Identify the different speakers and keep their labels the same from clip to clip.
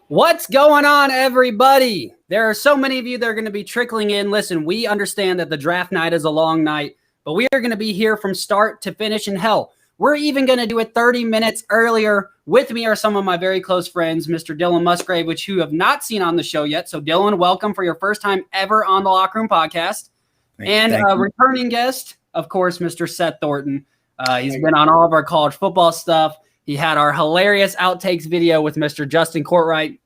Speaker 1: What's going on, everybody? There are so many of you that are going to be trickling in. Listen, we understand that the draft night is a long night, but we are going to be here from start to finish in hell. We're even going to do it 30 minutes earlier. With me are some of my very close friends, Mr. Dylan Musgrave, which you have not seen on the show yet. So, Dylan, welcome for your first time ever on the Locker Room Podcast. Thank you. Returning guest, of course, Mr. Seth Thornton. He's been on all of our college football stuff. He had our hilarious outtakes video with Mr. Justin Courtwright,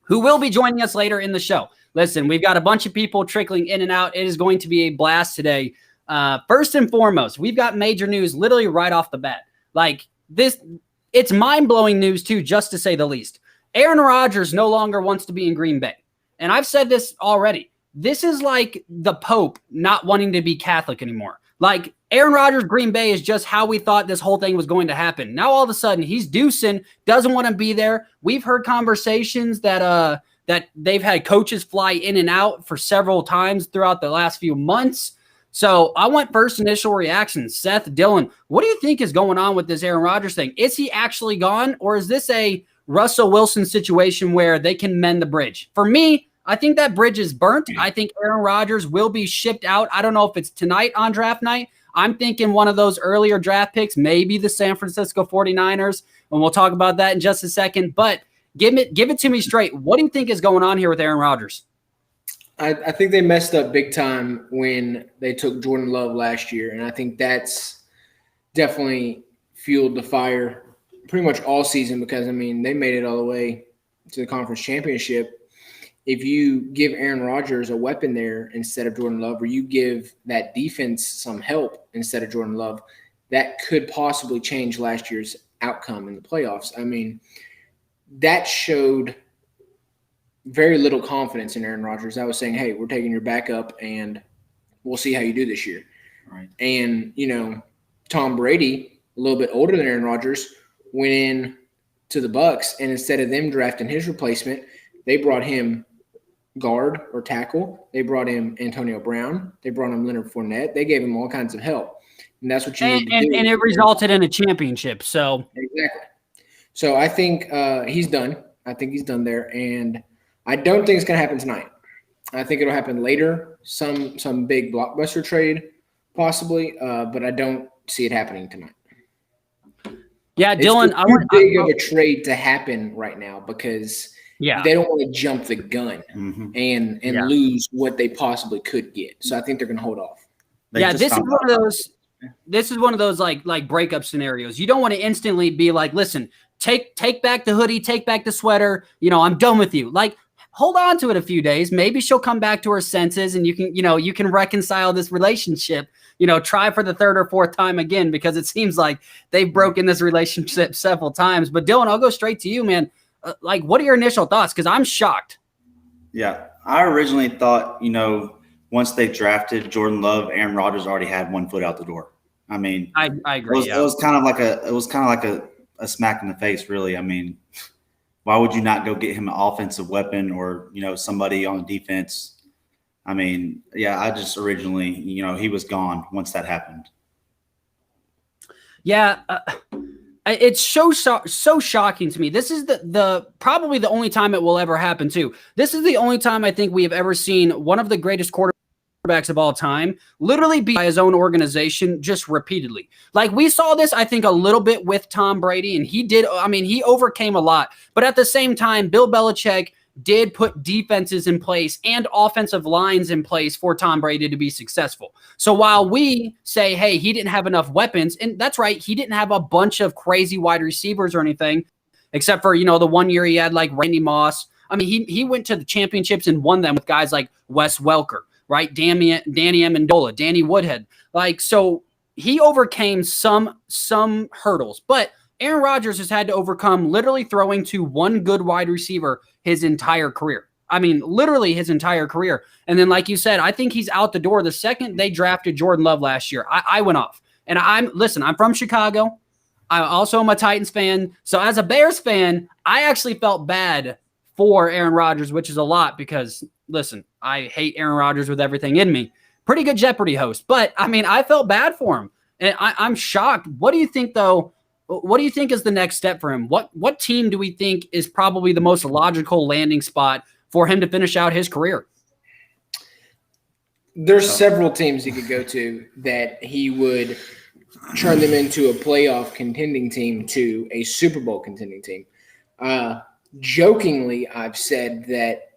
Speaker 1: who will be joining us later in the show. Listen, we've got a bunch of people trickling in and out. It is going to be a blast today. First and foremost, we've got major news literally right off the bat. Like this, it's mind-blowing news too, just to say the least. Aaron Rodgers no longer wants to be in Green Bay. And I've said this already. This is like the Pope not wanting to be Catholic anymore. Like Aaron Rodgers, Green Bay is just how we thought this whole thing was going to happen. Now all of a sudden he's deucing, doesn't want to be there. We've heard conversations that they've had coaches fly in and out for several times throughout the last few months. So I want first initial reactions. Seth, Dylan, what do you think is going on with this Aaron Rodgers thing? Is he actually gone, or is this a Russell Wilson situation where they can mend the bridge? For me, I think that bridge is burnt. I think Aaron Rodgers will be shipped out. I don't know if it's tonight on draft night. I'm thinking one of those earlier draft picks, maybe the San Francisco 49ers, and we'll talk about that in just a second. But give it to me straight. What do you think is going on here with Aaron Rodgers?
Speaker 2: I think they messed up big time when they took Jordan Love last year, and I think that's definitely fueled the fire pretty much all season because, I mean, they made it all the way to the conference championship. If you give Aaron Rodgers a weapon there instead of Jordan Love, or you give that defense some help instead of Jordan Love, that could possibly change last year's outcome in the playoffs. I mean, that showed very little confidence in Aaron Rodgers. I was saying, hey, we're taking your backup and we'll see how you do this year.
Speaker 3: Right.
Speaker 2: And, you know, Tom Brady, a little bit older than Aaron Rodgers, went in to the Bucs, and instead of them drafting his replacement, they brought him guard or tackle. They brought him Antonio Brown. They brought him Leonard Fournette. They gave him all kinds of help. And that's what you need to do.
Speaker 1: And it resulted in a championship. So
Speaker 2: exactly. So I think he's done. I think he's done there. And I don't think it's going to happen tonight. I think it'll happen later, some big blockbuster trade possibly, but I don't see it happening tonight.
Speaker 1: Yeah, Dylan,
Speaker 2: I want big of a trade to happen right now because they don't want to jump the gun and lose what they possibly could get. So I think they're going to hold off.
Speaker 1: This is one of those like breakup scenarios. You don't want to instantly be like, listen, take back the hoodie, take back the sweater. You know, I'm done with you. Like, hold on to it a few days. Maybe she'll come back to her senses and you can reconcile this relationship, try for the third or fourth time again, because it seems like they've broken this relationship several times. But Dylan, I'll go straight to you, man. What are your initial thoughts? Because I'm shocked.
Speaker 3: Yeah, I originally thought, once they drafted Jordan Love, Aaron Rodgers already had one foot out the door. I mean,
Speaker 1: I agree.
Speaker 3: It was kind of like a smack in the face, really. I mean, why would you not go get him an offensive weapon or, somebody on the defense? I mean, yeah, I just originally, he was gone once that happened.
Speaker 1: Yeah, it's so shocking to me. This is the probably the only time it will ever happen too. This is the only time I think we have ever seen one of the greatest quarterbacks of all time literally beat by his own organization just repeatedly. Like we saw this, I think, a little bit with Tom Brady, and he overcame a lot. But at the same time, Bill Belichick did put defenses in place and offensive lines in place for Tom Brady to be successful. So while we say, hey, he didn't have enough weapons, and that's right, he didn't have a bunch of crazy wide receivers or anything, except for, the one year he had like Randy Moss, I mean, he went to the championships and won them with guys like Wes Welker, right? Danny Amendola, Danny Woodhead. Like, so he overcame some hurdles, but Aaron Rodgers has had to overcome literally throwing to one good wide receiver his entire career. I mean, literally his entire career. And then, like you said, I think he's out the door the second they drafted Jordan Love last year. I went off. And I'm from Chicago. I also am a Titans fan. So as a Bears fan, I actually felt bad for Aaron Rodgers, which is a lot because, listen, I hate Aaron Rodgers with everything in me. Pretty good Jeopardy host. But, I mean, I felt bad for him. And I'm shocked. What do you think, though? What do you think is the next step for him? What team do we think is probably the most logical landing spot for him to finish out his career?
Speaker 2: There's several teams he could go to that he would turn them into a playoff contending team to a Super Bowl contending team. Jokingly, I've said that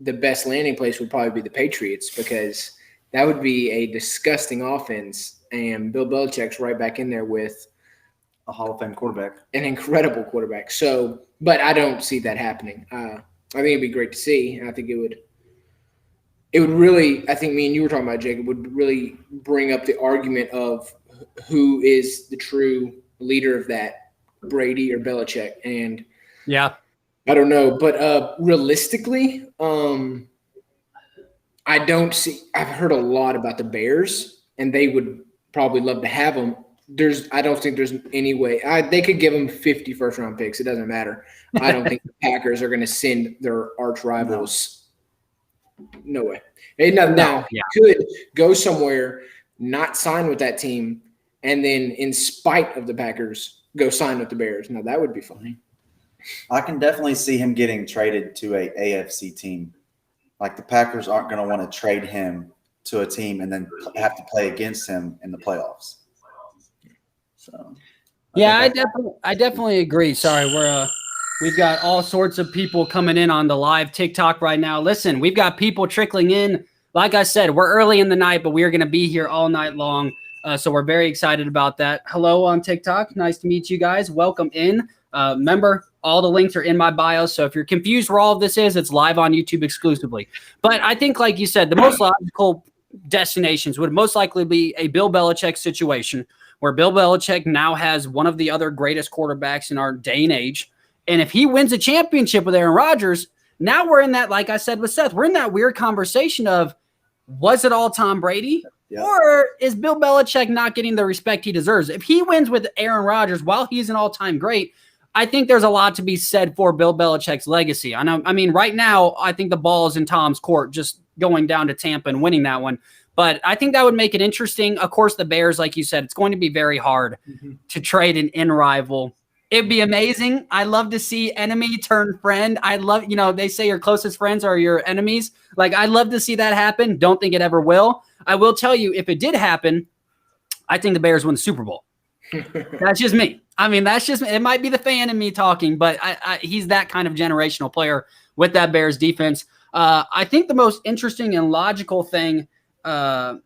Speaker 2: the best landing place would probably be the Patriots because that would be a disgusting offense, and Bill Belichick's right back in there with
Speaker 3: A Hall of Fame quarterback.
Speaker 2: An incredible quarterback. So, but I don't see that happening. I think it'd be great to see, and I think it would really, I think me and you were talking about, Jacob, would really bring up the argument of who is the true leader of that, Brady or Belichick. And
Speaker 1: yeah,
Speaker 2: I don't know, but realistically, I don't see. I've heard a lot about the Bears, and they would probably love to have them. I don't think there's any way. They could give them 50 first-round picks. It doesn't matter. I don't think the Packers are going to send their arch rivals. No way. Now, he could go somewhere, not sign with that team, and then in spite of the Packers, go sign with the Bears. Now, that would be funny.
Speaker 3: I can definitely see him getting traded to a AFC team. Like the Packers aren't going to want to trade him to a team and then have to play against him in the playoffs. So,
Speaker 1: I definitely agree. Sorry, we've got all sorts of people coming in on the live TikTok right now. Listen, we've got people trickling in. Like I said, we're early in the night, but we are going to be here all night long. So we're very excited about that. Hello on TikTok. Nice to meet you guys. Welcome in. Remember, all the links are in my bio. So if you're confused where all of this is, it's live on YouTube exclusively. But I think, like you said, the most logical destinations would most likely be a Bill Belichick situation where Bill Belichick now has one of the other greatest quarterbacks in our day and age. And if he wins a championship with Aaron Rodgers, now we're in that, like I said with Seth, we're in that weird conversation of, was it all Tom Brady? Yeah. Or is Bill Belichick not getting the respect he deserves? If he wins with Aaron Rodgers while he's an all-time great, I think there's a lot to be said for Bill Belichick's legacy. I mean, right now, I think the ball is in Tom's court, just going down to Tampa and winning that one. But I think that would make it interesting. Of course, the Bears, like you said, it's going to be very hard to trade an in-rival. It'd be amazing. I love to see enemy turn friend. I love, they say your closest friends are your enemies. Like, I'd love to see that happen. Don't think it ever will. I will tell you, if it did happen, I think the Bears win the Super Bowl. That's just me. I mean, that's just me. It might be the fan in me talking, but he's that kind of generational player with that Bears defense. I think the most interesting and logical thing that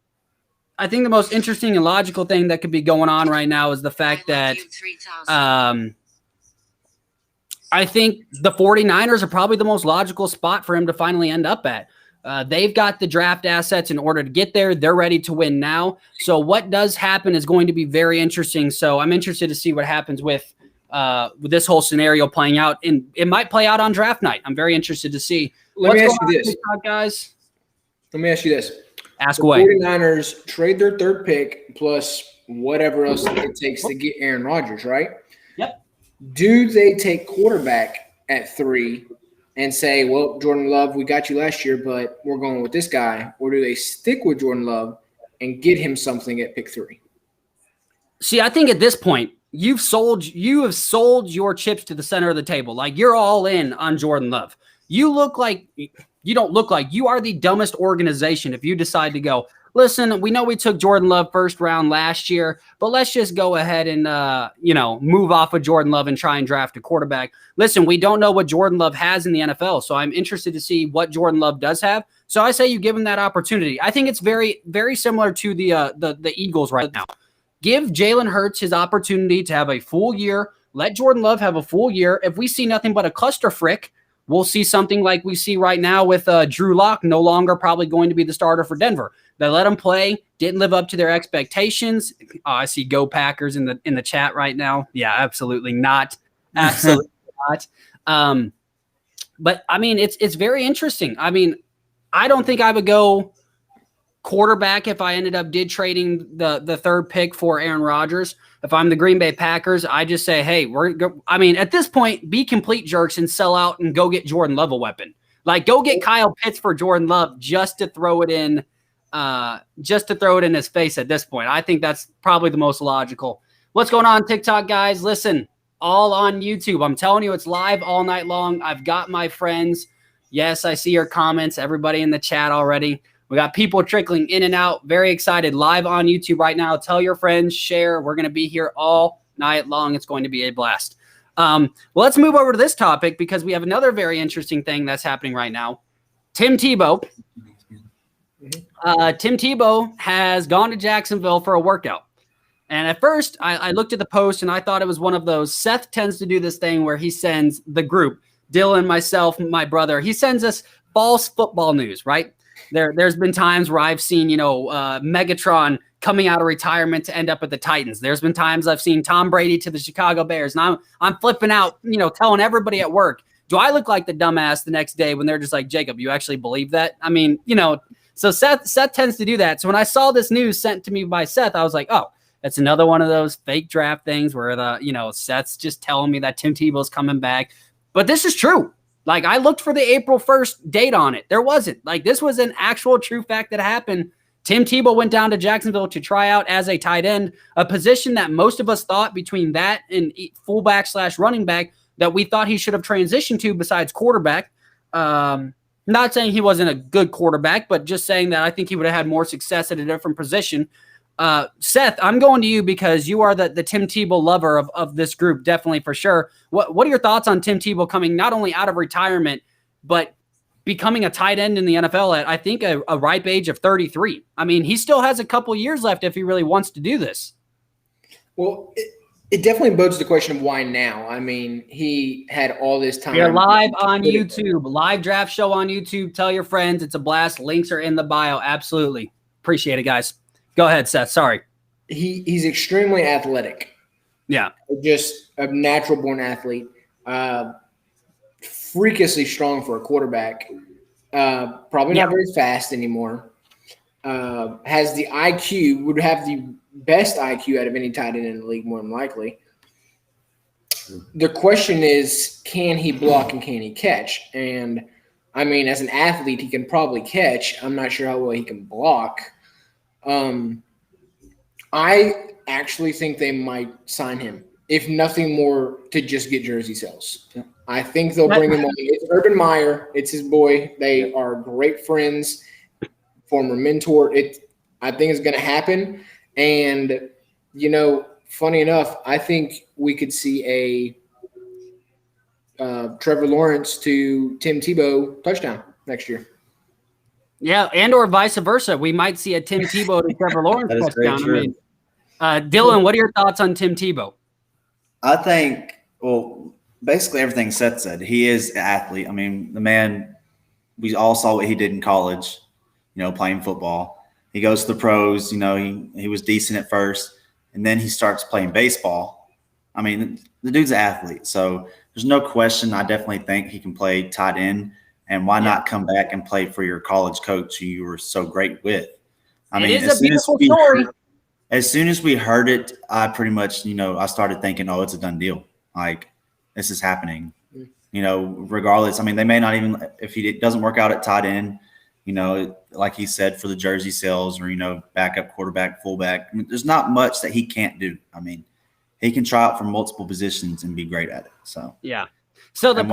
Speaker 1: could be going on right now is the fact that I think the 49ers are probably the most logical spot for him to finally end up at. They've got the draft assets in order to get there. They're ready to win now. So what does happen is going to be very interesting. So I'm interested to see what happens with this whole scenario playing out. And it might play out on draft night. I'm very interested to see.
Speaker 2: Let me ask you this,
Speaker 1: guys.
Speaker 2: Let me ask you this.
Speaker 1: Ask
Speaker 2: the
Speaker 1: away.
Speaker 2: 49ers trade their third pick plus whatever else it takes to get Aaron Rodgers, right?
Speaker 1: Yep.
Speaker 2: Do they take quarterback at 3 and say, well, Jordan Love, we got you last year, but we're going with this guy? Or do they stick with Jordan Love and get him something at pick 3?
Speaker 1: See, I think at this point, you have sold your chips to the center of the table. Like, you're all in on Jordan Love. You don't look like you are the dumbest organization if you decide to go, listen, we know we took Jordan Love first round last year, but let's just go ahead and, move off of Jordan Love and try and draft a quarterback. Listen, we don't know what Jordan Love has in the NFL, so I'm interested to see what Jordan Love does have. So I say you give him that opportunity. I think it's very, very similar to the Eagles right now. Give Jalen Hurts his opportunity to have a full year. Let Jordan Love have a full year. If we see nothing but a cluster frick, we'll see something like we see right now with Drew Lock no longer probably going to be the starter for Denver. They let him play, didn't live up to their expectations. I see Go Packers in the chat right now. Yeah, absolutely not. Absolutely not. But I mean, it's very interesting. I mean, I don't think I would go quarterback if I ended up trading the third pick for Aaron Rodgers. If I'm the Green Bay Packers, I just say, hey, at this point, be complete jerks and sell out and go get Jordan Love a weapon. Like, go get Kyle Pitts for Jordan Love just to throw it in his face at this point. I think that's probably the most logical. What's going on TikTok, guys? Listen, all on YouTube. I'm telling you, it's live all night long. I've got my friends. Yes, I see your comments. Everybody in the chat already. We got people trickling in and out. Very excited. Live on YouTube right now. Tell your friends, share. We're going to be here all night long. It's going to be a blast. Well, let's move over to this topic because we have another very interesting thing that's happening right now. Tim Tebow. Tim Tebow has gone to Jacksonville for a workout. And at first, I looked at the post and I thought it was one of those. Seth tends to do this thing where he sends the group, Dylan, myself, my brother. He sends us false football news, right? There's been times where I've seen, Megatron coming out of retirement to end up at the Titans. There's been times I've seen Tom Brady to the Chicago Bears, and I'm flipping out, telling everybody at work, do I look like the dumbass the next day when they're just like, Jacob, you actually believe that? I mean, so Seth tends to do that. So when I saw this news sent to me by Seth, I was like, oh, that's another one of those fake draft things where Seth's just telling me that Tim Tebow's coming back. But this is true. Like, I looked for the April 1st date on it. There wasn't. Like, this was an actual true fact that happened. Tim Tebow went down to Jacksonville to try out as a tight end, a position that most of us thought between that and fullback / running back that we thought he should have transitioned to besides quarterback. Not saying he wasn't a good quarterback, but just saying that I think he would have had more success at a different position. Seth, I'm going to you because you are the Tim Tebow lover of this group, definitely for sure. What are your thoughts on Tim Tebow coming not only out of retirement, but becoming a tight end in the NFL at, I think, a ripe age of 33? I mean, he still has a couple years left if he really wants to do this.
Speaker 2: Well, it definitely bodes the question of why now. I mean, he had all this time.
Speaker 1: You're live on YouTube, live draft show on YouTube. Tell your friends. It's a blast. Links are in the bio. Absolutely. Appreciate it, guys. Go ahead, Seth. Sorry.
Speaker 2: He's extremely athletic.
Speaker 1: Yeah.
Speaker 2: Just a natural-born athlete. Freakishly strong for a quarterback. Probably not very fast anymore. Has the IQ, would have the best IQ out of any tight end in the league, more than likely. The question is, can he block and can he catch? And, I mean, as an athlete, he can probably catch. I'm not sure how well he can block. I actually think they might sign him, if nothing more, to just get jersey sales. Yeah. I think they'll bring him on. It's Urban Meyer. It's his boy. They are great friends, former mentor. I think it's going to happen. And, funny enough, I think we could see a Trevor Lawrence to Tim Tebow touchdown next year.
Speaker 1: Yeah, and or vice versa. We might see a Tim Tebow to Trevor Lawrence touchdown. I mean, Dylan, what are your thoughts on Tim Tebow?
Speaker 3: I think, basically everything Seth said. He is an athlete. I mean, the man, we all saw what he did in college, playing football. He goes to the pros, he was decent at first, and then he starts playing baseball. I mean, the dude's an athlete. So there's no question. I definitely think he can play tight end. And why not come back and play for your college coach who you were so great with? I mean,
Speaker 1: it's a beautiful story.
Speaker 3: As soon as we heard it, I pretty much, I started thinking, oh, it's a done deal. Like, this is happening, regardless. I mean, they may not even, if he doesn't work out at tight end, like he said, for the jersey sales or, backup quarterback, fullback. I mean, there's not much that he can't do. I mean, he can try out for multiple positions and be great at it. So,
Speaker 1: yeah. So the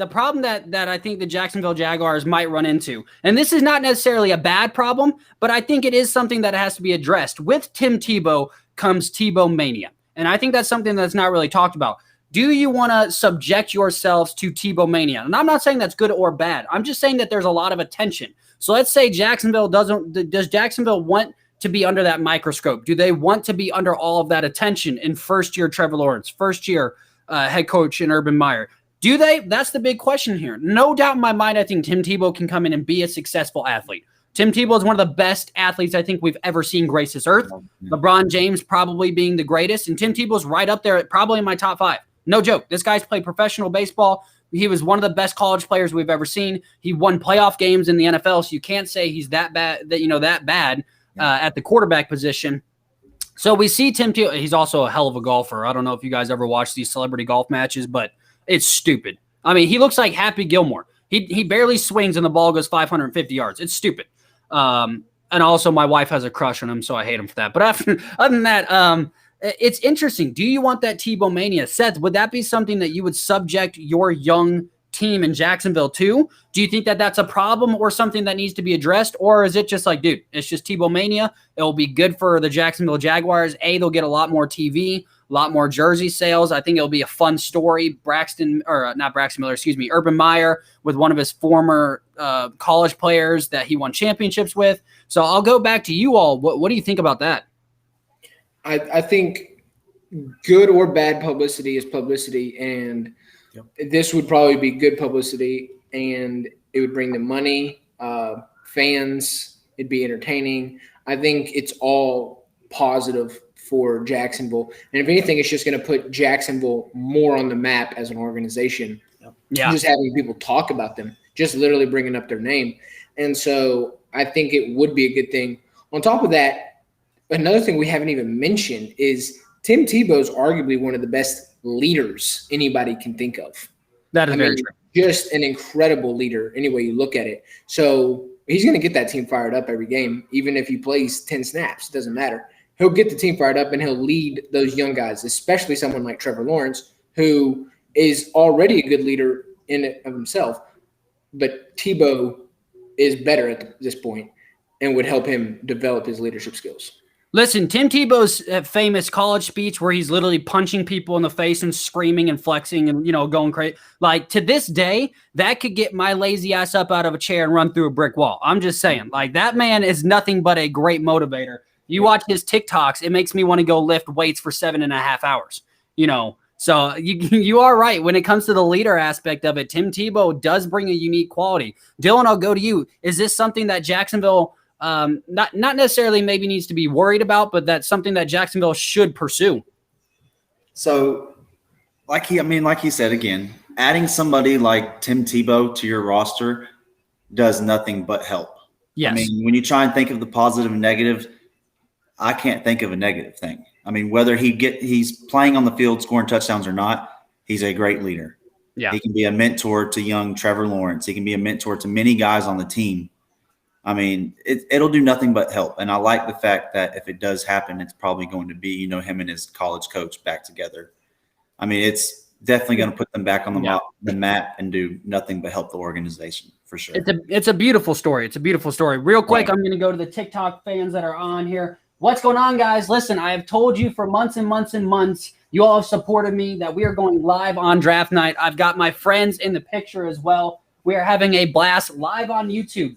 Speaker 1: problem that I think the Jacksonville Jaguars might run into, and this is not necessarily a bad problem, but I think it is something that has to be addressed. With Tim Tebow comes Tebow mania. And I think that's something that's not really talked about. Do you want to subject yourselves to Tebow mania? And I'm not saying that's good or bad. I'm just saying that there's a lot of attention. So let's say does Jacksonville want to be under that microscope? Do they want to be under all of that attention in first year Trevor Lawrence, first year head coach in Urban Meyer? Do they? That's the big question here. No doubt in my mind, I think Tim Tebow can come in and be a successful athlete. Tim Tebow is one of the best athletes I think we've ever seen grace this earth. LeBron James probably being the greatest, and Tim Tebow's right up there, probably in my top 5. No joke. This guy's played professional baseball. He was one of the best college players we've ever seen. He won playoff games in the NFL, so you can't say he's that bad. At the quarterback position. So we see Tim Tebow. He's also a hell of a golfer. I don't know if you guys ever watch these celebrity golf matches, but it's stupid. I mean, he looks like Happy Gilmore. He barely swings and the ball goes 550 yards. It's stupid. And also my wife has a crush on him, so I hate him for that. But other than that, it's interesting. Do you want that Tebow mania? Seth, would that be something that you would subject your young team in Jacksonville to? Do you think that that's a problem or something that needs to be addressed? Or is it just like, dude, it's just Tebow mania. It'll be good for the Jacksonville Jaguars. They'll get a lot more TV, a lot more jersey sales. I think it'll be a fun story. Urban Meyer with one of his former college players that he won championships with. So I'll go back to you all. What do you think about that?
Speaker 2: I think good or bad publicity is publicity, and this would probably be good publicity, and it would bring them money, fans. It'd be entertaining. I think it's all positive for Jacksonville, and if anything, it's just going to put Jacksonville more on the map as an organization. Yeah, just having people talk about them, just literally bringing up their name, and so I think it would be a good thing. On top of that, another thing we haven't even mentioned is Tim Tebow is arguably one of the best leaders anybody can think of.
Speaker 1: That is very true.
Speaker 2: Just an incredible leader any way you look at it. So he's going to get that team fired up every game, even if he plays 10 snaps. It doesn't matter. He'll get the team fired up, and he'll lead those young guys, especially someone like Trevor Lawrence, who is already a good leader in and of himself. But Tebow is better at this point and would help him develop his leadership skills.
Speaker 1: Listen, Tim Tebow's famous college speech where he's literally punching people in the face and screaming and flexing and, going crazy. Like, to this day, that could get my lazy ass up out of a chair and run through a brick wall. I'm just saying, like, that man is nothing but a great motivator. You watch his TikToks, it makes me want to go lift weights for 7.5 hours, So you are right. When it comes to the leader aspect of it, Tim Tebow does bring a unique quality. Dylan, I'll go to you. Is this something that Jacksonville not necessarily maybe needs to be worried about, but that's something that Jacksonville should pursue?
Speaker 3: So like he said, again, adding somebody like Tim Tebow to your roster does nothing but help.
Speaker 1: Yes.
Speaker 3: I mean, when you try and think of the positive and negative, I can't think of a negative thing. I mean, whether he's playing on the field, scoring touchdowns or not, he's a great leader.
Speaker 1: Yeah.
Speaker 3: He can be a mentor to young Trevor Lawrence. He can be a mentor to many guys on the team. I mean, it'll do nothing but help. And I like the fact that if it does happen, it's probably going to be, him and his college coach back together. I mean, it's definitely going to put them back on the map and do nothing but help the organization for sure.
Speaker 1: It's a beautiful story. It's a beautiful story. Real quick, I'm going to go to the TikTok fans that are on here. What's going on, guys? Listen, I have told you for months and months and months, you all have supported me that we are going live on draft night. I've got my friends in the picture as well. We are having a blast live on YouTube.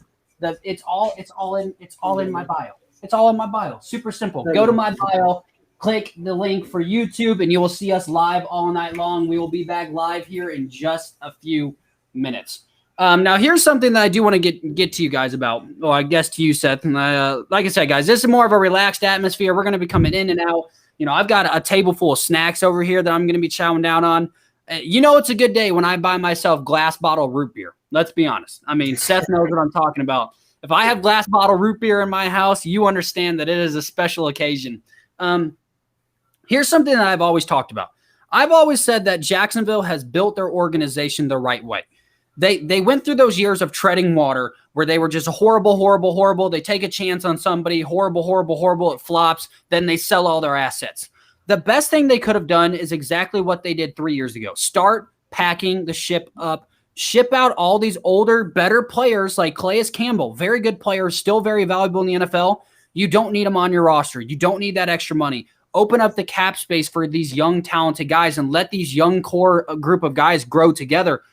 Speaker 1: It's all in my bio. It's all in my bio. Super simple. Go to my bio, click the link for YouTube, and you will see us live all night long. We will be back live here in just a few minutes. Now, here's something that I do want to get to you guys about. Well, I guess to you, Seth. And like I said, guys, this is more of a relaxed atmosphere. We're going to be coming in and out. I've got a table full of snacks over here that I'm going to be chowing down on. It's a good day when I buy myself glass bottle root beer. Let's be honest. I mean, Seth knows what I'm talking about. If I have glass bottle root beer in my house, you understand that it is a special occasion. Here's something that I've always talked about. I've always said that Jacksonville has built their organization the right way. They went through those years of treading water where they were just horrible. They take a chance on somebody, horrible. It flops. Then they sell all their assets. The best thing they could have done is exactly what they did 3 years ago. Start packing the ship up. Ship out all these older, better players like Calais Campbell, very good players, still very valuable in the NFL. You don't need them on your roster. You don't need that extra money. Open up the cap space for these young, talented guys and let these young core group of guys grow together.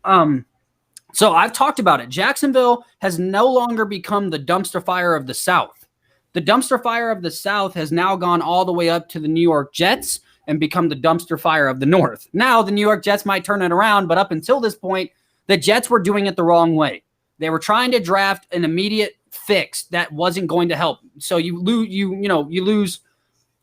Speaker 1: So I've talked about it. Jacksonville has no longer become the dumpster fire of the South. The dumpster fire of the South has now gone all the way up to the New York Jets, and become the dumpster fire of the North. Now the New York Jets might turn it around, but up until this point, the Jets were doing it the wrong way. They were trying to draft an immediate fix that wasn't going to help. So you lose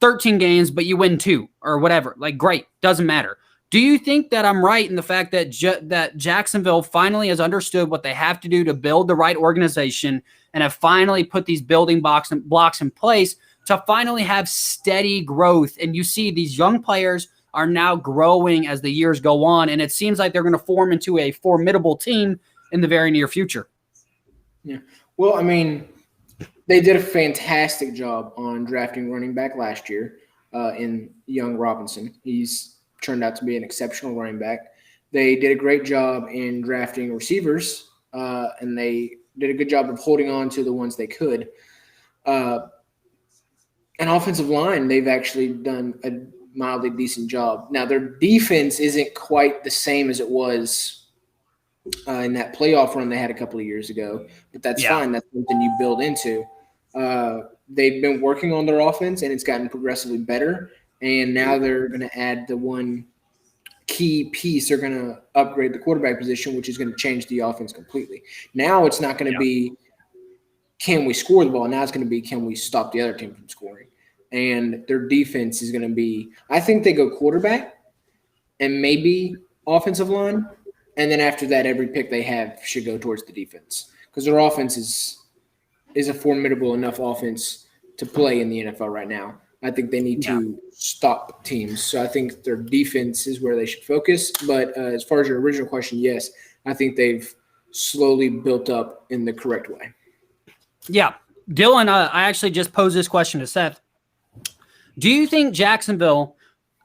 Speaker 1: 13 games, but you win 2 or whatever. Like, great, doesn't matter. Do you think that I'm right in the fact that that Jacksonville finally has understood what they have to do to build the right organization and have finally put these building blocks in place to finally have steady growth? And you see these young players are now growing as the years go on, and it seems like they're going to form into a formidable team in the very near future.
Speaker 2: Yeah. Well, I mean, they did a fantastic job on drafting running back last year in Young Robinson. He's turned out to be an exceptional running back. They did a great job in drafting receivers, and they did a good job of holding on to the ones they could. An offensive line, they've actually done a mildly decent job. Now, their defense isn't quite the same as it was in that playoff run they had a couple of years ago, but that's fine. That's something you build into. They've been working on their offense, and it's gotten progressively better. And now they're going to add the one key piece. They're going to upgrade the quarterback position, which is going to change the offense completely. Now it's not going to be, can we score the ball? Now it's going to be, can we stop the other team from scoring? And their defense is going to be, I think they go quarterback and maybe offensive line. And then after that, every pick they have should go towards the defense, because their offense is a formidable enough offense to play in the NFL right now. I think they need to stop teams. So I think their defense is where they should focus. But as far as your original question, yes, I think they've slowly built up in the correct way.
Speaker 1: Yeah. Dylan, I actually just posed this question to Seth. Do you think Jacksonville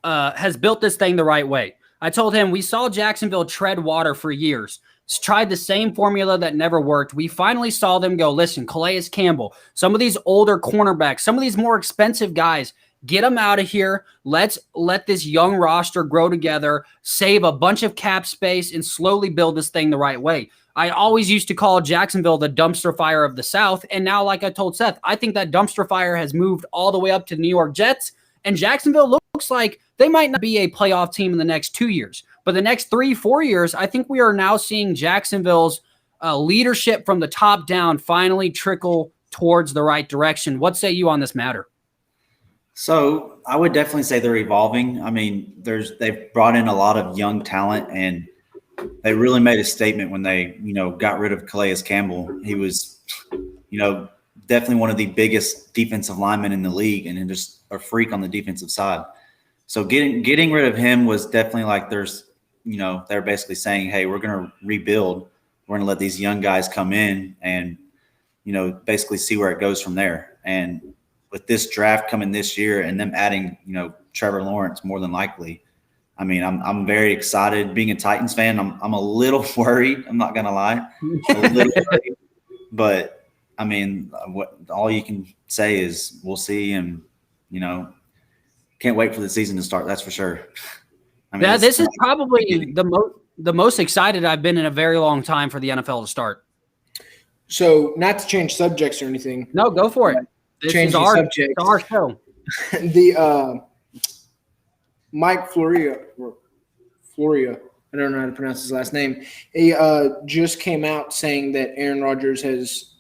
Speaker 1: has built this thing the right way? I told him we saw Jacksonville tread water for years. Tried the same formula that never worked. We finally saw them go, listen, Calais Campbell, some of these older cornerbacks, some of these more expensive guys, get them out of here. Let's let this young roster grow together, save a bunch of cap space, and slowly build this thing the right way. I always used to call Jacksonville the dumpster fire of the South. And now, like I told Seth, I think that dumpster fire has moved all the way up to the New York Jets. And Jacksonville looks like they might not be a playoff team in the next 2 years. But the next 3-4 years, I think we are now seeing Jacksonville's leadership from the top down finally trickle towards the right direction. What say you on this matter?
Speaker 3: So I would definitely say they're evolving. I mean, they've brought in a lot of young talent, and they really made a statement when they, got rid of Calais Campbell. He was, definitely one of the biggest defensive linemen in the league, and just a freak on the defensive side. So getting rid of him was definitely like they're basically saying, hey, we're going to rebuild. We're going to let these young guys come in and, basically see where it goes from there. And with this draft coming this year and them adding, Trevor Lawrence more than likely, I mean, I'm very excited. Being a Titans fan, I'm a little worried. I'm not going to lie. A little worried. But, I mean, all you can say is we'll see, and, can't wait for the season to start. That's for sure. I mean,
Speaker 1: this is probably the most excited I've been in a very long time for the NFL to start.
Speaker 2: So, not to change subjects or anything.
Speaker 1: No, go for it. This is our show.
Speaker 2: The Mike Florio, I don't know how to pronounce his last name. He just came out saying that Aaron Rodgers has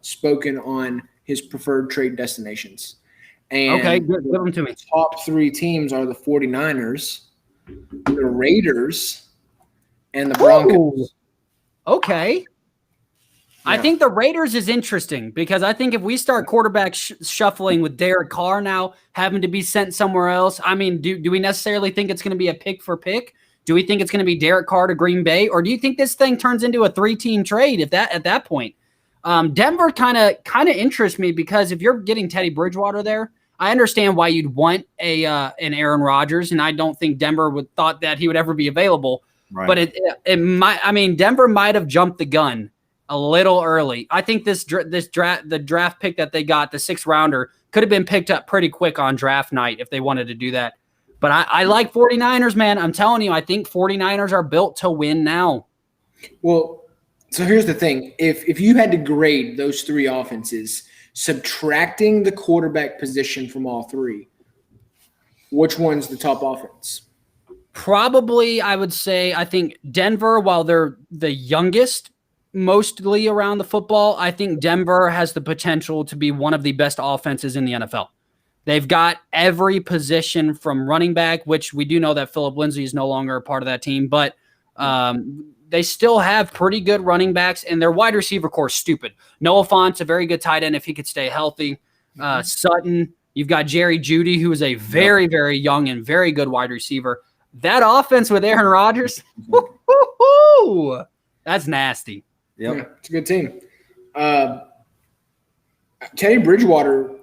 Speaker 2: spoken on his preferred trade destinations. And
Speaker 1: okay, give them to me.
Speaker 2: The top 3 teams are the 49ers, the Raiders, and the Broncos.
Speaker 1: Ooh, okay. I think the Raiders is interesting because I think if we start quarterback shuffling with Derek Carr now having to be sent somewhere else, I mean, do we necessarily think it's going to be a pick for pick? Do we think it's going to be Derek Carr to Green Bay? Or do you think this thing turns into a 3-team trade at that point? Denver kind of interests me because if you're getting Teddy Bridgewater there, I understand why you'd want an Aaron Rodgers, and I don't think Denver would thought that he would ever be available. Right. But it might. I mean, Denver might have jumped the gun a little early. I think the draft pick that they got, the 6th rounder, could have been picked up pretty quick on draft night if they wanted to do that. But I like 49ers, man. I'm telling you, I think 49ers are built to win now.
Speaker 2: Well, so here's the thing. If you had to grade those 3 offenses, subtracting the quarterback position from all 3, which one's the top offense?
Speaker 1: Probably, I would say, I think Denver, while they're the youngest mostly around the football, I think Denver has the potential to be one of the best offenses in the NFL. They've got every position from running back, which we do know that Philip Lindsay is no longer a part of that team, but they still have pretty good running backs, and their wide receiver core is stupid. Noah Fant's a very good tight end if he could stay healthy. Sutton, you've got Jerry Jeudy, who is a very, very young and very good wide receiver. That offense with Aaron Rodgers, that's nasty.
Speaker 3: Yep.
Speaker 2: Yeah, it's a good team. Teddy Bridgewater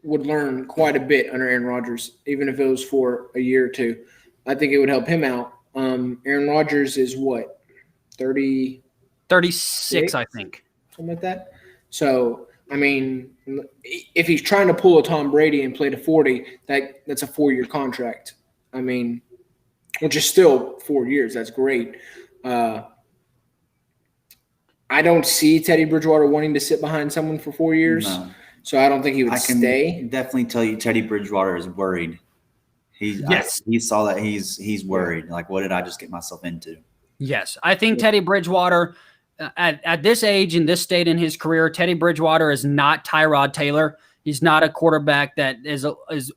Speaker 2: would learn quite a bit under Aaron Rodgers, even if it was for a year or two. I think it would help him out. Aaron Rodgers is what, 30?
Speaker 1: 36, I think.
Speaker 2: Something like that. So, I mean, if he's trying to pull a Tom Brady and play to 40, that's a 4-year contract. I mean, which is still 4 years. That's great. I don't see Teddy Bridgewater wanting to sit behind someone for 4 years.
Speaker 3: No.
Speaker 2: So I don't think he would
Speaker 3: I can
Speaker 2: stay.
Speaker 3: definitely tell you Teddy Bridgewater is worried. He saw that he's worried. Like, what did I just get myself into?
Speaker 1: Yes, I think Teddy Bridgewater, at this age, in this state in his career, Teddy Bridgewater is not Tyrod Taylor. He's not a quarterback that is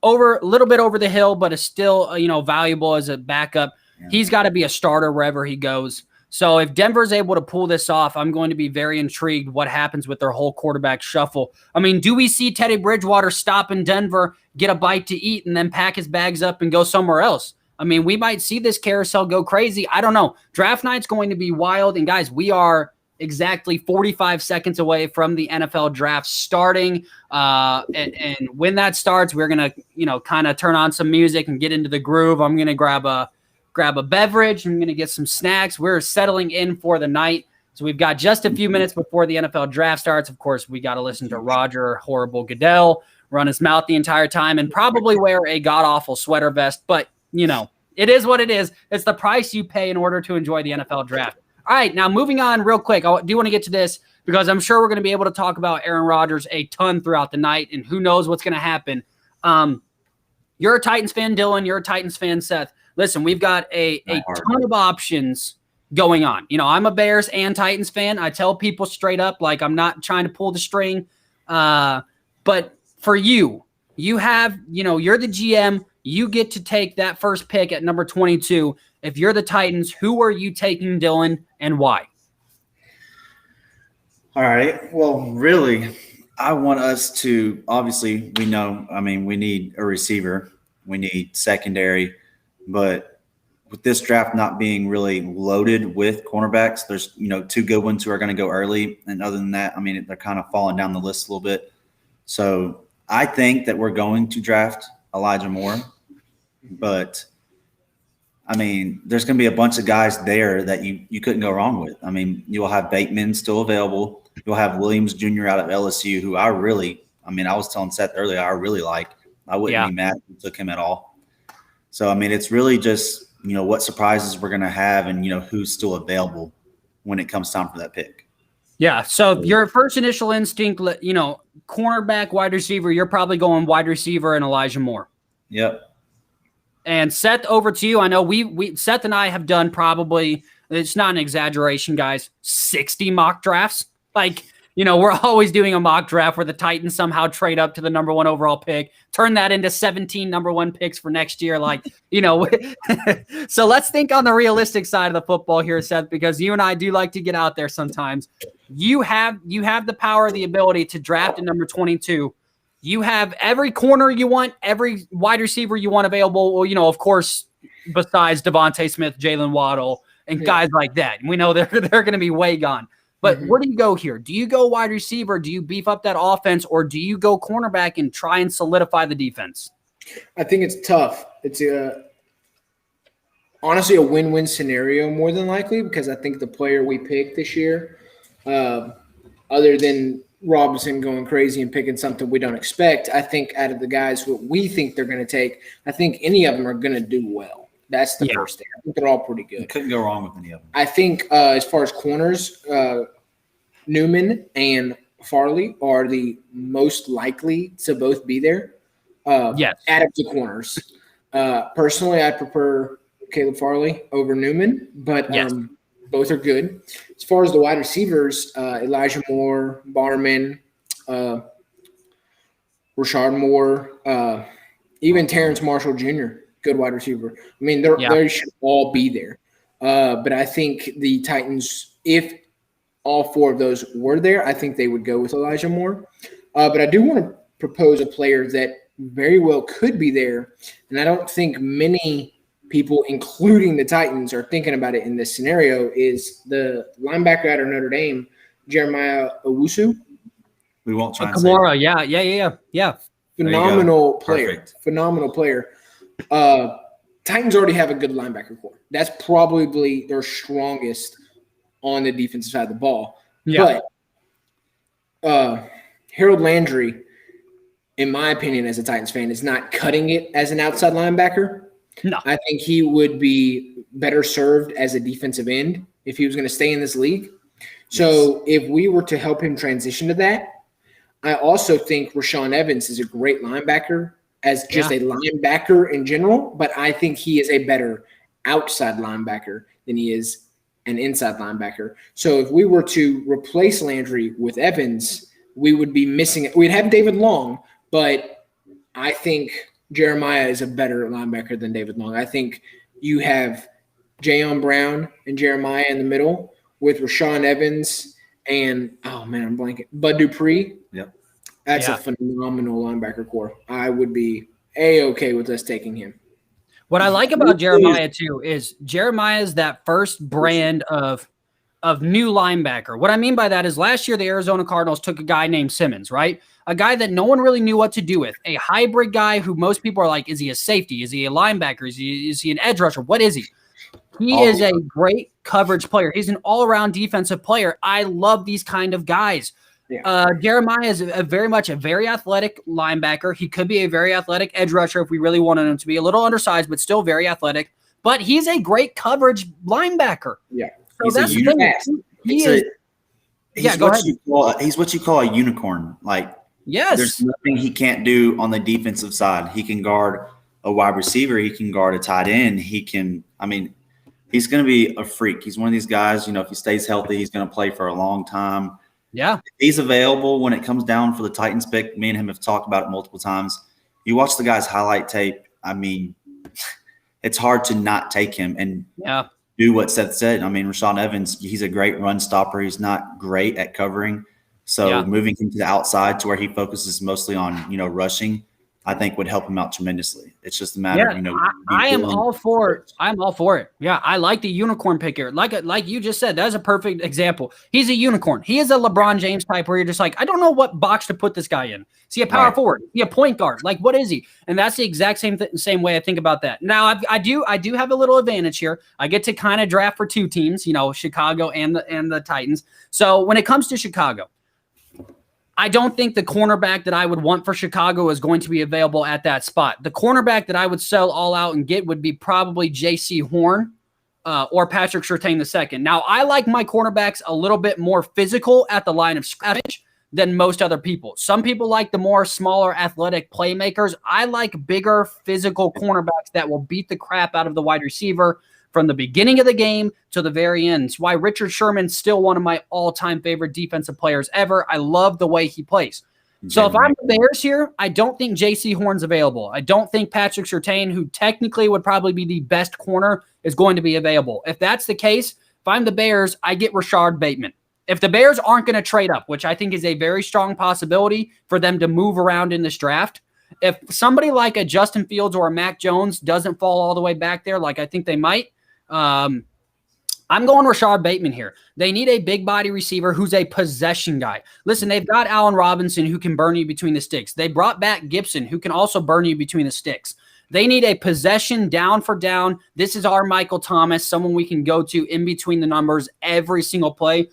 Speaker 1: over a little bit over the hill, but is still valuable as a backup. Yeah. He's got to be a starter wherever he goes. So if Denver's able to pull this off, I'm going to be very intrigued what happens with their whole quarterback shuffle. I mean, do we see Teddy Bridgewater stop in Denver, get a bite to eat, and then pack his bags up and go somewhere else? I mean, we might see this carousel go crazy. I don't know. Draft night's going to be wild. And guys, we are exactly 45 seconds away from the NFL draft starting. And when that starts, we're going to, kind of turn on some music and get into the groove. I'm going to grab a beverage. I'm going to get some snacks. We're settling in for the night. So we've got just a few minutes before the NFL draft starts. Of course, we got to listen to Roger Horrible Goodell run his mouth the entire time and probably wear a god-awful sweater vest. But, it is what it is. It's the price you pay in order to enjoy the NFL draft. All right, now moving on real quick. I do want to get to this because I'm sure we're going to be able to talk about Aaron Rodgers a ton throughout the night, and who knows what's going to happen. You're a Titans fan, Dylan. You're a Titans fan, Seth. Listen, we've got a ton of options going on. I'm a Bears and Titans fan. I tell people straight up, like, I'm not trying to pull the string. But for you have, you're the GM. You get to take that first pick at number 22. If you're the Titans, who are you taking, Dylan, and why?
Speaker 3: All right. Well, really, I want us to, obviously, we need a receiver. We need secondary. But with this draft not being really loaded with cornerbacks, there's, 2 good ones who are going to go early. And other than that, they're kind of falling down the list a little bit. So I think that we're going to draft Elijah Moore. But, there's going to be a bunch of guys there that you couldn't go wrong with. You'll have Bateman still available. You'll have Williams Jr. out of LSU, who I was telling Seth earlier, I really like. I wouldn't be mad if we took him at all. So, it's really just, what surprises we're going to have and, who's still available when it comes time for that pick.
Speaker 1: Yeah. So your first initial instinct, cornerback, wide receiver, you're probably going wide receiver and Elijah Moore.
Speaker 3: Yep.
Speaker 1: And Seth, over to you. I know Seth and I have done probably, it's not an exaggeration, guys, 60 mock drafts. Like, we're always doing a mock draft where the Titans somehow trade up to the number 1 overall pick, turn that into 17 number 1 picks for next year. Like, so let's think on the realistic side of the football here, Seth, because you and I do like to get out there sometimes. You have the power, the ability to draft at number 22. You have every corner you want, every wide receiver you want available. Well, of course, besides Devontae Smith, Jalen Waddle, and guys like that. We know they're going to be way gone. But where do you go here? Do you go wide receiver? Do you beef up that offense? Or do you go cornerback and try and solidify the defense?
Speaker 2: I think it's tough. It's honestly a win-win scenario more than likely, because I think the player we picked this year, other than Robinson going crazy and picking something we don't expect, I think out of the guys what we think they're going to take, I think any of them are going to do well. That's the first thing. I think they're all pretty good.
Speaker 3: You couldn't go wrong with any of them.
Speaker 2: I think as far as corners, Newman and Farley are the most likely to both be there.
Speaker 1: Yes.
Speaker 2: Out of the corners. Personally, I prefer Caleb Farley over Newman, but
Speaker 1: Yes.
Speaker 2: both are good. As far as the wide receivers, Elijah Moore, Barman, Rashard Moore, even Terrence Marshall Jr., good wide receiver. I mean, they should all be there. But I think the Titans, if all four of those were there, I think they would go with Elijah Moore. But I do want to propose a player that very well could be there, and I don't think many people, including the Titans, are thinking about it in this scenario, is the linebacker out of Notre Dame, Jeremiah Owusu.
Speaker 3: We won't try and
Speaker 1: Kamara, yeah.
Speaker 2: Phenomenal player.
Speaker 3: Perfect.
Speaker 2: Phenomenal player. Titans already have a good linebacker core. That's probably their strongest on the defensive side of the ball.
Speaker 1: Yeah.
Speaker 2: But Harold Landry, in my opinion, as a Titans fan, is not cutting it as an outside linebacker.
Speaker 1: No.
Speaker 2: I think he would be better served as a defensive end if he was going to stay in this league. So if we were to help him transition to that, I also think Rashaan Evans is a great linebacker as just a linebacker in general, but I think he is a better outside linebacker than he is an inside linebacker. So if we were to replace Landry with Evans, we would be missing it. We'd have David Long, but I think Jeremiah is a better linebacker than David Long. I think you have Jayon Brown and Jeremiah in the middle with Rashaan Evans and, I'm blanking, Bud Dupree.
Speaker 3: Yep.
Speaker 2: That's a phenomenal linebacker core. I would be A-okay with us taking him.
Speaker 1: What I like about Jeremiah, too, is Jeremiah is that first brand of new linebacker. What I mean by that is last year the Arizona Cardinals took a guy named Simmons, right? A guy that no one really knew what to do with. A hybrid guy who most people are like, is he a safety? Is he a linebacker? Is he an edge rusher? What is he? He is a great coverage player. He's an all-around defensive player. I love these kind of guys. Yeah. Jeremiah is a very athletic linebacker. He could be a very athletic edge rusher if we really wanted him to be a little undersized, but still very athletic. But he's a great coverage linebacker.
Speaker 2: Yeah.
Speaker 1: So that's the thing.
Speaker 3: He's what you call a unicorn. Like, there's nothing he can't do on the defensive side. He can guard a wide receiver. He can guard a tight end. He's going to be a freak. He's one of these guys, if he stays healthy, he's going to play for a long time.
Speaker 1: Yeah.
Speaker 3: If he's available when it comes down for the Titans pick. Me and him have talked about it multiple times. You watch the guy's highlight tape. It's hard to not take him and do what Seth said. Rashaan Evans, he's a great run stopper. He's not great at covering. So moving him to the outside to where he focuses mostly on, rushing, I think would help him out tremendously. It's just a matter of,
Speaker 1: I am all for it. I'm all for it. Yeah, I like the unicorn pick here. Like you just said, that's a perfect example. He's a unicorn. He is a LeBron James type where you're just like, I don't know what box to put this guy in. Is he a power forward? Is he a point guard? Like, what is he? And that's the exact same way I think about that. Now, I do have a little advantage here. I get to kind of draft for two teams, Chicago and the Titans. So when it comes to Chicago, I don't think the cornerback that I would want for Chicago is going to be available at that spot. The cornerback that I would sell all out and get would be probably J.C. Horn or Patrick Surtain II. Now, I like my cornerbacks a little bit more physical at the line of scrimmage than most other people. Some people like the more smaller athletic playmakers. I like bigger physical cornerbacks that will beat the crap out of the wide receiver from the beginning of the game to the very end. It's why Richard Sherman's still one of my all-time favorite defensive players ever. I love the way he plays. So if I'm the Bears here, I don't think J.C. Horn's available. I don't think Patrick Surtain, who technically would probably be the best corner, is going to be available. If that's the case, if I'm the Bears, I get Rashard Bateman. If the Bears aren't going to trade up, which I think is a very strong possibility for them to move around in this draft, if somebody like a Justin Fields or a Mac Jones doesn't fall all the way back there, like I think they might, I'm going Rashard Bateman here. They need a big body receiver who's a possession guy. Listen, they've got Allen Robinson who can burn you between the sticks. They brought back Gibson who can also burn you between the sticks. They need a possession down for down. This is our Michael Thomas, someone we can go to in between the numbers every single play.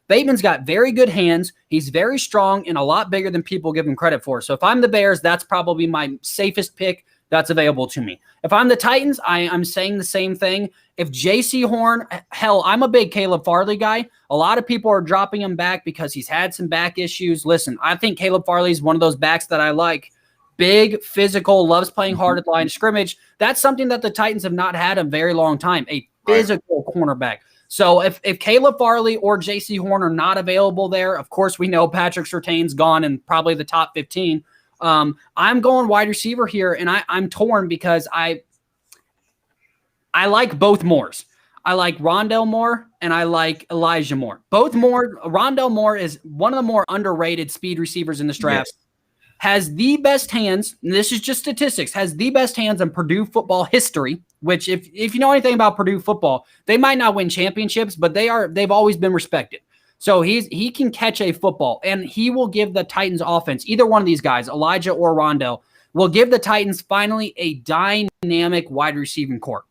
Speaker 1: Bateman's got very good hands. He's very strong and a lot bigger than people give him credit for. So if I'm the Bears, that's probably my safest pick that's available to me. If I'm the Titans, I'm saying the same thing. If J.C. Horn, hell, I'm a big Caleb Farley guy. A lot of people are dropping him back because he's had some back issues. Listen, I think Caleb Farley is one of those backs that I like. big, physical, loves playing hard at the line of scrimmage. That's something that the Titans have not had in a very long time, a physical cornerback. So if Caleb Farley or J.C. Horn are not available there, of course we know Patrick Surtain's gone in probably the top 15. I'm going wide receiver here, and I'm torn because I like both Moores. I like Rondale Moore and I like Elijah Moore. Both Moore. Rondale Moore is one of the more underrated speed receivers in this draft. Yes. Has the best hands, and this is just statistics, has the best hands in Purdue football history, which if you know anything about Purdue football, they might not win championships, but they've always been respected. So he can catch a football, and he will give the Titans offense, either one of these guys, Elijah or Rondale, will give the Titans finally a dynamic wide receiving corps.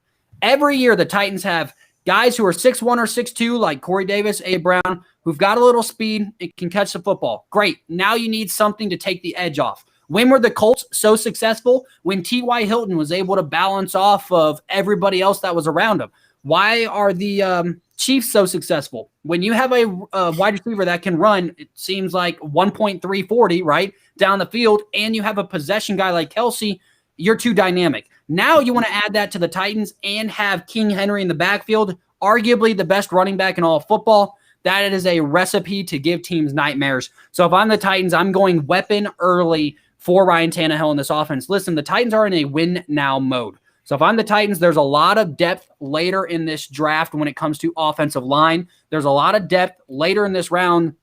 Speaker 1: Every year the Titans have guys who are 6'1 or 6'2, like Corey Davis, A. Brown, who've got a little speed and can catch the football. Great. Now you need something to take the edge off. When were the Colts so successful? When T.Y. Hilton was able to balance off of everybody else that was around him. Why are the Chiefs so successful? When you have a wide receiver that can run, it seems like 1.340, right, down the field, and you have a possession guy like Kelsey, you're too dynamic. Now you want to add that to the Titans and have King Henry in the backfield, arguably the best running back in all of football. That is a recipe to give teams nightmares. So if I'm the Titans, I'm going weapon early for Ryan Tannehill in this offense. Listen, the Titans are in a win-now mode. So if I'm the Titans, there's a lot of depth later in this draft when it comes to offensive line. There's a lot of depth later in this round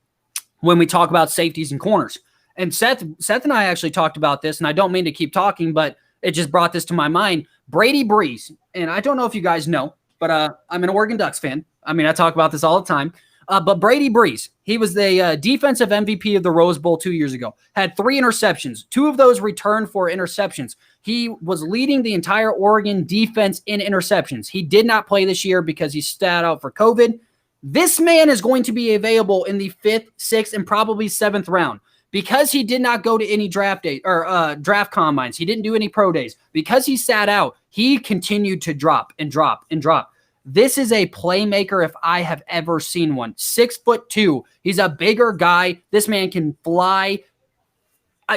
Speaker 1: when we talk about safeties and corners. And Seth and I actually talked about this, and I don't mean to keep talking, but it just brought this to my mind. Brady Breeze, and I don't know if you guys know, but I'm an Oregon Ducks fan. I mean, I talk about this all the time. But Brady Breeze, he was the defensive MVP of the Rose Bowl 2 years ago, had 3 interceptions. 2 of those returned for interceptions. He was leading the entire Oregon defense in interceptions. He did not play this year because he sat out for COVID. This man is going to be available in the 5th, 6th, and probably 7th round. Because he did not go to any draft day or draft combines, he didn't do any pro days. Because he sat out, he continued to drop and drop and drop. This is a playmaker if I have ever seen one. 6'2". He's a bigger guy. This man can fly.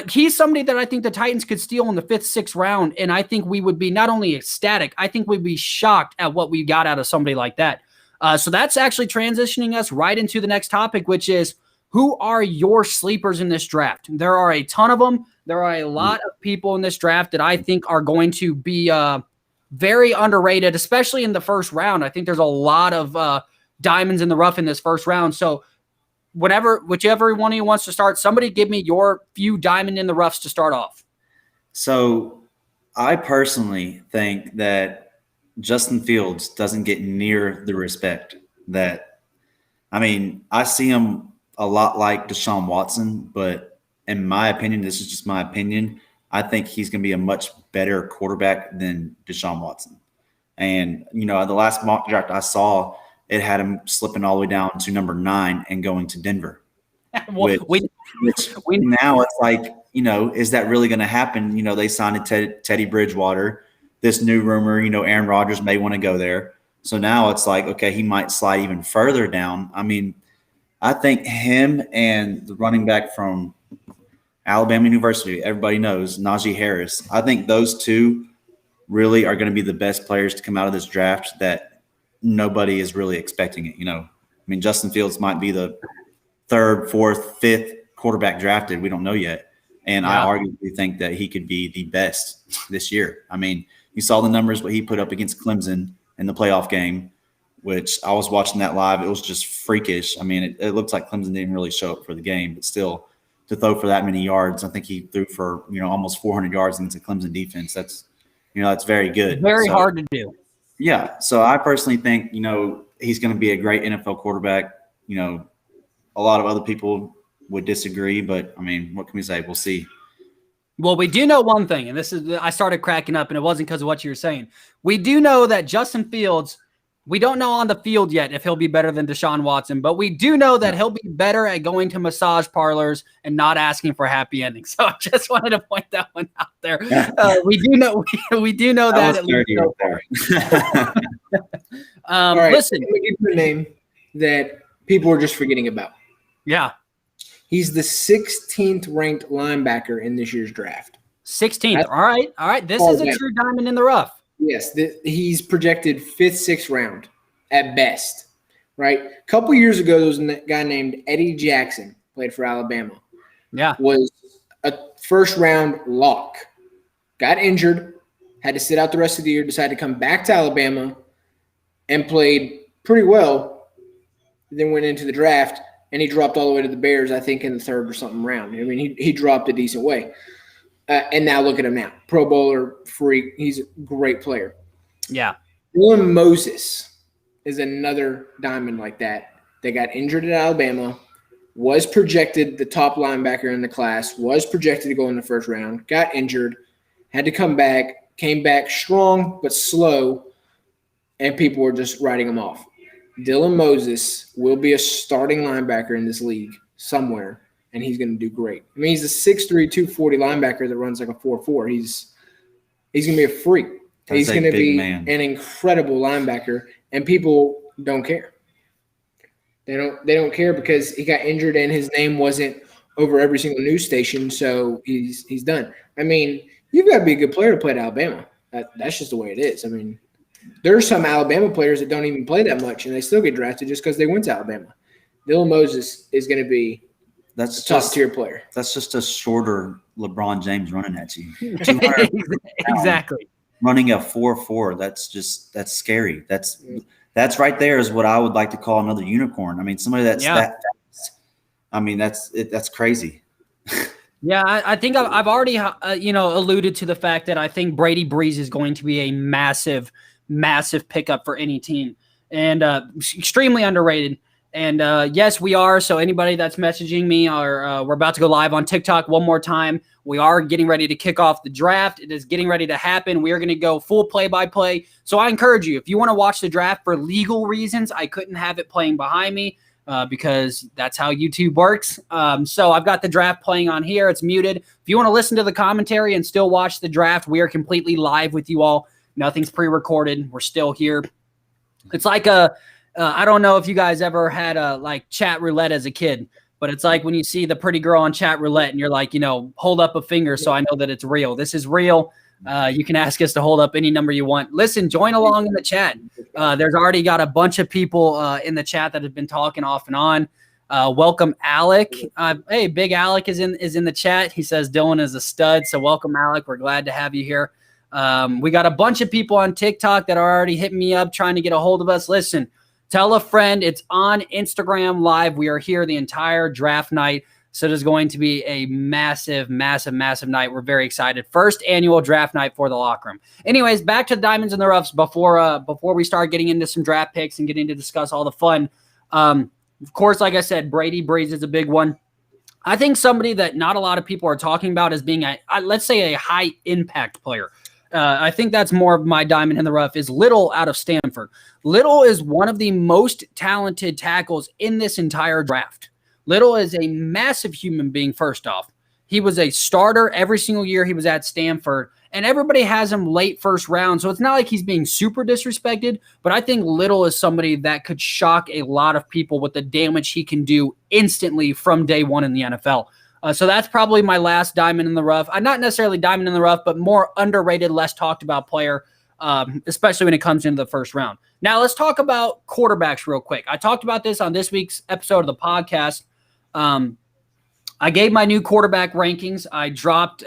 Speaker 1: He's somebody that I think the Titans could steal in the 5th, 6th round, and I think we would be not only ecstatic, I think we'd be shocked at what we got out of somebody like that. So that's actually transitioning us right into the next topic, which is, who are your sleepers in this draft? There are a ton of them. There are a lot of people in this draft that I think are going to be very underrated, especially in the first round. I think there's a lot of diamonds in the rough in this first round. So whichever one of you wants to start, somebody give me your few diamond in the roughs to start off.
Speaker 3: So I personally think that Justin Fields doesn't get near the respect that, I mean, I see him a lot like Deshaun Watson, but in my opinion, this is just my opinion, I think he's going to be a much better quarterback than Deshaun Watson. And, you know, the last mock draft I saw, it had him slipping all the way down to number 9 and going to Denver.
Speaker 1: Well,
Speaker 3: which now it's like, you know, is that really going to happen? You know, they signed Teddy Bridgewater. This new rumor, you know, Aaron Rodgers may want to go there. So now it's like, okay, he might slide even further down. I mean, I think him and the running back from Alabama University, everybody knows, Najee Harris, I think those two really are going to be the best players to come out of this draft that nobody is really expecting it. You know, I mean, Justin Fields might be the 3rd, 4th, 5th quarterback drafted. We don't know yet. And I arguably think that he could be the best this year. I mean, you saw the numbers, what he put up against Clemson in the playoff game, which I was watching that live. It was just freakish. I mean, it looks like Clemson didn't really show up for the game, but still to throw for that many yards, I think he threw for, you know, almost 400 yards against a Clemson defense. That's, you know, that's very good.
Speaker 1: Very hard to do.
Speaker 3: Yeah. So I personally think, you know, he's going to be a great NFL quarterback. You know, a lot of other people would disagree, but I mean, what can we say? We'll see.
Speaker 1: Well, we do know one thing, and this is, I started cracking up, and it wasn't because of what you were saying. We do know that Justin Fields, we don't know on the field yet if he'll be better than Deshaun Watson, but we do know that he'll be better at going to massage parlors and not asking for happy endings. So I just wanted to point that one out there. We do know that. At least
Speaker 2: All right,
Speaker 1: listen,
Speaker 2: let me give you a name that people are just forgetting about.
Speaker 1: Yeah.
Speaker 2: He's the 16th ranked linebacker in this year's draft.
Speaker 1: 16th. All right. This is a true diamond in the rough.
Speaker 2: Yes, he's projected 5th, 6th round at best, right? A couple years ago, there was a guy named Eddie Jackson, played for Alabama.
Speaker 1: Yeah.
Speaker 2: Was a first-round lock. Got injured, had to sit out the rest of the year, decided to come back to Alabama and played pretty well, then went into the draft, and he dropped all the way to the Bears, I think, in the 3rd or something round. I mean, he dropped a decent way. And now look at him now. Pro Bowler, freak. He's a great player.
Speaker 1: Yeah.
Speaker 2: Dylan Moses is another diamond like that. They got injured at Alabama, was projected the top linebacker in the class, was projected to go in the 1st round, got injured, had to come back, came back strong but slow, and people were just writing him off. Dylan Moses will be a starting linebacker in this league somewhere, and he's going to do great. I mean, he's a 6'3", 240 linebacker that runs like a 4.4. He's going to be a freak. He's going to be an incredible linebacker, and people don't care. They don't care because he got injured and his name wasn't over every single news station, so he's done. I mean, you've got to be a good player to play at Alabama. That's just the way it is. I mean, there's some Alabama players that don't even play that much, and they still get drafted just because they went to Alabama. Dylan Moses is going to be a top-tier player.
Speaker 3: That's just a shorter LeBron James running at you.
Speaker 1: Exactly.
Speaker 3: Running a 4.4, that's scary. That's right there is what I would like to call another unicorn. I mean, somebody that's that fast. I mean, that's crazy.
Speaker 1: Yeah, I think I've already alluded to the fact that I think Brady Breeze is going to be a massive, massive pickup for any team, and extremely underrated. And yes, we are. So anybody that's messaging me, we're about to go live on TikTok one more time. We are getting ready to kick off the draft. It is getting ready to happen. We are going to go full play-by-play. So I encourage you, if you want to watch the draft for legal reasons, I couldn't have it playing behind me because that's how YouTube works. So I've got the draft playing on here. It's muted. If you want to listen to the commentary and still watch the draft, we are completely live with you all. Nothing's pre-recorded. We're still here. It's like I don't know if you guys ever had like chat roulette as a kid, but it's like when you see the pretty girl on chat roulette and you're like, hold up a finger so I know that it's real. This is real. You can ask us to hold up any number you want. Listen, join along in the chat. There's already got a bunch of people in the chat that have been talking off and on. Welcome, Alec. Hey, Big Alec is in the chat. He says Dylan is a stud. So welcome, Alec. We're glad to have you here. We got a bunch of people on TikTok that are already hitting me up trying to get a hold of us. Listen, tell a friend. It's on Instagram Live. We are here the entire draft night. So it is going to be a massive, massive, massive night. We're very excited. First annual draft night for the locker room. Anyways, back to the Diamonds and the Roughs before we start getting into some draft picks and getting to discuss all the fun. Of course, like I said, Brady Breeze is a big one. I think somebody that not a lot of people are talking about as being let's say a high impact player. I think that's more of my diamond in the rough is Little out of Stanford. Little is one of the most talented tackles in this entire draft. Little is a massive human being, first off. He was a starter every single year he was at Stanford, and everybody has him late first round, so it's not like he's being super disrespected, but I think Little is somebody that could shock a lot of people with the damage he can do instantly from day one in the NFL. So that's probably my last diamond in the rough. Not necessarily diamond in the rough, but more underrated, less talked about player, especially when it comes into the first round. Now let's talk about quarterbacks real quick. I talked about this on this week's episode of the podcast. I gave my new quarterback rankings. I dropped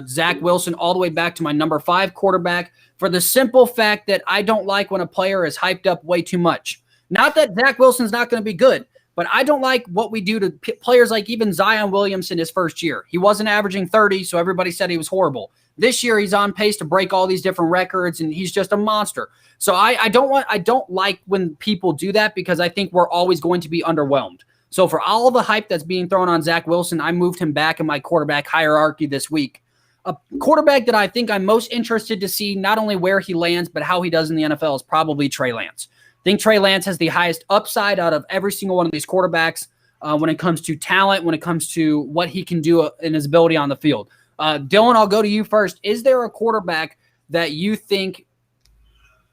Speaker 1: Zach Wilson all the way back to my number 5 quarterback for the simple fact that I don't like when a player is hyped up way too much. Not that Zach Wilson's not going to be good, but I don't like what we do to players like even Zion Williamson his first year. He wasn't averaging 30, so everybody said he was horrible. This year, he's on pace to break all these different records, and he's just a monster. So I don't like when people do that because I think we're always going to be underwhelmed. So for all the hype that's being thrown on Zach Wilson, I moved him back in my quarterback hierarchy this week. A quarterback that I think I'm most interested to see not only where he lands, but how he does in the NFL is probably Trey Lance. I think Trey Lance has the highest upside out of every single one of these quarterbacks when it comes to talent, when it comes to what he can do in his ability on the field. Dylan, I'll go to you first. Is there a quarterback that you think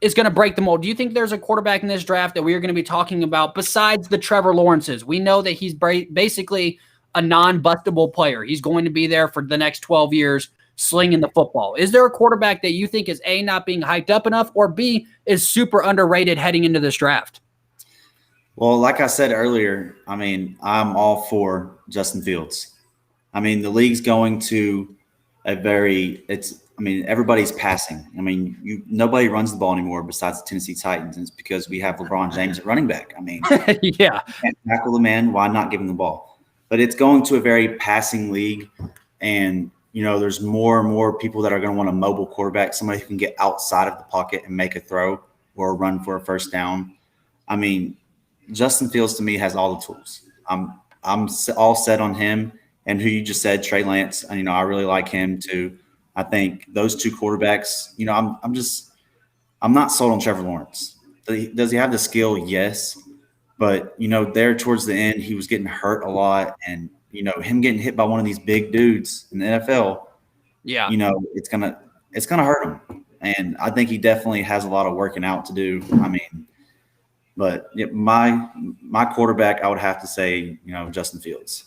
Speaker 1: is going to break the mold? Do you think there's a quarterback in this draft that we are going to be talking about besides the Trevor Lawrences? We know that he's basically a non-bustable player. He's going to be there for the next 12 years. slinging the football. Is there a quarterback that you think is A, not being hyped up enough, or B, is super underrated heading into this draft?
Speaker 3: Well, like I said earlier, I mean, I'm all for Justin Fields. I mean, the league's going to everybody's passing. I mean, nobody runs the ball anymore besides the Tennessee Titans. And it's because we have LeBron James at running back. I mean,
Speaker 1: yeah.
Speaker 3: Can't tackle the man. Why not give him the ball? But it's going to a very passing league. And, there's more and more people that are going to want a mobile quarterback, somebody who can get outside of the pocket and make a throw or run for a first down. I mean, Justin Fields to me has all the tools. I'm all set on him. And who you just said, Trey Lance, I really like him too. I think those two quarterbacks, I'm not sold on Trevor Lawrence. Does he have the skill? Yes. But, there towards the end, he was getting hurt a lot. And, him getting hit by one of these big dudes in the NFL,
Speaker 1: yeah,
Speaker 3: it's gonna hurt him. And I think he definitely has a lot of working out to do. But my quarterback, I would have to say, Justin Fields.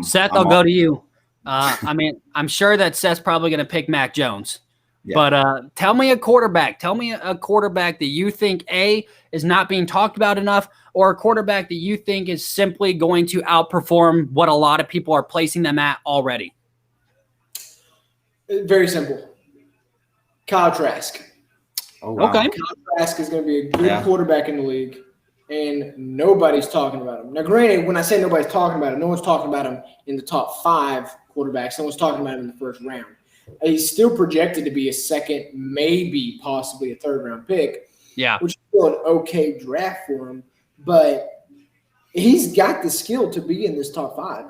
Speaker 1: Seth, I'll go to you. I'm sure that Seth's probably going to pick Mac Jones. Yeah. But tell me a quarterback. Tell me a quarterback that you think, A, is not being talked about enough, or a quarterback that you think is simply going to outperform what a lot of people are placing them at already.
Speaker 2: Very simple. Kyle Trask.
Speaker 3: Oh, wow.
Speaker 1: Okay.
Speaker 2: Kyle Trask is going to be a good quarterback in the league, and nobody's talking about him. Now, granted, when I say nobody's talking about him, no one's talking about him in the top 5 quarterbacks. No one's talking about him in the first round. He's still projected to be a second, maybe possibly a third-round pick, which is still an okay draft for him. But he's got the skill to be in this top 5.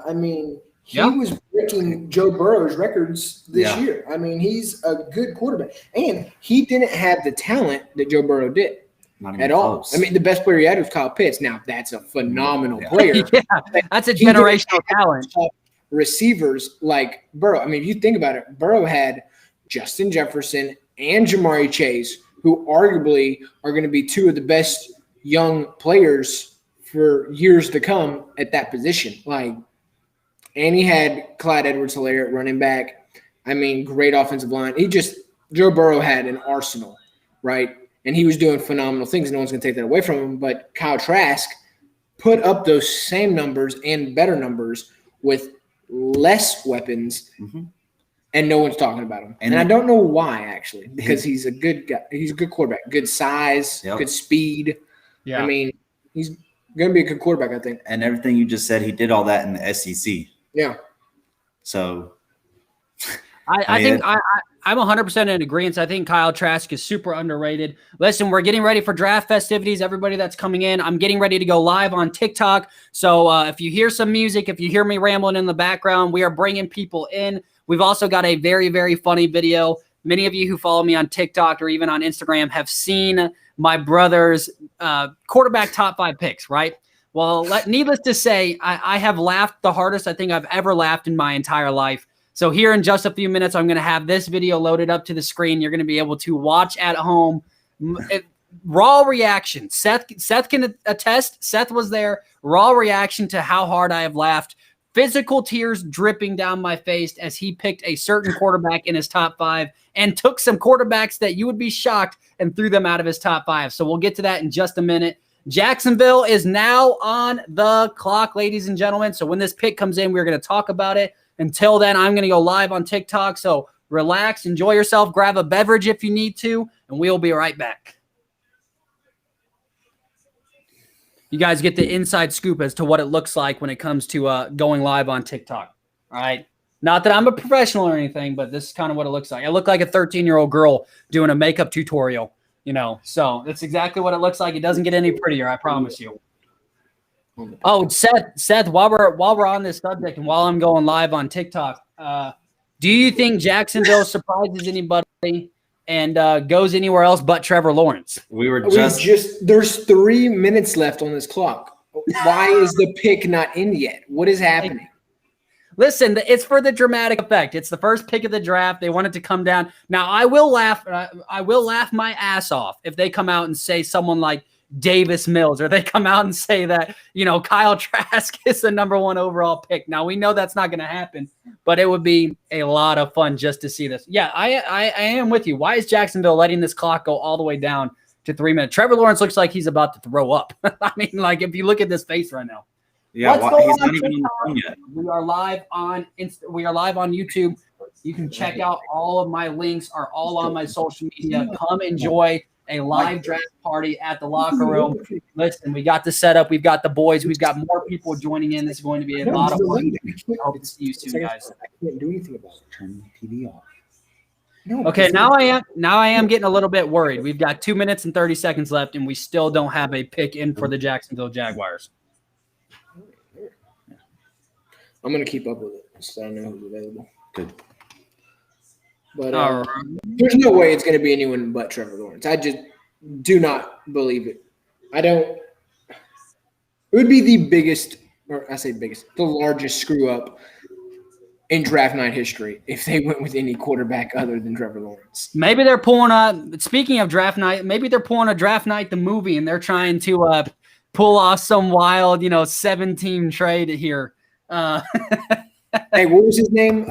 Speaker 2: He was breaking Joe Burrow's records this year. He's a good quarterback. And he didn't have the talent that Joe Burrow did at all.
Speaker 3: Close.
Speaker 2: The best player he had was Kyle Pitts. Now, that's a phenomenal player.
Speaker 1: That's a generational talent.
Speaker 2: Receivers like Burrow. If you think about it, Burrow had Justin Jefferson and Jamari Chase, who arguably are going to be 2 of the best young players for years to come at that position. And he had Clyde Edwards-Helaire at running back. Great offensive line. Joe Burrow had an arsenal, right? And he was doing phenomenal things. No one's going to take that away from him. But Kyle Trask put up those same numbers and better numbers with less weapons, and no one's talking about him. And I don't know why, actually, because he's a good guy. He's a good quarterback, good size, good speed. Yeah. He's going to be a good quarterback, I think.
Speaker 3: And everything you just said, he did all that in the SEC.
Speaker 2: Yeah.
Speaker 3: So
Speaker 1: I think I'm 100% in agreement. I think Kyle Trask is super underrated. Listen, we're getting ready for draft festivities. Everybody that's coming in, I'm getting ready to go live on TikTok. So if you hear some music, if you hear me rambling in the background, we are bringing people in. We've also got a very, very funny video. Many of you who follow me on TikTok or even on Instagram have seen my brother's quarterback top 5 picks, right? Well, needless to say, I have laughed the hardest I think I've ever laughed in my entire life. So here in just a few minutes, I'm going to have this video loaded up to the screen. You're going to be able to watch at home. Raw reaction. Seth can attest. Seth was there. Raw reaction to how hard I have laughed. Physical tears dripping down my face as he picked a certain quarterback in his top 5 and took some quarterbacks that you would be shocked and threw them out of his top 5. So we'll get to that in just a minute. Jacksonville is now on the clock, ladies and gentlemen. So when this pick comes in, we're going to talk about it. Until then, I'm going to go live on TikTok. So relax, enjoy yourself, grab a beverage if you need to, and we'll be right back. You guys get the inside scoop as to what it looks like when it comes to going live on TikTok. All right. Not that I'm a professional or anything, but this is kind of what it looks like. I look like a 13-year-old girl doing a makeup tutorial, So that's exactly what it looks like. It doesn't get any prettier, I promise you. Oh, Seth, while we're on this subject and while I'm going live on TikTok, do you think Jacksonville surprises anybody and goes anywhere else but Trevor Lawrence?
Speaker 2: There's 3 minutes left on this clock. Why is the pick not in yet? What is happening?
Speaker 1: Listen, it's for the dramatic effect. It's the first pick of the draft. They want it to come down. Now, I will laugh my ass off if they come out and say someone like Davis Mills, or they come out and say that, Kyle Trask is the number 1 overall pick. Now, we know that's not going to happen, but it would be a lot of fun just to see this. Yeah, I am with you. Why is Jacksonville letting this clock go all the way down to 3 minutes? Trevor Lawrence looks like he's about to throw up. I mean, like, if you look at this face right now.
Speaker 3: Yeah,
Speaker 1: What's
Speaker 3: he's not even on the phone yet.
Speaker 1: We are live on we are live on YouTube. You can check out all of my links are all on my social media. Come enjoy a live draft party at the locker room. Listen, we got the setup. We've got the boys. We've got more people joining in. This is going to be a lot of fun. I hope to see you soon, guys.
Speaker 2: I can't do anything about it. Turn the TV off.
Speaker 1: Okay, now I am getting a little bit worried. We've got 2 minutes and 30 seconds left, and we still don't have a pick in for the Jacksonville Jaguars.
Speaker 2: I'm going to keep up with it so I know who's available.
Speaker 3: Good.
Speaker 2: But there's no way it's going to be anyone but Trevor Lawrence. I just do not believe it. It would be the biggest, or I say biggest, the largest screw up in draft night history if they went with any quarterback other than Trevor Lawrence.
Speaker 1: Maybe they're pulling speaking of draft night, maybe they're pulling a Draft Night the movie, and they're trying to pull off some wild, 7-team trade here.
Speaker 2: Hey, what was his name?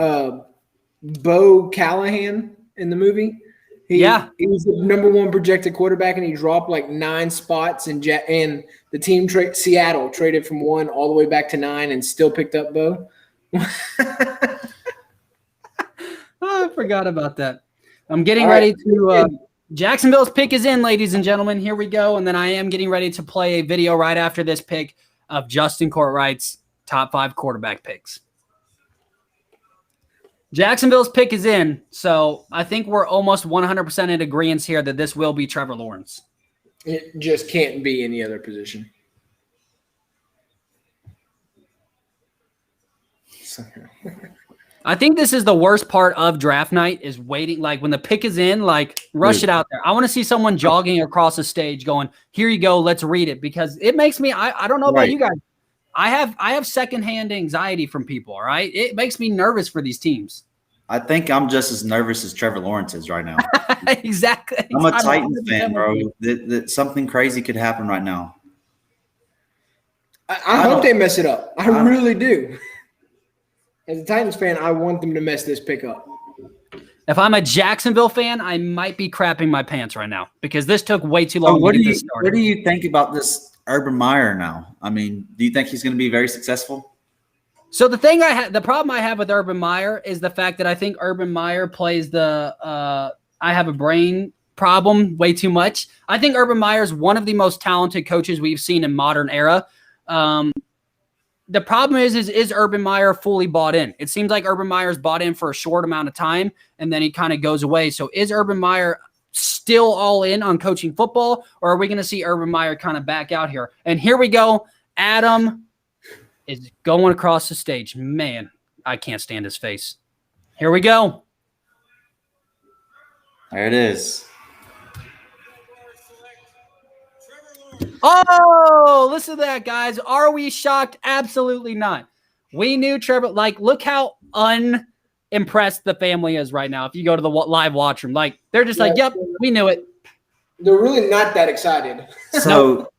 Speaker 2: Bo Callahan in the movie. He was the number 1 projected quarterback, and he dropped like 9 spots, and the team Seattle traded from 1 all the way back to 9 and still picked up Bo.
Speaker 1: I forgot about that. I'm getting ready to Jacksonville's pick is in, ladies and gentlemen. Here we go. And then I am getting ready to play a video right after this pick of Justin Courtwright's top 5 quarterback picks. Jacksonville's pick is in, so I think we're almost 100% in agreement here that this will be Trevor Lawrence.
Speaker 2: It just can't be any other position.
Speaker 1: I think this is the worst part of draft night is waiting. Like when the pick is in, like rush it out there. I want to see someone jogging across the stage going, here you go, let's read it. Because it makes me, I don't know about you guys. I have secondhand anxiety from people, all right? It makes me nervous for these teams.
Speaker 3: I think I'm just as nervous as Trevor Lawrence is right now.
Speaker 1: Exactly.
Speaker 3: I'm a Titans fan, bro. That something crazy could happen right now.
Speaker 2: I hope they mess it up. I really do. As a Titans fan, I want them to mess this pick up.
Speaker 1: If I'm a Jacksonville fan, I might be crapping my pants right now because this took way too long to get this started.
Speaker 3: What do you think about this Urban Meyer now? I mean, do you think he's going to be very successful?
Speaker 1: So the problem I have with Urban Meyer is the fact that I think Urban Meyer plays the I have a brain problem way too much. I think Urban Meyer is one of the most talented coaches we've seen in modern era. The problem is Urban Meyer fully bought in? It seems like Urban Meyer's bought in for a short amount of time, and then he kind of goes away. So is Urban Meyer still all in on coaching football, or are we going to see Urban Meyer kind of back out here? And here we go. Adam is going across the stage. Man, I can't stand his face. Here we go.
Speaker 3: There it is.
Speaker 1: Oh, listen to that, guys. Are we shocked? Absolutely not. We knew Trevor. Like, look how unimpressed the family is right now. If you go to the live watch room, like they're just like, "Yep, we knew it."
Speaker 2: They're really not that excited.
Speaker 3: So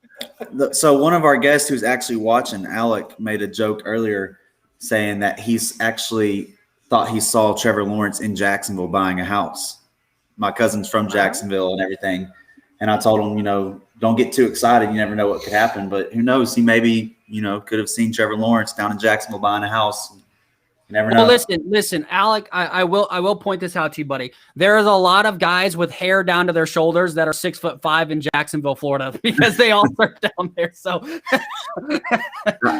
Speaker 3: one of our guests who's actually watching, Alec, made a joke earlier saying that he's actually thought he saw Trevor Lawrence in Jacksonville buying a house. My cousin's from Jacksonville and everything. And I told him, don't get too excited. You never know what could happen. But who knows? He maybe, could have seen Trevor Lawrence down in Jacksonville buying a house. You never know.
Speaker 1: Well, listen, Alec, I will point this out to you, buddy. There is a lot of guys with hair down to their shoulders that are 6'5" in Jacksonville, Florida, because they all surf down there. So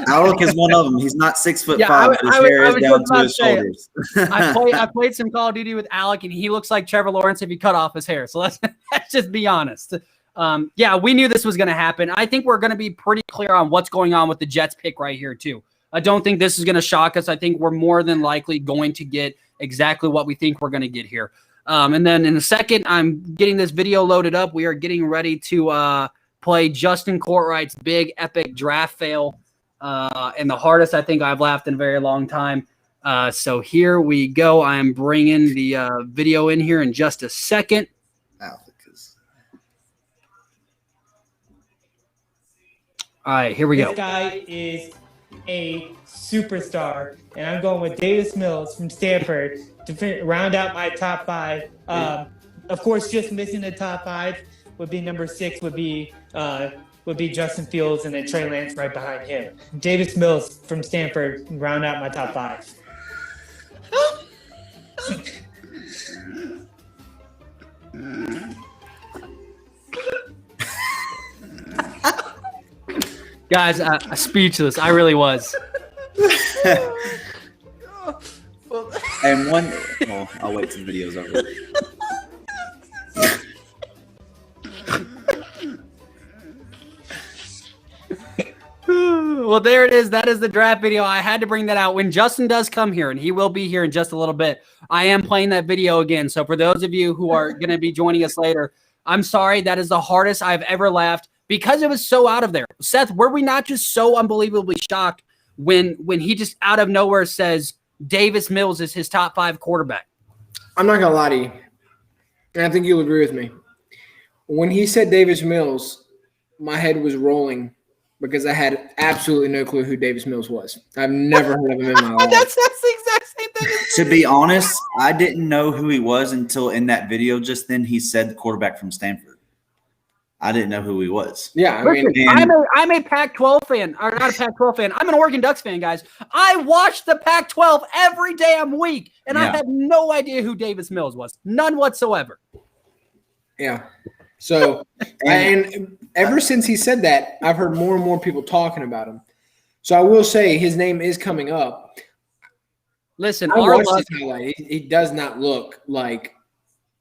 Speaker 3: Alec is one of them. He's not 6'5", but his hair is down to his shoulders.
Speaker 1: I played some Call of Duty with Alec, and he looks like Trevor Lawrence if he cut off his hair. So let's just be honest. We knew this was going to happen. I think we're going to be pretty clear on what's going on with the Jets pick right here, too. I don't think this is going to shock us. I think we're more than likely going to get exactly what we think we're going to get here. And then in a second, I'm getting this video loaded up. We are getting ready to play Justin Courtwright's big epic draft fail, and the hardest I think I've laughed in a very long time. So here we go. I am bringing the video in here in just a second. All right, here we
Speaker 4: This
Speaker 1: go.
Speaker 4: guy is a superstar, and I'm going with Davis Mills from Stanford to round out my top 5. Of course, just missing the top 5 would be number 6 would be Justin Fields, and then Trey Lance right behind him. Davis Mills from Stanford round out my top 5.
Speaker 1: Guys, speechless. I really was.
Speaker 3: And one, well, I'll wait till the video's over.
Speaker 1: Well, there it is. That is the draft video. I had to bring that out. When Justin does come here, and he will be here in just a little bit, I am playing that video again. So for those of you who are going to be joining us later, I'm sorry. That is the hardest I've ever laughed because it was so out of there. Seth, were we not just so unbelievably shocked when he just out of nowhere says Davis Mills is his top 5 quarterback?
Speaker 2: I'm not going to lie to you, and I think you'll agree with me. When he said Davis Mills, my head was rolling because I had absolutely no clue who Davis Mills was. I've never heard of him in my life.
Speaker 1: That's the exact same thing.
Speaker 3: To be honest, I didn't know who he was until in that video just then he said the quarterback from Stanford. I didn't know who he was.
Speaker 2: Yeah, I
Speaker 1: Listen,
Speaker 2: mean,
Speaker 1: I'm a Pac-12 fan, or not a Pac-12 fan. I'm an Oregon Ducks fan, guys. I watch the Pac-12 every damn week, and I
Speaker 3: Yeah.
Speaker 1: had no idea who Davis Mills was. None whatsoever.
Speaker 2: yeah. So, and ever since he said that, I've heard more and more people talking about him. So I will say his name is coming up.
Speaker 1: Listen,
Speaker 2: I
Speaker 1: our
Speaker 2: watched
Speaker 1: luck,
Speaker 2: his highlight. He does not look like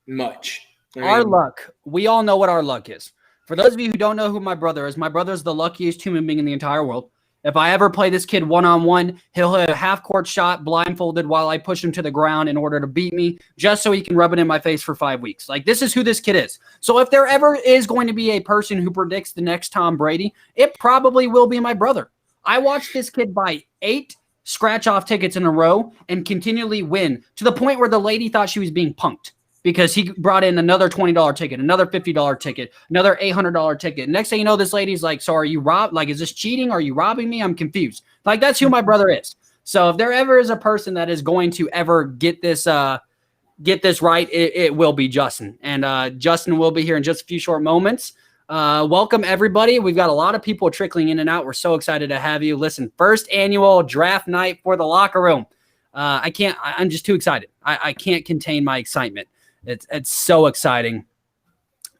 Speaker 2: much. I
Speaker 1: our
Speaker 2: mean,
Speaker 1: luck, we all know what our luck is. For those of you who don't know who my brother is the luckiest human being in the entire world. If I ever play this kid one-on-one, he'll hit a half-court shot blindfolded while I push him to the ground in order to beat me, just so he can rub it in my face for 5 weeks. Like, this is who this kid is. So if there ever is going to be a person who predicts the next Tom Brady, it probably will be my brother. I watched this kid buy 8 scratch-off tickets in a row and continually win to the point where the lady thought she was being punked because he brought in another $20 ticket, another $50 ticket, another $800 ticket. Next thing you know, this lady's like, so are you like, is this cheating? Are you robbing me? I'm confused. Like, that's who my brother is. So if there ever is a person that is going to ever get this right, it will be Justin. And Justin will be here in just a few short moments. Welcome, everybody. We've got a lot of people trickling in and out. We're so excited to have you. Listen, first annual draft night for the locker room. I'm just too excited. I can't contain my excitement. It's so exciting.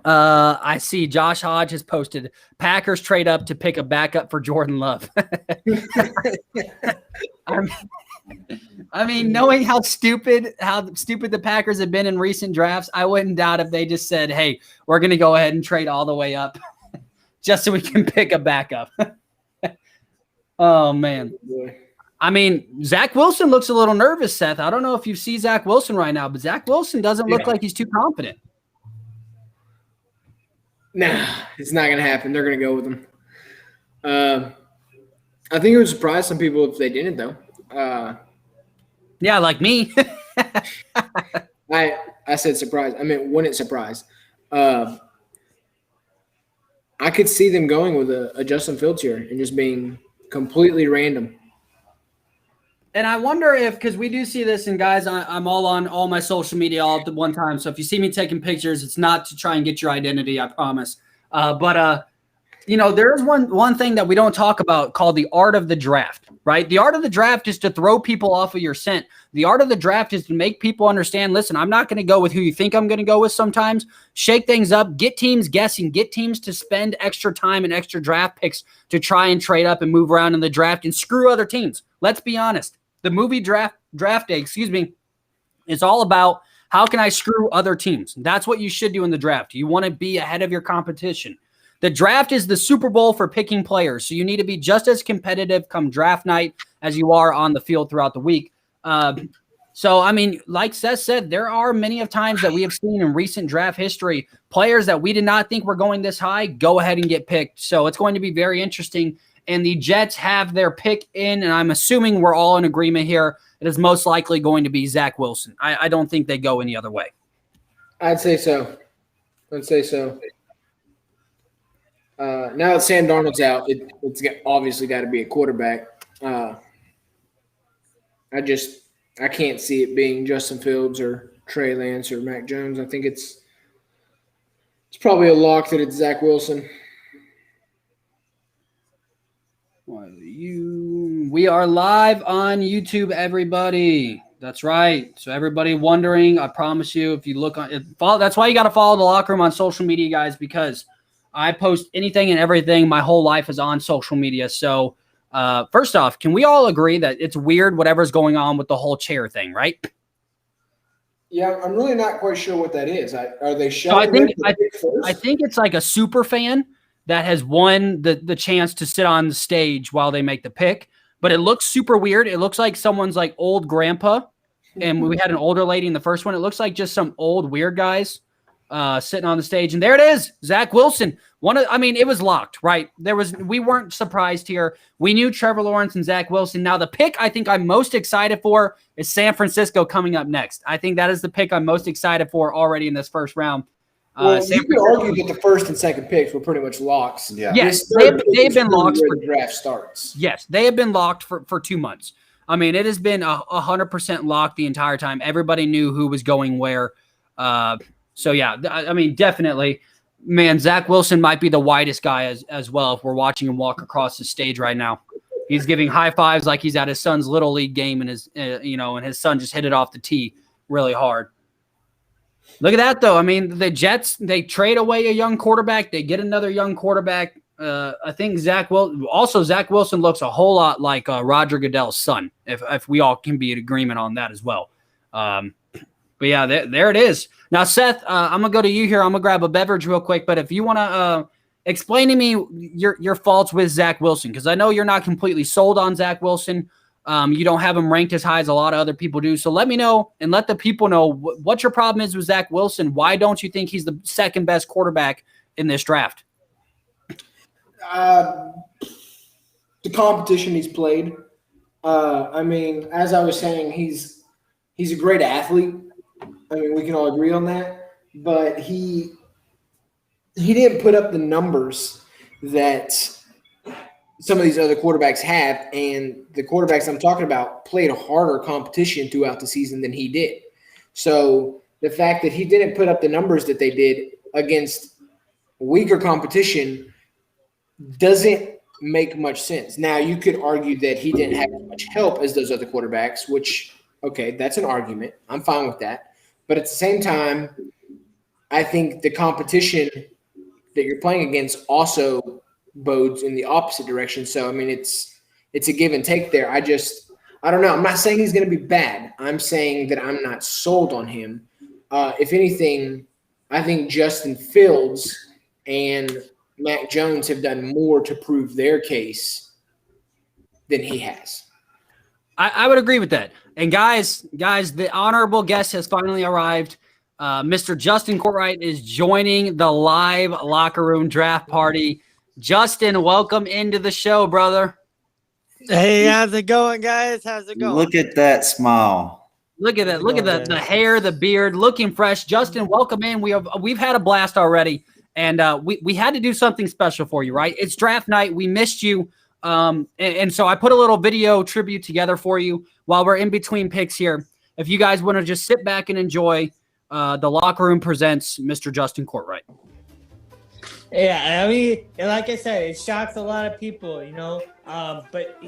Speaker 1: I see Josh Hodge has posted Packers trade up to pick a backup for Jordan Love. I mean, knowing how stupid the Packers have been in recent drafts, I wouldn't doubt if they just said, hey, we're going to go ahead and trade all the way up just so we can pick a backup. Oh, man. I mean, Zach Wilson looks a little nervous, Seth. I don't know if you see Zach Wilson right now, but Zach Wilson doesn't look like he's too confident.
Speaker 2: Nah, it's not going to happen. They're going to go with him. I think it would surprise some people if they didn't, though.
Speaker 1: Yeah, like me.
Speaker 2: I said surprise. I mean, wouldn't surprise. I could see them going with a Justin Fields here and just being completely random.
Speaker 1: And I wonder if, because we do see this, and guys, I'm all on all my social media all at one time. So if you see me taking pictures, it's not to try and get your identity, I promise. But there's one thing that we don't talk about called the art of the draft, right? The art of the draft is to throw people off of your scent. The art of the draft is to make people understand, listen, I'm not going to go with who you think I'm going to go with sometimes. Shake things up, get teams guessing, get teams to spend extra time and extra draft picks to try and trade up and move around in the draft and screw other teams. Let's be honest. The movie draft day, is all about how can I screw other teams. That's what you should do in the draft. You want to be ahead of your competition. The draft is the Super Bowl for picking players, so you need to be just as competitive come draft night as you are on the field throughout the week. So, I mean, like Seth said, there are many of times that we have seen in recent draft history, players that we did not think were going this high, go ahead and get picked. So it's going to be very interesting. And the Jets have their pick in, and I'm assuming we're all in agreement here. It is most likely going to be Zach Wilson. I don't think they go any other way.
Speaker 2: I'd say so. Now that Sam Darnold's out, obviously got to be a quarterback. I can't see it being Justin Fields or Trey Lance or Mac Jones. I think it's probably a lock that it's Zach Wilson.
Speaker 1: We are live on YouTube, everybody. That's right. So everybody wondering, I promise you, if you look that's why you got to follow the Locker Room on social media, guys, because I post anything and everything. My whole life is on social media. So first off, can we all agree that it's weird whatever's going on with the whole chair thing, right?
Speaker 2: Yeah, I'm really not quite sure what that is. Are they
Speaker 1: So I
Speaker 2: showing?
Speaker 1: think it's like a super fan that has won the chance to sit on the stage while they make the pick. But it looks super weird. It looks like someone's like old grandpa. And we had an older lady in the first one. It looks like just some old weird guys sitting on the stage. And there it is, Zach Wilson. It was locked, right? We weren't surprised here. We knew Trevor Lawrence and Zach Wilson. Now the pick I think I'm most excited for is San Francisco coming up next. I think that is the pick I'm most excited for already in this first round.
Speaker 2: You could argue that the first and second picks were pretty much locks.
Speaker 3: Yeah.
Speaker 1: Yes, they've been locked
Speaker 2: for the draft starts.
Speaker 1: Yes, they have been locked for 2 months. I mean, it has been 100% locked the entire time. Everybody knew who was going where. So, yeah, I mean, definitely, man, Zach Wilson might be the whitest guy as well if we're watching him walk across the stage right now. He's giving high fives like he's at his son's little league game, and his son just hit it off the tee really hard. Look at that, though. I mean, the Jets, they trade away a young quarterback. They get another young quarterback. I think Zach Wilson looks a whole lot like Roger Goodell's son, if we all can be in agreement on that as well. But yeah, there it is. Now, Seth, I'm going to go to you here. I'm going to grab a beverage real quick. But if you want to explain to me your faults with Zach Wilson, because I know you're not completely sold on Zach Wilson. You don't have him ranked as high as a lot of other people do. So let me know and let the people know what your problem is with Zach Wilson. Why don't you think he's the second best quarterback in this draft?
Speaker 2: The competition he's played. As I was saying, he's a great athlete. I mean, we can all agree on that. But he didn't put up the numbers that some of these other quarterbacks have, and the quarterbacks I'm talking about played a harder competition throughout the season than he did. So the fact that he didn't put up the numbers that they did against weaker competition doesn't make much sense. Now, you could argue that he didn't have as much help as those other quarterbacks, which, okay, that's an argument. I'm fine with that. But at the same time, I think the competition that you're playing against also bodes in the opposite direction. So, I mean, it's a give and take there. I don't know. I'm not saying he's going to be bad. I'm saying that I'm not sold on him. If anything, I think Justin Fields and Mac Jones have done more to prove their case than he has.
Speaker 1: I would agree with that. And guys, the honorable guest has finally arrived. Mr. Justin Courtwright is joining the live Locker Room draft party. Justin, welcome into the show, brother.
Speaker 5: Hey, how's it going, guys? How's it going?
Speaker 3: Look at that smile.
Speaker 1: Look at that. Look at the hair, the beard, looking fresh. Justin, welcome in. We've had a blast already, and we had to do something special for you, right? It's draft night. We missed you, and so I put a little video tribute together for you while we're in between picks here. If you guys want to just sit back and enjoy, the Locker Room presents Mr. Justin Courtwright.
Speaker 4: Yeah, I mean, like I said, it shocks a lot of people, but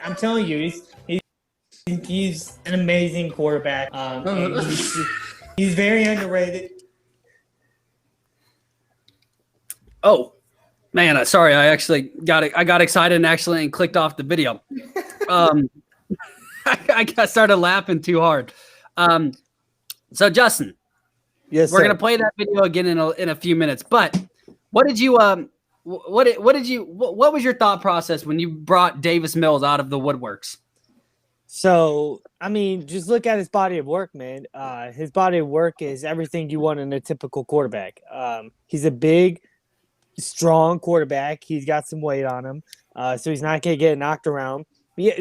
Speaker 4: I'm telling you, he's an amazing quarterback. And he's very underrated.
Speaker 1: Oh, man, sorry. I got excited and accidentally clicked off the video. I started laughing too hard. So Justin,
Speaker 5: Yes,
Speaker 1: we're
Speaker 5: sir.
Speaker 1: going to play that video again in a few minutes, but what was your thought process when you brought Davis Mills out of the woodworks?
Speaker 5: So, I mean, just look at his body of work, man. His body of work is everything you want in a typical quarterback. He's a big, strong quarterback. He's got some weight on him, so he's not going to get knocked around.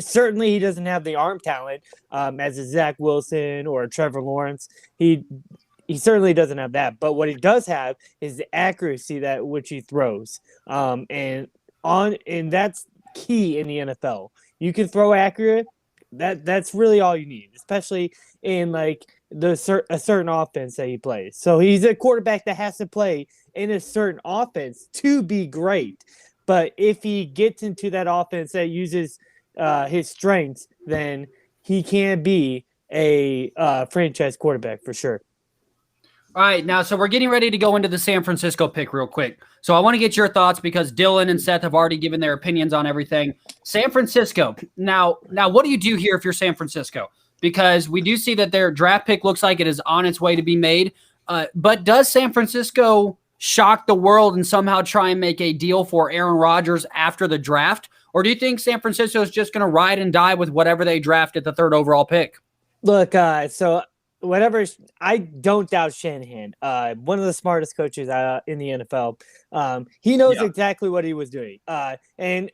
Speaker 5: Certainly, he doesn't have the arm talent as a Zach Wilson or a Trevor Lawrence. he certainly doesn't have that. But what he does have is the accuracy that which he throws. And that's key in the NFL. You can throw accurate. That's really all you need, especially in like a certain offense that he plays. So he's a quarterback that has to play in a certain offense to be great. But if he gets into that offense that uses his strengths, then he can be a franchise quarterback for sure.
Speaker 1: All right, now, so we're getting ready to go into the San Francisco pick real quick. So I want to get your thoughts because Dylan and Seth have already given their opinions on everything. San Francisco. Now, what do you do here if you're San Francisco? Because we do see that their draft pick looks like it is on its way to be made. But does San Francisco shock the world and somehow try and make a deal for Aaron Rodgers after the draft? Or do you think San Francisco is just going to ride and die with whatever they draft at the 3rd overall pick?
Speaker 5: Look, so whatever, I don't doubt Shanahan, one of the smartest coaches in the NFL. He knows exactly what he was doing. And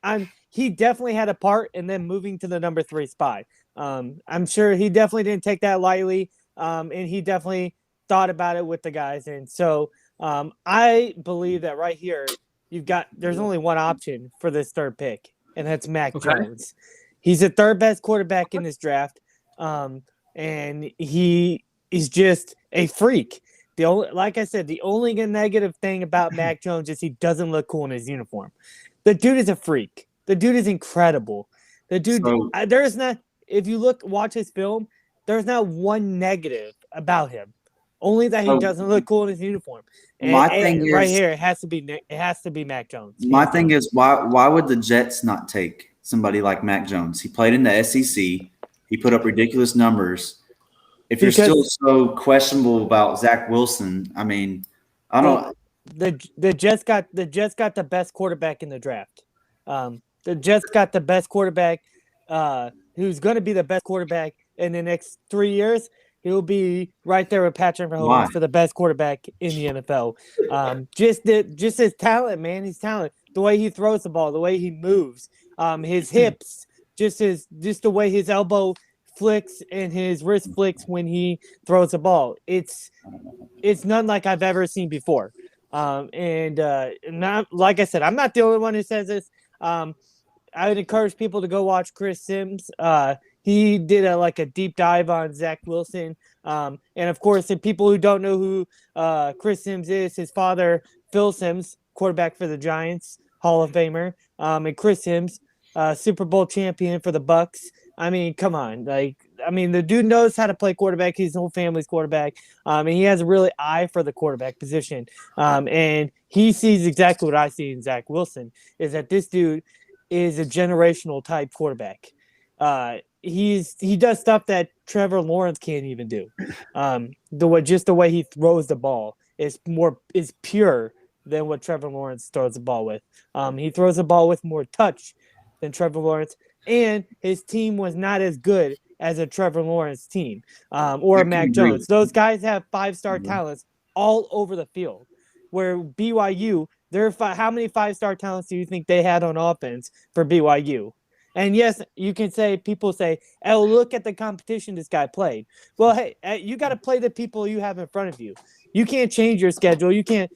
Speaker 5: he definitely had a part in them moving to the number 3 spot. I'm sure he definitely didn't take that lightly. And he definitely thought about it with the guys. And so I believe that right here, there's only one option for this 3rd pick, and that's Mac Jones. He's the 3rd best quarterback in this draft. And he is just a freak. Like I said, the only negative thing about Mac Jones is he doesn't look cool in his uniform. The dude is a freak. The dude is incredible. The dude, there's not. If you watch his film, there's not one negative about him. Only that he doesn't look cool in his uniform. And, right here, it has to be Mac Jones.
Speaker 3: My thing is, why would the Jets not take somebody like Mac Jones? He played in the SEC. He put up ridiculous numbers. If you're still so questionable about Zach Wilson, I mean, I don't.
Speaker 5: The Jets got the best quarterback in the draft. The Jets got the best quarterback, who's going to be the best quarterback in the next 3 years. He'll be right there with Patrick Mahomes for the best quarterback in the NFL. Just his talent, man. His talent, the way he throws the ball, the way he moves, his hips. Just the way his elbow flicks and his wrist flicks when he throws the ball. It's none like I've ever seen before. Not like I said, I'm not the only one who says this. I would encourage people to go watch Chris Sims. He did a deep dive on Zach Wilson. And of course, the people who don't know who Chris Sims is, his father, Phil Sims, quarterback for the Giants, Hall of Famer, and Chris Sims, Super Bowl champion for the Bucks. I mean, come on. The dude knows how to play quarterback. His whole family's quarterback. And he has a really eye for the quarterback position. And he sees exactly what I see in Zach Wilson, is that this dude is a generational type quarterback. He does stuff that Trevor Lawrence can't even do. The way he throws the ball is pure than what Trevor Lawrence throws the ball with. He throws the ball with more touch than Trevor Lawrence, and his team was not as good as a Trevor Lawrence team or Mac Jones. Those guys have 5-star talents all over the field, where BYU, how many 5-star talents do you think they had on offense for BYU? And yes, people say, oh, look at the competition this guy played. Well, hey, you got to play the people you have in front of you. You can't change your schedule. You can't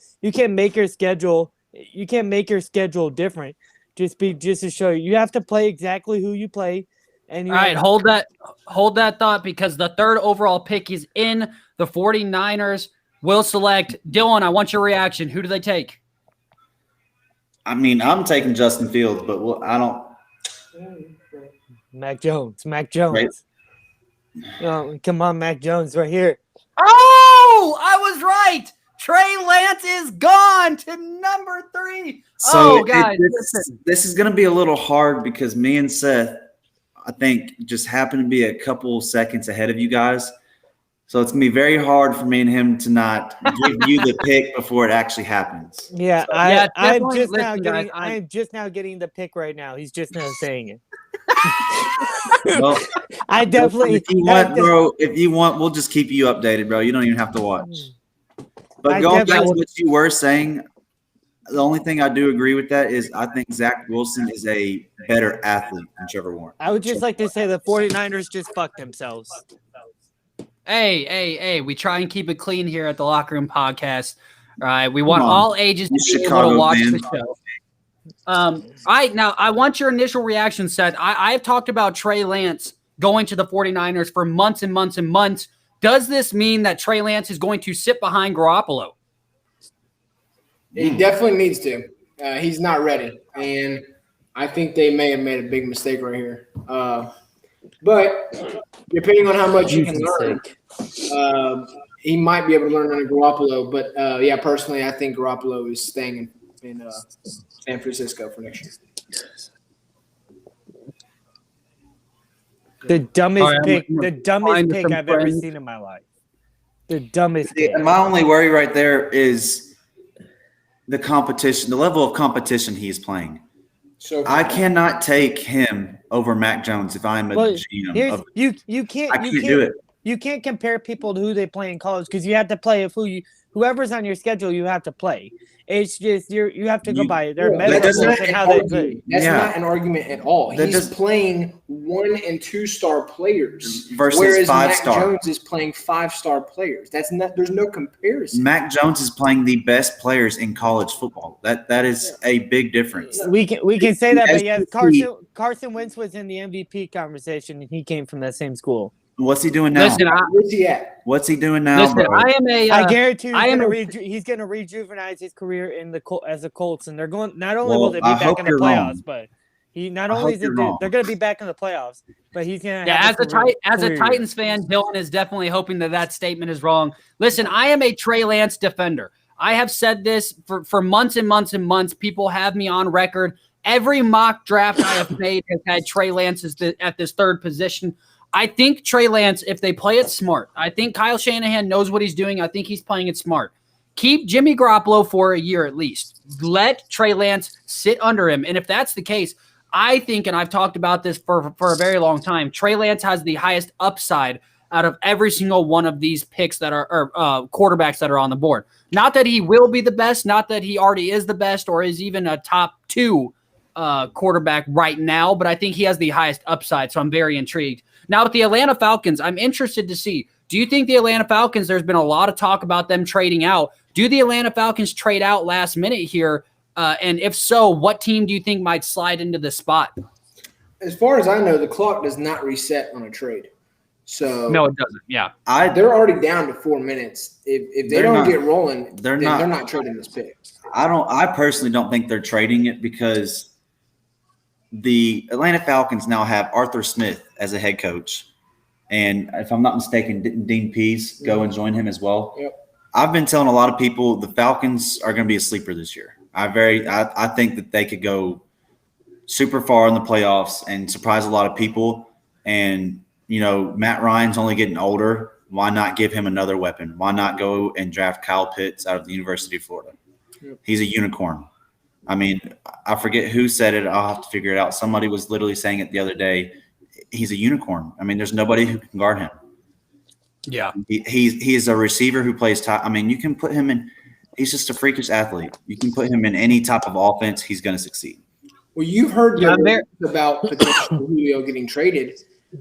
Speaker 5: make your schedule. You can't make your schedule different. Just to show you. You have to play exactly who you play. And all
Speaker 1: right, hold that thought, because the 3rd overall pick is in. The 49ers will select. Dylan, I want your reaction. Who do they take?
Speaker 3: I mean, I'm taking Justin Fields, but I don't.
Speaker 5: Mac Jones. Right. Oh, come on, Mac Jones right here.
Speaker 1: Oh, I was right. Trey Lance is gone to number 3.
Speaker 3: So guys, this is going to be a little hard because me and Seth, I think, just happen to be a couple seconds ahead of you guys. So it's going to be very hard for me and him to not give you the pick before it actually happens.
Speaker 5: Yeah, so, I'm just now getting the pick right now. He's just now saying it.
Speaker 3: Well,
Speaker 5: I definitely.
Speaker 3: If you want, we'll just keep you updated, bro. You don't even have to watch. But going back to what you were saying, the only thing I do agree with that is I think Zach Wilson is a better athlete than Trevor Lawrence.
Speaker 5: I would just like to say the 49ers just fucked themselves.
Speaker 1: Hey, we try and keep it clean here at the Locker Room Podcast. All right. We want
Speaker 3: Come on.
Speaker 1: all ages to
Speaker 3: You
Speaker 1: be able
Speaker 3: Chicago
Speaker 1: to watch
Speaker 3: fan.
Speaker 1: the show. All right, now I want your initial reaction, Seth. I've talked about Trey Lance going to the 49ers for months and months and months. Does this mean that Trey Lance is going to sit behind Garoppolo?
Speaker 2: He definitely needs to. He's not ready, and I think they may have made a big mistake right here. But depending on how much he can learn, he might be able to learn under Garoppolo. But yeah, personally, I think Garoppolo is staying in San Francisco for next year.
Speaker 5: The dumbest
Speaker 1: All right,
Speaker 5: pick.
Speaker 1: I'm
Speaker 5: The
Speaker 1: gonna
Speaker 5: dumbest
Speaker 1: find
Speaker 5: pick
Speaker 1: some
Speaker 5: I've ever
Speaker 1: friends.
Speaker 5: seen in my life. The dumbest pick.
Speaker 3: And my only worry right there is the competition, the level of competition he's playing.
Speaker 2: So
Speaker 3: I cannot take him over Mac Jones if I'm a
Speaker 5: Well,
Speaker 3: GM.
Speaker 5: Here's you can't
Speaker 3: I
Speaker 5: you
Speaker 3: can't
Speaker 5: can't
Speaker 3: do it.
Speaker 5: you can't compare people to who they play in college because you have to play if whoever's on your schedule you have to play. It's just you have to go by their
Speaker 3: that doesn't-
Speaker 5: measurables and how they play.
Speaker 2: That's
Speaker 3: Yeah.
Speaker 2: not an argument at all.
Speaker 3: That
Speaker 2: He's
Speaker 3: does-
Speaker 2: playing 1- and 2-star players
Speaker 3: Versus
Speaker 2: whereas Mac
Speaker 3: 5-star.
Speaker 2: Jones is playing 5-star players. That's not. There's no comparison.
Speaker 3: Mac Jones is playing the best players in college football. That is a big difference.
Speaker 5: We can say that, but yeah,
Speaker 3: SEC.
Speaker 5: Carson Wentz was in the MVP conversation and he came from that same school.
Speaker 3: What's he doing now?
Speaker 1: Listen,
Speaker 2: Where's he at?
Speaker 3: What's he doing now,
Speaker 1: listen,
Speaker 3: bro?
Speaker 1: I am a.
Speaker 5: I guarantee
Speaker 1: I am
Speaker 5: he's going to rejuvenate his career in the as a Colts, and they're going. Not only
Speaker 3: Well,
Speaker 5: will they be
Speaker 3: I
Speaker 5: back
Speaker 3: hope
Speaker 5: in the
Speaker 3: you're
Speaker 5: playoffs,
Speaker 3: wrong.
Speaker 5: but he not
Speaker 3: I
Speaker 5: only
Speaker 3: hope
Speaker 5: is
Speaker 3: you're
Speaker 5: it,
Speaker 3: wrong.
Speaker 5: they're going to be back in the playoffs, but he's going to.
Speaker 1: Yeah, as a
Speaker 5: career.
Speaker 1: Titans fan, Dylan is definitely hoping that statement is wrong. Listen, I am a Trey Lance defender. I have said this for months and months and months. People have me on record. Every mock draft I have made has had Trey Lance at this third position. I think Trey Lance, if they play it smart, I think Kyle Shanahan knows what he's doing. I think he's playing it smart. Keep Jimmy Garoppolo for a year at least. Let Trey Lance sit under him. And if that's the case, I think, and I've talked about this for a very long time, Trey Lance has the highest upside out of every single one of these picks that are quarterbacks that are on the board. Not that he will be the best, not that he already is the best or is even a top 2 quarterback right now, but I think he has the highest upside, so I'm very intrigued. Now with the Atlanta Falcons, I'm interested to see, do you think the Atlanta Falcons, there's been a lot of talk about them trading out. Do the Atlanta Falcons trade out last minute here? And if so, what team do you think might slide into the spot?
Speaker 2: As far as I know, the clock does not reset on a trade. So
Speaker 1: No, it doesn't. Yeah.
Speaker 2: they're already down to 4 minutes. If they
Speaker 3: They're
Speaker 2: don't
Speaker 3: not-
Speaker 2: get rolling,
Speaker 3: they're
Speaker 2: then
Speaker 3: not-
Speaker 2: they're not trading this pick.
Speaker 3: I personally don't think they're trading it because the Atlanta Falcons now have Arthur Smith as a head coach. And if I'm not mistaken, didn't Dean Pease go and join him as well?
Speaker 2: Yep.
Speaker 3: I've been telling a lot of people the Falcons are going to be a sleeper this year. I think that they could go super far in the playoffs and surprise a lot of people. And, you know, Matt Ryan's only getting older. Why not give him another weapon? Why not go and draft Kyle Pitts out of the University of Florida?
Speaker 2: Yep.
Speaker 3: He's a unicorn. I mean, I forget who said it. I'll have to figure it out. Somebody was literally saying it the other day. He's a unicorn. I mean, there's nobody who can guard him.
Speaker 1: Yeah.
Speaker 3: He is a receiver who plays top. I mean, you can put him in. He's just a freakish athlete. You can put him in any type of offense. He's going to succeed.
Speaker 2: Well, you've heard
Speaker 1: Yeah,
Speaker 2: about potential Julio getting traded.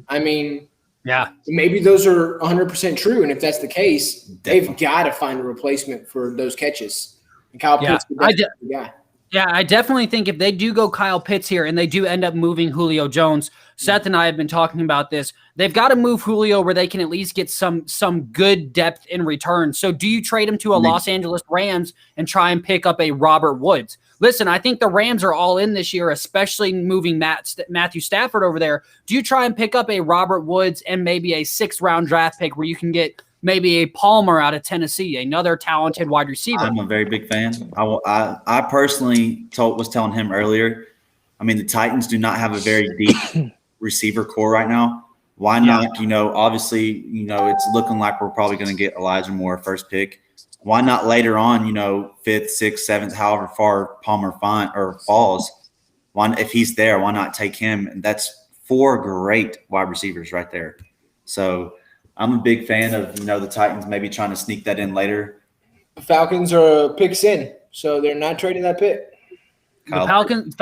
Speaker 2: I mean,
Speaker 1: Yeah.
Speaker 2: maybe those are 100% true. And if that's the case, they've
Speaker 3: Definitely.
Speaker 2: got to find a replacement for those catches. And Kyle
Speaker 1: Yeah,
Speaker 2: Pitts is the guy.
Speaker 1: Yeah, I definitely think if they do go Kyle Pitts here and they do end up moving Julio Jones, Seth and I have been talking about this. They've got to move Julio where they can at least get some good depth in return. So do you trade him to a Los Angeles Rams and try and pick up a Robert Woods? Listen, I think the Rams are all in this year, especially moving Matthew Stafford over there. Do you try and pick up a Robert Woods and maybe a 6th-round draft pick where you can get maybe a Palmer out of Tennessee, another talented wide receiver?
Speaker 3: I'm a very big fan. I personally was telling him earlier. I mean, the Titans do not have a very deep receiver core right now. Why not? You know, obviously, you know, it's looking like we're probably going to get Elijah Moore first pick. Why not later on? You know, 5th, 6th, 7th, however far Palmer falls. If he's there, why not take him? And that's 4 great wide receivers right there. So I'm a big fan of, you know, the Titans maybe trying to sneak that in later.
Speaker 2: The Falcons are picks in, so they're not trading that pick.
Speaker 1: The Falcons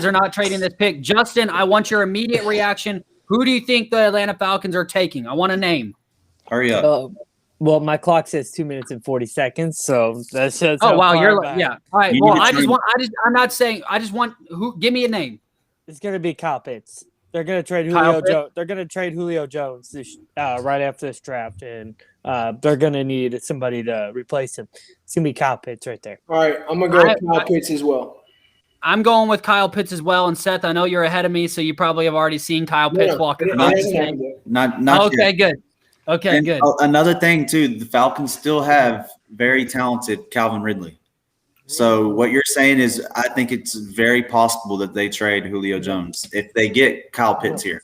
Speaker 1: are not trading this pick. Justin, I want your immediate reaction. Who do you think the Atlanta Falcons are taking? I want a name.
Speaker 3: Hurry up.
Speaker 5: Well, my clock says 2 minutes and 40 seconds, so that shows.
Speaker 1: Oh
Speaker 5: how
Speaker 1: wow,
Speaker 5: far
Speaker 1: you're
Speaker 5: I'm
Speaker 1: like,
Speaker 5: back.
Speaker 1: yeah. All right.
Speaker 3: You
Speaker 1: Well,
Speaker 3: need to
Speaker 1: I just
Speaker 3: change-
Speaker 1: want. I'm not saying. I just want. Who? Give me a name.
Speaker 5: It's gonna be Kyle Pitts. They're gonna trade
Speaker 1: Kyle
Speaker 5: Julio
Speaker 1: Pitts?
Speaker 5: Jones. They're gonna trade Julio Jones right after this draft, and they're gonna need somebody to replace him. It's gonna be Kyle Pitts right there.
Speaker 2: All right, I'm gonna go with Kyle Pitts as well.
Speaker 1: I'm going with Kyle Pitts as well. And Seth, I know you're ahead of me, so you probably have already seen Kyle Pitts walk
Speaker 2: it
Speaker 1: across the
Speaker 2: hasn't
Speaker 1: stage.
Speaker 2: happened yet.
Speaker 3: Not
Speaker 1: Okay,
Speaker 3: yet.
Speaker 1: good. Okay,
Speaker 3: And,
Speaker 1: good.
Speaker 3: another thing too, the Falcons still have very talented Calvin Ridley. So what you're saying is, I think it's very possible that they trade Julio Jones if they get Kyle Pitts here.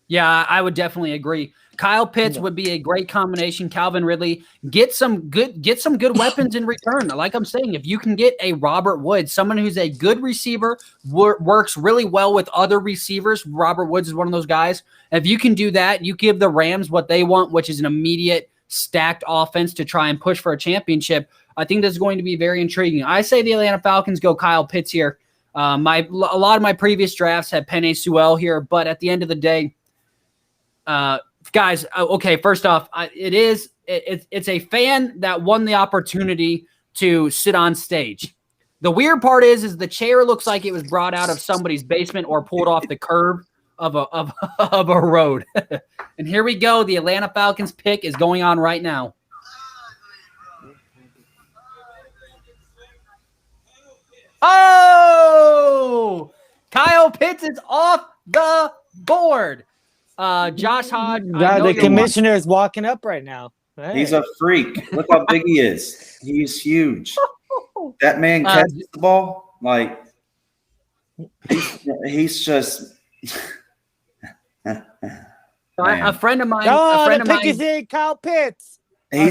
Speaker 1: Yeah, I would definitely agree. Kyle Pitts would be a great combination. Calvin Ridley, get some good weapons in return. Like I'm saying, if you can get a Robert Woods, someone who's a good receiver, works really well with other receivers. Robert Woods is one of those guys. If you can do that, you give the Rams what they want, which is an immediate stacked offense to try and push for a championship. I think this is going to be very intriguing. I say the Atlanta Falcons go Kyle Pitts here. A lot of my previous drafts had Penei Sewell here, but at the end of the day, guys, okay, first off, it's a fan that won the opportunity to sit on stage. The weird part is the chair looks like it was brought out of somebody's basement or pulled off the curb of a road. And here we go. The Atlanta Falcons pick is going on right now. Oh, Kyle Pitts is off the board. Josh Hodge.
Speaker 5: God, the commissioner is walking up right now. Hey.
Speaker 3: He's a freak. Look how big he is. He's huge. That man catches the ball like he's just.
Speaker 1: A friend of mine.
Speaker 5: Oh,
Speaker 1: a friend
Speaker 5: the
Speaker 1: of
Speaker 5: pick
Speaker 1: mine.
Speaker 5: is in Kyle Pitts.
Speaker 3: I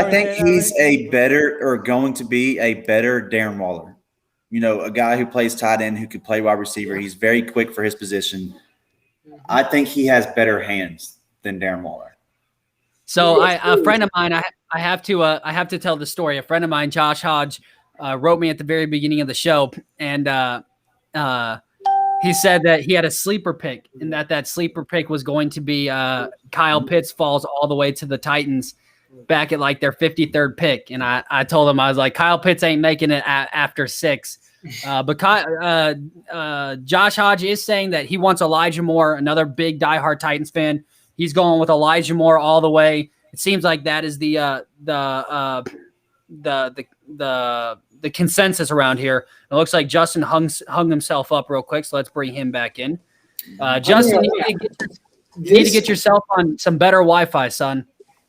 Speaker 3: think he's a better or going to be a better Darren Waller. You know, a guy who plays tight end who could play wide receiver. He's very quick for his position. I think he has better hands than Darren Waller.
Speaker 1: So a friend of mine, I have to tell the story. A friend of mine, Josh Hodge, wrote me at the very beginning of the show, and he said that he had a sleeper pick, and that sleeper pick was going to be Kyle Pitts falls all the way to the Titans back at like their 53rd pick. And I told him, I was like, Kyle Pitts ain't making it after 6. But Josh Hodge is saying that he wants Elijah Moore, another big diehard Titans fan. He's going with Elijah Moore all the way. It seems like that is the consensus around here. It looks like Justin hung himself up real quick, so let's bring him back in. Justin, you need to get yourself on some better Wi-Fi, son.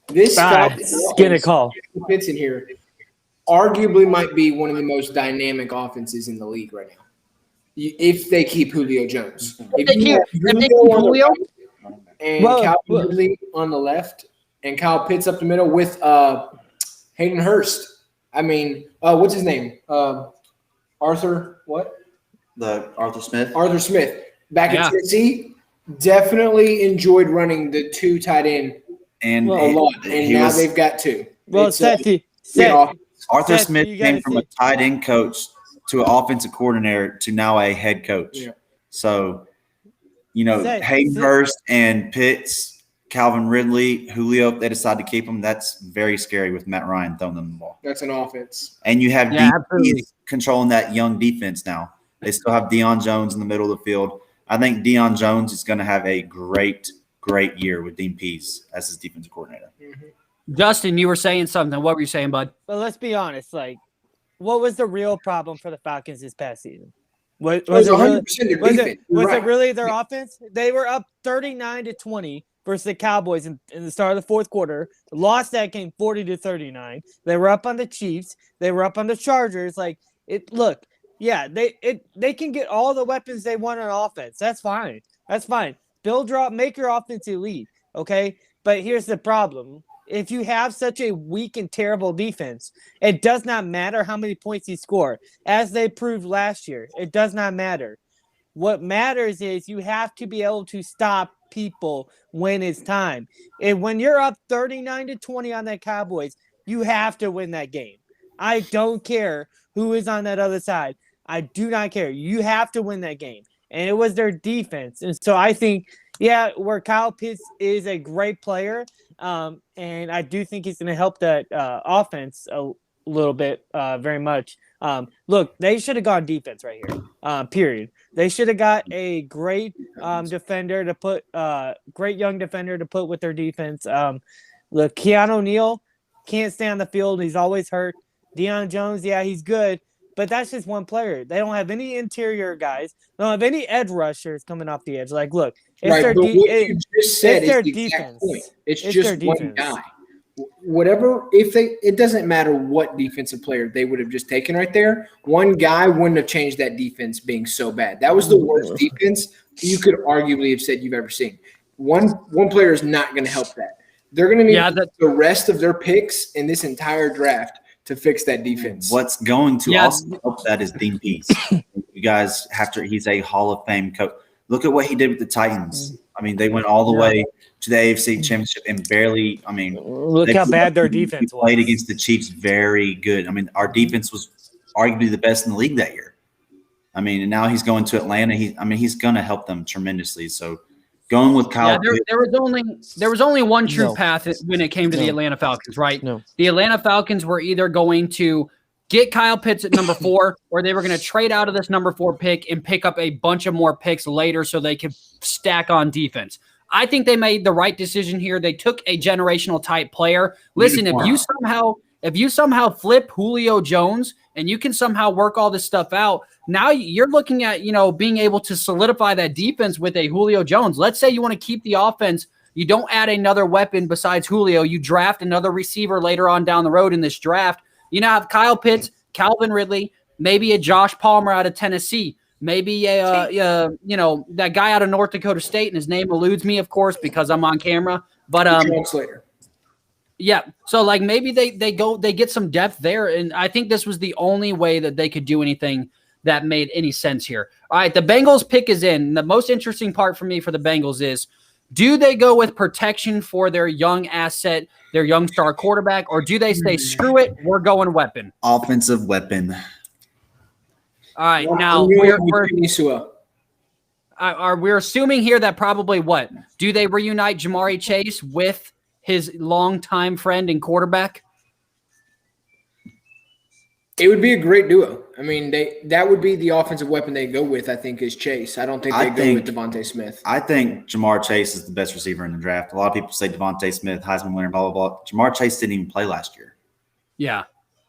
Speaker 2: This
Speaker 5: get a call.
Speaker 2: Pitts in here arguably might be one of the most dynamic offenses in the league right now. If they keep Julio Jones. If they keep Julio and Calvin Ridley on the left and Kyle Pitts up the middle with Hayden Hurst. I mean, what's his name? Arthur what?
Speaker 3: Arthur Smith.
Speaker 2: Arthur Smith. Back in Tennessee, definitely enjoyed running the 2 tight end
Speaker 3: and
Speaker 2: a lot. And now they've got 2.
Speaker 5: Well,
Speaker 3: Arthur Smith came from a tight end coach to an offensive coordinator to now a head coach. Yeah. So, you know, Hayden Hurst and Pitts, Calvin Ridley, Julio, if they decide to keep them, that's very scary with Matt Ryan throwing them the ball.
Speaker 2: That's an offense.
Speaker 3: And you have DBs controlling that young defense now. They still have Deion Jones in the middle of the field. I think Deion Jones is going to have a great year with Dean Pease as his defensive coordinator.
Speaker 2: Mm-hmm.
Speaker 1: Justin, you were saying something. What were you saying, bud?
Speaker 5: But let's be honest. Like, what was the real problem for the Falcons this past season? Was it really their offense? They were up 39-20 versus the Cowboys in the start of the fourth quarter. Lost that game 40-39. They were up on the Chiefs. They were up on the Chargers. Like, look, yeah, they can get all the weapons they want on offense. That's fine. Make your offense elite, okay? But here's the problem. If you have such a weak and terrible defense, it does not matter how many points you score. As they proved last year, it does not matter. What matters is you have to be able to stop people when it's time. And when you're up 39-20 on that Cowboys, you have to win that game. I don't care who is on that other side. I do not care. You have to win that game. and it was their defense. And so I think, yeah, where Kyle Pitts is a great player, and I do think he's going to help that offense a little bit, very much. Look, they should have gone defense right here. Period. They should have got a great defender to put, great young defender to put with their defense. Look, Keanu O'Neal can't stay on the field. He's always hurt. Deion Jones, yeah, he's good, but that's just one player. They don't have any interior guys. They don't have any edge rushers coming off the edge. Like, look, it's
Speaker 2: Right,
Speaker 5: their
Speaker 2: but what you just said
Speaker 5: it's their
Speaker 2: is the exact
Speaker 5: defense.
Speaker 2: point. It's
Speaker 5: It's
Speaker 2: just
Speaker 5: their
Speaker 2: one
Speaker 5: defense.
Speaker 2: guy. Whatever, it doesn't matter what defensive player they would have just taken right there. One guy wouldn't have changed that defense being so bad. That was the worst defense you could arguably have said you've ever seen. One player is not going to help that. They're going to need the rest of their picks in this entire draft to fix that defense.
Speaker 3: What's going to also help that is Dean Pease. You guys have to. He's a Hall of Fame coach. Look at what he did with the Titans. I mean, they went all the way to the AFC Championship and barely. I mean,
Speaker 5: look how bad their defense was.
Speaker 3: Played against the Chiefs very good. I mean, our defense was arguably the best in the league that year. I mean, and now he's going to Atlanta. He's going to help them tremendously. So going with Kyle.
Speaker 1: Yeah, there was only one true path when it came to the Atlanta Falcons, right?
Speaker 5: No.
Speaker 1: The Atlanta Falcons were either going to get Kyle Pitts at number 4, or they were going to trade out of this number 4 pick and pick up a bunch of more picks later so they could stack on defense. I think they made the right decision here. They took a generational type player. Listen, if you somehow flip Julio Jones and you can somehow work all this stuff out, now you're looking at, being able to solidify that defense with a Julio Jones. Let's say you want to keep the offense. You don't add another weapon besides Julio. You draft another receiver later on down the road in this draft. You now have Kyle Pitts, Calvin Ridley, maybe a Josh Palmer out of Tennessee, maybe that guy out of North Dakota State, and his name eludes me, of course, because I'm on camera. But
Speaker 2: Slater.
Speaker 1: Yeah, so like maybe they get some depth there, and I think this was the only way that they could do anything that made any sense here. All right, the Bengals pick is in. The most interesting part for me for the Bengals is, do they go with protection for their young asset, their young star quarterback, or do they say, screw it, we're going weapon?
Speaker 3: Offensive weapon.
Speaker 1: All right, now we're assuming here that probably what? Do they reunite Jamari Chase with his longtime friend and quarterback?
Speaker 2: It would be a great duo. I mean, that would be the offensive weapon they go with, I think, is Chase. I don't think they go with Devontae Smith.
Speaker 3: I think Jamar Chase is the best receiver in the draft. A lot of people say Devontae Smith, Heisman winner, blah, blah, blah. Jamar Chase didn't even play last year.
Speaker 1: Yeah.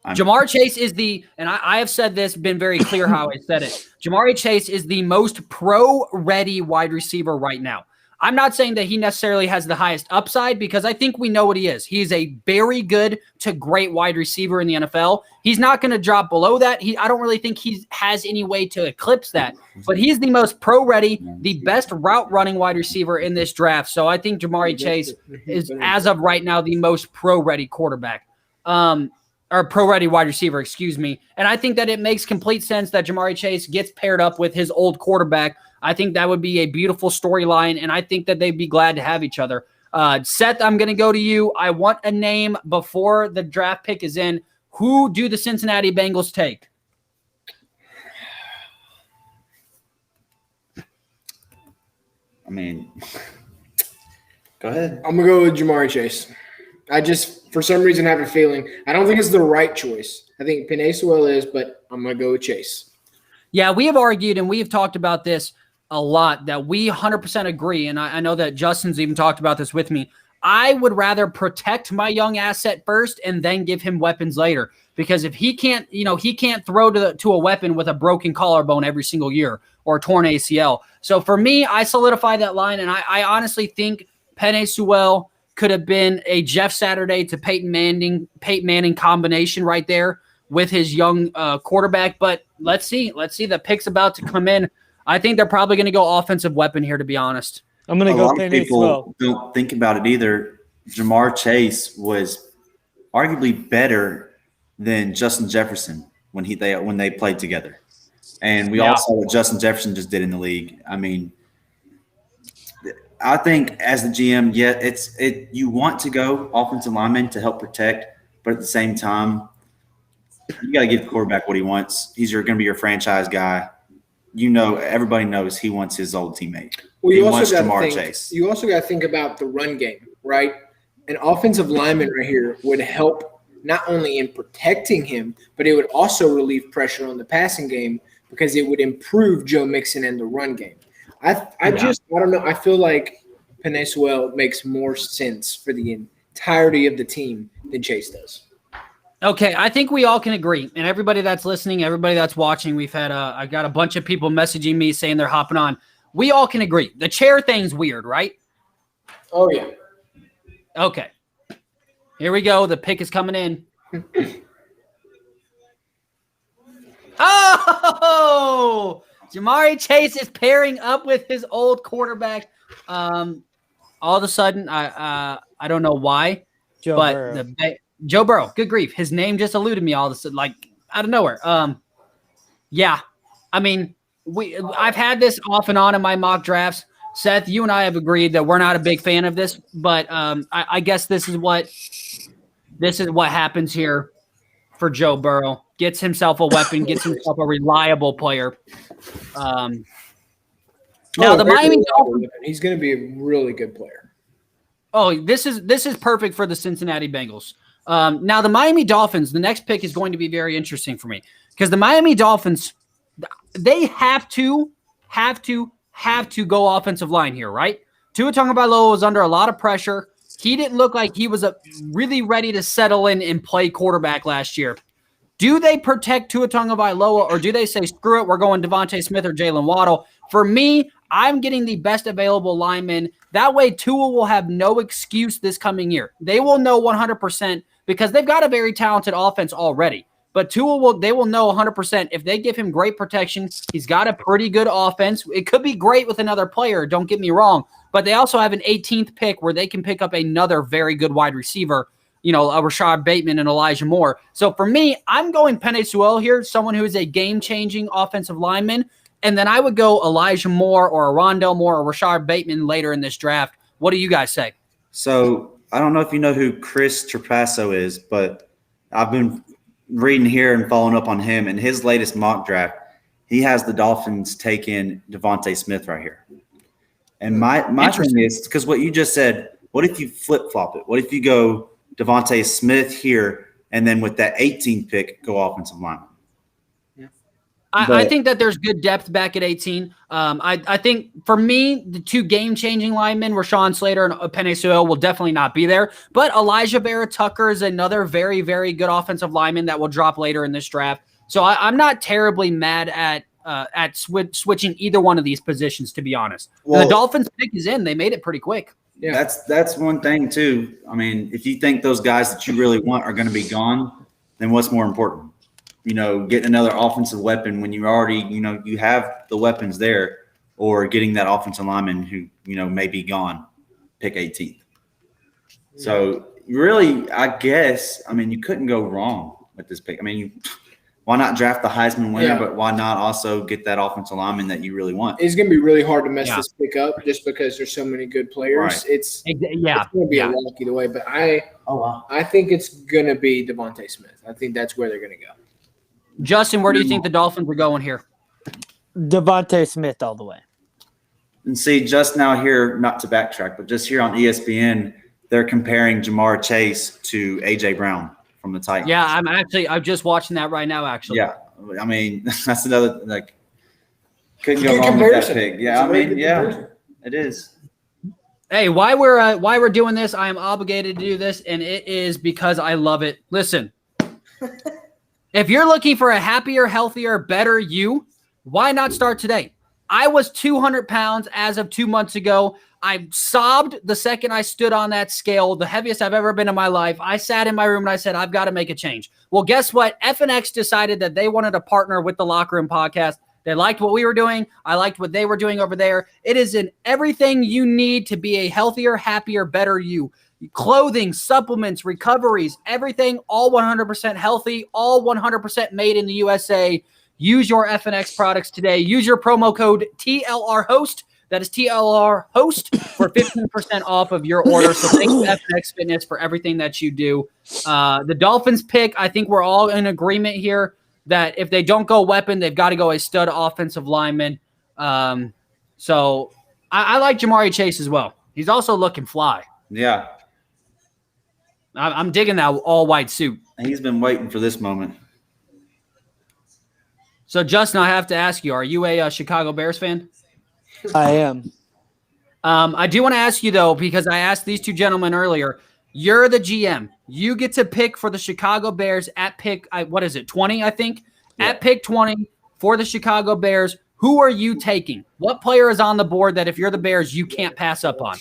Speaker 1: Jamar Chase is and I have said this, been very clear how I said it. Jamar Chase is the most pro-ready wide receiver right now. I'm not saying that he necessarily has the highest upside, because I think we know what he is. He is a very good to great wide receiver in the NFL. He's not going to drop below that. I don't really think he has any way to eclipse that. But he's the most pro-ready, the best route-running wide receiver in this draft. So I think Jamar Chase is, as of right now, the most pro-ready quarterback. Or pro-ready wide receiver, excuse me. And I think that it makes complete sense that Jamar Chase gets paired up with his old quarterback. I think that would be a beautiful storyline, and I think that they'd be glad to have each other. Seth, I'm going to go to you. I want a name before the draft pick is in. Who do the Cincinnati Bengals take?
Speaker 3: I mean, go ahead.
Speaker 2: I'm going to go with Jamar Chase. I just, for some reason, have a feeling. I don't think it's the right choice. I think Penei Sewell is, but I'm going to go with Chase.
Speaker 1: Yeah, we have argued, and we have talked about this a lot, that we 100% agree, and I know that Justin's even talked about this with me. I would rather protect my young asset first and then give him weapons later, because if he can't, he can't throw to a weapon with a broken collarbone every single year or a torn ACL. So for me, I solidify that line, and I honestly think Penei Sewell could have been a Jeff Saturday to Peyton Manning combination right there with his young quarterback. But let's see. The pick's about to come in. I think they're probably going to go offensive weapon here, to be honest.
Speaker 5: I'm going to go Penei Sewell.
Speaker 3: Don't think about it either. Jamar Chase was arguably better than Justin Jefferson when they played together. And we all saw what Justin Jefferson just did in the league. I mean, I think as the GM, you want to go offensive lineman to help protect, but at the same time, you got to give the quarterback what he wants. He's going to be your franchise guy. everybody knows he wants his old teammate.
Speaker 2: Well,
Speaker 3: He
Speaker 2: you
Speaker 3: wants
Speaker 2: also got
Speaker 3: Jamar
Speaker 2: to think.
Speaker 3: Chase.
Speaker 2: You also got to think about the run game, right? An offensive lineman right here would help not only in protecting him, but it would also relieve pressure on the passing game because it would improve Joe Mixon and the run game. I don't know. I feel like Penei Sewell makes more sense for the entirety of the team than Chase does.
Speaker 1: Okay, I think we all can agree, and everybody that's listening, everybody that's watching, I've got a bunch of people messaging me saying they're hopping on. We all can agree. The chair thing's weird, right?
Speaker 2: Oh, yeah.
Speaker 1: Okay. Here we go. The pick is coming in. Oh! Jamari Chase is pairing up with his old quarterback. All of a sudden, I don't know why,
Speaker 5: Joe
Speaker 1: but
Speaker 5: Burrow.
Speaker 1: Joe Burrow. Good grief, his name just eluded me all of a sudden, like out of nowhere. Yeah, I mean, I've had this off and on in my mock drafts. Seth, you and I have agreed that we're not a big fan of this, but I guess this is what happens here for Joe Burrow. Gets himself a weapon, gets himself a reliable player. Now the Miami Dolphins.
Speaker 2: He's going to be a really good player.
Speaker 1: Oh, this is perfect for the Cincinnati Bengals. Now the Miami Dolphins. The next pick is going to be very interesting for me because the Miami Dolphins, they have to go offensive line here, right? Tua Tagovailoa was under a lot of pressure. He didn't look like he was really ready to settle in and play quarterback last year. Do they protect Tua Tagovailoa or do they say, screw it, we're going Devontae Smith or Jalen Waddle? For me, I'm getting the best available lineman. That way, Tua will have no excuse this coming year. They will know 100% because they've got a very talented offense already. But they will know 100% if they give him great protection. He's got a pretty good offense. It could be great with another player, don't get me wrong. But they also have an 18th pick where they can pick up another very good wide receiver, a Rashad Bateman and Elijah Moore. So for me, I'm going Penei Sewell here, someone who is a game-changing offensive lineman. And then I would go Elijah Moore or a Rondell Moore or Rashad Bateman later in this draft. What do you guys say?
Speaker 3: So I don't know if you know who Chris Trapasso is, but I've been reading here and following up on him. In his latest mock draft, he has the Dolphins take in Devontae Smith right here. And my thing is, because what you just said, what if you flip-flop it? What if you go Devontae Smith here and then with that 18th pick, go offensive lineman?
Speaker 1: I think that there's good depth back at 18. I think for me, the two game-changing linemen, Rashawn Slater and Penei Sewell, will definitely not be there. But Elijah Vera-Tucker is another very, very good offensive lineman that will drop later in this draft. So I'm not terribly mad at switching either one of these positions, to be honest. Well, the Dolphins pick is in. They made it pretty quick.
Speaker 3: Yeah, that's one thing too. I mean, if you think those guys that you really want are going to be gone, then what's more important? Getting another offensive weapon when you already, you have the weapons there, or getting that offensive lineman who, may be gone, pick 18th. So really, I guess, you couldn't go wrong with this pick. Why not draft the Heisman winner, but why not also get that offensive lineman that you really want?
Speaker 2: It's going to be really hard to mess this pick up just because there's so many good players.
Speaker 3: Right.
Speaker 2: It's going to be a lock either way, but I think it's going to be Devontae Smith. I think that's where they're going to go.
Speaker 1: Justin, where do you think the Dolphins are going here?
Speaker 5: Devontae Smith all the way.
Speaker 3: And see, just now here, not to backtrack, but just here on ESPN, they're comparing Jamar Chase to A.J. Brown from the Titans.
Speaker 1: Yeah, I'm just watching that right now, actually.
Speaker 3: Yeah, that's another, couldn't go wrong with that pick. Yeah, it is.
Speaker 1: Hey, why we're doing this, I am obligated to do this, and it is because I love it. Listen. If you're looking for a happier, healthier, better you, why not start today? I was 200 pounds as of 2 months ago. I sobbed the second I stood on that scale, the heaviest I've ever been in my life. I sat in my room and I said, I've got to make a change. Well, guess what? FNX decided that they wanted to partner with the Locker Room Podcast. They liked what we were doing. I liked what they were doing over there. It is in everything you need to be a healthier, happier, better you. Clothing, supplements, recoveries, everything, all 100% healthy, all 100% made in the USA. Use your FNX products today. Use your promo code TLRHOST. That is TLRHOST for 15% off of your order. So thank you, FNX Fitness, for everything that you do. The Dolphins pick, I think we're all in agreement here. that if they don't go weapon, they've got to go a stud offensive lineman. So I like Jamari Chase as well. He's also looking fly.
Speaker 3: Yeah,
Speaker 1: I'm digging that all white suit.
Speaker 3: he's been waiting for this moment.
Speaker 1: So Justin, I have to ask you: are you a Chicago Bears fan?
Speaker 5: I am.
Speaker 1: I do want to ask you though, because I asked these two gentlemen earlier. You're the GM. You get to pick for the Chicago Bears at pick. What is it? 20, I think.
Speaker 2: Yeah.
Speaker 1: At pick 20 for the Chicago Bears. Who are you taking? What player is on the board that if you're the Bears, you can't pass up on?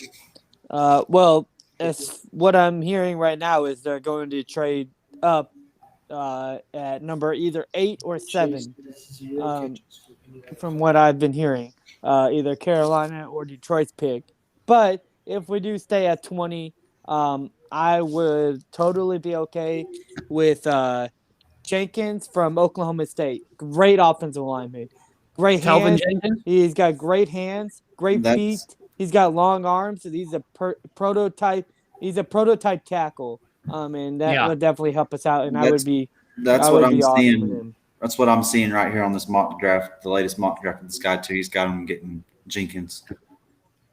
Speaker 5: Well, as what I'm hearing right now is they're going to trade up at number either 8 or 7. From what I've been hearing, either Carolina or Detroit's pick. But if we do stay at 20, I would totally be okay with Jenkins from Oklahoma State. Great offensive lineman. Great
Speaker 1: Kelvin
Speaker 5: hands.
Speaker 1: Jenkins?
Speaker 5: He's got great hands, great feet. He's got long arms. And he's a prototype. He's a prototype tackle. And that would definitely help us out. And I would be.
Speaker 3: That's
Speaker 5: I
Speaker 3: what
Speaker 5: would
Speaker 3: I'm
Speaker 5: be awesome with
Speaker 3: seeing.
Speaker 5: him.
Speaker 3: That's what I'm seeing right here on this mock draft, the latest mock draft of this guy too. He's got him getting Jenkins.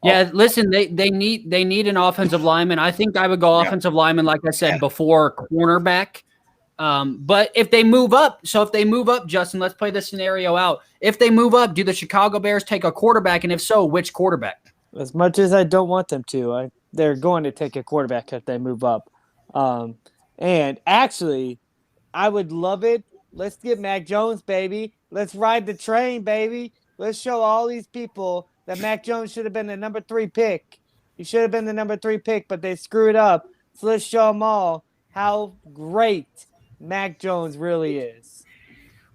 Speaker 1: Yeah, listen, they need an offensive lineman. I think I would go offensive lineman, like I said, before cornerback. But if they move up, Justin, let's play this scenario out. If they move up, do the Chicago Bears take a quarterback? And if so, which quarterback?
Speaker 5: As much as I don't want them to, they're going to take a quarterback if they move up. And actually, I would love it. Let's get Mac Jones, baby. Let's ride the train, baby. Let's show all these people that Mac Jones should have been the number 3 pick. He should have been the number 3 pick, but they screwed up. So let's show them all how great Mac Jones really is.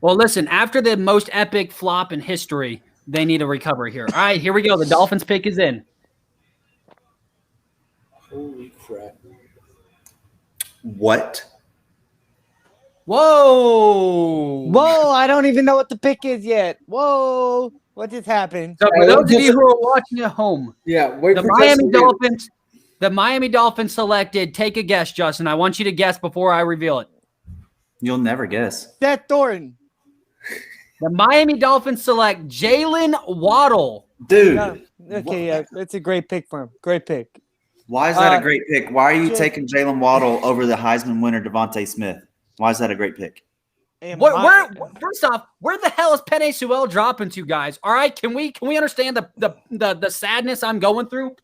Speaker 1: Well, listen, after the most epic flop in history, they need a recovery here. All right, here we go. The Dolphins pick is in.
Speaker 2: Holy crap.
Speaker 3: What?
Speaker 1: Whoa.
Speaker 5: Whoa, I don't even know what the pick is yet. Whoa, what just happened?
Speaker 1: So for those of you who are watching at home,
Speaker 2: Yeah, wait
Speaker 1: the
Speaker 2: for
Speaker 1: Miami
Speaker 2: Justin to-
Speaker 1: Dolphins, the Miami Dolphins selected, take a guess, Justin. I want you to guess before I reveal it.
Speaker 3: You'll never guess.
Speaker 5: Seth Thornton.
Speaker 1: The Miami Dolphins select Jalen Waddle.
Speaker 3: Dude,
Speaker 5: Okay, yeah, it's a great pick for him. Great pick.
Speaker 3: why is that
Speaker 5: Uh,
Speaker 3: a great pick? Why are you
Speaker 5: Jay-
Speaker 3: taking Jalen Waddle over the Heisman winner Devontae Smith? Why is that a great pick?
Speaker 5: And
Speaker 1: First off, where the hell is Penei Sewell dropping to, guys? All right, can we understand the sadness I'm going through?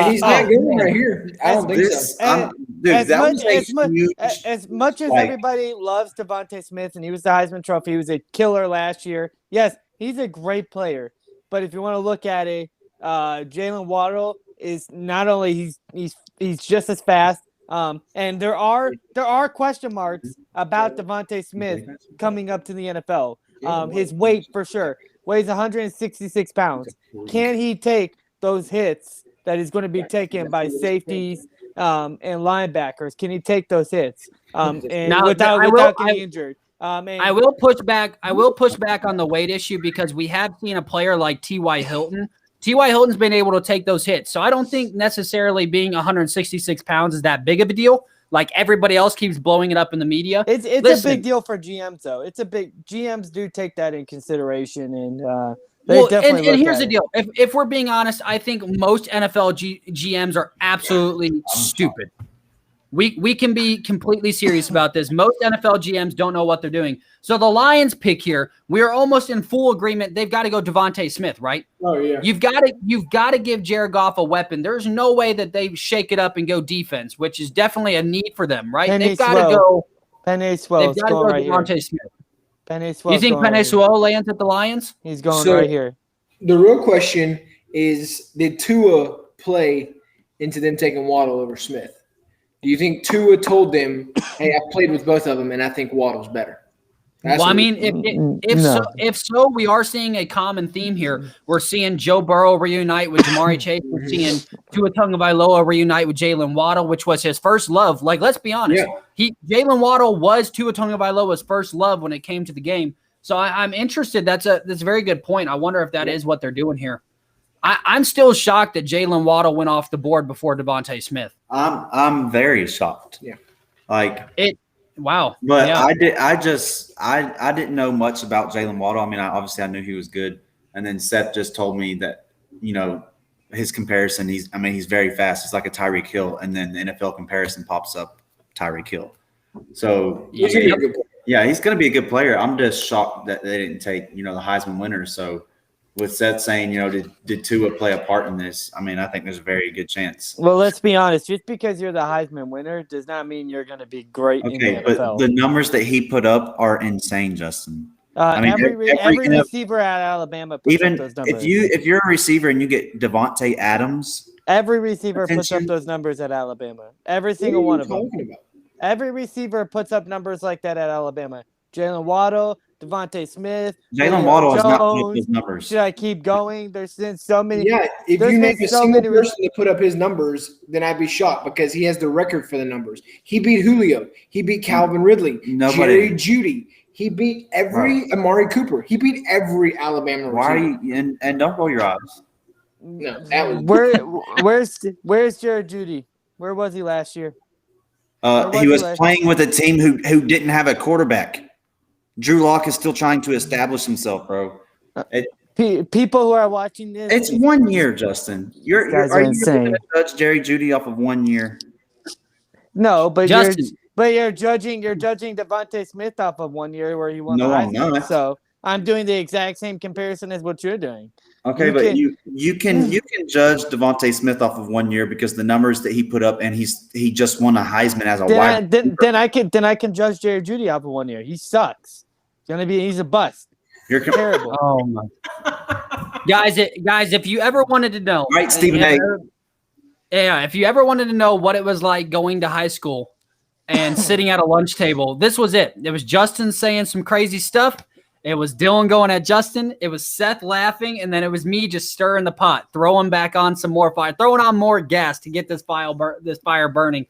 Speaker 2: He's not going right here. I don't think
Speaker 3: This,
Speaker 2: so.
Speaker 3: dude,
Speaker 5: as
Speaker 3: that
Speaker 5: much-
Speaker 3: was a
Speaker 5: as much-
Speaker 3: huge.
Speaker 5: As much as
Speaker 3: like-
Speaker 5: everybody loves Devontae Smith and he was the Heisman Trophy, he was a killer last year. Yes, he's a great player. But if you want to look at it, Jalen Waddle is not only he's just as fast. And there are question marks about Devontae Smith coming up to the NFL. His weight for sure weighs 166 pounds. Can he take those hits that is going to be taken by safeties and linebackers? Can he take those hits and
Speaker 1: Now,
Speaker 5: without getting injured? And
Speaker 1: I will push back. I will push back on the weight issue because we have seen a player like T.Y. Hilton. T.Y. Hilton's been able to take those hits. So I don't think necessarily being 166 pounds is that big of a deal. Like everybody else keeps blowing it up in the media.
Speaker 5: It's
Speaker 1: Listen.
Speaker 5: a big deal for GMs though. It's a big GMs do take that in consideration and
Speaker 1: Well,
Speaker 5: definitely
Speaker 1: and
Speaker 5: look
Speaker 1: here's
Speaker 5: at
Speaker 1: the
Speaker 5: it.
Speaker 1: deal. If we're being honest, I think most NFL GMs are absolutely stupid. We can be completely serious about this. Most NFL GMs don't know what they're doing. So the Lions pick here, we are almost in full agreement. They've got to go Devontae Smith, right?
Speaker 2: Oh, yeah.
Speaker 1: You've got to give Jared Goff a weapon. There's no way that they shake it up and go defense, which is definitely a need for them, right?
Speaker 5: Penny
Speaker 1: They've got to
Speaker 5: Sewell.
Speaker 1: go.
Speaker 5: Penei Sewell
Speaker 1: They've
Speaker 5: is
Speaker 1: got to
Speaker 5: going
Speaker 1: go
Speaker 5: right here.
Speaker 1: Devontae Smith.
Speaker 5: Penei Sewell.
Speaker 1: You think Penei Sewell lands at the Lions?
Speaker 5: He's going
Speaker 2: So-
Speaker 5: right here.
Speaker 2: The real question is, did Tua play into them taking Waddle over Smith? Do you think Tua told them, hey, I've played with both of them, and I think Waddle's better? That's
Speaker 1: Well, I
Speaker 2: what-
Speaker 1: mean,
Speaker 5: No.
Speaker 1: if so, we are seeing a common theme here. We're seeing Joe Burrow reunite with Jamari Chase. We're seeing Tua Tagovailoa reunite with Jalen Waddle, which was his first love. Like, let's be honest, Jalen Waddle was Tua Tagovailoa's first love when it came to the game. So I'm interested. That's a very good point. I wonder if that is what they're doing here. I'm still shocked that Jalen Waddle went off the board before Devontae Smith.
Speaker 3: I'm very shocked.
Speaker 2: Yeah.
Speaker 3: Like
Speaker 1: Wow.
Speaker 3: But
Speaker 1: Yeah.
Speaker 3: I didn't know much about Jalen Waddle. I mean, obviously I knew he was good, and then Seth just told me that his comparison. He's very fast. He's like a Tyreek Hill, and then the NFL comparison pops up, Tyreek Hill. So
Speaker 2: He's gonna be a good player.
Speaker 3: yeah, he's going to be a good player. I'm just shocked that they didn't take the Heisman winner. So with Seth saying did Tua play a part in this? I mean, I think there's a very good chance.
Speaker 5: Well, let's be honest. Just because you're the Heisman winner does not mean you're going to be great in the
Speaker 3: Okay, but
Speaker 5: NFL.
Speaker 3: the numbers that he put up are insane, Justin. I mean,
Speaker 5: every receiver at Alabama puts
Speaker 3: Even
Speaker 5: up those numbers.
Speaker 3: if you're a receiver and you get Devontae Adams,
Speaker 5: Every receiver puts up
Speaker 3: Attention.
Speaker 5: those numbers at Alabama. Every
Speaker 2: What are
Speaker 5: single
Speaker 2: you
Speaker 5: one of them.
Speaker 2: talking about?
Speaker 5: Every receiver puts up numbers like that at Alabama. Jalen Waddle, Devontae Smith,
Speaker 3: Jalen
Speaker 5: Julio
Speaker 3: Waddle has not put up
Speaker 5: Jones.
Speaker 3: those numbers.
Speaker 5: Should I keep going? There's been so many.
Speaker 2: Yeah, if
Speaker 5: There's
Speaker 2: you
Speaker 5: been
Speaker 2: name a
Speaker 5: so
Speaker 2: single
Speaker 5: many
Speaker 2: person to put up his numbers, then I'd be shocked because he has the record for the numbers. He beat Julio. He beat Calvin Ridley.
Speaker 3: Nobody-
Speaker 2: Jerry Judy. He beat every Amari Cooper. He beat every Alabama receiver.
Speaker 3: Why are you and don't roll your eyes?
Speaker 2: No, that was
Speaker 5: Where's Jared Judy? Where was he last year?
Speaker 3: He was playing with a team who didn't have a quarterback. Drew Lock is still trying to establish himself, bro.
Speaker 5: People who are watching this,
Speaker 3: It's 1 year, Justin. Are
Speaker 5: guys are
Speaker 3: you
Speaker 5: insane.
Speaker 3: going to judge Jerry Judy off of 1 year?
Speaker 5: no, but
Speaker 1: Justin.
Speaker 5: you're judging Devontae Smith off of 1 year where he won
Speaker 3: No,
Speaker 5: the
Speaker 3: I'm
Speaker 5: Heisman.
Speaker 3: not.
Speaker 5: So I'm doing the exact same comparison as what you're doing.
Speaker 3: Okay,
Speaker 5: You
Speaker 3: but
Speaker 5: can-
Speaker 3: you can judge Devontae Smith off of 1 year because the numbers that he put up, and he just won a Heisman as a wide.
Speaker 5: Then I can judge Jared Judy off of 1 year. He sucks. He's a bust.
Speaker 3: You're
Speaker 5: Terrible.
Speaker 1: Oh my. guys, if you ever wanted to know,
Speaker 3: Right, Stephen A.
Speaker 1: Yeah, if you ever wanted to know what it was like going to high school and sitting at a lunch table, this was it. It was Justin saying some crazy stuff. It was Dylan going at Justin. It was Seth laughing, and then it was me just stirring the pot, throwing back on some more fire, throwing on more gas to get this fire burning.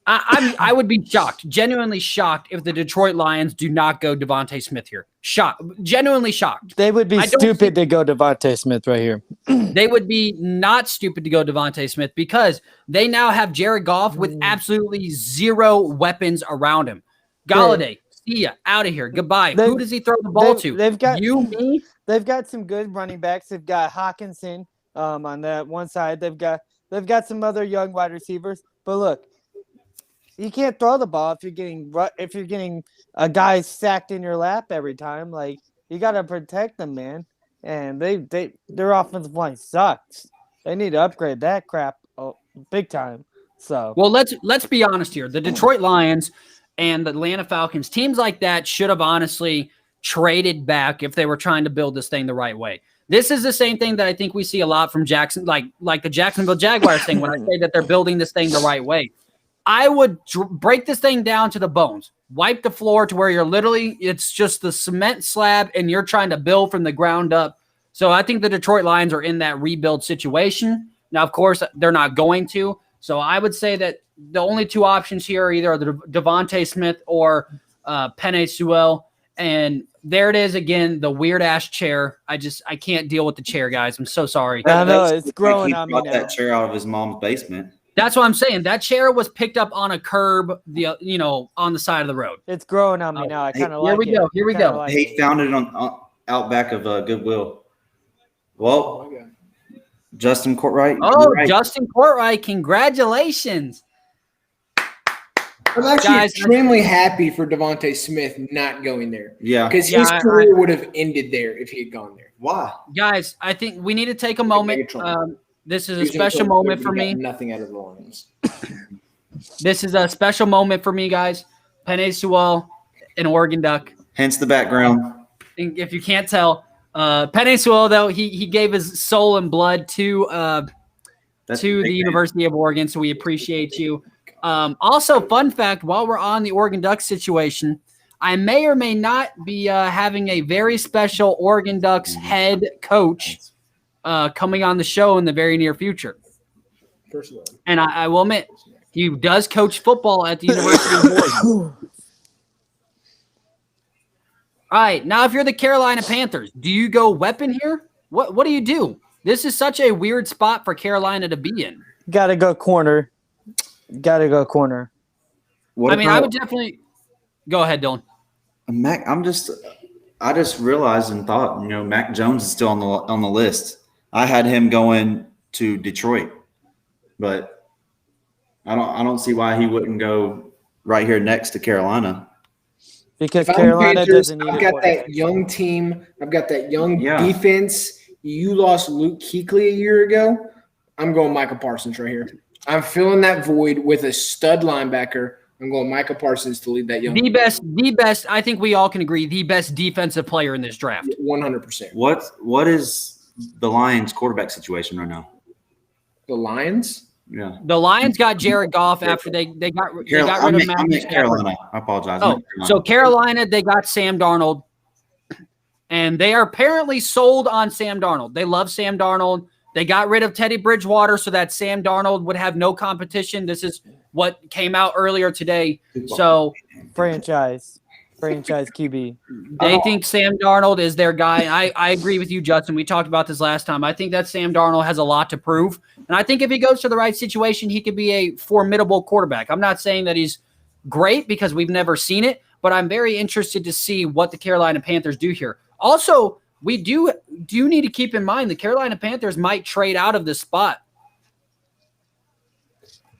Speaker 1: I would be shocked, genuinely shocked, if the Detroit Lions do not go Devontae Smith here. Shocked, genuinely shocked.
Speaker 5: They would be
Speaker 1: I don't
Speaker 5: stupid to go Devontae Smith right here.
Speaker 1: They would be not stupid to go Devontae Smith because they now have Jared Goff with absolutely zero weapons around him. Galladay, see ya, out of here, goodbye. Who does he throw the ball to?
Speaker 5: They've got
Speaker 1: You, me?
Speaker 5: They've got some good running backs. They've got Hawkinson on that one side. They've got some other young wide receivers. But look, you can't throw the ball if you're getting a guy sacked in your lap every time. Like, you got to protect them, man. And their offensive line sucks. They need to upgrade that crap big time. So
Speaker 1: Well, let's be honest here. The Detroit Lions and the Atlanta Falcons, teams like that should have honestly traded back if they were trying to build this thing the right way. This is the same thing that I think we see a lot from Jackson, like the Jacksonville Jaguars thing when I say that they're building this thing the right way. I would break this thing down to the bones, wipe the floor to where it's just the cement slab and you're trying to build from the ground up. So I think the Detroit Lions are in that rebuild situation. Now, of course, they're not going to. So I would say that the only two options here are either the Devontae Smith or Penei Sewell. And there it is again, the weird ass chair. I can't deal with the chair, guys. I'm so sorry.
Speaker 5: I know,
Speaker 3: That's
Speaker 5: it's growing
Speaker 3: he
Speaker 5: on me
Speaker 3: brought
Speaker 5: now.
Speaker 3: that chair out of his mom's basement.
Speaker 1: That's what I'm saying. That chair was picked up on a curb, on the side of the road.
Speaker 5: It's growing on me now. I kind of like it.
Speaker 1: Here we
Speaker 5: Kinda
Speaker 1: go.
Speaker 5: like
Speaker 3: He
Speaker 5: it.
Speaker 3: found it on out back of Goodwill.
Speaker 2: Oh
Speaker 3: Well,
Speaker 2: my God.
Speaker 3: Justin Courtwright.
Speaker 1: Oh,
Speaker 3: you're right.
Speaker 1: Justin Courtwright, congratulations.
Speaker 2: I'm actually
Speaker 1: Guys,
Speaker 2: extremely happy for Devontae Smith not going there
Speaker 3: Yeah.
Speaker 2: because
Speaker 1: Yeah,
Speaker 2: his
Speaker 1: I-
Speaker 2: career would have ended there if he had gone there.
Speaker 3: Why?
Speaker 1: Guys, I think we need to take a moment.
Speaker 2: Megatron.
Speaker 1: This is
Speaker 2: He
Speaker 1: a
Speaker 2: was gonna
Speaker 1: special
Speaker 2: go
Speaker 1: moment
Speaker 2: there,
Speaker 1: for
Speaker 2: but he
Speaker 1: me.
Speaker 2: got nothing out of the Lions.
Speaker 1: This is a special moment for me, guys. Penei Sewell, an Oregon Duck.
Speaker 3: Hence the background.
Speaker 1: If you can't tell, Penei Sewell, though, he gave his soul and blood to
Speaker 3: That's
Speaker 1: the
Speaker 3: big man.
Speaker 1: University of Oregon, so we appreciate you. Also, fun fact, while we're on the Oregon Ducks situation, I may or may not be having a very special Oregon Ducks head coach coming on the show in the very near future.
Speaker 2: First of all,
Speaker 1: And I will admit, he does coach football at the University of Oregon. All right, now if you're the Carolina Panthers, do you go weapon here? What do you do? This is such a weird spot for Carolina to be in.
Speaker 5: Gotta go corner.
Speaker 3: What
Speaker 1: I mean, I
Speaker 3: about
Speaker 1: would definitely go ahead, Dylan.
Speaker 3: Mac? I just realized and thought, Mac Jones is still on the list. I had him going to Detroit, but I don't see why he wouldn't go right here next to Carolina.
Speaker 5: Because
Speaker 2: If I'm
Speaker 5: Carolina
Speaker 2: Panthers,
Speaker 5: doesn't need
Speaker 2: I've
Speaker 5: a
Speaker 2: got
Speaker 5: quarterback.
Speaker 2: that young team. I've got that young
Speaker 3: Yeah.
Speaker 2: defense. You lost Luke Kuechly a year ago. I'm going Micah Parsons right here. I'm filling that void with a stud linebacker. I'm going Micah Parsons to lead that young
Speaker 1: The best. I think we all can agree the best defensive player in this draft.
Speaker 2: 100%.
Speaker 3: What is the Lions quarterback situation right now?
Speaker 2: The Lions?
Speaker 3: Yeah.
Speaker 1: The Lions got Jared Goff after they got rid of
Speaker 3: I
Speaker 1: Matthew
Speaker 3: meant
Speaker 1: Stafford.
Speaker 3: Carolina. I apologize. I
Speaker 1: Oh,
Speaker 3: meant Carolina.
Speaker 1: so Carolina, they got Sam Darnold, and they are apparently sold on Sam Darnold. They love Sam Darnold. They got rid of Teddy Bridgewater so that Sam Darnold would have no competition. This is what came out earlier today. So
Speaker 5: Franchise QB.
Speaker 1: they think Sam Darnold is their guy. I agree with you, Justin. We talked about this last time. I think that Sam Darnold has a lot to prove. And I think if he goes to the right situation, he could be a formidable quarterback. I'm not saying that he's great because we've never seen it, but I'm very interested to see what the Carolina Panthers do here. Also, we do need to keep in mind the Carolina Panthers might trade out of this spot.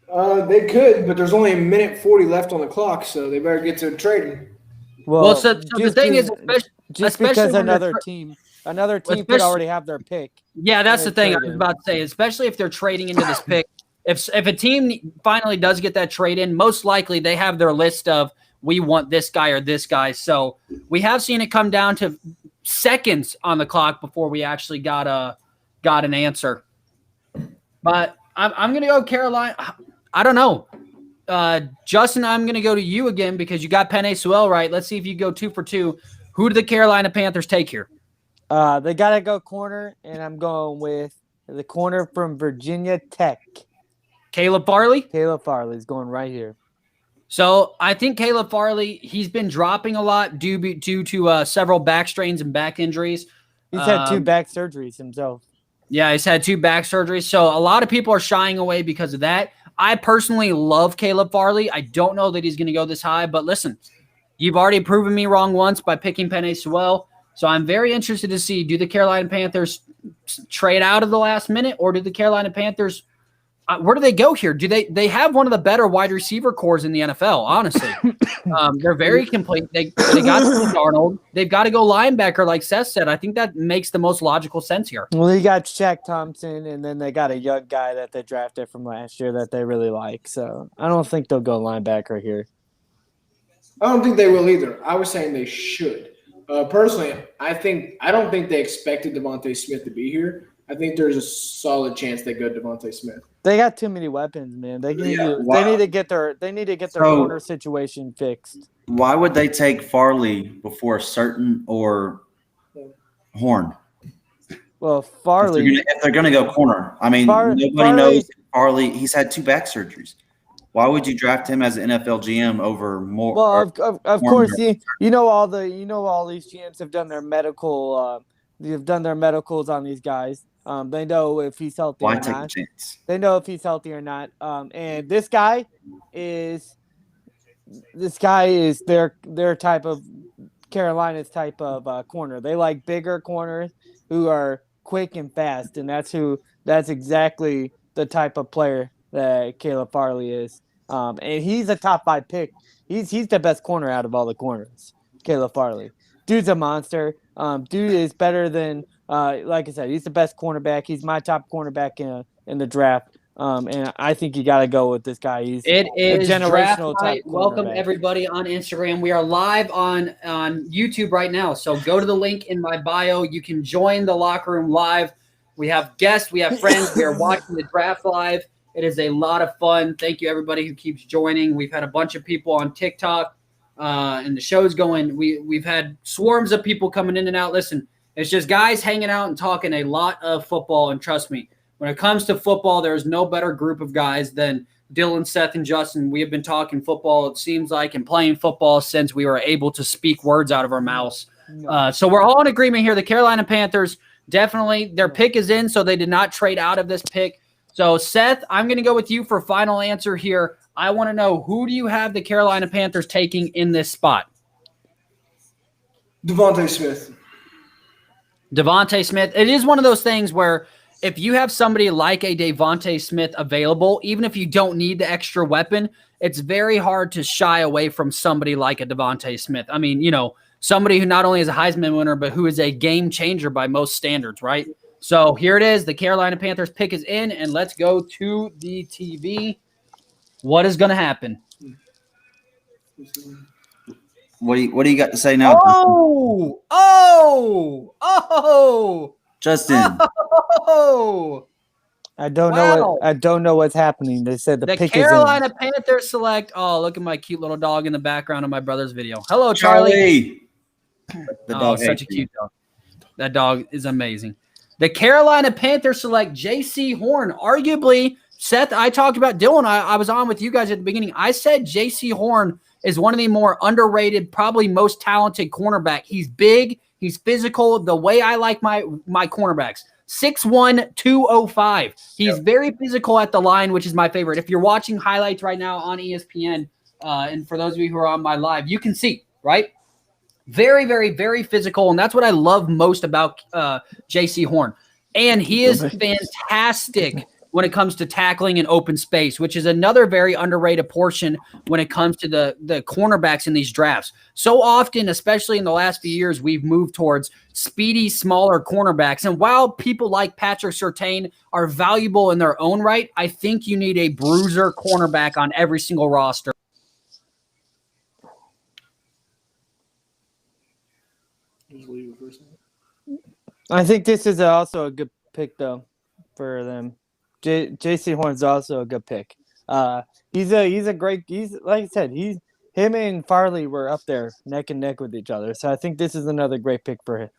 Speaker 2: They could, but there's only a minute 40 left on the clock, so they better get to trading.
Speaker 1: Well, so the
Speaker 5: just
Speaker 1: thing is,
Speaker 5: just
Speaker 1: especially
Speaker 5: because
Speaker 1: when they're
Speaker 5: another team could
Speaker 1: especially-
Speaker 5: already have their pick.
Speaker 1: yeah, that's the
Speaker 5: they're
Speaker 1: thing I was
Speaker 5: trading.
Speaker 1: about to say, especially if they're trading into this pick. If a team finally does get that trade in, most likely they have their list of we want this guy or this guy. So we have seen it come down to seconds on the clock before we actually got an answer. But I'm going to go Carolina. I don't know. Justin, I'm going to go to you again because you got Penei Sewell right. Let's see if you go 2 for 2. Who do the Carolina Panthers take here?
Speaker 5: They gotta go corner, and I'm going with the corner from Virginia Tech.
Speaker 1: Caleb Farley?
Speaker 5: Caleb Farley's going right here.
Speaker 1: So I think Caleb Farley, he's been dropping a lot due to several back strains and back injuries.
Speaker 5: He's had 2 back surgeries himself.
Speaker 1: Yeah, he's had 2 back surgeries. So a lot of people are shying away because of that. I personally love Caleb Farley. I don't know that he's going to go this high, but listen, you've already proven me wrong once by picking Penei Sewell. So I'm very interested to see, do the Carolina Panthers trade out of the last minute, or do the Carolina Panthers where do they go here? Do they have one of the better wide receiver cores in the NFL, honestly. They're very complete. They got Darnold. They've got to go linebacker, like Seth said. I think that makes the most logical sense here.
Speaker 5: Well, they got Shaq Thompson, and then they got a young guy that they drafted from last year that they really like. So I don't think they'll go linebacker here.
Speaker 2: I don't think they will either. I was saying they should. Personally, I don't think they expected Devontae Smith to be here. I think there's a solid chance they go Devontae Smith.
Speaker 5: They got too many weapons, man. They need to get their corner situation fixed.
Speaker 3: Why would they take Farley before Certain or Horn?
Speaker 5: Well, Farley.
Speaker 3: If they're going to go corner, I mean, nobody knows Farley. He's had 2 back surgeries. Why would you draft him as an NFL GM over more?
Speaker 5: Well, of course, you know all these GMs have done their medical. They've done their medicals on these guys. They know if he's healthy
Speaker 3: Why
Speaker 5: or
Speaker 3: take
Speaker 5: not.
Speaker 3: a chance?
Speaker 5: They know if he's healthy or not. And this guy is their type of Carolina's type of corner. They like bigger corners who are quick and fast, and that's exactly the type of player that Caleb Farley is. And he's a top 5 pick. He's the best corner out of all the corners. Caleb Farley. Dude's a monster. Dude is better than like I said, he's the best cornerback. He's my top cornerback in the draft. And I think you got to go with this guy.
Speaker 1: It is
Speaker 5: generational
Speaker 1: draft night.
Speaker 5: type
Speaker 1: Welcome
Speaker 5: cornerback.
Speaker 1: everybody on Instagram. We are live on YouTube right now. So go to the link in my bio. You can join the locker room live. We have guests, we have friends. We are watching the draft live. It is a lot of fun. Thank you everybody who keeps joining. We've had a bunch of people on TikTok. And the show's going. We've had swarms of people coming in and out. Listen, it's just guys hanging out and talking a lot of football. And trust me, when it comes to football, there's no better group of guys than Dylan, Seth, and Justin. We have been talking football, it seems like, and playing football since we were able to speak words out of our mouths. So we're all in agreement here. The Carolina Panthers, definitely, their pick is in, so they did not trade out of this pick. So, Seth, I'm going to go with you for final answer here. I want to know, who do you have the Carolina Panthers taking in this spot?
Speaker 2: Devontae Smith.
Speaker 1: Devontae Smith. It is one of those things where if you have somebody like a Devontae Smith available, even if you don't need the extra weapon, it's very hard to shy away from somebody like a Devontae Smith. I mean, somebody who not only is a Heisman winner, but who is a game changer by most standards, right? So here it is. The Carolina Panthers pick is in, and let's go to the TV. What is going to happen?
Speaker 3: What do you got to say now, Justin?
Speaker 1: Oh!
Speaker 5: I don't know
Speaker 1: Wow.
Speaker 5: I don't know what's happening. They said the
Speaker 1: The
Speaker 5: pick
Speaker 1: Carolina
Speaker 5: is in.
Speaker 1: Panthers select. Oh, look at my cute little dog in the background of my brother's video. Hello, Charlie.
Speaker 3: The
Speaker 1: Oh,
Speaker 3: dog
Speaker 1: such a
Speaker 3: hates you.
Speaker 1: cute dog. That dog is amazing. The Carolina Panthers select J.C. Horn. Arguably, Seth, I talked about Dylan. I was on with you guys at the beginning. I said J.C. Horn is one of the more underrated, probably most talented cornerback. He's big. He's physical. The way I like my cornerbacks. 6'1", 205. He's very physical at the line, which is my favorite. If you're watching highlights right now on ESPN, and for those of you who are on my live, you can see, right? Very, very, very physical, and that's what I love most about J.C. Horn. And he is fantastic when it comes to tackling in open space, which is another very underrated portion when it comes to the cornerbacks in these drafts. So often, especially in the last few years, we've moved towards speedy, smaller cornerbacks. And while people like Patrick Surtain are valuable in their own right, I think you need a bruiser cornerback on every single roster.
Speaker 5: I think this is also a good pick though for them. J.C. Horn's also a good pick. He's like I said, him and Farley were up there neck and neck with each other. So I think this is another great pick for him.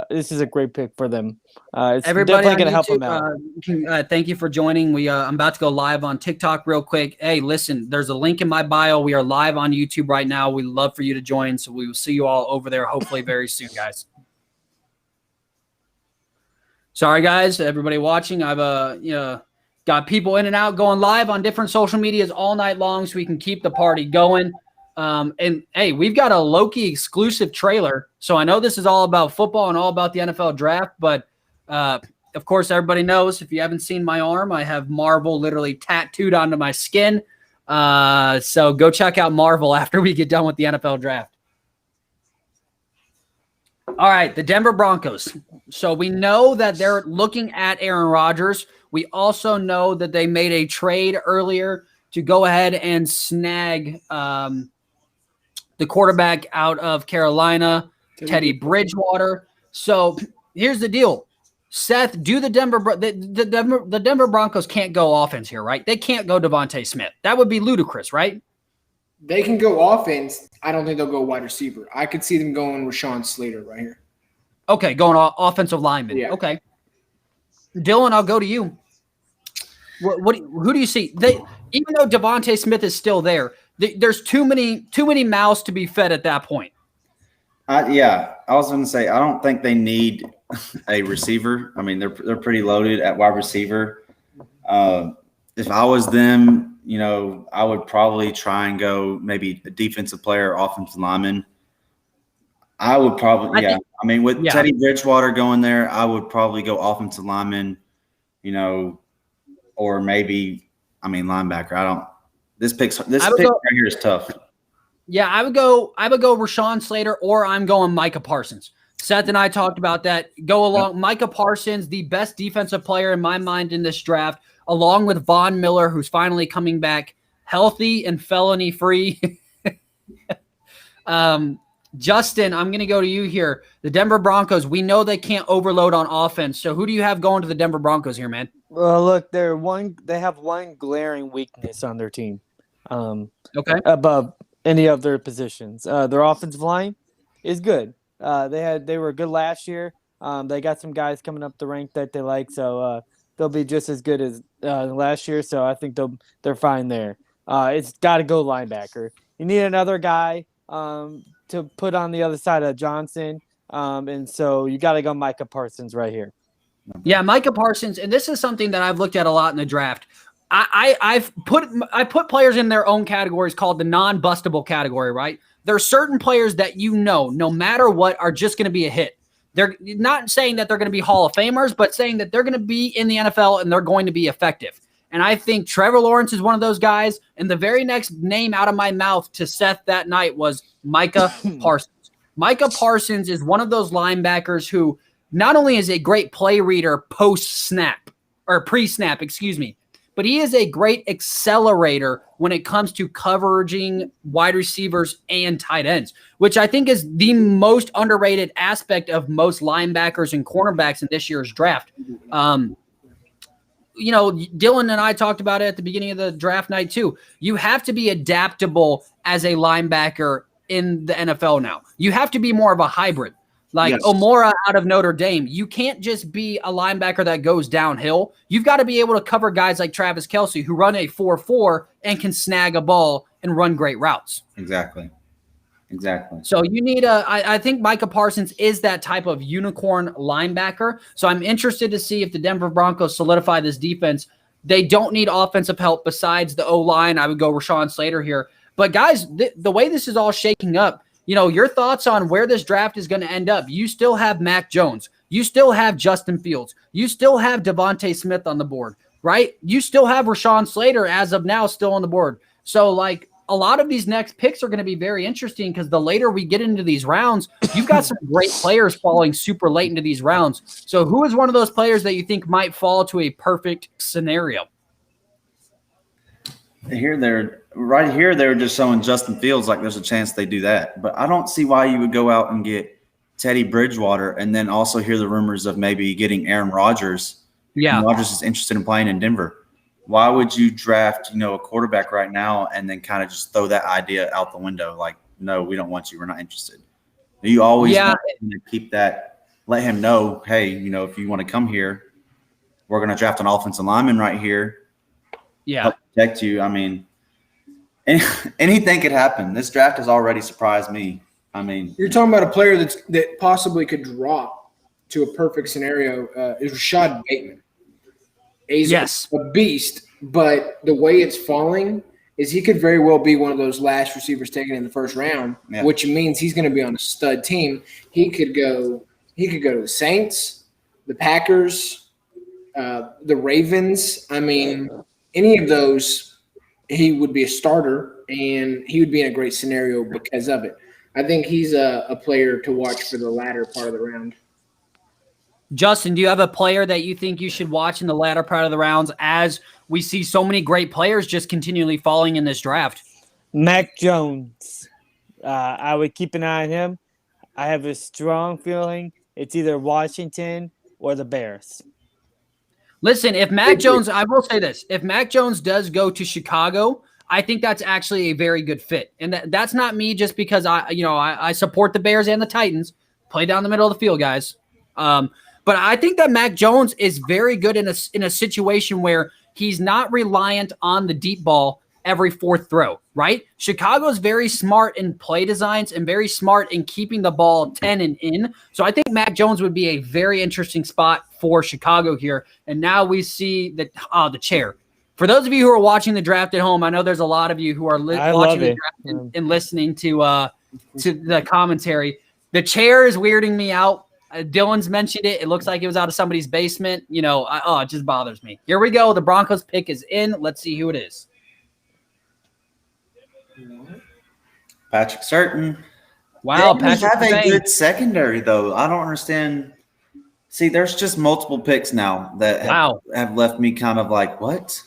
Speaker 5: This is a great pick for them. It's
Speaker 1: Everybody
Speaker 5: definitely
Speaker 1: on
Speaker 5: going to help
Speaker 1: YouTube,
Speaker 5: them out.
Speaker 1: thank you for joining. I'm about to go live on TikTok real quick. Hey, listen, there's a link in my bio. We are live on YouTube right now. We'd love for you to join, so we will see you all over there hopefully very soon, guys. Sorry, guys, everybody watching. I've got people in and out going live on different social medias all night long so we can keep the party going. And hey, we've got a Loki exclusive trailer. So I know this is all about football and all about the NFL draft, but of course, everybody knows, if you haven't seen my arm, I have Marvel literally tattooed onto my skin. So go check out Marvel after we get done with the NFL draft. All right, the Denver Broncos. So we know that they're looking at Aaron Rodgers. We also know that they made a trade earlier to go ahead and snag the quarterback out of Carolina, Teddy Bridgewater. So here's the deal. Seth, do the Denver Broncos can't go offense here, right? They can't go Devontae Smith. That would be ludicrous, right?
Speaker 2: They can go offense. I don't think they'll go wide receiver. I could see them going with Rashawn Slater right here.
Speaker 1: Okay, going offensive lineman.
Speaker 2: Yeah.
Speaker 1: Okay. Dylan, I'll go to you. Who do you see? Even though Devontae Smith is still there, there's too many mouths to be fed at that point.
Speaker 3: I was going to say, I don't think they need a receiver. I mean, they're pretty loaded at wide receiver. If I was them, I would probably try and go maybe a defensive player, offensive lineman. I would probably, with Teddy Bridgewater going there, I would probably go offensive lineman, or maybe, linebacker. This pick right here is tough.
Speaker 1: Yeah, I would go Rashawn Slater, or I'm going Micah Parsons. Seth and I talked about that. Go along. Micah Parsons, the best defensive player in my mind in this draft, along with Von Miller, who's finally coming back healthy and felony free. Justin, I'm going to go to you here. The Denver Broncos, we know they can't overload on offense. So who do you have going to the Denver Broncos here, man?
Speaker 5: Well, look, they have one glaring weakness on their team.
Speaker 1: Okay.
Speaker 5: Above any of their positions. Their offensive line is good. They were good last year. They got some guys coming up the rank that they like, so they'll be just as good as last year. So I think they're fine there. It's got to go linebacker. You need another guy to put on the other side of Johnson, and so you got to go Micah Parsons right here.
Speaker 1: Yeah, Micah Parsons, and this is something that I've looked at a lot in the draft. I put players in their own categories called the non-bustable category, right? There are certain players that no matter what, are just going to be a hit. They're not saying that they're going to be Hall of Famers, but saying that they're going to be in the NFL and they're going to be effective. And I think Trevor Lawrence is one of those guys. And the very next name out of my mouth to Seth that night was Micah Parsons. Micah Parsons is one of those linebackers who not only is a great play reader post-snap or pre-snap, but he is a great accelerator when it comes to covering wide receivers and tight ends, which I think is the most underrated aspect of most linebackers and cornerbacks in this year's draft. Dylan and I talked about it at the beginning of the draft night too. You have to be adaptable as a linebacker in the NFL now. You have to be more of a hybrid. Like yes. Omora out of Notre Dame, you can't just be a linebacker that goes downhill. You've got to be able to cover guys like Travis Kelce who run a 4.4 and can snag a ball and run great routes.
Speaker 3: Exactly.
Speaker 1: So you need I think Micah Parsons is that type of unicorn linebacker. So I'm interested to see if the Denver Broncos solidify this defense. They don't need offensive help besides the O-line. I would go Rashawn Slater here. But guys, the way this is all shaking up, your thoughts on where this draft is going to end up. You still have Mac Jones. You still have Justin Fields. You still have Devontae Smith on the board, right? You still have Rashawn Slater as of now still on the board. So, a lot of these next picks are going to be very interesting because the later we get into these rounds, you've got some great players falling super late into these rounds. So who is one of those players that you think might fall to a perfect scenario?
Speaker 3: Right here, they're just showing Justin Fields like there's a chance they do that. But I don't see why you would go out and get Teddy Bridgewater and then also hear the rumors of maybe getting Aaron Rodgers.
Speaker 1: Yeah.
Speaker 3: And Rodgers is interested in playing in Denver. Why would you draft, a quarterback right now and then kind of just throw that idea out the window? Like, no, we don't want you. We're not interested. You always want to keep that, let him know, hey, if you want to come here, we're going to draft an offensive lineman right here.
Speaker 1: Yeah.
Speaker 3: Help protect you. I mean, anything could happen. This draft has already surprised me. I mean,
Speaker 2: you're talking about a player that possibly could drop to a perfect scenario is Rashad Bateman. He's a beast, but the way it's falling is he could very well be one of those last receivers taken in the first round, which means he's going to be on a stud team. He could go to the Saints, the Packers, the Ravens. I mean, any of those, he would be a starter, and he would be in a great scenario because of it. I think he's a player to watch for the latter part of the round.
Speaker 1: Justin, do you have a player that you think you should watch in the latter part of the rounds as we see so many great players just continually falling in this draft?
Speaker 5: Mac Jones. I would keep an eye on him. I have a strong feeling it's either Washington or the Bears.
Speaker 1: Listen, if Mac Jones, I will say this, if Mac Jones does go to Chicago, I think that's actually a very good fit. And that's not me just because I support the Bears and the Titans. Play down the middle of the field, guys. But I think that Mac Jones is very good in a situation where he's not reliant on the deep ball every fourth throw, right? Chicago's very smart in play designs and very smart in keeping the ball 10 and in. So I think Mac Jones would be a very interesting spot for Chicago here. And now we see the chair. For those of you who are watching the draft at home, I know there's a lot of you who are watching the draft and listening to the commentary. The chair is weirding me out. Dylan's mentioned it. It looks like it was out of somebody's basement. It just bothers me. Here we go. The Broncos pick is in. Let's see who it is.
Speaker 3: Patrick Surtain.
Speaker 1: Wow,
Speaker 3: they
Speaker 1: Patrick
Speaker 3: have a good secondary, though. I don't understand. See, there's just multiple picks now that have left me kind of like, what?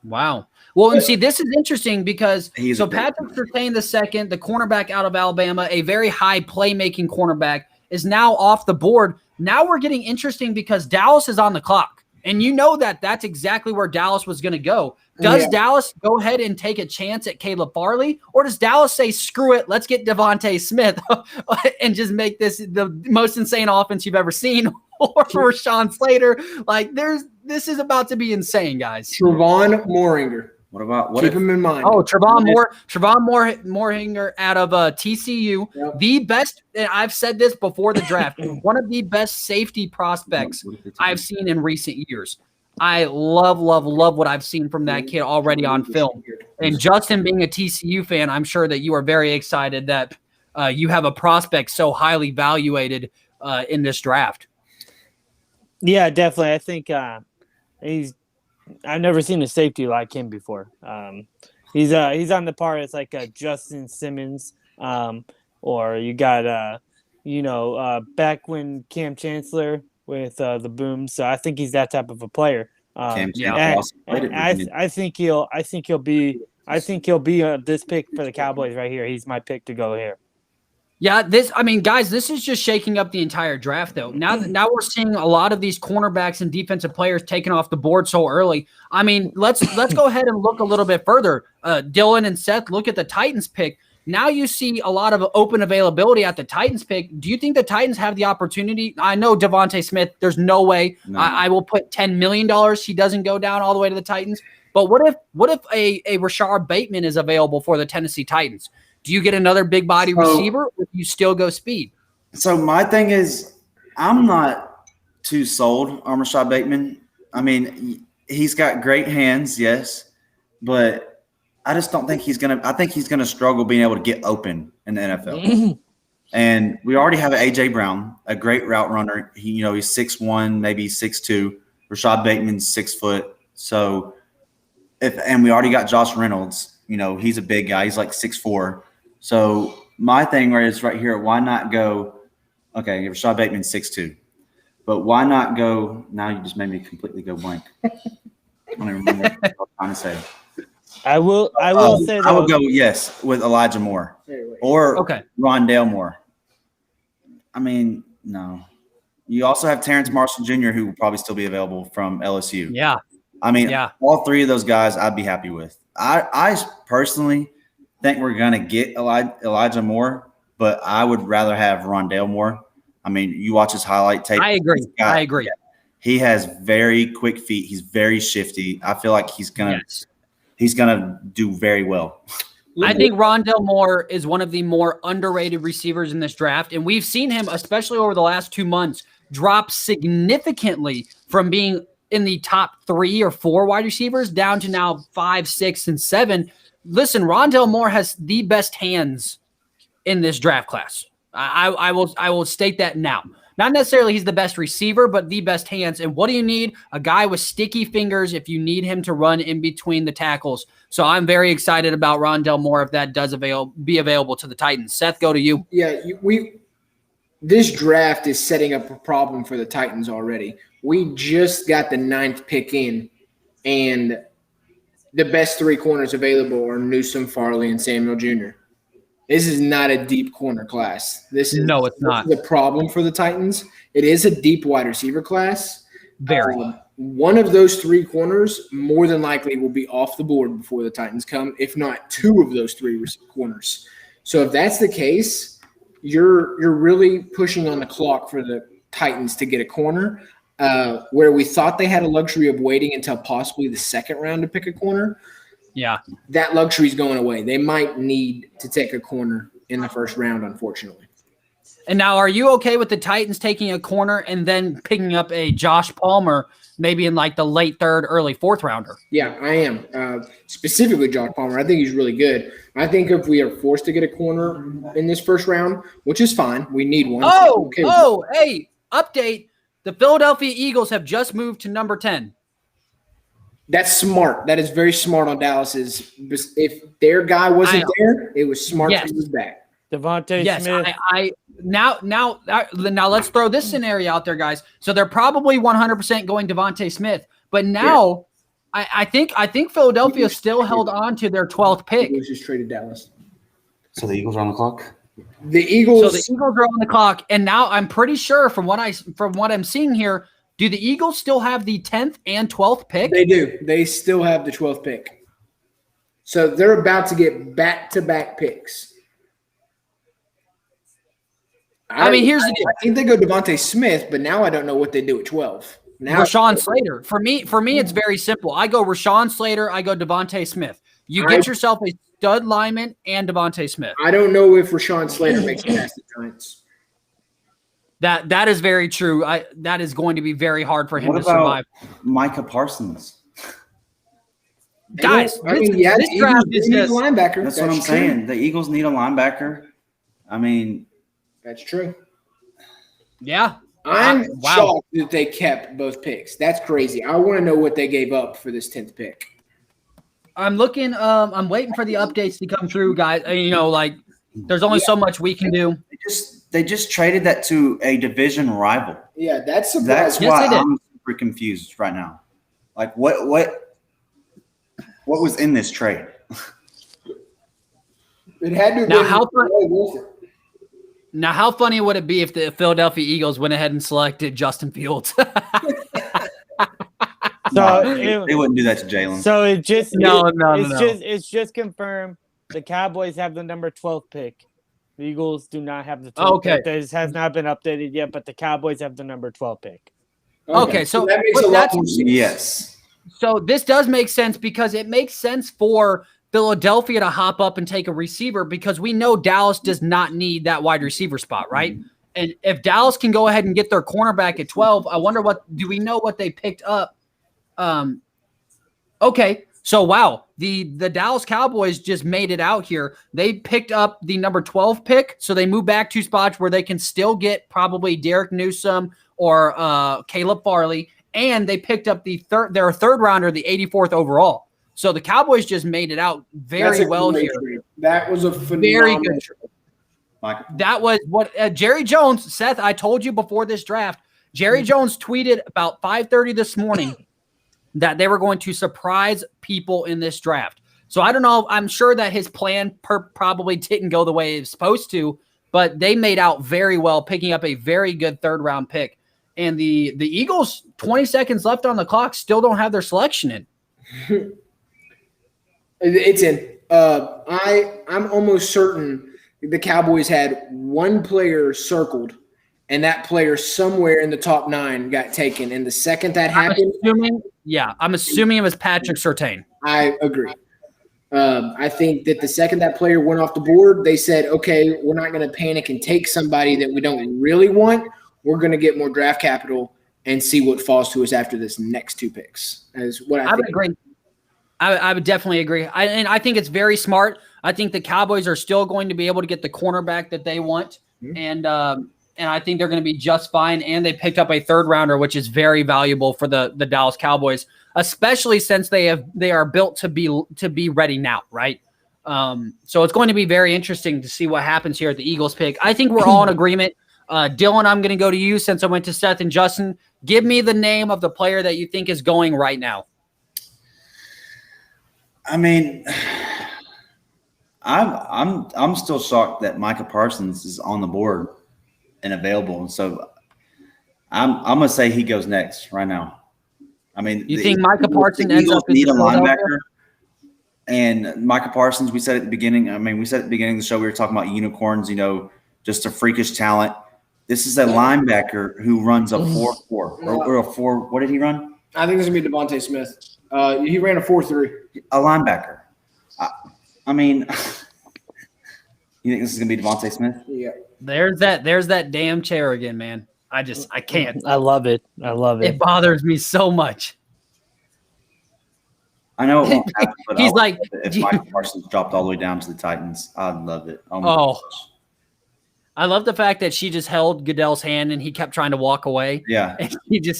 Speaker 1: Wow. Well, and see, this is interesting because Patrick Surtain the second, the cornerback out of Alabama, a very high playmaking cornerback, is now off the board. Now we're getting interesting because Dallas is on the clock. And that's exactly where Dallas was going to go. Does Dallas go ahead and take a chance at Caleb Farley? Or does Dallas say, screw it, let's get Devontae Smith and just make this the most insane offense you've ever seen? Or Rashawn Slater. This is about to be insane, guys.
Speaker 2: Trevon Moehringer.
Speaker 3: What
Speaker 2: Keep
Speaker 3: if
Speaker 2: him in mind.
Speaker 1: Oh, Trevon Morehanger out of TCU,
Speaker 2: Yep.
Speaker 1: the best. And I've said this before the draft, one of the best safety prospects
Speaker 3: what if it's-
Speaker 1: I've seen in recent years. I love what I've seen from that kid already on film. And Justin, being a TCU fan, I'm sure that you are very excited that you have a prospect so highly valuated in this draft.
Speaker 5: Yeah, definitely. I think I've never seen a safety like him before. He's on the par as like a Justin Simmons, or you got back when Cam Chancellor with the Boom. So I think he's that type of a player.
Speaker 3: Cam
Speaker 1: yeah.
Speaker 3: Chancellor also played
Speaker 5: And
Speaker 3: at Virginia.
Speaker 5: I think he'll be this pick for the Cowboys right here. He's my pick to go here.
Speaker 1: Yeah, guys, this is just shaking up the entire draft, though. Now we're seeing a lot of these cornerbacks and defensive players taken off the board so early. I mean, let's go ahead and look a little bit further. Dylan and Seth, look at the Titans pick. Now you see a lot of open availability at the Titans pick. Do you think the Titans have the opportunity? I know Devontae Smith, there's no way
Speaker 3: No.
Speaker 1: I will put $10 million he doesn't go down all the way to the Titans. But what if a Rashard Bateman is available for the Tennessee Titans? Do you get another big body receiver, or do you still go speed?
Speaker 3: So my thing is, I'm not too sold on Rashad Bateman. I mean, he's got great hands, yes, but I just don't think I think he's gonna struggle being able to get open in the NFL. And we already have AJ Brown, a great route runner. He's 6'1", maybe 6'2". Rashad Bateman's 6 foot. So and we already got Josh Reynolds. He's a big guy. He's like 6'4". So my thing is right here, why not go – okay, Rashad Bateman's 6'2". But why not go – now you just made me completely go blank. I don't even remember what I was trying to say.
Speaker 5: I will say
Speaker 3: I would
Speaker 5: though,
Speaker 3: go, yes, with Elijah Moore or Rondale Moore. I mean, no. You also have Terrence Marshall Jr., who will probably still be available from LSU.
Speaker 1: Yeah.
Speaker 3: I mean, all three of those guys I'd be happy with. I personally think we're going to get Elijah Moore, but I would rather have Rondale Moore. I mean, you watch his highlight tape.
Speaker 1: I agree.
Speaker 3: He has very quick feet. He's very shifty. I feel like he's going to do very well.
Speaker 1: I think Rondale Moore is one of the more underrated receivers in this draft, and we've seen him, especially over the last 2 months, drop significantly from being in the top 3 or 4 wide receivers down to now 5, 6, and 7. Listen, Rondale Moore has the best hands in this draft class. I will state that now. Not necessarily he's the best receiver, but the best hands. And what do you need? A guy with sticky fingers if you need him to run in between the tackles. So I'm very excited about Rondale Moore if that does be available to the Titans. Seth, go to you.
Speaker 2: Yeah, this draft is setting up a problem for the Titans already. We just got the 9th pick in, and the best 3 corners available are Newsome, Farley, and Samuel Jr. This is not a deep corner class. It's not. This is a problem for the Titans. It is a deep wide receiver class.
Speaker 1: Very.
Speaker 2: One of those 3 corners more than likely will be off the board before the Titans come, if not 2 of those 3 corners. So if that's the case, you're really pushing on the clock for the Titans to get a corner. Where we thought they had a luxury of waiting until possibly the 2nd round to pick a corner.
Speaker 1: Yeah.
Speaker 2: That luxury is going away. They might need to take a corner in the 1st round, unfortunately.
Speaker 1: And now, are you okay with the Titans taking a corner and then picking up a Josh Palmer, maybe in like the late 3rd, early 4th rounder?
Speaker 2: Yeah, I am. Specifically Josh Palmer. I think he's really good. I think if we are forced to get a corner in this 1st round, which is fine, we need one.
Speaker 1: Hey, update. The Philadelphia Eagles have just moved to number 10.
Speaker 2: That's smart. That is very smart on Dallas's. If their guy wasn't there, it was smart to move back.
Speaker 5: Devontae Smith.
Speaker 1: Now let's throw this scenario out there, guys. So they're probably 100% going Devontae Smith, but now I think Philadelphia still held on to their 12th pick.
Speaker 2: Eagles just traded Dallas.
Speaker 3: So the Eagles are on the clock?
Speaker 2: The Eagles
Speaker 1: are on the clock, and now I'm pretty sure from what I'm seeing here, do the Eagles still have the 10th and 12th pick?
Speaker 2: They do. They still have the 12th pick. So they're about to get back-to-back picks.
Speaker 1: Here's the deal.
Speaker 2: I think they go Devontae Smith, but now I don't know what they do at 12.
Speaker 1: Rashawn Slater. For me, it's very simple. I go Rashawn Slater. I go Devontae Smith. You get yourself a stud lineman and Devontae Smith.
Speaker 2: I don't know if Rashawn Slater makes it past the Giants.
Speaker 1: That is very true. That is going to be very hard for him
Speaker 3: What
Speaker 1: to survive.
Speaker 3: about Micah Parsons?
Speaker 1: Guys,
Speaker 2: this
Speaker 1: draft is
Speaker 2: need a
Speaker 1: just
Speaker 2: linebacker.
Speaker 3: That's what I'm saying. The Eagles need a linebacker. I mean,
Speaker 2: That's true.
Speaker 1: yeah.
Speaker 2: I'm
Speaker 1: Wow.
Speaker 2: shocked that they kept both picks. That's crazy. I want to know what they gave up for this 10th pick.
Speaker 1: I'm looking. I'm waiting for the updates to come through, guys. You know, like there's only so much we can do.
Speaker 3: they just traded that to a division rival.
Speaker 2: Yeah, that's surprising.
Speaker 3: That's
Speaker 1: Yes,
Speaker 3: why
Speaker 1: they did.
Speaker 3: I'm super confused right now. Like what was in this trade?
Speaker 2: It had to have
Speaker 1: Now,
Speaker 2: been
Speaker 1: how fun-
Speaker 2: way worth it.
Speaker 1: Now, how funny would it be if the Philadelphia Eagles went ahead and selected Justin Fields?
Speaker 3: They wouldn't do that to Jalen.
Speaker 5: So it just
Speaker 1: No.
Speaker 5: it's just confirmed. The Cowboys have the number 12 pick. The Eagles do not have the 12th
Speaker 1: Okay.
Speaker 5: pick. This has not been updated yet, but the Cowboys have the number 12 pick.
Speaker 1: Okay, so
Speaker 2: that makes
Speaker 1: but
Speaker 2: a lot
Speaker 1: that's-
Speaker 2: more sense.
Speaker 3: Yes.
Speaker 1: So this does make sense because it makes sense for Philadelphia to hop up and take a receiver because we know Dallas does not need that wide receiver spot, right? And if Dallas can go ahead and get their cornerback at 12, I wonder do we know what they picked up? Okay. So wow, the Dallas Cowboys just made it out here. They picked up the number 12 pick, so they move back 2 spots where they can still get probably Derek Newsome or Caleb Farley, and they picked up their third rounder, the 84th overall. So the Cowboys just made it out
Speaker 2: That's
Speaker 1: very
Speaker 2: a
Speaker 1: well
Speaker 2: great
Speaker 1: here.
Speaker 2: trade. That was a
Speaker 1: Very
Speaker 2: phenomenal
Speaker 1: good.
Speaker 2: trade.
Speaker 3: Mike,
Speaker 1: That was what Jerry Jones, Seth, I told you before this draft, Jerry Jones tweeted about 5:30 this morning that they were going to surprise people in this draft. So I don't know. I'm sure that his plan probably didn't go the way it was supposed to, but they made out very well, picking up a very good third-round pick. And the Eagles, 20 seconds left on the clock, still don't have their selection in.
Speaker 2: It's in. I'm almost certain the Cowboys had one player circled, and that player somewhere in the top 9 got taken. And the second that happened,
Speaker 1: I'm assuming it was Patrick Surtain.
Speaker 2: I agree. I think that the second that player went off the board, they said, okay, we're not going to panic and take somebody that we don't really want. We're going to get more draft capital and see what falls to us after this next 2 picks. Is what I
Speaker 1: I would
Speaker 2: think.
Speaker 1: agree. I would definitely agree. And I think it's very smart. I think the Cowboys are still going to be able to get the cornerback that they want. And I think they're going to be just fine. And they picked up a third rounder, which is very valuable for the Dallas Cowboys, especially since they are built to be ready now, right? So it's going to be very interesting to see what happens here at the Eagles pick. I think we're all in agreement. Dylan, I'm going to go to you since I went to Seth and Justin. Give me the name of the player that you think is going right now.
Speaker 3: I mean, I'm still shocked that Micah Parsons is on the board and available, and so I'm gonna say he goes next right now. I mean,
Speaker 1: You think Micah Parsons
Speaker 3: the
Speaker 1: ends
Speaker 3: Eagles
Speaker 1: up in
Speaker 3: need a
Speaker 1: Philadelphia?
Speaker 3: linebacker, and Micah Parsons. We said at the beginning. I mean, we said at the beginning of the show we were talking about unicorns. You know, just a freakish talent. This is a linebacker who runs a 4.4 or a 4. What did he run?
Speaker 2: I think this is going to be Devontae Smith. He ran a 4.3.
Speaker 3: A linebacker. I mean, you think this is gonna be Devontae Smith?
Speaker 2: Yeah.
Speaker 1: There's that damn chair again, man. I can't.
Speaker 5: I love it. I love
Speaker 1: It
Speaker 5: it.
Speaker 1: bothers me so much.
Speaker 3: I know it won't happen, but
Speaker 1: He's
Speaker 3: I would
Speaker 1: like-
Speaker 3: love it if Michael Parsons dropped all the way down to the Titans. I'd love it. Oh, my
Speaker 1: Oh.
Speaker 3: gosh.
Speaker 1: I love the fact that she just held Goodell's hand and he kept trying to walk away.
Speaker 3: Yeah.
Speaker 1: And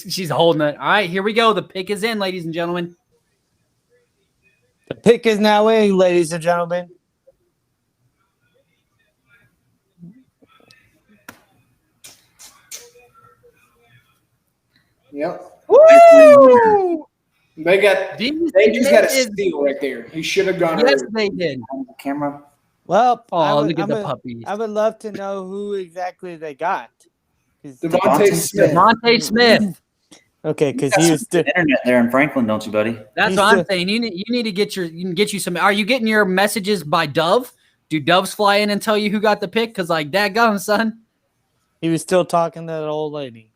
Speaker 1: she's holding it. All right, here we go. The pick is in, ladies and gentlemen.
Speaker 5: The pick is now in, ladies and gentlemen.
Speaker 2: Yep.
Speaker 1: Woo!
Speaker 2: They just got a steal right there. He should have gone
Speaker 1: Yes,
Speaker 2: early.
Speaker 1: they did.
Speaker 3: On the camera.
Speaker 5: Well,
Speaker 1: Oh, look at the puppies.
Speaker 5: I would love to know who exactly they got. 'Cause-
Speaker 2: Devontae Smith.
Speaker 1: Devontae Smith.
Speaker 5: Okay, because
Speaker 3: You
Speaker 5: he
Speaker 3: got
Speaker 5: was
Speaker 3: some
Speaker 5: still.
Speaker 3: internet there in Franklin, don't you, buddy?
Speaker 1: That's
Speaker 5: He's
Speaker 1: what I'm
Speaker 5: still-
Speaker 1: saying. You need to get you some. Are you getting your messages by Dove? Do Doves fly in and tell you who got the pick? Because like, dadgum, son.
Speaker 5: He was still talking to that old lady.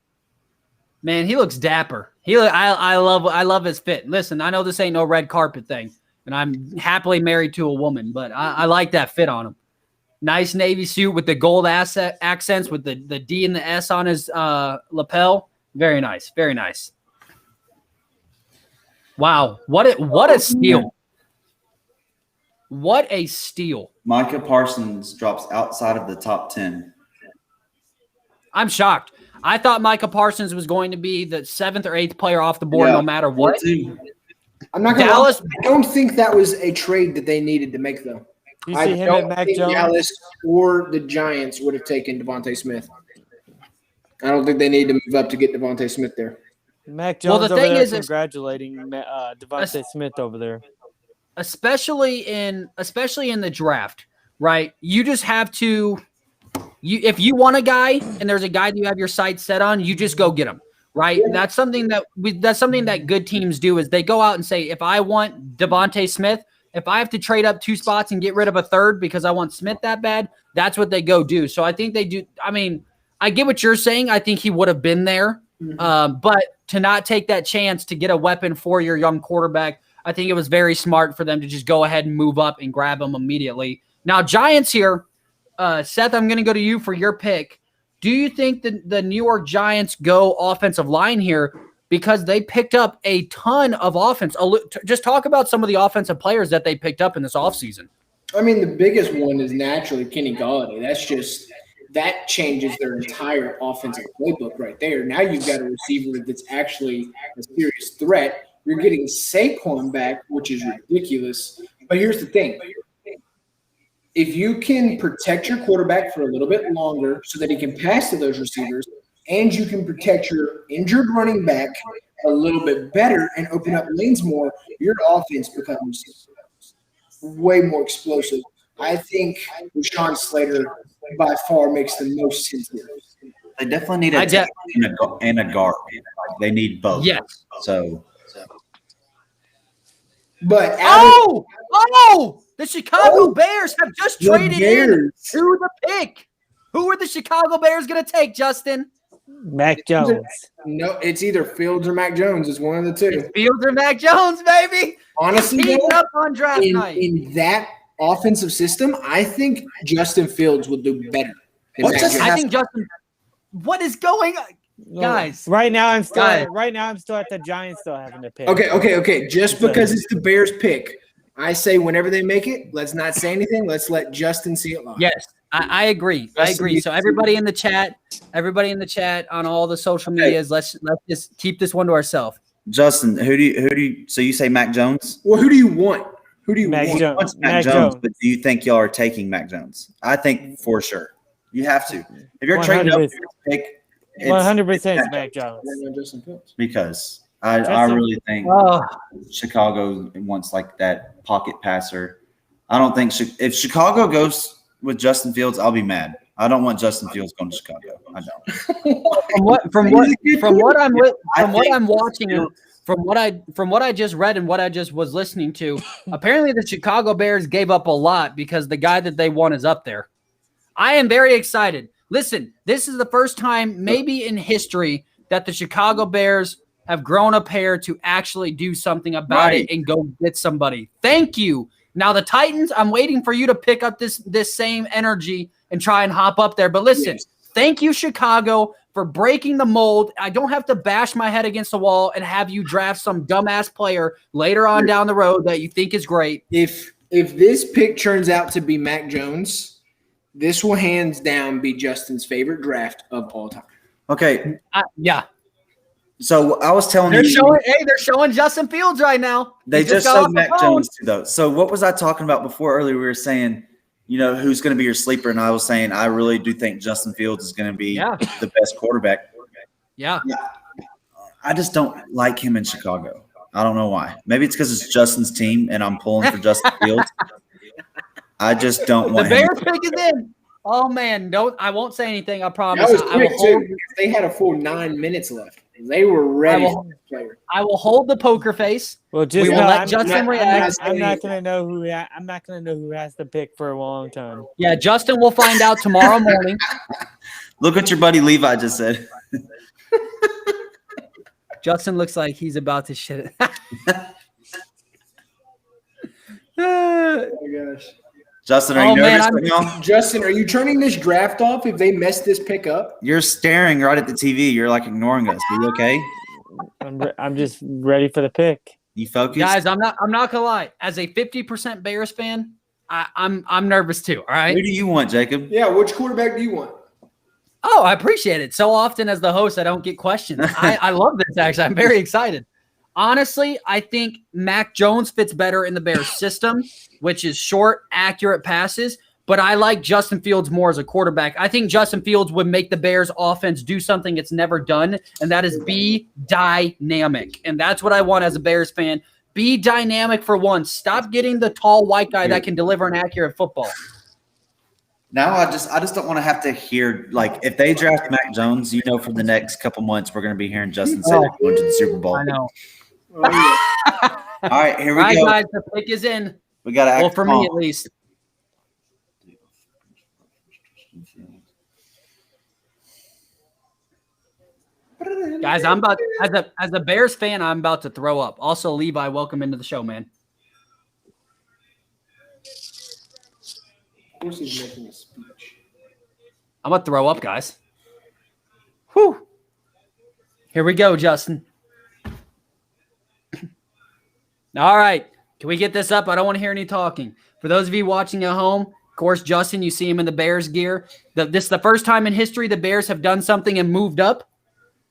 Speaker 1: Man, he looks dapper. I love his fit. Listen, I know this ain't no red carpet thing, and I'm happily married to a woman, but I like that fit on him. Nice navy suit with the gold accents with the D and the S on his lapel. Very nice. Very nice. Wow. What a steal. What a steal.
Speaker 3: Micah Parsons drops outside of the top 10.
Speaker 1: I'm shocked. I thought Micah Parsons was going to be the 7th or 8th player off the board no matter what.
Speaker 2: I'm not going
Speaker 1: Dallas.
Speaker 2: I don't think that was a trade that they needed to make, though.
Speaker 5: You see
Speaker 2: I
Speaker 5: him
Speaker 2: don't
Speaker 5: and Mac
Speaker 2: think
Speaker 5: Jones?
Speaker 2: Dallas or the Giants would have taken Devontae Smith. I don't think they need to move up to get Devontae Smith there.
Speaker 5: Mac Jones
Speaker 1: the
Speaker 5: over
Speaker 1: thing
Speaker 5: there
Speaker 1: is
Speaker 5: congratulating Devontae Smith over there.
Speaker 1: Especially in the draft, right? You just have to if you want a guy and there's a guy that you have your sights set on, you just go get him, right? That's something that good teams do is they go out and say, if I want Devontae Smith, if I have to trade up 2 spots and get rid of a 3rd because I want Smith that bad, that's what they go do. So I think they do. I mean, I get what you're saying. I think he would have been there, but to not take that chance to get a weapon for your young quarterback, I think it was very smart for them to just go ahead and move up and grab him immediately. Now, Giants here, Seth, I'm going to go to you for your pick. Do you think the New York Giants go offensive line here because they picked up a ton of offense? Just talk about some of the offensive players that they picked up in this offseason.
Speaker 2: I mean, the biggest one is naturally Kenny Golladay. That changes their entire offensive playbook right there. Now you've got a receiver that's actually a serious threat. You're getting Saquon back, which is ridiculous. But here's the thing. If you can protect your quarterback for a little bit longer so that he can pass to those receivers, and you can protect your injured running back a little bit better and open up lanes more, your offense becomes way more explosive. I think Rashawn Slater by far makes the most sense here.
Speaker 3: They definitely need a tackle and a guard. They need both.
Speaker 1: Yes.
Speaker 3: So.
Speaker 2: But
Speaker 1: the Chicago Bears have just traded in to the pick. Who are the Chicago Bears going to take, Justin?
Speaker 5: Mac Jones.
Speaker 2: No, it's either Fields or Mac Jones. It's one of the two.
Speaker 1: It's Fields or Mac Jones, baby.
Speaker 2: Honestly,
Speaker 1: heating up on draft night.
Speaker 2: In that offensive system, I think Justin Fields will do better.
Speaker 1: I think Justin. What is going on, guys?
Speaker 5: Right now, I'm still at the Giants still having to pick.
Speaker 2: Okay. Just because it's the Bears' pick, I say whenever they make it, let's not say anything. Let's let Justin see it live.
Speaker 1: Yes, I agree. So everybody in the chat on all the social medias, let's just keep this one to ourselves.
Speaker 3: Justin, who do you? So you say Mac Jones?
Speaker 2: Well, who do you want? Who do you want?
Speaker 5: Jones.
Speaker 3: Mac Jones. But do you think y'all are taking Mac Jones? I think for sure. You have to. If you're trading up, pick
Speaker 5: 100% Mac Jones.
Speaker 3: Because I really think Chicago wants like that pocket passer. I don't think if Chicago goes with Justin Fields, I'll be mad. I don't want Justin Fields going to Chicago. I don't. From what I'm watching, from what I just read and what I just was listening to, apparently the Chicago Bears gave up a lot because the guy that they want is up there. I am very excited. Listen, this is the first time maybe in history that the Chicago Bears have grown a pair to actually do something about it and go get somebody. Thank you. Now the Titans, I'm waiting for you to pick up this same energy and try and hop up there. But listen, thank you, Chicago, for breaking the mold. I don't have to bash my head against the wall and have you draft some dumbass player later on down the road that you think is great.
Speaker 2: If this pick turns out to be Mac Jones, this will hands down be Justin's favorite draft of all time.
Speaker 3: Okay.
Speaker 1: Yeah.
Speaker 3: So I was telling
Speaker 1: they're showing Justin Fields right now.
Speaker 3: They just showed Mac Jones too, though. So what was I talking about before earlier? We were saying, who's going to be your sleeper, and I was saying I really do think Justin Fields is going to be the best quarterback.
Speaker 1: Yeah.
Speaker 3: I just don't like him in Chicago. I don't know why. Maybe it's because it's Justin's team, and I'm pulling for Justin Fields. I just don't want
Speaker 1: the Bears pick is in. Oh man, I won't say anything. I promise.
Speaker 2: That was quick too, because they had a full 9 minutes left. They were ready for this player.
Speaker 1: I will hold the poker face.
Speaker 5: Well,
Speaker 1: we will let Justin react.
Speaker 5: I'm not gonna know who has the pick for a long time.
Speaker 1: Yeah, Justin will find out tomorrow morning.
Speaker 3: Look what your buddy Levi just said.
Speaker 1: Justin looks like he's about to shit.
Speaker 2: Oh my gosh.
Speaker 3: Justin, are
Speaker 1: Oh,
Speaker 3: you
Speaker 1: man,
Speaker 3: nervous right now?
Speaker 2: Justin, are you turning this draft off if they mess this pick up?
Speaker 3: You're staring right at the TV. You're like ignoring us. Are you okay?
Speaker 5: I'm just ready for the pick.
Speaker 3: You focused?
Speaker 1: Guys, I'm not gonna lie. As a 50% Bears fan, I'm nervous too. All right.
Speaker 3: Who do you want, Jacob?
Speaker 2: Yeah, which quarterback do you want?
Speaker 1: Oh, I appreciate it. So often as the host, I don't get questions. I love this, actually. I'm very excited. Honestly, I think Mac Jones fits better in the Bears system, which is short, accurate passes. But I like Justin Fields more as a quarterback. I think Justin Fields would make the Bears offense do something it's never done, and that is be dynamic. And that's what I want as a Bears fan. Be dynamic for once. Stop getting the tall white guy that can deliver an accurate football.
Speaker 3: Now I just don't want to have to hear, like, if they draft Mac Jones, you know, for the next couple months we're going to be hearing Justin say they're going to the Super Bowl.
Speaker 1: I know.
Speaker 2: Oh, yeah.
Speaker 3: All right, here we
Speaker 1: All right,
Speaker 3: go.
Speaker 1: guys, the pick is in.
Speaker 3: We got to act
Speaker 1: Well, for me
Speaker 3: calm.
Speaker 1: at least. Guys, I'm about as a Bears fan, I'm about to throw up. Also, Levi, welcome into the show, man.
Speaker 2: Of course he's making a speech.
Speaker 1: I'm gonna throw up, guys. Whew. Here we go, Justin. All right. Can we get this up? I don't want to hear any talking. For those of you watching at home, of course, Justin, you see him in the Bears gear. This is the first time in history the Bears have done something and moved up.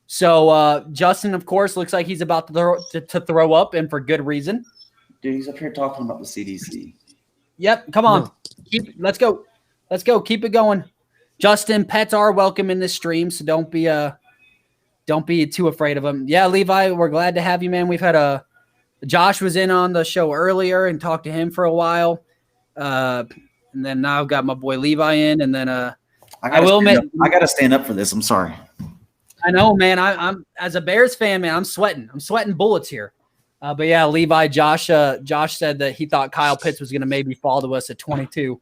Speaker 1: So Justin, of course, looks like he's about to throw up, and for good reason.
Speaker 3: Dude, he's up here talking about the CDC.
Speaker 1: Yep, come on. Let's go. Let's go. Keep it going. Justin, pets are welcome in this stream, so don't be too afraid of them. Yeah, Levi, we're glad to have you, man. We've had Josh was in on the show earlier and talked to him for a while. And then now I've got my boy Levi in, and then I will admit
Speaker 3: I got to stand up for this. I'm sorry.
Speaker 1: I know, man. I'm as a Bears fan, man. I'm sweating bullets here. But yeah, Levi, Josh said that he thought Kyle Pitts was going to maybe fall to us at 22.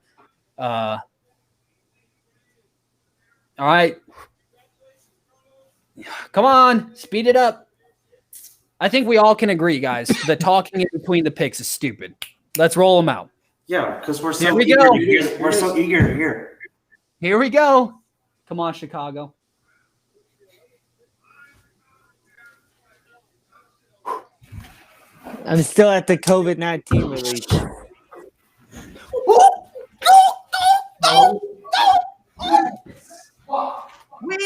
Speaker 1: All right. Come on, speed it up. I think we all can agree, guys. The talking in between the picks is stupid. Let's roll them out.
Speaker 3: Yeah, because we're
Speaker 1: Here
Speaker 3: so
Speaker 1: we
Speaker 3: eager
Speaker 1: go.
Speaker 3: to hear. We're so eager to hear.
Speaker 1: Here we go. Come on, Chicago.
Speaker 5: I'm still at the COVID-19 release.
Speaker 1: We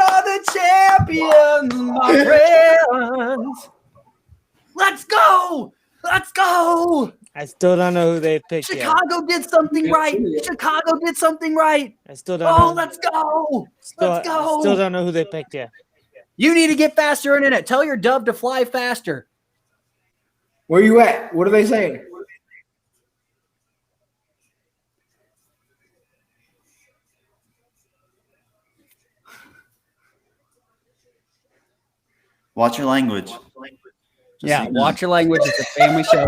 Speaker 1: are the champions, my friends. Let's go. Let's go.
Speaker 5: I still don't know who they picked yet.
Speaker 1: Chicago did something right. Chicago did something right.
Speaker 5: I still don't
Speaker 1: Oh,
Speaker 5: know.
Speaker 1: let's go.
Speaker 5: Still,
Speaker 1: Let's go.
Speaker 5: Still don't know who they picked yet.
Speaker 1: You need to get faster internet. Tell your dove to fly faster.
Speaker 2: Where you at? What are they saying?
Speaker 3: Watch your language.
Speaker 1: Yeah,
Speaker 3: so you know.
Speaker 1: watch your language. It's a family show.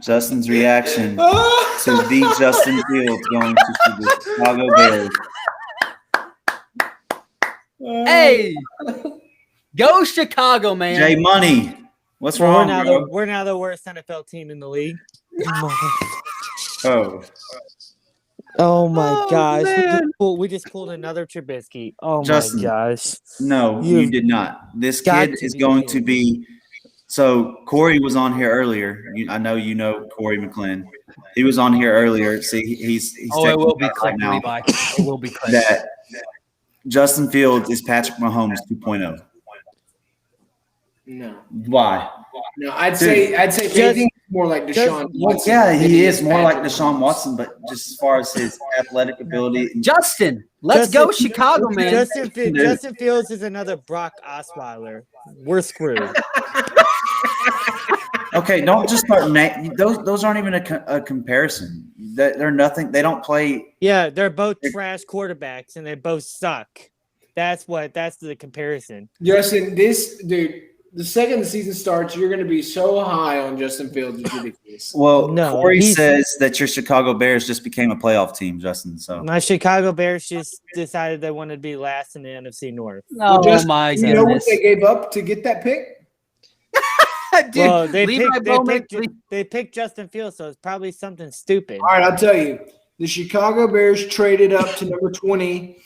Speaker 3: Justin's reaction to the Justin Fields going to the Chicago Bears.
Speaker 1: Hey, go Chicago, man.
Speaker 3: Jay Money, what's
Speaker 5: We're
Speaker 3: wrong,
Speaker 5: now,
Speaker 3: bro?
Speaker 5: we're now the worst NFL team in the league.
Speaker 3: Oh,
Speaker 5: Oh my
Speaker 1: Oh,
Speaker 5: gosh.
Speaker 1: man.
Speaker 5: We just pulled another Trubisky. Oh
Speaker 3: Justin.
Speaker 5: my gosh.
Speaker 3: no,
Speaker 5: You
Speaker 3: you did not. This
Speaker 5: got
Speaker 3: kid
Speaker 5: to
Speaker 3: is
Speaker 5: be
Speaker 3: going
Speaker 5: kidding
Speaker 3: to be. So Corey was on here earlier. I know you know Corey McClin. He was on here earlier. See, he's
Speaker 1: Oh, it will be
Speaker 3: texting
Speaker 1: quick,
Speaker 3: right now
Speaker 1: Levi. It will be quick.
Speaker 3: that Justin Fields is Patrick Mahomes 2.0.
Speaker 2: No.
Speaker 3: Why?
Speaker 2: No, I'd say if anything, more like Deshaun Watson.
Speaker 3: Yeah,
Speaker 2: than
Speaker 3: he is more like
Speaker 2: Patrick
Speaker 3: Deshaun Watson, but just as far as his athletic ability,
Speaker 1: Justin, let's
Speaker 5: Justin-
Speaker 1: go Chicago, man.
Speaker 5: Justin Fields is another Brock Osweiler. We're screwed.
Speaker 3: okay, don't just start. Those aren't even a comparison. They're nothing. They don't play.
Speaker 5: Yeah, they're both trash quarterbacks and they both suck. That's the comparison.
Speaker 2: Justin, this dude, the second the season starts, you're going to be so high on Justin Fields. It's ridiculous.
Speaker 3: Well,
Speaker 5: No,
Speaker 3: Corey
Speaker 5: he's-
Speaker 3: says that your Chicago Bears just became a playoff team, Justin. So
Speaker 5: My Chicago Bears just decided they wanted to be last in the NFC North.
Speaker 1: Oh
Speaker 2: Justin,
Speaker 1: my
Speaker 2: you know what
Speaker 1: goodness.
Speaker 2: they gave up to get that pick?
Speaker 1: Dude,
Speaker 5: Well, they
Speaker 1: Levi Bowman,
Speaker 5: picked Justin Fields, so it's probably something stupid.
Speaker 2: All right, I'll tell you. The Chicago Bears traded up to number 20,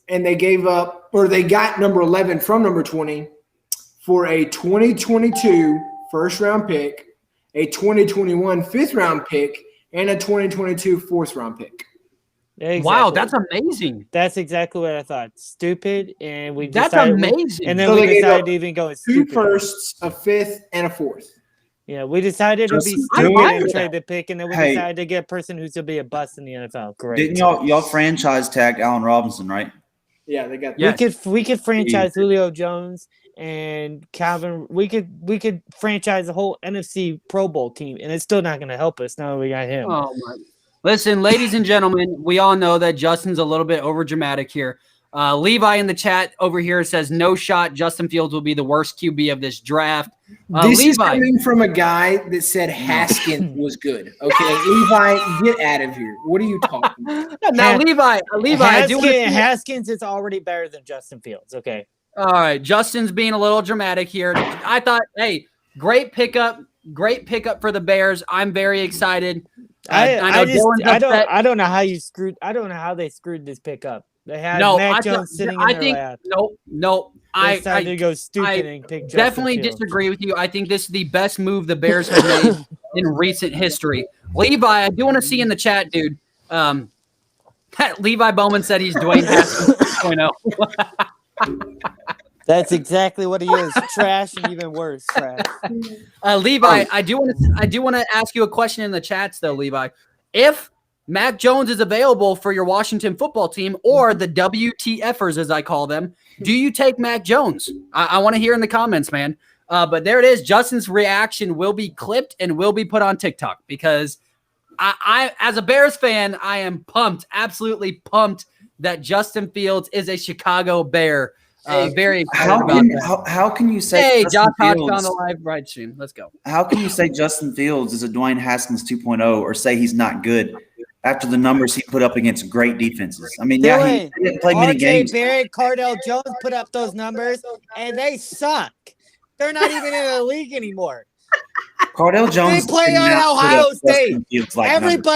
Speaker 2: and they got number 11 from number 20 for a 2022 first-round pick, a 2021 fifth-round pick, and a 2022 fourth-round pick.
Speaker 5: Exactly.
Speaker 1: Wow, that's amazing.
Speaker 5: That's exactly what I thought. Stupid, and we
Speaker 1: That's
Speaker 5: decided,
Speaker 1: amazing.
Speaker 5: And then
Speaker 2: So
Speaker 5: we
Speaker 2: they gave
Speaker 5: decided
Speaker 2: up
Speaker 5: to even go with
Speaker 2: 2
Speaker 5: stupid.
Speaker 2: firsts, a fifth, and a fourth.
Speaker 5: Yeah, we decided to be
Speaker 3: Justin,
Speaker 1: I'm
Speaker 5: stupid
Speaker 1: fine
Speaker 5: and
Speaker 1: with
Speaker 5: trade the pick, and then we
Speaker 3: Hey.
Speaker 5: decided to get a person who's to be a bust in the NFL. Great.
Speaker 3: didn't y'all franchise tag Allen Robinson, right?
Speaker 2: Yeah, they got
Speaker 1: Yeah.
Speaker 5: We could franchise Julio Jones and Calvin. We could franchise the whole NFC Pro Bowl team, and it's still not going to help us now that we got him.
Speaker 1: Oh my! Listen, ladies and gentlemen, we all know that Justin's a little bit over dramatic here. Levi in the chat over here says no shot. Justin Fields will be the worst QB of this draft.
Speaker 2: This is
Speaker 1: Levi,
Speaker 2: coming from a guy that said Haskins was good. Okay, Levi, get out of here. What are you talking about?
Speaker 1: now Levi, I do want to.
Speaker 5: Haskins is already better than Justin Fields. Okay.
Speaker 1: All right, Justin's being a little dramatic here. I thought, hey, great pickup for the Bears. I'm very excited.
Speaker 5: I
Speaker 1: Dylan's upset.
Speaker 5: don't know how they screwed this pick up. They had
Speaker 1: No,
Speaker 5: Mac Jones sitting in their lap.
Speaker 1: Nope.
Speaker 5: They decided to
Speaker 1: I
Speaker 5: go stupid and pick Justin
Speaker 1: definitely
Speaker 5: Fields.
Speaker 1: disagree with you. I think this is the best move the Bears have made in recent history. Levi, I do want to see in the chat, dude. Levi Bowman said he's Dwayne Haskins 2.0.
Speaker 5: That's exactly what he is. Trash and even worse. Trash.
Speaker 1: Levi, I do want to ask you a question in the chats though, Levi. If Mac Jones is available for your Washington football team, or the WTFers as I call them, do you take Mac Jones? I want to hear in the comments, man. But there it is. Justin's reaction will be clipped and will be put on TikTok because I as a Bears fan, I am pumped, absolutely pumped that Justin Fields is a Chicago Bear. Very excited about that.
Speaker 3: How can you say
Speaker 1: Hey, Josh
Speaker 3: Justin
Speaker 1: Hodge on
Speaker 3: Fields,
Speaker 1: the live ride stream. Let's go.
Speaker 3: how can you say Justin Fields is a Dwayne Haskins 2.0 or say he's not good after the numbers he put up against great defenses? I mean, yeah, he didn't play many games.
Speaker 5: Barrett, Cardell Jones put up those numbers, and they suck. They're not even in the league anymore.
Speaker 3: Cardell Jones
Speaker 5: play
Speaker 3: did
Speaker 5: at
Speaker 3: not put
Speaker 5: Ohio
Speaker 3: up Justin Fields like numbers.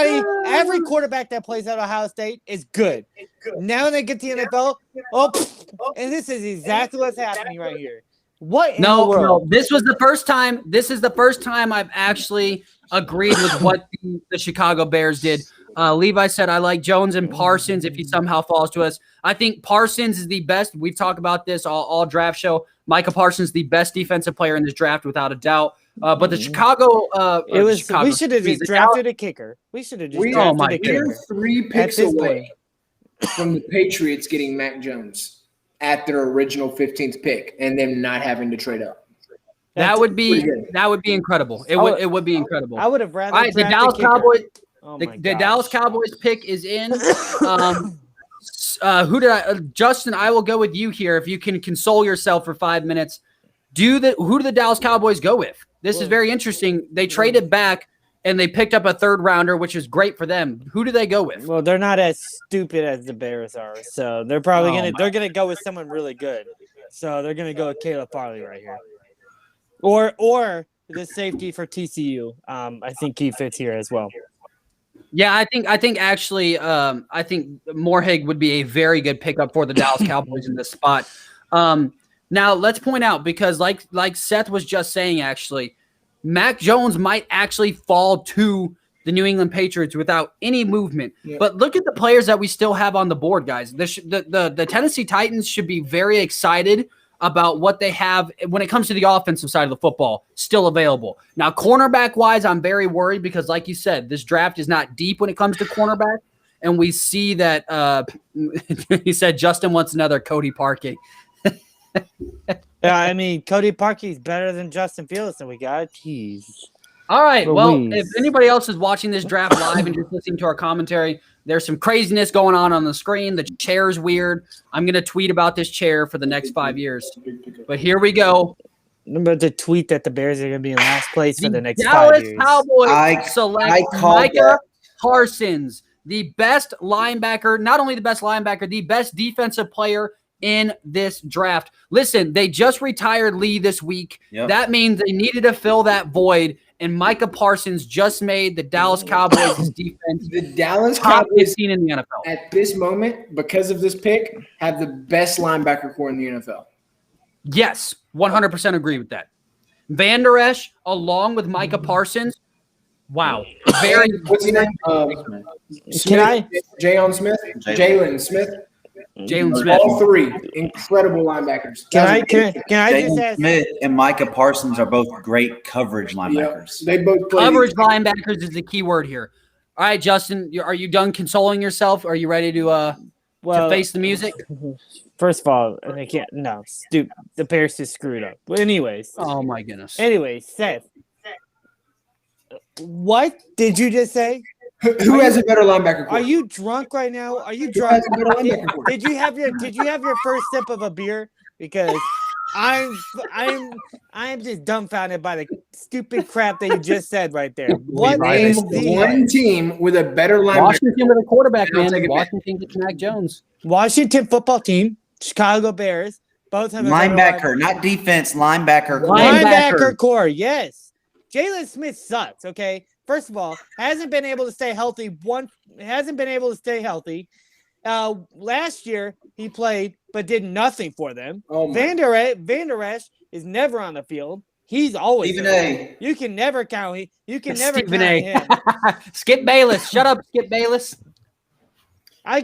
Speaker 5: Every quarterback that plays at Ohio State is good. Now they get to the NFL, and this is exactly what's happening right here. What in the
Speaker 1: No,
Speaker 5: world?
Speaker 1: this was the first time. This is the first time I've actually agreed with what the Chicago Bears did. Levi said, I like Jones and Parsons if he somehow falls to us. I think Parsons is the best. We've talked about this all draft show. Micah Parsons, the best defensive player in this draft, without a doubt. But the Chicago,
Speaker 5: We should have just drafted a kicker. We should have just drafted a kicker.
Speaker 2: We're 3 picks
Speaker 5: this
Speaker 2: away from the Patriots getting Mac Jones at their original 15th pick and them not having to trade up.
Speaker 1: That would be
Speaker 2: pretty good.
Speaker 1: incredible. It would be incredible.
Speaker 5: I would have rather.
Speaker 1: All right, the
Speaker 5: drafted
Speaker 1: Dallas
Speaker 5: kicker.
Speaker 1: Cowboys.
Speaker 5: Oh
Speaker 1: The
Speaker 5: my
Speaker 1: Dallas
Speaker 5: gosh.
Speaker 1: Cowboys pick is in. Who did I? Justin, I will go with you here. If you can console yourself for 5 minutes, who do the Dallas Cowboys go with? This is very interesting. They traded back and they picked up a third rounder, which is great for them. Who do they go with?
Speaker 5: Well, they're not as stupid as the Bears are, so they're probably gonna go with someone really good. So they're gonna go with Caleb Farley right here, or the safety for TCU. I think he fits here as well.
Speaker 1: Yeah, I think actually, I think Moorhig would be a very good pickup for the Dallas Cowboys in this spot. Now let's point out, because like Seth was just saying, actually, Mac Jones might actually fall to the New England Patriots without any movement.
Speaker 2: Yeah.
Speaker 1: But look at the players that we still have on the board, guys. The Tennessee Titans should be very excited about what they have when it comes to the offensive side of the football still available. Now, cornerback-wise, I'm very worried because, like you said, this draft is not deep when it comes to cornerback. And we see that he said Justin wants another Cody Parkey.
Speaker 5: Yeah, I mean Cody Parkey's better than Justin Fields that we got. Jeez.
Speaker 1: All right. Well,
Speaker 5: Louise.
Speaker 1: if anybody else is watching this draft live and just listening to our commentary, there's some craziness going on the screen. The chair's weird. I'm going to tweet about this chair for the next 5 years. But here we go.
Speaker 5: about to tweet that the Bears are going to be in last place for the next 5
Speaker 1: Dallas
Speaker 5: years.
Speaker 1: Cowboys
Speaker 3: I
Speaker 1: select
Speaker 3: called
Speaker 1: Micah
Speaker 3: that.
Speaker 1: Parsons, the best linebacker, not only the best linebacker, the best defensive player in this draft. Listen, they just retired Lee this week.
Speaker 3: Yep.
Speaker 1: That means they needed to fill that void, and Micah Parsons just made the Dallas Cowboys' defense
Speaker 2: The Dallas
Speaker 1: top
Speaker 2: Cowboys
Speaker 1: 15 in the NFL.
Speaker 2: at this moment, because of this pick, have the best linebacker core in the NFL.
Speaker 1: Yes, 100% agree with that. Van Der Esch, along with Micah Parsons, wow. Very
Speaker 2: What's his name?
Speaker 5: Can I?
Speaker 2: Jayon Smith? Jalen Smith?
Speaker 1: Jalen Smith.
Speaker 2: All three incredible linebackers.
Speaker 5: Can I just
Speaker 3: Jalen
Speaker 5: ask?
Speaker 3: Smith and Micah Parsons are both great coverage
Speaker 2: Yeah,
Speaker 3: linebackers.
Speaker 2: they both play.
Speaker 1: Coverage linebackers is the key word here. All right, Justin, are you done consoling yourself? Are you ready to
Speaker 5: Well,
Speaker 1: face the music?
Speaker 5: first of all, they can't. No, stupid. The Bears just screwed up. But anyways,
Speaker 1: Oh my goodness.
Speaker 5: Seth, what did you just say?
Speaker 2: Who has a better linebacker core?
Speaker 5: Are you drunk right now? Are you
Speaker 2: Who
Speaker 5: drunk?
Speaker 2: has a better linebacker core?
Speaker 5: Did you have your first sip of a beer? Because I'm just dumbfounded by the stupid crap that you just said right there. What
Speaker 2: Name
Speaker 5: is the
Speaker 2: one team with a better linebacker.
Speaker 1: Washington with a quarterback,
Speaker 2: I'll
Speaker 1: man.
Speaker 2: take it back.
Speaker 1: Washington gets Mac Jones.
Speaker 5: Washington football team, Chicago Bears, both have a better
Speaker 3: Linebacker, not defense, linebacker.
Speaker 5: linebacker core. Yes, Jalen Smith sucks. Okay, first of all, hasn't been able to stay healthy. Last year he played but did nothing for them.
Speaker 2: Oh my.
Speaker 5: Van Der Esch is never on the field. He's always
Speaker 3: Stephen
Speaker 5: there.
Speaker 3: A.
Speaker 5: You can never count. You can never
Speaker 1: Stephen
Speaker 5: count
Speaker 1: A.
Speaker 5: him.
Speaker 1: Skip Bayless. Shut up, Skip Bayless.
Speaker 5: I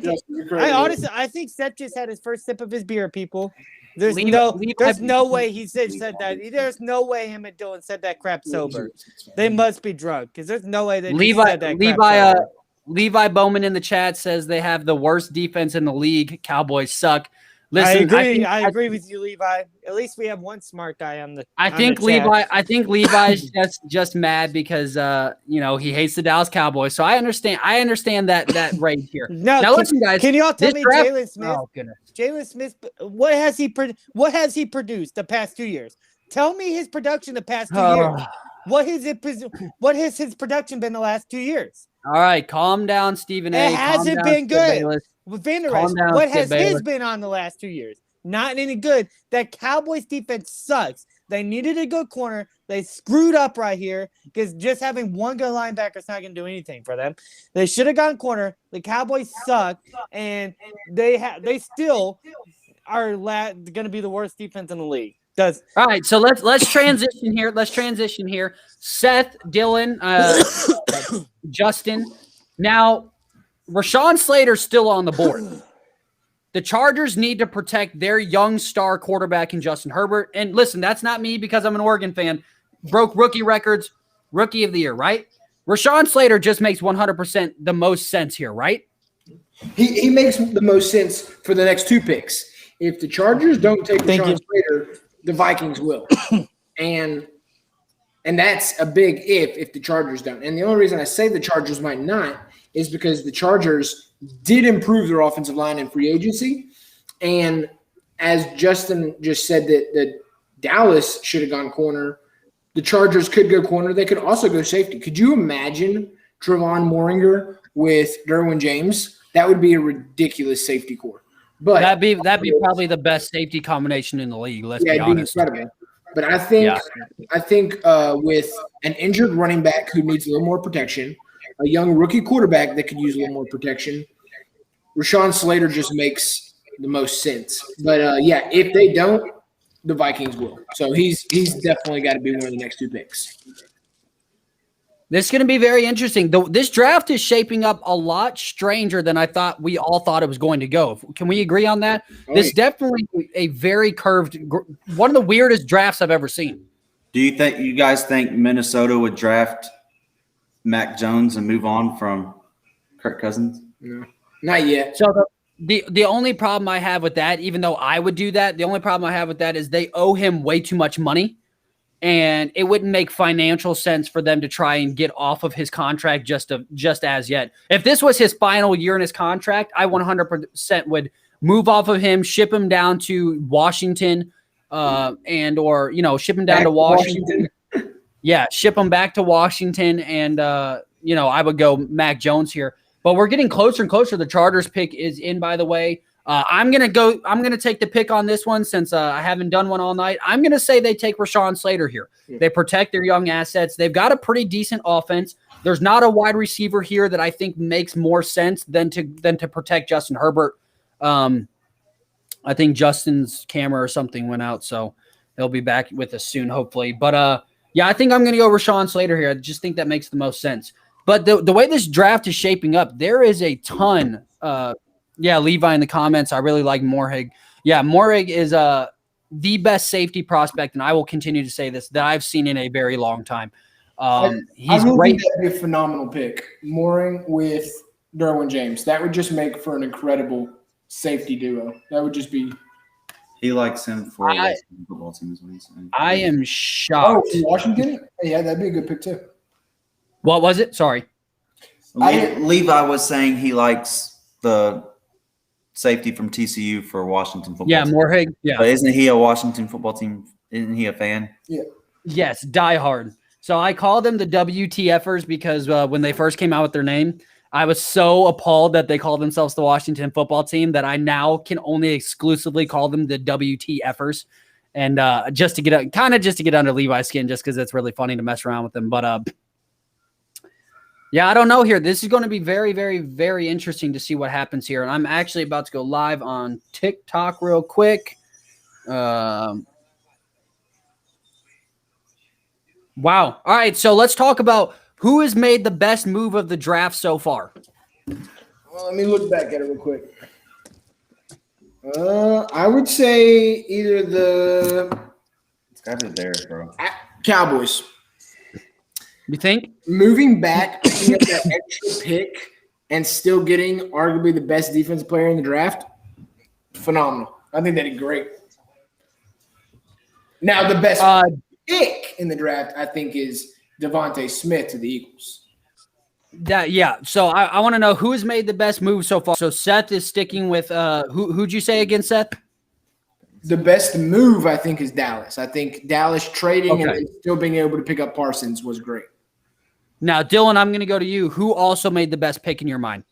Speaker 5: honestly, I think Seth just had his first sip of his beer. People, there's no way he said that. There's no way him and Dylan said that crap sober. They must be drunk because there's no way they just said that crap sober.
Speaker 1: Levi Bowman in the chat says they have the worst defense in the league. Cowboys suck. Listen,
Speaker 5: I agree with you, Levi. At least we have one smart guy on the.
Speaker 1: I think Levi's just mad because he hates the Dallas Cowboys. So I understand that rage here.
Speaker 5: No,
Speaker 1: Now listen, guys.
Speaker 5: Can you all tell
Speaker 1: this
Speaker 5: me
Speaker 1: draft-
Speaker 5: Jalen Smith?
Speaker 1: Oh goodness.
Speaker 5: Jalen Smith, what has he produced the past 2 years? Tell me his production the past 2 years. What has his production been the last 2 years?
Speaker 1: All right, calm down, Stephen A.
Speaker 5: It hasn't
Speaker 1: Calm down,
Speaker 5: been
Speaker 1: Skip
Speaker 5: good.
Speaker 1: Bayless.
Speaker 5: With Van Der
Speaker 1: Calm
Speaker 5: Esch,
Speaker 1: down,
Speaker 5: what
Speaker 1: Skip
Speaker 5: has
Speaker 1: Bayless.
Speaker 5: his been on the last 2 years? Not any good. That Cowboys defense sucks. They needed a good corner. They screwed up right here because just having one good linebacker is not going to do anything for them. They should have gone corner. The Cowboys suck, and they still are going to be the worst defense in the league.
Speaker 1: All right, so let's transition here. Seth, Dylan, Justin. Now, Rashawn Slater's still on the board. The Chargers need to protect their young star quarterback in Justin Herbert. And listen, that's not me because I'm an Oregon fan. Broke rookie records, rookie of the year, right? Rashawn Slater just makes 100% the most sense here, right?
Speaker 2: He makes the most sense for the next 2 picks. If the Chargers don't take Rashawn Slater, the Vikings will. And that's a big if the Chargers don't. And the only reason I say the Chargers might not is because the Chargers did improve their offensive line in free agency. And as Justin just said that Dallas should have gone corner, the Chargers could go corner. They could also go safety. Could you imagine Trevon Moringer with Derwin James? That would be a ridiculous safety core. But
Speaker 1: that'd be probably the best safety combination in the league. Let's be honest.
Speaker 2: It'd be incredible. But I think with an injured running back who needs a little more protection, a young rookie quarterback that could use a little more protection, Rashawn Slater just makes the most sense. But if they don't, the Vikings will. So he's definitely got to be one of the next 2 picks.
Speaker 1: This is going to be very interesting. This draft is shaping up a lot stranger than we all thought it was going to go. Can we agree on that? This definitely a very curved, one of the weirdest drafts I've ever seen.
Speaker 3: Do you guys think Minnesota would draft Mac Jones and move on from Kirk Cousins?
Speaker 2: No, not yet.
Speaker 1: So the only problem I have with that, even though I would do that, the only problem I have with that is they owe him way too much money. And it wouldn't make financial sense for them to try and get off of his contract just as yet. If this was his final year in his contract, I 100% would move off of him, ship him down to Washington, and or ship him down
Speaker 2: Back
Speaker 1: to Washington. Yeah, ship him back to Washington, and I would go Mac Jones here. But we're getting closer and closer. The Chargers pick is in, by the way. I'm gonna take the pick on this one since I haven't done one all night. I'm gonna say they take Rashawn Slater here.
Speaker 2: Yeah.
Speaker 1: They protect their young assets. They've got a pretty decent offense. There's not a wide receiver here that I think makes more sense than to protect Justin Herbert. I think Justin's camera or something went out, so he'll be back with us soon, hopefully. But yeah, I think I'm gonna go Rashawn Slater here. I just think that makes the most sense. But the way this draft is shaping up, there is a ton. Yeah, Levi in the comments. I really like Moorhig. Yeah, Moorhig is the best safety prospect, and I will continue to say this, that I've seen in a very long time. He's
Speaker 2: I really
Speaker 1: great.
Speaker 2: think that'd be a phenomenal pick. Mooring with Derwin James. That would just make for an incredible safety duo. That would just be.
Speaker 3: He likes him for
Speaker 1: I-
Speaker 3: the football team, is what he's saying.
Speaker 1: I am
Speaker 2: Oh,
Speaker 1: shocked.
Speaker 2: Washington? Yeah, that'd be a good pick too.
Speaker 1: What was it? Sorry.
Speaker 3: Levi was saying he likes the safety from TCU for Washington football
Speaker 1: Yeah,
Speaker 3: team.
Speaker 1: Moorhig. Yeah.
Speaker 3: But isn't he a Washington football team? Isn't he a fan?
Speaker 1: Yes, diehard. So I call them the WTFers because when they first came out with their name, I was so appalled that they called themselves the Washington football team that I now can only exclusively call them the WTFers. And just to get under Levi's skin, just because it's really funny to mess around with them. But yeah, I don't know here. This is going to be very, very, very interesting to see what happens here. And I'm actually about to go live on TikTok real quick. Wow. All right, so let's talk about who has made the best move of the draft so far.
Speaker 2: Well, let me look back at it real quick. I would say either the
Speaker 3: It's got to be there, bro.
Speaker 2: Cowboys.
Speaker 1: You think?
Speaker 2: Moving back, picking up that extra pick, and still getting arguably the best defensive player in the draft, phenomenal. I think they did great. Now, the best pick in the draft, I think, is Devontae Smith to the Eagles.
Speaker 1: Yeah. So I want to know who has made the best move so far. So Seth is sticking with who'd you say again, Seth?
Speaker 2: The best move, I think, is Dallas. I think Dallas trading
Speaker 1: Okay.
Speaker 2: and still being able to pick up Parsons was great.
Speaker 1: Now, Dylan, I'm going to go to you. Who also made the best pick in your mind?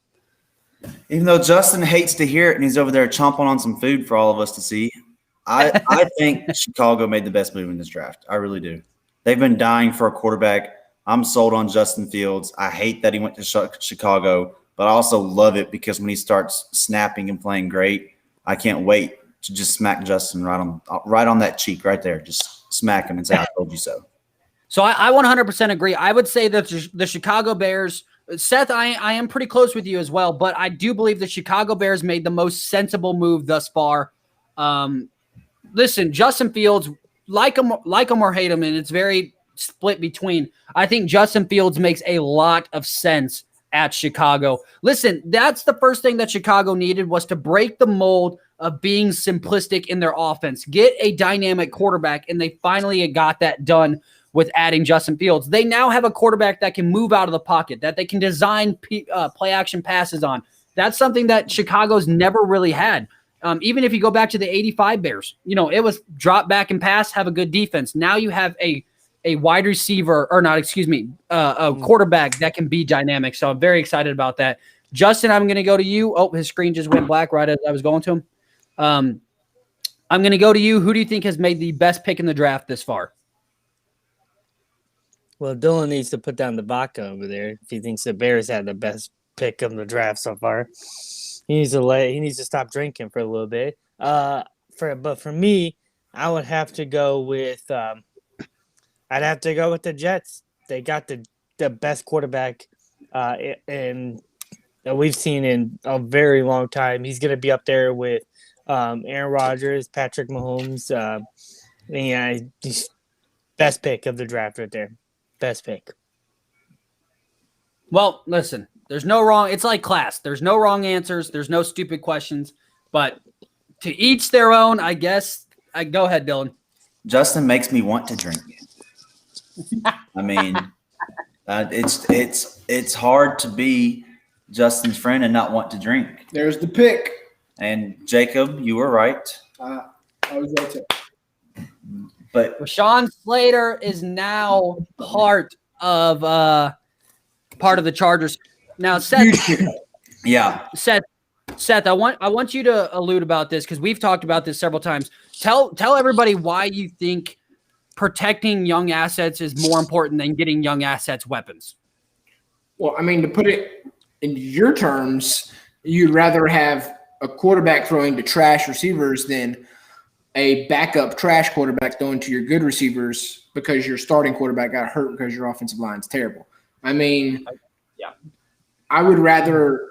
Speaker 3: Even though Justin hates to hear it and he's over there chomping on some food for all of us to see, I think Chicago made the best move in this draft. I really do. They've been dying for a quarterback. I'm sold on Justin Fields. I hate that he went to Chicago, but I also love it because when he starts snapping and playing great, I can't wait to just smack Justin right on that cheek right there. Just smack him and say, I told you so.
Speaker 1: So I 100% agree. I would say that the Chicago Bears, Seth, I am pretty close with you as well, but I do believe the Chicago Bears made the most sensible move thus far. Listen, Justin Fields, like him or hate him, and it's very split between. I think Justin Fields makes a lot of sense at Chicago. Listen, that's the first thing that Chicago needed was to break the mold of being simplistic in their offense, get a dynamic quarterback, and they finally got that done with adding Justin Fields. They now have a quarterback that can move out of the pocket, that they can design play action passes on. That's something that Chicago's never really had. Even if you go back to the 85 Bears, it was drop back and pass, have a good defense. Now you have a wide receiver, a quarterback that can be dynamic. So I'm very excited about that. Justin, I'm going to go to you. Oh, his screen just went black right as I was going to him. I'm going to go to you. Who do you think has made the best pick in the draft this far?
Speaker 5: Well, Dylan needs to put down the vodka over there if he thinks the Bears had the best pick of the draft so far. He needs to stop drinking for a little bit. But for me, I would have to go with the Jets. They got the best quarterback that we've seen in a very long time. He's going to be up there with Aaron Rodgers, Patrick Mahomes. He's best pick of the draft right there. Best pick.
Speaker 1: Well, listen, there's no wrong. It's like class. There's no wrong answers. There's no stupid questions. But to each their own, I guess. Go ahead, Dylan.
Speaker 3: Justin makes me want to drink. I mean, it's hard to be Justin's friend and not want to drink.
Speaker 2: There's the pick.
Speaker 3: And Jacob, you were right.
Speaker 2: I was right too.
Speaker 3: But
Speaker 1: Rashawn Slater is now part of the Chargers. Now, Seth,
Speaker 3: yeah,
Speaker 1: Seth, I want you to allude about this because we've talked about this several times. Tell everybody why you think protecting young assets is more important than getting young assets weapons.
Speaker 2: Well, I mean, to put it in your terms, you'd rather have a quarterback throwing to trash receivers than a backup trash quarterback throwing to your good receivers because your starting quarterback got hurt because your offensive line is terrible. I mean,
Speaker 1: yeah,
Speaker 2: I would rather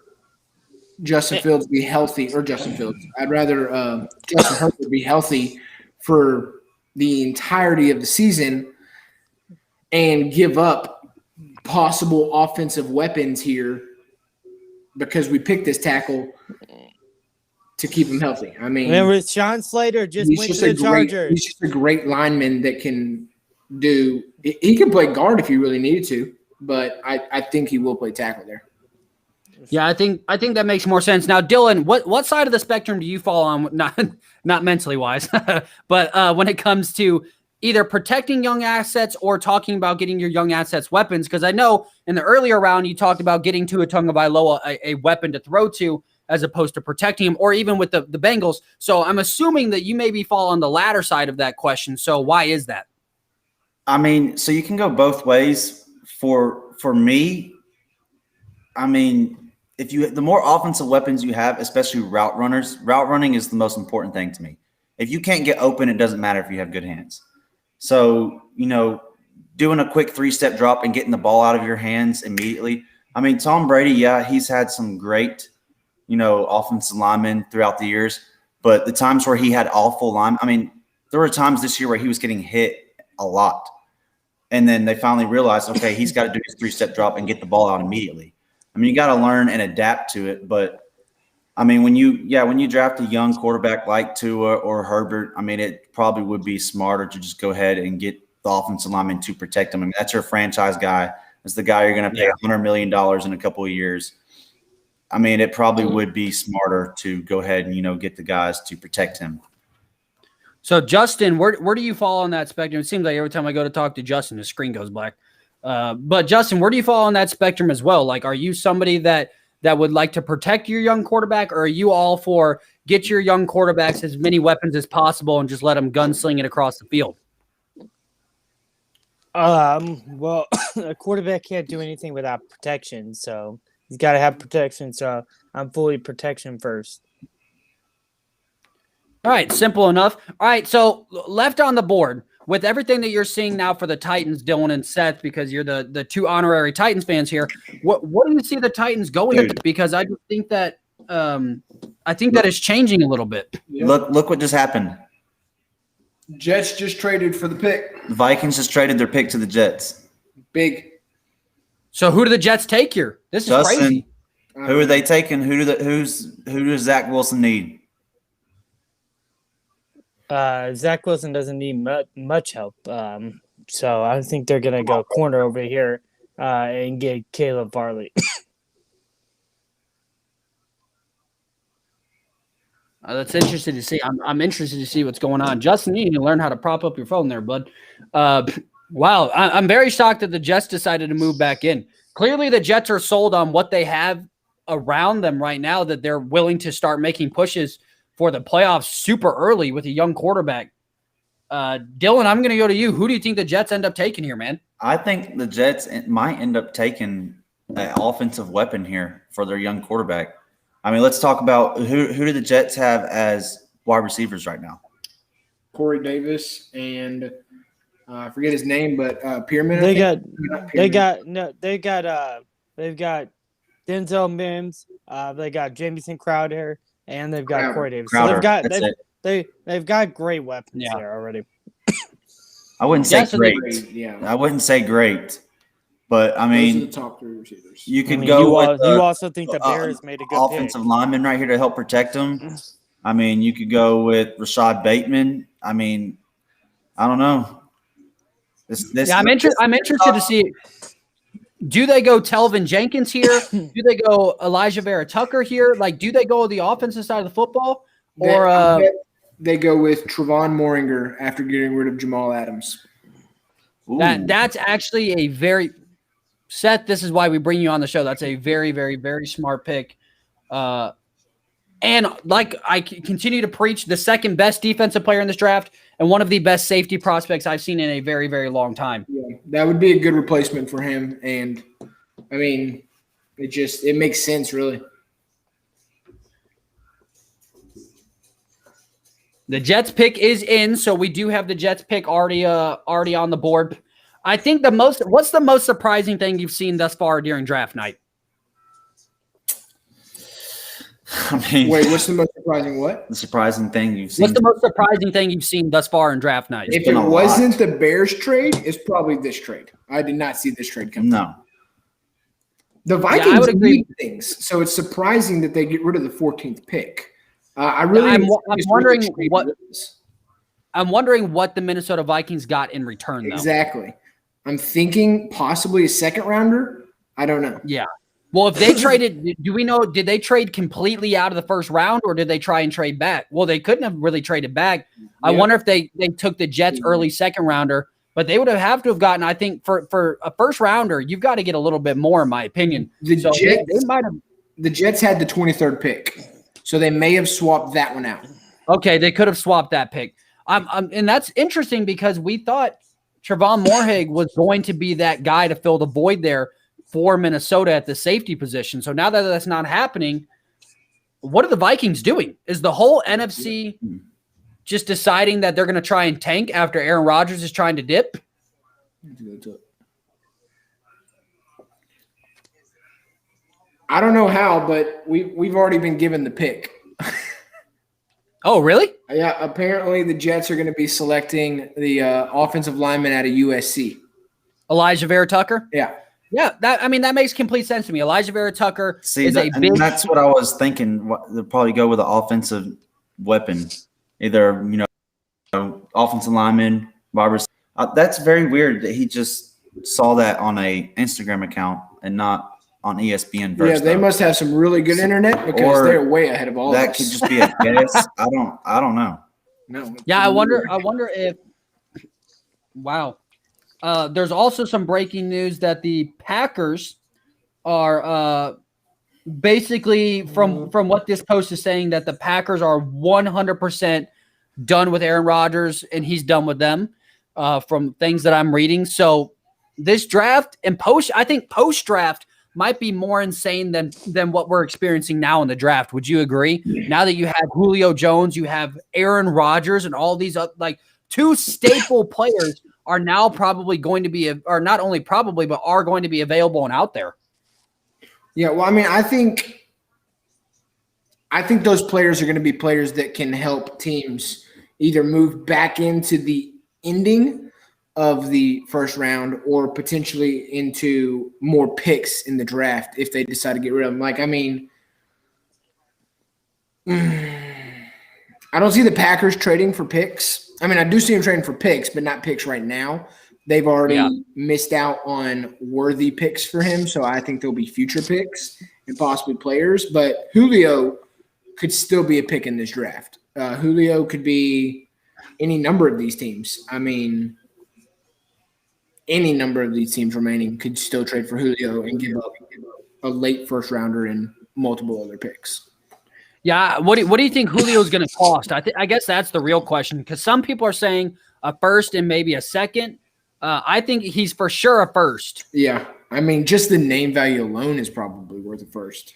Speaker 2: Justin Fields be healthy, or Justin Fields. I'd rather Justin Herbert be healthy for the entirety of the season and give up possible offensive weapons here because we picked this tackle to keep him healthy. I mean,
Speaker 5: remember, Sean Slater just went to the Chargers.
Speaker 2: He's just a great lineman that can do – he can play guard if he really needed to, but I think he will play tackle there.
Speaker 1: Yeah, I think that makes more sense. Now, Dylan, what side of the spectrum do you fall on? Not mentally wise, but when it comes to either protecting young assets or talking about getting your young assets weapons, because I know in the earlier round you talked about getting Tua Tagovailoa a weapon to throw to as opposed to protecting him, or even with the Bengals. So I'm assuming that you maybe fall on the latter side of that question. So why is that?
Speaker 3: I mean, so you can go both ways. For me, I mean, the more offensive weapons you have, especially route running is the most important thing to me. If you can't get open, it doesn't matter if you have good hands. So, doing a quick 3-step drop and getting the ball out of your hands immediately. I mean, Tom Brady, yeah, he's had some great, offensive linemen throughout the years, but the times where he had awful line, I mean, there were times this year where he was getting hit a lot. And then they finally realized, okay, he's got to do his 3-step drop and get the ball out immediately. I mean, you got to learn and adapt to it. But, I mean, when you draft a young quarterback like Tua or Herbert, I mean, it probably would be smarter to just go ahead and get the offensive lineman to protect him. I mean, that's your franchise guy. That's the guy you're going to pay $100 million in a couple of years. I mean, it probably would be smarter to go ahead and, get the guys to protect him.
Speaker 1: So, Justin, where do you fall on that spectrum? It seems like every time I go to talk to Justin, the screen goes black. But, Justin, where do you fall on that spectrum as well? Like, are you somebody that would like to protect your young quarterback, or are you all for get your young quarterbacks as many weapons as possible and just let them gunsling it across the field?
Speaker 5: Well, a quarterback can't do anything without protection, so he's got to have protection. So I'm fully protection first.
Speaker 1: All right, simple enough. All right, so left on the board with everything that you're seeing now for the Titans, Dylan and Seth, because you're the two honorary Titans fans here. What do you see the Titans going with? Because I just think that it's changing a little bit.
Speaker 2: Yeah.
Speaker 3: Look what just happened.
Speaker 2: Jets just traded for the pick.
Speaker 3: The Vikings just traded their pick to the Jets.
Speaker 2: Big.
Speaker 1: So who do the Jets take here? This is
Speaker 3: Justin,
Speaker 1: crazy.
Speaker 3: Who are they taking? Who does Zach Wilson need?
Speaker 5: Zach Wilson doesn't need much help. So I think they're going to go corner over here and get Caleb Farley.
Speaker 1: That's interesting to see. I'm interested to see what's going on. Justin, you need to learn how to prop up your phone there, bud. Wow. I'm very shocked that the Jets decided to move back in. Clearly, the Jets are sold on what they have around them right now, that they're willing to start making pushes for the playoffs super early with a young quarterback. Dylan, I'm going to go to you. Who do you think the Jets end up taking here, man?
Speaker 3: I think the Jets might end up taking an offensive weapon here for their young quarterback. I mean, let's talk about who do the Jets have as wide receivers right now?
Speaker 2: Corey Davis and I forget his name, but Pierman.
Speaker 5: They've got Denzel Mims. They got Jamison Crowder, and they've got Corey Davis.
Speaker 3: Crowder,
Speaker 5: So they've got great weapons there already.
Speaker 3: I wouldn't say great.
Speaker 2: Yeah,
Speaker 3: I wouldn't say great, but I
Speaker 2: those
Speaker 3: mean,
Speaker 2: are the top three receivers.
Speaker 3: you could go with
Speaker 5: you also think the Bears made a good
Speaker 3: offensive lineman right here to help protect them. I mean, you could go with Rashad Bateman. I mean, I don't know.
Speaker 1: I'm interested to see. Do they go Telvin Jenkins here? Do they go Elijah Vera Tucker here? Like, do they go the offensive side of the football, or
Speaker 2: they go with Trevon Moringer after getting rid of Jamal Adams.
Speaker 3: Ooh.
Speaker 1: That's actually a very Seth. This is why we bring you on the show. That's a very, very, very smart pick. And like I continue to preach, the second best defensive player in this draft and one of the best safety prospects I've seen in a very, very long time.
Speaker 2: Yeah, that would be a good replacement for him. And I mean, it makes sense, really.
Speaker 1: The Jets pick is in, so we do have the Jets pick already on the board. I think what's the most surprising thing you've seen thus far during draft night?
Speaker 3: I mean,
Speaker 2: Wait, what's the most surprising what?
Speaker 3: the surprising thing you've seen?
Speaker 1: What's the most surprising thing you've seen thus far in draft night?
Speaker 2: If it
Speaker 3: been a lot.
Speaker 2: wasn't the Bears trade, it's probably this trade. I did not see this trade coming.
Speaker 3: No.
Speaker 2: The
Speaker 1: I
Speaker 2: Vikings
Speaker 1: would agree.
Speaker 2: need things, so it's surprising that they get rid of the 14th pick. I really,
Speaker 1: I'm
Speaker 2: just
Speaker 1: wondering
Speaker 2: really
Speaker 1: what-
Speaker 2: is.
Speaker 1: I'm wondering what the Minnesota Vikings got in return, though.
Speaker 2: Exactly. I'm thinking possibly a second rounder. I don't know.
Speaker 1: Yeah. Well, if they traded, do we know, did they trade completely out of the first round or did they try and trade back? Well, they couldn't have really traded back. I
Speaker 2: Yeah.
Speaker 1: wonder if they took the Jets early second rounder, but they would have to have gotten, I think, for a first rounder, you've got to get a little bit more, in my opinion.
Speaker 2: The
Speaker 1: So
Speaker 2: Jets,
Speaker 1: they might have.
Speaker 2: the Jets had the 23rd pick, so they may have swapped that one out.
Speaker 1: Okay, they could have swapped that pick. And that's interesting because we thought Trevon Moorhig was going to be that guy to fill the void there for Minnesota at the safety position. So now that that's not happening, what are the Vikings doing? Is the whole NFC just deciding that they're going to try and tank after Aaron Rodgers is trying to dip?
Speaker 2: I don't know how, but we've already been given the pick.
Speaker 1: Oh, really?
Speaker 2: Yeah, apparently the Jets are going to be selecting the offensive lineman out of USC.
Speaker 1: Elijah Vera Tucker?
Speaker 2: Yeah.
Speaker 1: Yeah, that makes complete sense to me. Elijah Vera Tucker
Speaker 3: See,
Speaker 1: is a
Speaker 3: and
Speaker 1: big.
Speaker 3: that's what I was thinking. They'll probably go with an offensive weapon, either offensive lineman, Barbara. That's very weird that he just saw that on a Instagram account and not on ESPN.
Speaker 2: Yeah, they must have some really good internet because
Speaker 3: Or
Speaker 2: they're way ahead of all
Speaker 3: That
Speaker 2: of us.
Speaker 3: could just be a guess. I don't know.
Speaker 2: No.
Speaker 1: Yeah, I wonder if. Wow. There's also some breaking news that the Packers are basically from what this post is saying that the Packers are 100% done with Aaron Rodgers and he's done with them from things that I'm reading. So this draft and I think post draft might be more insane than what we're experiencing now in the draft. Would you agree? Now that you have Julio Jones, you have Aaron Rodgers and all these like two staple players are now probably going to be, or not only probably, but are going to be available and out there.
Speaker 2: Yeah, well, I mean, I think those players are going to be players that can help teams either move back into the ending of the first round or potentially into more picks in the draft if they decide to get rid of them. Like, I mean, I don't see the Packers trading for picks. I mean, I do see them trading for picks, but not picks right now. They've already missed out on worthy picks for him, so I think there'll be future picks and possibly players. But Julio could still be a pick in this draft. Julio could be any number of these teams. I mean, any number of these teams remaining could still trade for Julio and give up a late first rounder and multiple other picks.
Speaker 1: Yeah, what do you think Julio's going to cost? I guess that's the real question because some people are saying a first and maybe a second. I think he's for sure a first.
Speaker 2: Yeah, I mean, just the name value alone is probably worth a first.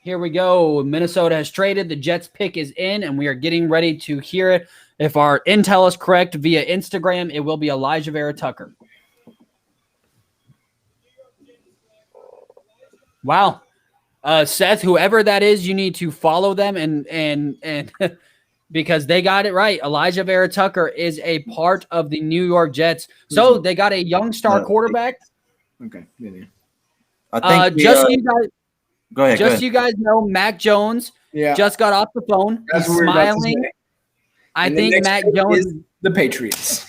Speaker 1: Here we go. Minnesota has traded. The Jets pick is in, and we are getting ready to hear it. If our intel is correct via Instagram, it will be Elijah Vera Tucker. Wow. Seth, whoever that is, you need to follow them and because they got it right. Elijah Vera Tucker is a part of the New York Jets. So they got a young star quarterback.
Speaker 2: Okay. Yeah.
Speaker 3: I think
Speaker 1: Just so you guys,
Speaker 3: go ahead.
Speaker 1: just so you guys know, Mac Jones
Speaker 2: Yeah.
Speaker 1: just got off the phone.
Speaker 2: That's
Speaker 1: He's
Speaker 2: what we were about to
Speaker 1: smiling.
Speaker 2: say.
Speaker 1: I
Speaker 2: And the
Speaker 1: think
Speaker 2: next
Speaker 1: Mac
Speaker 2: pick
Speaker 1: Jones.
Speaker 2: is the Patriots.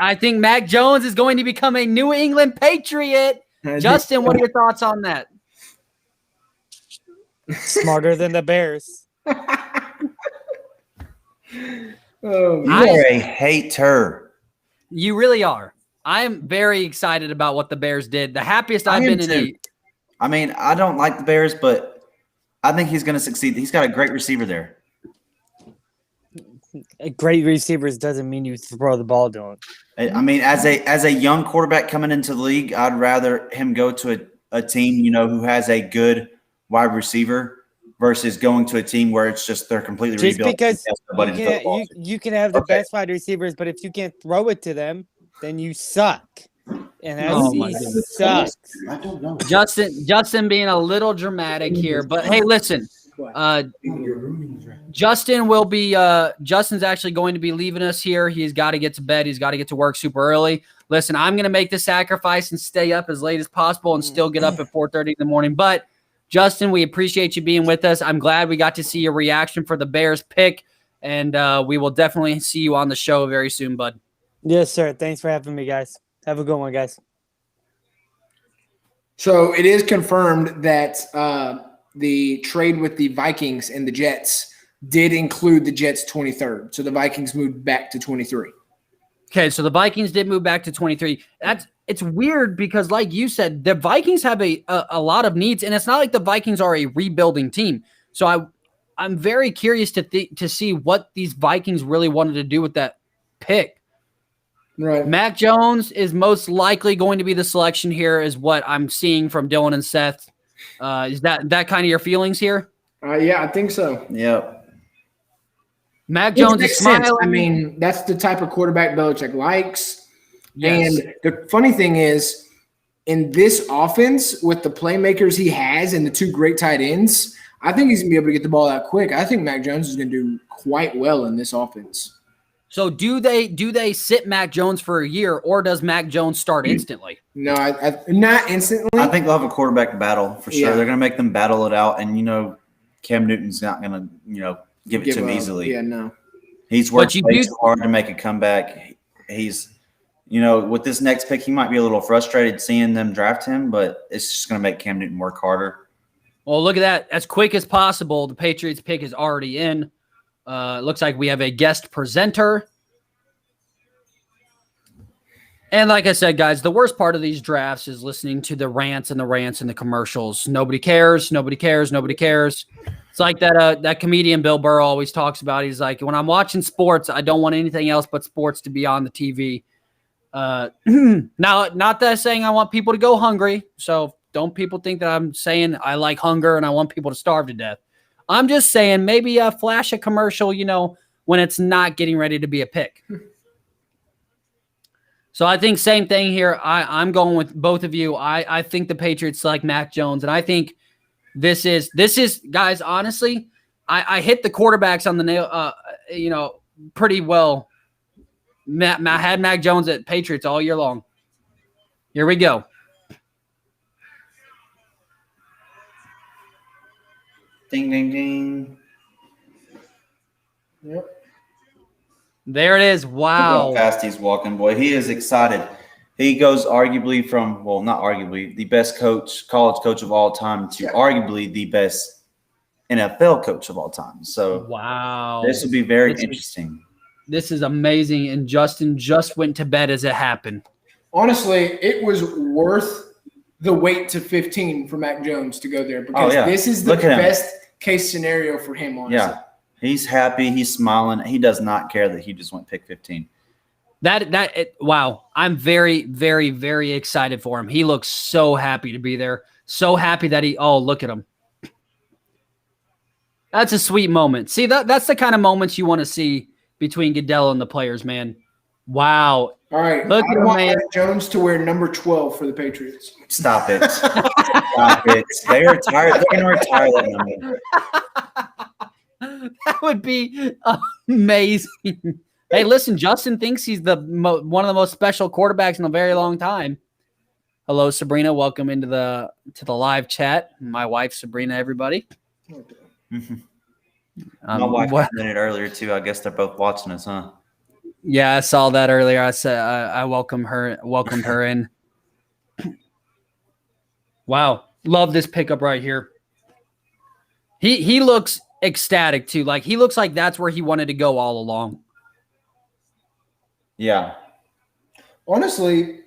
Speaker 1: I think Mac Jones is going to become a New England Patriot. Justin, what are your thoughts on that?
Speaker 5: Smarter than the Bears.
Speaker 2: Oh,
Speaker 3: You
Speaker 1: I-
Speaker 3: are a hater.
Speaker 1: You really are. I am very excited about what the Bears did. The happiest I've
Speaker 3: I am
Speaker 1: been in
Speaker 3: too. I mean, I don't like the Bears, but I think he's going to succeed. He's got a great receiver there.
Speaker 5: Great receivers doesn't mean you throw the ball to him.
Speaker 3: I mean, as a young quarterback coming into the league, I'd rather him go to a team, who has a good wide receiver versus going to a team where it's just they're completely
Speaker 5: Just
Speaker 3: rebuilt.
Speaker 5: because
Speaker 3: and has nobody to throw the ball to.
Speaker 5: you can have the
Speaker 3: Okay.
Speaker 5: best wide receivers, but if you can't throw it to them, then you suck. And that's
Speaker 1: Oh my
Speaker 5: he
Speaker 1: goodness.
Speaker 5: sucks.
Speaker 3: I don't know.
Speaker 1: Justin being a little dramatic here, but hey, listen, Justin will be Justin's actually going to be leaving us here. He's got to get to bed. He's got to get to work super early. Listen, I'm going to make the sacrifice and stay up as late as possible and still get up at 4:30 in the morning. But Justin, we appreciate you being with us. I'm glad we got to see your reaction for the Bears pick, and we will definitely see you on the show very soon, bud.
Speaker 5: Yes, sir. Thanks for having me, guys. Have a good one, guys.
Speaker 2: So it is confirmed that the trade with the Vikings and the Jets did include the Jets 23rd. So the Vikings moved back to 23.
Speaker 1: Okay, so the Vikings did move back to 23. It's weird because, like you said, the Vikings have a lot of needs, and it's not like the Vikings are a rebuilding team. So I'm very curious to see what these Vikings really wanted to do with that pick.
Speaker 2: Right.
Speaker 1: Mac Jones is most likely going to be the selection here, is what I'm seeing from Dylan and Seth. Is that kind of your feelings here?
Speaker 2: Yeah, I think so.
Speaker 3: Yep.
Speaker 1: Mac
Speaker 2: Which
Speaker 1: Jones is
Speaker 2: makes sense.
Speaker 1: smiling.
Speaker 2: I mean, that's the type of quarterback Belichick likes.
Speaker 1: Yes.
Speaker 2: And the funny thing is, in this offense, with the playmakers he has and the two great tight ends, I think he's going to be able to get the ball out quick. I think Mac Jones is going to do quite well in this offense.
Speaker 1: So do they sit Mac Jones for a year, or does Mac Jones start instantly?
Speaker 2: No, I not instantly.
Speaker 3: I think they'll have a quarterback battle for sure.
Speaker 2: Yeah.
Speaker 3: They're going to make them battle it out, and Cam Newton's not going to give it to him
Speaker 2: up.
Speaker 3: easily.
Speaker 2: Yeah, no.
Speaker 3: He's worked
Speaker 1: you
Speaker 3: way
Speaker 1: do-
Speaker 3: too hard to make a comeback. He's with this next pick, he might be a little frustrated seeing them draft him, but it's just going to make Cam Newton work harder.
Speaker 1: Well, look at that. As quick as possible, the Patriots pick is already in. It looks like we have a guest presenter. And like I said, guys, the worst part of these drafts is listening to the rants and the commercials. Nobody cares. Nobody cares. Nobody cares. It's like that comedian Bill Burr always talks about. He's like, when I'm watching sports, I don't want anything else but sports to be on the TV. Now, not that saying I want people to go hungry. So don't people think that I'm saying I like hunger and I want people to starve to death. I'm just saying maybe flash a commercial, when it's not getting ready to be a pick. So I think same thing here. I'm going with both of you. I think the Patriots select Mac Jones, and I think this is guys. Honestly, I hit the quarterbacks on the nail. Pretty well. I had Mac Jones at Patriots all year long. Here we go.
Speaker 3: Ding, ding, ding.
Speaker 2: Yep.
Speaker 1: There it is.
Speaker 3: Look
Speaker 1: Wow.
Speaker 3: how fast he's walking, boy. He is excited. He goes arguably from, well, not arguably, the best college coach of all time to arguably the best NFL coach of all time. So
Speaker 1: Wow.
Speaker 3: this will be very
Speaker 1: This is-
Speaker 3: interesting.
Speaker 1: This is amazing. And Justin just went to bed as it happened.
Speaker 2: Honestly, it was worth the wait to 15 for Mac Jones to go there because
Speaker 3: yeah.
Speaker 2: this is the
Speaker 3: Look at him.
Speaker 2: best case scenario for him, honestly.
Speaker 3: Yeah. He's happy. He's smiling. He does not care that he just went pick 15.
Speaker 1: Wow. I'm very, very, very excited for him. He looks so happy to be there. So happy that look at him. That's a sweet moment. See, that's the kind of moments you want to see between Goodell and the players, man. Wow.
Speaker 2: All right.
Speaker 1: Look
Speaker 2: I
Speaker 1: at him,
Speaker 2: want
Speaker 1: man.
Speaker 2: Mac Jones to wear number 12 for the Patriots.
Speaker 3: Stop it. Stop it. They're tired. They're going to retire that number.
Speaker 1: That would be amazing. Hey, listen, Justin thinks he's one of the most special quarterbacks in a very long time. Hello, Sabrina. Welcome into the live chat. My wife, Sabrina, everybody.
Speaker 3: My wife commented earlier, too. I guess they're both watching us, huh?
Speaker 1: Yeah, I saw that earlier. I said I welcomed her in. Wow, love this pickup right here. He looks ecstatic too. Like he looks like that's where he wanted to go all along.
Speaker 3: Yeah.
Speaker 2: Honestly,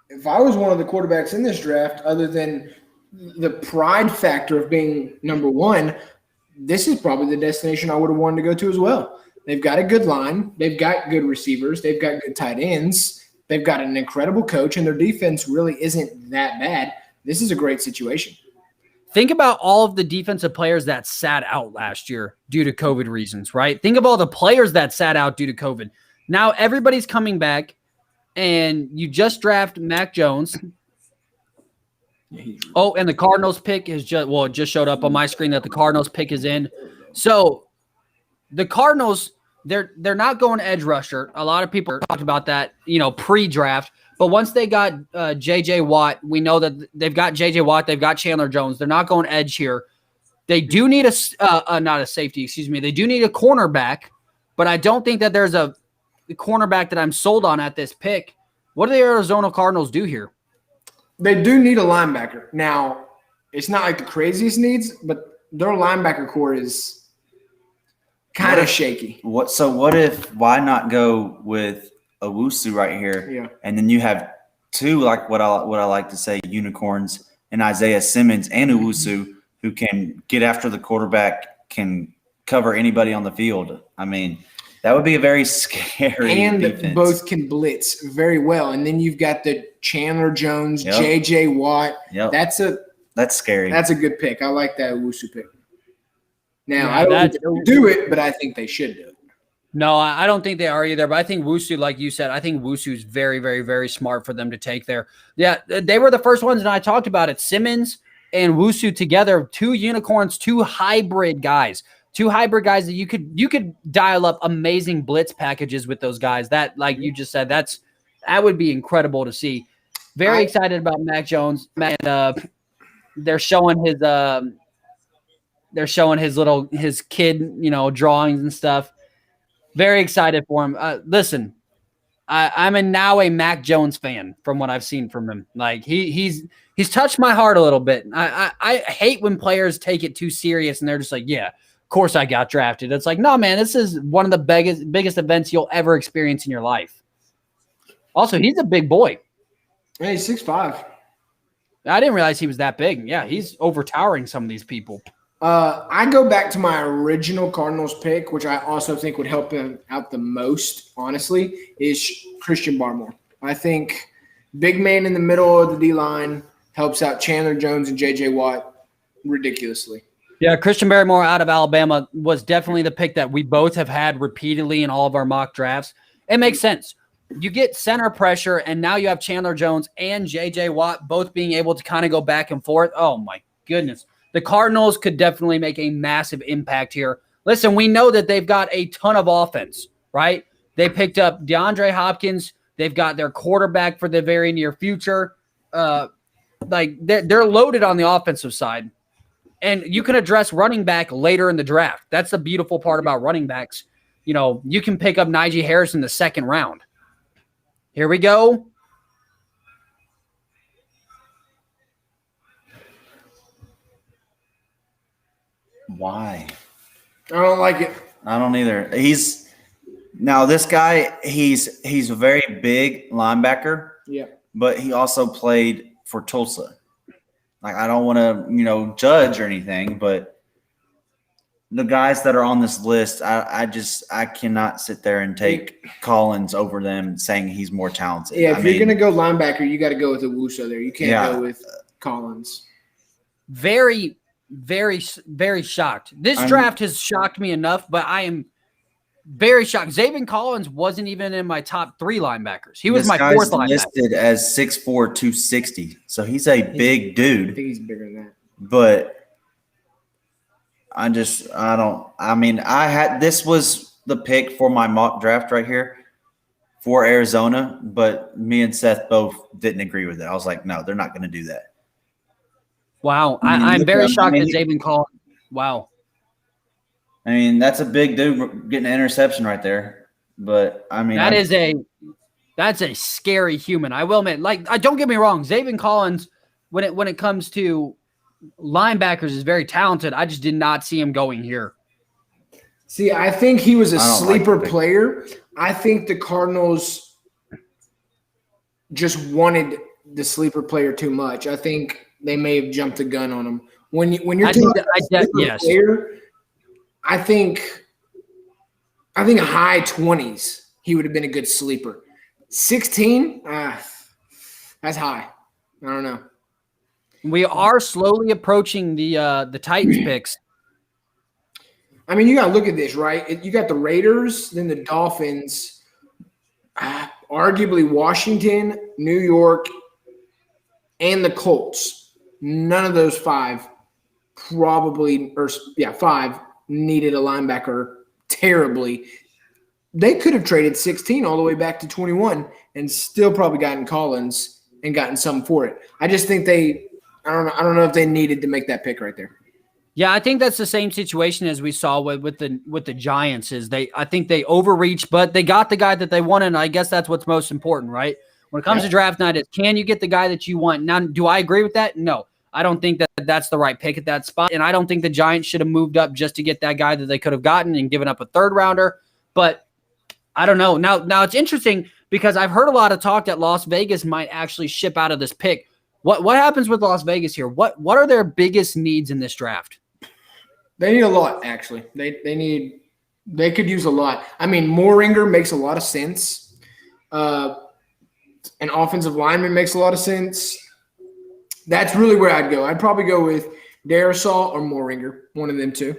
Speaker 2: if I was one of the quarterbacks in this draft, other than the pride factor of being number one, this is probably the destination I would have wanted to go to as well. They've got a good line. They've got good receivers. They've got good tight ends. They've got an incredible coach, and their defense really isn't that bad. This is a great situation.
Speaker 1: Think about all of the defensive players that sat out last year due to COVID reasons, right? Think of all the players that sat out due to COVID. Now everybody's coming back, and you just draft Mac Jones. Oh, and the Cardinals pick is it just showed up on my screen that the Cardinals pick is in. So the Cardinals, they're not going edge rusher. A lot of people talked about that, pre-draft. But once they got J.J. Watt, we know that they've got J.J. Watt, they've got Chandler Jones. They're not going edge here. They do need not a safety, excuse me. They do need a cornerback, but I don't think that there's a cornerback that I'm sold on at this pick. What do the Arizona Cardinals do here?
Speaker 2: They do need a linebacker. Now, it's not like the craziest needs, but their linebacker core is kind of shaky.
Speaker 3: Why not go with Owusu right here?
Speaker 2: Yeah.
Speaker 3: And then you have two, like what I like to say, unicorns, and Isaiah Simmons and Owusu, who can get after the quarterback, can cover anybody on the field. I mean, that would be a very scary
Speaker 2: and
Speaker 3: defense.
Speaker 2: Both can blitz very well. And then you've got the Chandler Jones,
Speaker 3: Yep.
Speaker 2: J.J. Watt.
Speaker 3: Yep.
Speaker 2: That's
Speaker 3: scary.
Speaker 2: That's a good pick. I like that Owusu pick. Now,
Speaker 1: Yeah,
Speaker 2: I don't think they'll do it, but I think they should do it.
Speaker 1: No, I don't think they are either. But I think Wusu, like you said, I think Wusu is very, very, very smart for them to take there. Yeah, they were the first ones, and I talked about it. Simmons and Wusu together, two unicorns, two hybrid guys that you could dial up amazing blitz packages with those guys. That, like you just said, that would be incredible to see. Very excited about Mac Jones, and they're showing his kid, drawings and stuff. Very excited for him. Listen, I'm now a Mac Jones fan from what I've seen from him. Like he's touched my heart a little bit. I hate when players take it too serious and they're just like, yeah, of course I got drafted. It's like, no, man, this is one of the biggest events you'll ever experience in your life. Also, he's a big boy.
Speaker 2: Yeah, he's 6'5".
Speaker 1: I didn't realize he was that big. Yeah, he's overtowering some of these people.
Speaker 2: I go back to my original Cardinals pick, which I also think would help him out the most, honestly, is Christian Barmore. I think big man in the middle of the D-line helps out Chandler Jones and J.J. Watt ridiculously.
Speaker 1: Yeah, Christian Barmore out of Alabama was definitely the pick that we both have had repeatedly in all of our mock drafts. It makes sense. You get center pressure, and now you have Chandler Jones and J.J. Watt both being able to kind of go back and forth. Oh, my goodness. The Cardinals could definitely make a massive impact here. Listen, we know that they've got a ton of offense, right? They picked up DeAndre Hopkins. They've got their quarterback for the very near future. They're loaded on the offensive side. And you can address running back later in the draft. That's the beautiful part about running backs. You can pick up Najee Harris in the second round. Here we go.
Speaker 3: Why?
Speaker 2: I don't like it.
Speaker 3: I don't either. He's a very big linebacker.
Speaker 2: Yeah.
Speaker 3: But he also played for Tulsa. Like, I don't want to, judge or anything, but the guys that are on this list, I cannot sit there and take Collins over them saying he's more talented.
Speaker 2: Yeah, if you're going to go linebacker, you got to go with Owusu there. You can't go with Collins.
Speaker 1: Very, very, very shocked. This draft has shocked me enough, but I am very shocked. Zaven Collins wasn't even in my top 3 linebackers. He was my 4th linebacker.
Speaker 3: Listed as 6'4", 260. So he's a big dude.
Speaker 2: I think he's bigger than that.
Speaker 3: But this was the pick for my mock draft right here for Arizona, but me and Seth both didn't agree with it. I was like, no, they're not going to do that.
Speaker 1: Wow. I'm very shocked at Zaven Collins. Wow.
Speaker 3: I mean, that's a big dude getting an interception right there. But I mean,
Speaker 1: that's a scary human. I will admit, don't get me wrong. Zaven Collins, when it comes to linebackers, is very talented. I just did not see him going here.
Speaker 2: See, I think he was a
Speaker 3: I don't like
Speaker 2: sleeper
Speaker 3: the pick.
Speaker 2: player. I think the Cardinals just wanted the sleeper player too much. I think they may have jumped the gun on him. When you're
Speaker 1: I
Speaker 2: talking
Speaker 1: think
Speaker 2: about
Speaker 1: that-
Speaker 2: a sleeper
Speaker 1: yes.
Speaker 2: player, I think high 20s he would have been a good sleeper. 16, that's high. I don't know.
Speaker 1: We are slowly approaching the Titans picks.
Speaker 2: I mean, you got to look at this, right? You got the Raiders, then the Dolphins, arguably Washington, New York, and the Colts. None of those five five needed a linebacker terribly. They could have traded 16 all the way back to 21 and still probably gotten Collins and gotten some for it. I just think I don't know if they needed to make that pick right there.
Speaker 1: Yeah, I think that's the same situation as we saw with the Giants. I think they overreached, but they got the guy that they wanted, and I guess that's what's most important, right? When it comes to draft night, is can you get the guy that you want? Now, do I agree with that? No. I don't think that that's the right pick at that spot, and I don't think the Giants should have moved up just to get that guy that they could have gotten and given up a third rounder. But I don't know. Now it's interesting because I've heard a lot of talk that Las Vegas might actually ship out of this pick. What happens with Las Vegas here? What are their biggest needs in this draft?
Speaker 2: They need a lot, actually. They could use a lot. I mean, Moringer makes a lot of sense. An offensive lineman makes a lot of sense. That's really where I'd go. I'd probably go with Darisaw or Moringer, one of them two.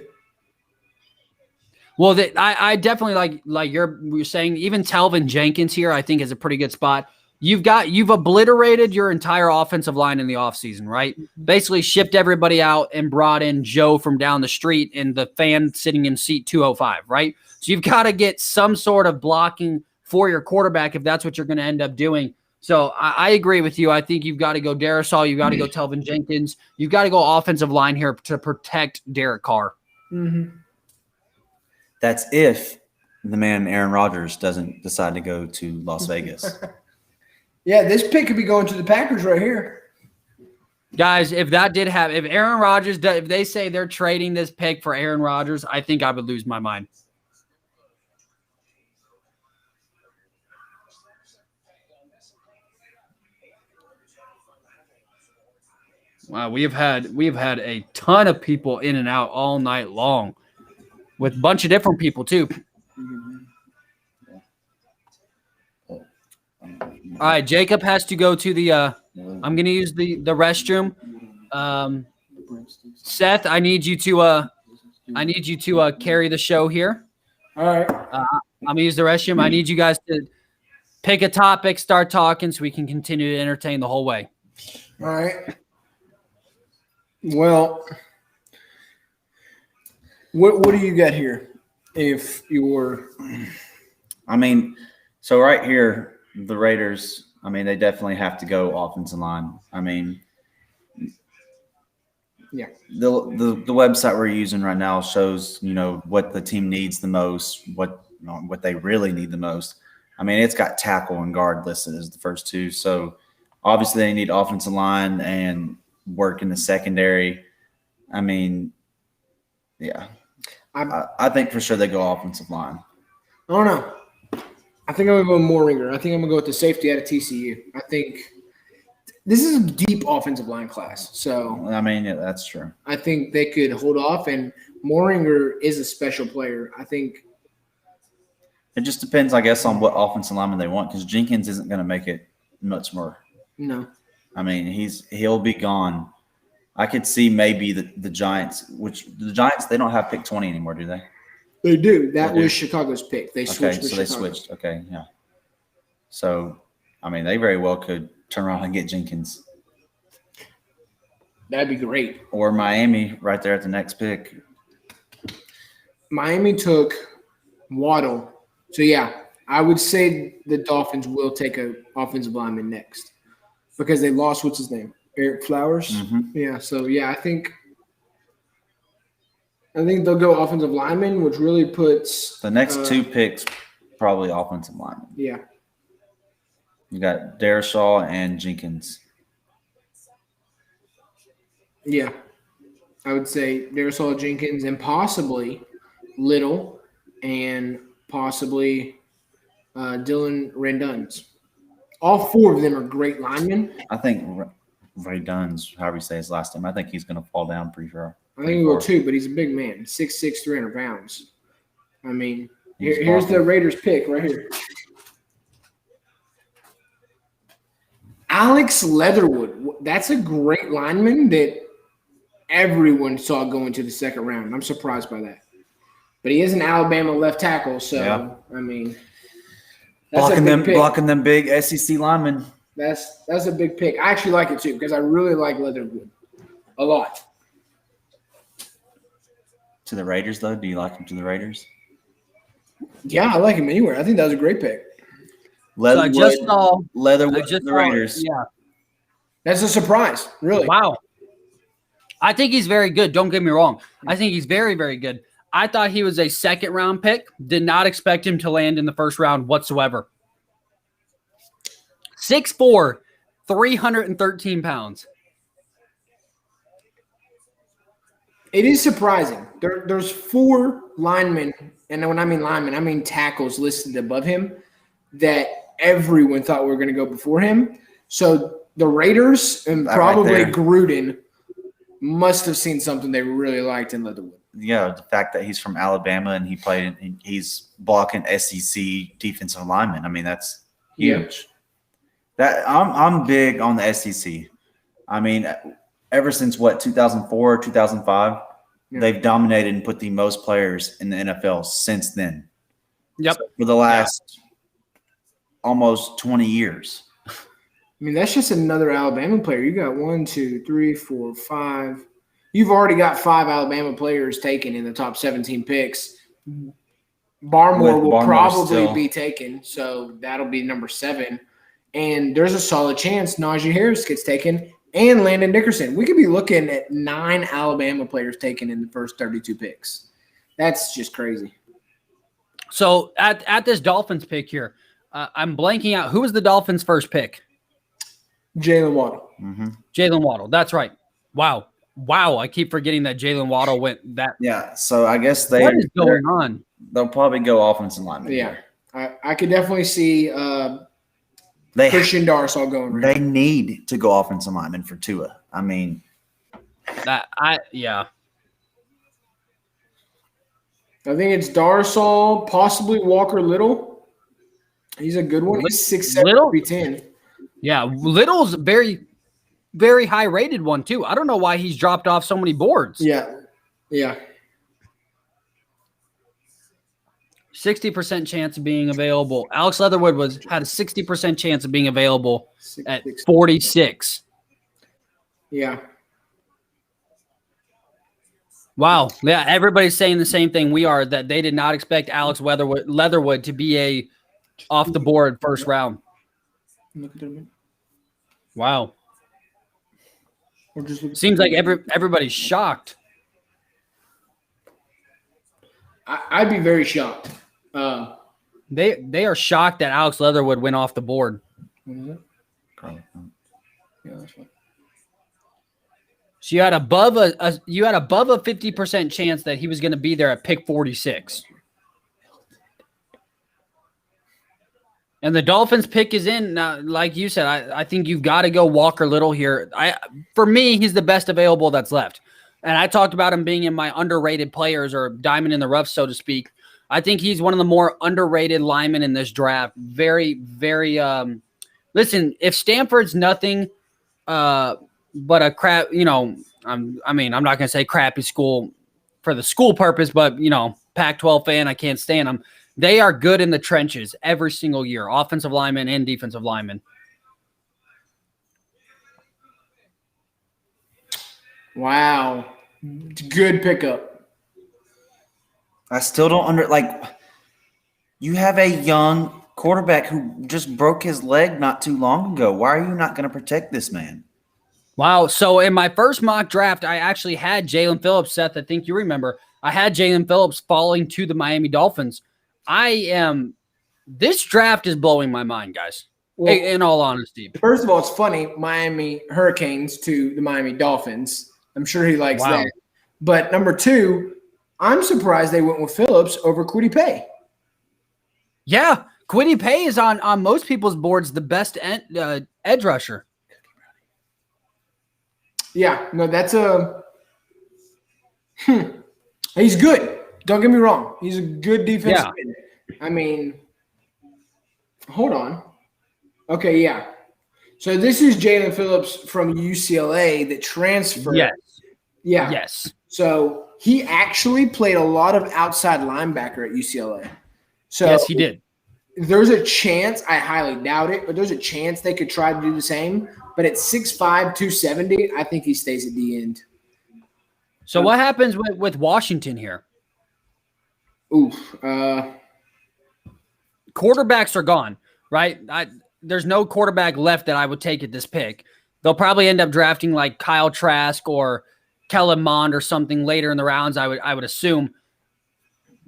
Speaker 1: Well, I definitely like you're saying, even Telvin Jenkins here, I think is a pretty good spot. You've obliterated your entire offensive line in the offseason, right? Basically shipped everybody out and brought in Joe from down the street and the fan sitting in seat 205, right? So you've got to get some sort of blocking for your quarterback if that's what you're going to end up doing. So I agree with you. I think you've got to go Darisaw. You've got to go Telvin Jenkins. You've got to go offensive line here to protect Derek Carr.
Speaker 2: Mm-hmm.
Speaker 3: That's if the man Aaron Rodgers doesn't decide to go to Las Vegas.
Speaker 2: Yeah, this pick could be going to the Packers right here.
Speaker 1: Guys, if Aaron Rodgers, if they say they're trading this pick for Aaron Rodgers, I think I would lose my mind. Wow, we have had a ton of people in and out all night long with a bunch of different people too. All right, Jacob has to go to the I'm going to use the restroom. Seth, I need you to carry the show here.
Speaker 2: All right.
Speaker 1: I'm going to use the restroom. I need you guys to pick a topic, start talking so we can continue to entertain the whole way.
Speaker 2: All right. Well, what do you got here? If you're,
Speaker 3: I mean, so right here, the Raiders, I mean, they definitely have to go offensive line. I mean,
Speaker 2: yeah,
Speaker 3: the website we're using right now shows, what the team needs the most, what they really need the most. I mean, it's got tackle and guard listed as the first two. So obviously they need offensive line and work in the secondary. I mean, yeah, I think for sure they go offensive line.
Speaker 2: I don't know. I think I'm going to go Moringer. I think I'm going to go with the safety out of TCU. I think this is a deep offensive line class. So,
Speaker 3: I mean, yeah, that's true.
Speaker 2: I think they could hold off, and Moringer is a special player. I think
Speaker 3: it just depends, I guess, on what offensive lineman they want because Jenkins isn't going to make it much more.
Speaker 2: No.
Speaker 3: I mean, he'll be gone. I could see maybe the Giants, which the Giants, they don't have pick 20 anymore, do they?
Speaker 2: They do. That
Speaker 3: They do.
Speaker 2: was Chicago's pick. They switched to
Speaker 3: so they
Speaker 2: Chicago.
Speaker 3: switched. Okay, yeah. So, I mean, they very well could turn around and get Jenkins.
Speaker 2: That'd be great.
Speaker 3: Or Miami right there at the next pick.
Speaker 2: Miami took Waddle. So, yeah, I would say the Dolphins will take an offensive lineman next because they lost, what's his name? Eric Flowers?
Speaker 3: Mm-hmm.
Speaker 2: Yeah, so, yeah, I think they'll go offensive lineman, which really puts
Speaker 3: The next two picks, probably offensive lineman.
Speaker 2: Yeah.
Speaker 3: You got Darisaw and Jenkins.
Speaker 2: Yeah. I would say Darisaw Jenkins and possibly Little, and possibly Dylan Randuns. All four of them are great linemen.
Speaker 3: I think Ray Dunn's, however you say his last name, I think he's going to fall down pretty sure.
Speaker 2: I think he will too, but he's a big man, 6'6", 300 pounds. I mean, here's the Raiders pick right here. Alex Leatherwood. That's a great lineman that everyone saw going to the second round. I'm surprised by that. But he is an Alabama left tackle, so
Speaker 3: Yeah.
Speaker 2: I mean, that's
Speaker 3: blocking them big SEC linemen.
Speaker 2: That's a big pick. I actually like it too because I really like Leatherwood a lot.
Speaker 3: To the Raiders, though, do you like him to the Raiders?
Speaker 2: Yeah, I like him anywhere. I think that was a great pick.
Speaker 3: Leatherwood,
Speaker 1: So I just saw
Speaker 3: Leatherwood to the Raiders.
Speaker 1: Yeah.
Speaker 2: That's a surprise, really.
Speaker 1: Wow. I think he's very good. Don't get me wrong. I think he's very, very good. I thought he was a second-round pick. Did not expect him to land in the first round whatsoever. 6'4", 313 pounds.
Speaker 2: It is surprising. There's four linemen, and when I mean linemen, I mean tackles listed above him that everyone thought were going to go before him. So the Raiders and
Speaker 3: That
Speaker 2: probably
Speaker 3: right there.
Speaker 2: Gruden must have seen something they really liked in Leatherwood.
Speaker 3: Yeah, the fact that he's from Alabama and he's blocking SEC defensive linemen. I mean, that's huge. That I'm big on the SEC. I mean, ever since 2004, 2005, they've dominated and put the most players in the NFL since then.
Speaker 1: Yep.
Speaker 3: So for the last almost 20 years.
Speaker 2: I mean, that's just another Alabama player. You got 1, 2, 3, 4, 5. You've already got 5 Alabama players taken in the top 17 picks. Barmore will probably be taken, so that'll be number 7. And there's a solid chance Najee Harris gets taken and Landon Dickerson. We could be looking at 9 Alabama players taken in the first 32 picks. That's just crazy.
Speaker 1: So at this Dolphins pick here, I'm blanking out. Who was the Dolphins' first pick?
Speaker 2: Jalen Waddle.
Speaker 3: Mm-hmm.
Speaker 1: Jalen Waddle. That's right. Wow. I keep forgetting that Jalen Waddle went that.
Speaker 3: Yeah, so I guess
Speaker 1: What is going on?
Speaker 3: they'll probably go offensive lineman.
Speaker 2: Yeah. I could definitely see
Speaker 3: They
Speaker 2: Christian Darsaw going right
Speaker 3: They need to go offensive lineman for Tua. I mean,
Speaker 1: Yeah.
Speaker 2: I think it's Darsaw, possibly Walker Little. He's a good one. He's 6'7",
Speaker 1: Little?
Speaker 2: 310.
Speaker 1: Yeah. Little's very, very high rated one too. I don't know why he's dropped off so many boards.
Speaker 2: Yeah.
Speaker 1: 60% chance of being available. Alex Leatherwood had a 60% chance of being available at
Speaker 2: 6'6".
Speaker 1: 46.
Speaker 2: Yeah.
Speaker 1: Wow. Yeah, everybody's saying the same thing we are, that they did not expect Alex Leatherwood to be a off the board first round.
Speaker 2: Look at them.
Speaker 1: Wow.
Speaker 2: Or just look.
Speaker 1: Seems like everybody's shocked.
Speaker 2: I'd be very shocked.
Speaker 1: They are shocked that Alex Leatherwood went off the board.
Speaker 2: What is it? Yeah, that's fine.
Speaker 1: So you had above a 50% chance that he was going to be there at pick 46. And the Dolphins pick is in. Now, like you said, I think you've got to go Walker Little here. For me, he's the best available that's left. And I talked about him being in my underrated players or diamond in the rough, so to speak. I think he's one of the more underrated linemen in this draft. Very, very listen, if Stanford's nothing but a crap, I'm not going to say crappy school for the school purpose, but, Pac-12 fan, I can't stand them. They are good in the trenches every single year, offensive linemen and defensive linemen.
Speaker 2: Wow. Good pickup.
Speaker 3: I still don't you have a young quarterback who just broke his leg not too long ago. Why are you not going to protect this man?
Speaker 1: Wow. So in my first mock draft, I actually had Jalen Phillips. Seth, I think you remember. I had Jalen Phillips falling to the Miami Dolphins. This draft is blowing my mind, guys.
Speaker 2: Well,
Speaker 1: In all honesty.
Speaker 2: first of all, it's funny. Miami Hurricanes to the Miami Dolphins. I'm sure he likes
Speaker 1: Wow.
Speaker 2: that. But number 2, I'm surprised they went with Phillips over Kwity Paye.
Speaker 1: Yeah, Kwity Paye is on most people's boards the best edge rusher.
Speaker 2: Yeah, no, that's a. He's good. Don't get me wrong. He's a good defensive end. I mean, hold on. Okay, yeah. So this is Jalen Phillips from UCLA that transferred.
Speaker 1: Yes.
Speaker 2: Yeah.
Speaker 1: Yes.
Speaker 2: So he actually played a lot of outside linebacker at UCLA. So
Speaker 1: Yes, he did.
Speaker 2: There's a chance, I highly doubt it, but there's a chance they could try to do the same. But at 6'5", 270, I think he stays at the end.
Speaker 1: So what happens with Washington here?
Speaker 2: Oof.
Speaker 1: Quarterbacks are gone, right? There's no quarterback left that I would take at this pick. They'll probably end up drafting like Kyle Trask or Kellen Mond or something later in the rounds, I would assume.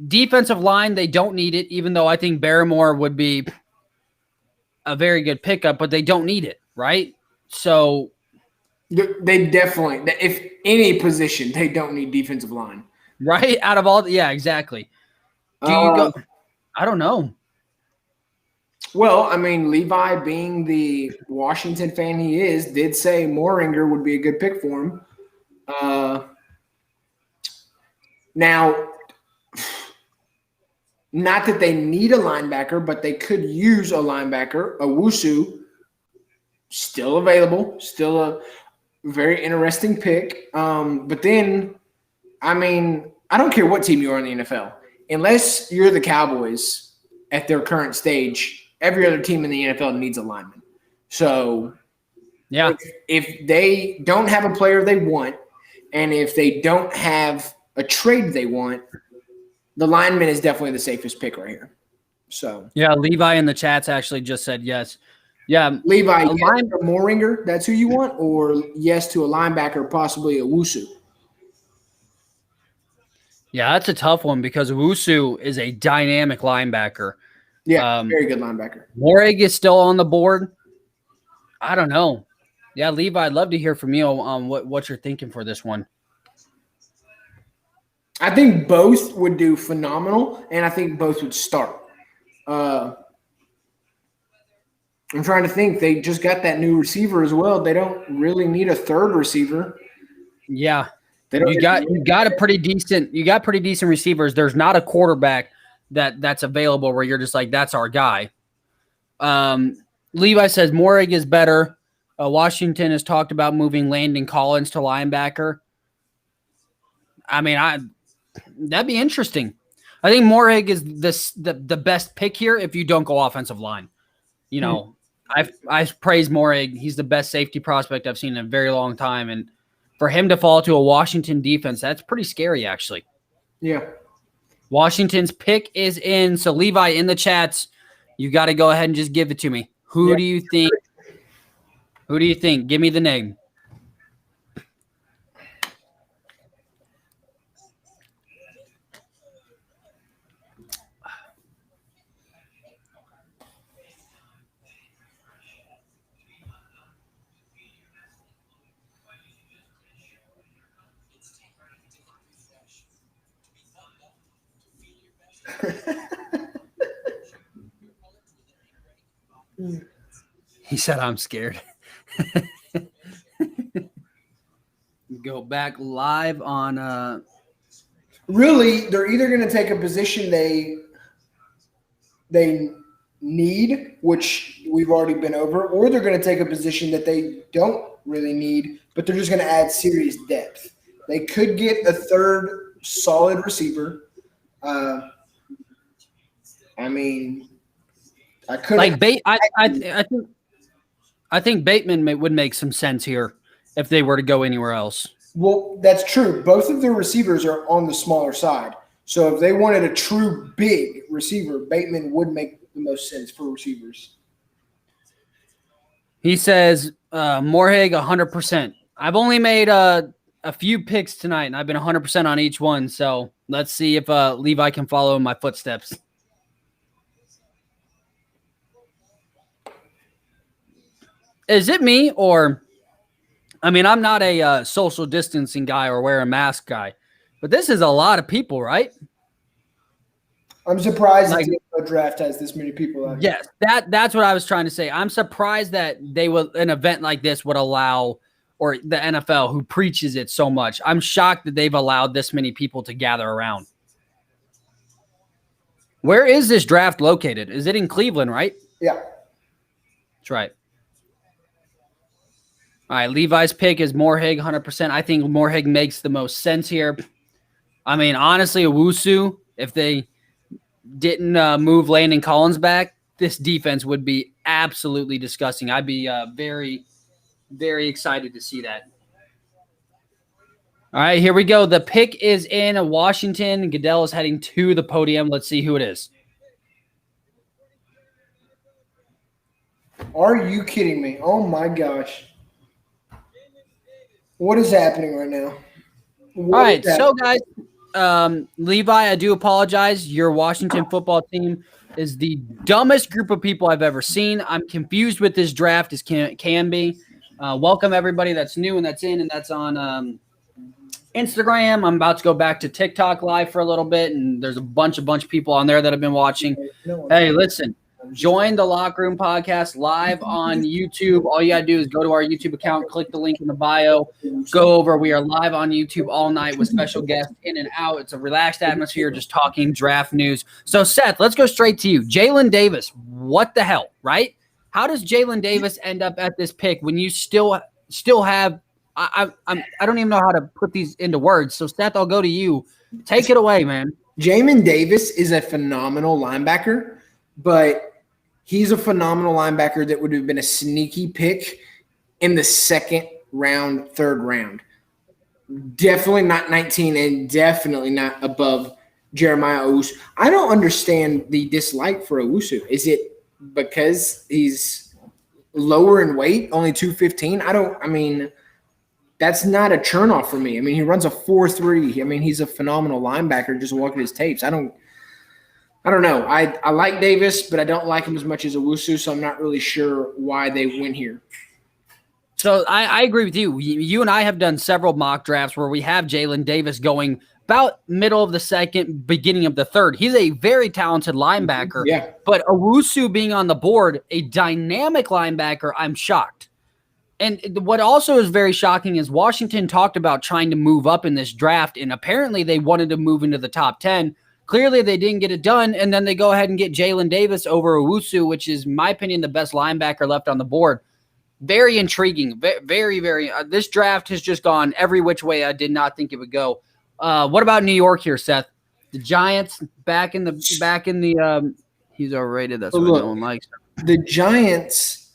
Speaker 1: Defensive line, they don't need it, even though I think Barrymore would be a very good pickup, but they don't need it, right? So
Speaker 2: they definitely, if any position, they don't need defensive line.
Speaker 1: Right? Out of all, yeah, exactly. Do you go? I don't know.
Speaker 2: Well, I mean, Levi, being the Washington fan he is, did say Moringer would be a good pick for him. Now, not that they need a linebacker, but they could use a linebacker. Owusu, still available, still a very interesting pick. But then, I mean, I don't care what team you are in the NFL. Unless you're the Cowboys at their current stage, every other team in the NFL needs a lineman. So
Speaker 1: yeah,
Speaker 2: if they don't have a player they want, and if they don't have a trade they want, the lineman is definitely the safest pick right here. So
Speaker 1: yeah, Levi in the chats actually just said yes. Yeah,
Speaker 2: Levi, yes to Moringer, that's who you want, or yes to a linebacker, possibly a Wusu.
Speaker 1: Yeah, that's a tough one because Wusu is a dynamic linebacker.
Speaker 2: Yeah, very good linebacker.
Speaker 1: Morig is still on the board. I don't know. Yeah, Levi, I'd love to hear from you on what you're thinking for this one.
Speaker 2: I think both would do phenomenal, and I think both would start. I'm trying to think. They just got that new receiver as well. They don't really need a third receiver.
Speaker 1: Yeah, you got pretty decent receivers. There's not a quarterback that's available where you're just like, that's our guy. Levi says Morig is better. Washington has talked about moving Landon Collins to linebacker. I mean, that'd be interesting. I think Morig is the best pick here if you don't go offensive line. You know, I praise Morig. He's the best safety prospect I've seen in a very long time. And for him to fall to a Washington defense, that's pretty scary, actually.
Speaker 2: Yeah.
Speaker 1: Washington's pick is in. So, Levi, in the chats, you got to go ahead and just give it to me. Who do you think? Who do you think? Give me the name. He said, I'm scared. Go back live on
Speaker 2: Really, they're either going to take a position they need, which we've already been over, or they're going to take a position that they don't really need, but they're just going to add serious depth. They could get a third solid receiver. I mean, I could
Speaker 1: like I think Bateman would make some sense here if they were to go anywhere else.
Speaker 2: Well, that's true. Both of their receivers are on the smaller side. So if they wanted a true big receiver, Bateman would make the most sense for receivers.
Speaker 1: He says, Morig 100%. I've only made a few picks tonight, and I've been 100% on each one. So let's see if Levi can follow in my footsteps. Is it me or – I mean, I'm not a social distancing guy or wear a mask guy. But this is a lot of people, right?
Speaker 6: I'm surprised
Speaker 1: Like-
Speaker 6: the draft has this many people out.
Speaker 1: Yes, that's what I was trying to say. I'm surprised that an event like this would allow, or the NFL who preaches it so much. I'm shocked that they've allowed this many people to gather around. Where is this draft located? Is it in Cleveland, right?
Speaker 6: Yeah.
Speaker 1: That's right. All right, Levi's pick is Moorhig, 100%. I think Moorhig makes the most sense here. I mean, honestly, Owusu, if they didn't move Landon Collins back, this defense would be absolutely disgusting. I'd be very, very excited to see that. All right, here we go. The pick is in Washington. Goodell is heading to the podium. Let's see who it is.
Speaker 6: Are you kidding me? Oh my gosh. What is happening right now?
Speaker 1: All right, so guys, Levi, I do apologize. Your Washington football team is the dumbest group of people I've ever seen. I'm confused with this draft as can be. Welcome everybody that's new and that's in and that's on Instagram. I'm about to go back to TikTok live for a little bit, and there's a bunch of people on there that have been watching. Hey, listen. Join the Locker Room Podcast live on YouTube. All you got to do is go to our YouTube account, click the link in the bio, go over. We are live on YouTube all night with special guests in and out. It's a relaxed atmosphere, just talking draft news. So, Seth, let's go straight to you. Jalen Davis, what the hell, right? How does Jalen Davis end up at this pick when you still have – I don't even know how to put these into words. So, Seth, I'll go to you. Take it away, man.
Speaker 2: Jamin Davis is a phenomenal linebacker, but he's a phenomenal linebacker that would have been a sneaky pick in the second round, third round. Definitely not 19 and definitely not above Jeremiah Owusu. I don't understand the dislike for Owusu. Is it because he's lower in weight, only 215? That's not a turn off for me. I mean, he runs a 4.3. I mean, he's a phenomenal linebacker. Just look at his tapes. I don't know. I like Davis, but I don't like him as much as Owusu, so I'm not really sure why they went here.
Speaker 1: So I agree with you. You and I have done several mock drafts where we have Jalen Davis going about middle of the second, beginning of the third. He's a very talented linebacker.
Speaker 2: Yeah.
Speaker 1: But Owusu being on the board, a dynamic linebacker, I'm shocked. And what also is very shocking is Washington talked about trying to move up in this draft, and apparently they wanted to move into the top 10. Clearly, they didn't get it done, and then they go ahead and get Jalen Davis over Owusu, which is, in my opinion, the best linebacker left on the board. Very intriguing. Very, very. This draft has just gone every which way I did not think it would go. What about New York here, Seth? The Giants back in the. He's overrated. That's what no one likes.
Speaker 2: The Giants.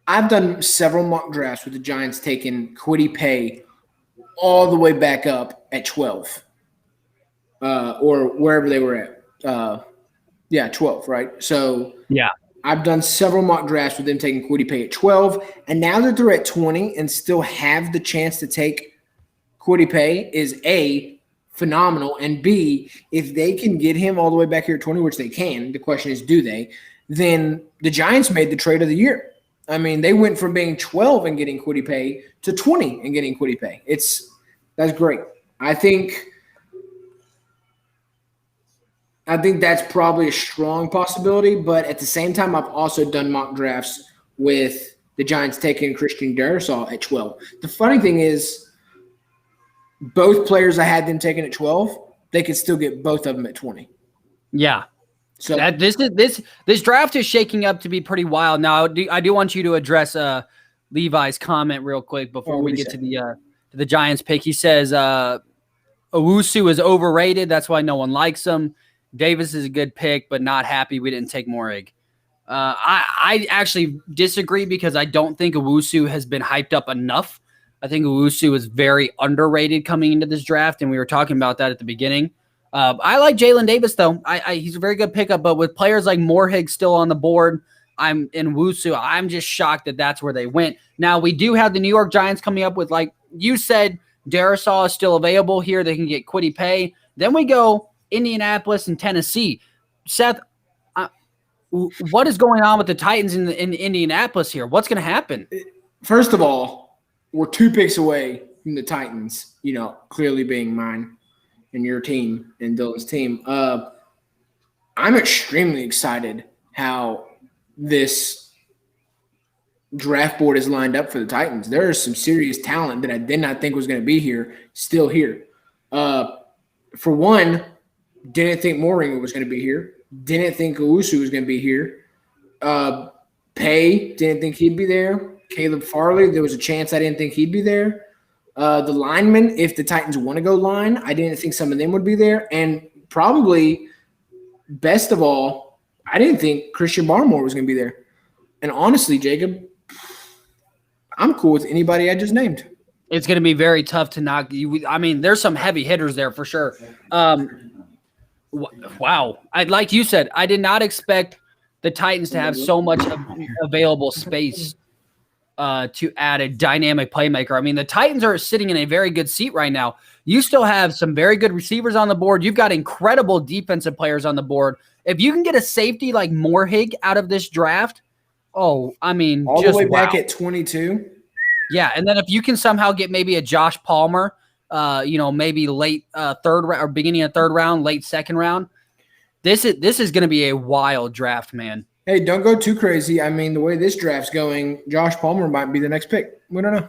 Speaker 2: I've done several mock drafts with the Giants taking Kwity Paye all the way back up at 12. Or wherever they were at. 12, right? So
Speaker 1: yeah,
Speaker 2: I've done several mock drafts with them taking Kwity Paye at 12, and now that they're at 20 and still have the chance to take Kwity Paye is A, phenomenal, and B, if they can get him all the way back here at 20, which they can, the question is do they, then the Giants made the trade of the year. I mean, they went from being 12 and getting Kwity Paye to 20 and getting Kwity Paye. That's great. I think that's probably a strong possibility, but at the same time, I've also done mock drafts with the Giants taking Christian Darrisaw at 12. The funny thing is, both players I had them taken at 12, they could still get both of them at 20.
Speaker 1: Yeah.
Speaker 2: So
Speaker 1: this draft is shaking up to be pretty wild. Now, I do want you to address Levi's comment real quick before we get to the Giants pick. He says Owusu is overrated. That's why no one likes him. Davis is a good pick, but not happy we didn't take Moorhig. I actually disagree because I don't think Owusu has been hyped up enough. I think Owusu is very underrated coming into this draft, and we were talking about that at the beginning. I like Jalen Davis, though. He's a very good pickup, but with players like Moorhig still on the board, I'm in Owusu. I'm just shocked that that's where they went. Now, we do have the New York Giants coming up with, like you said, Darrisaw is still available here. They can get Kwity Paye. Then we go Indianapolis and Tennessee. Seth, what is going on with the Titans in Indianapolis here? What's going to happen?
Speaker 2: First of all, we're 2 picks away from the Titans, clearly being mine and your team and Dylan's team, I'm extremely excited how this draft board is lined up for the Titans. There is some serious talent that I did not think was going to be here, still here. For one, didn't think Moringa was going to be here. Didn't think Owusu was going to be here. Pay, didn't think he'd be there. Caleb Farley, there was a chance I didn't think he'd be there. The linemen, if the Titans want to go line, I didn't think some of them would be there. And probably best of all, I didn't think Christian Barmore was going to be there. And honestly, Jacob, I'm cool with anybody I just named.
Speaker 1: It's going to be very tough to knock you. I mean, there's some heavy hitters there for sure. Wow. Like you said, I did not expect the Titans to have so much available space to add a dynamic playmaker. I mean, the Titans are sitting in a very good seat right now. You still have some very good receivers on the board. You've got incredible defensive players on the board. If you can get a safety like Moorhig out of this draft, all
Speaker 2: the way back at 22.
Speaker 1: Yeah, and then if you can somehow get maybe a Josh Palmer, maybe late third round or beginning of third round, late second round, this is going to be a wild draft, man.
Speaker 2: Hey, don't go too crazy. I mean, the way this draft's going, Josh Palmer might be the next pick. We don't know.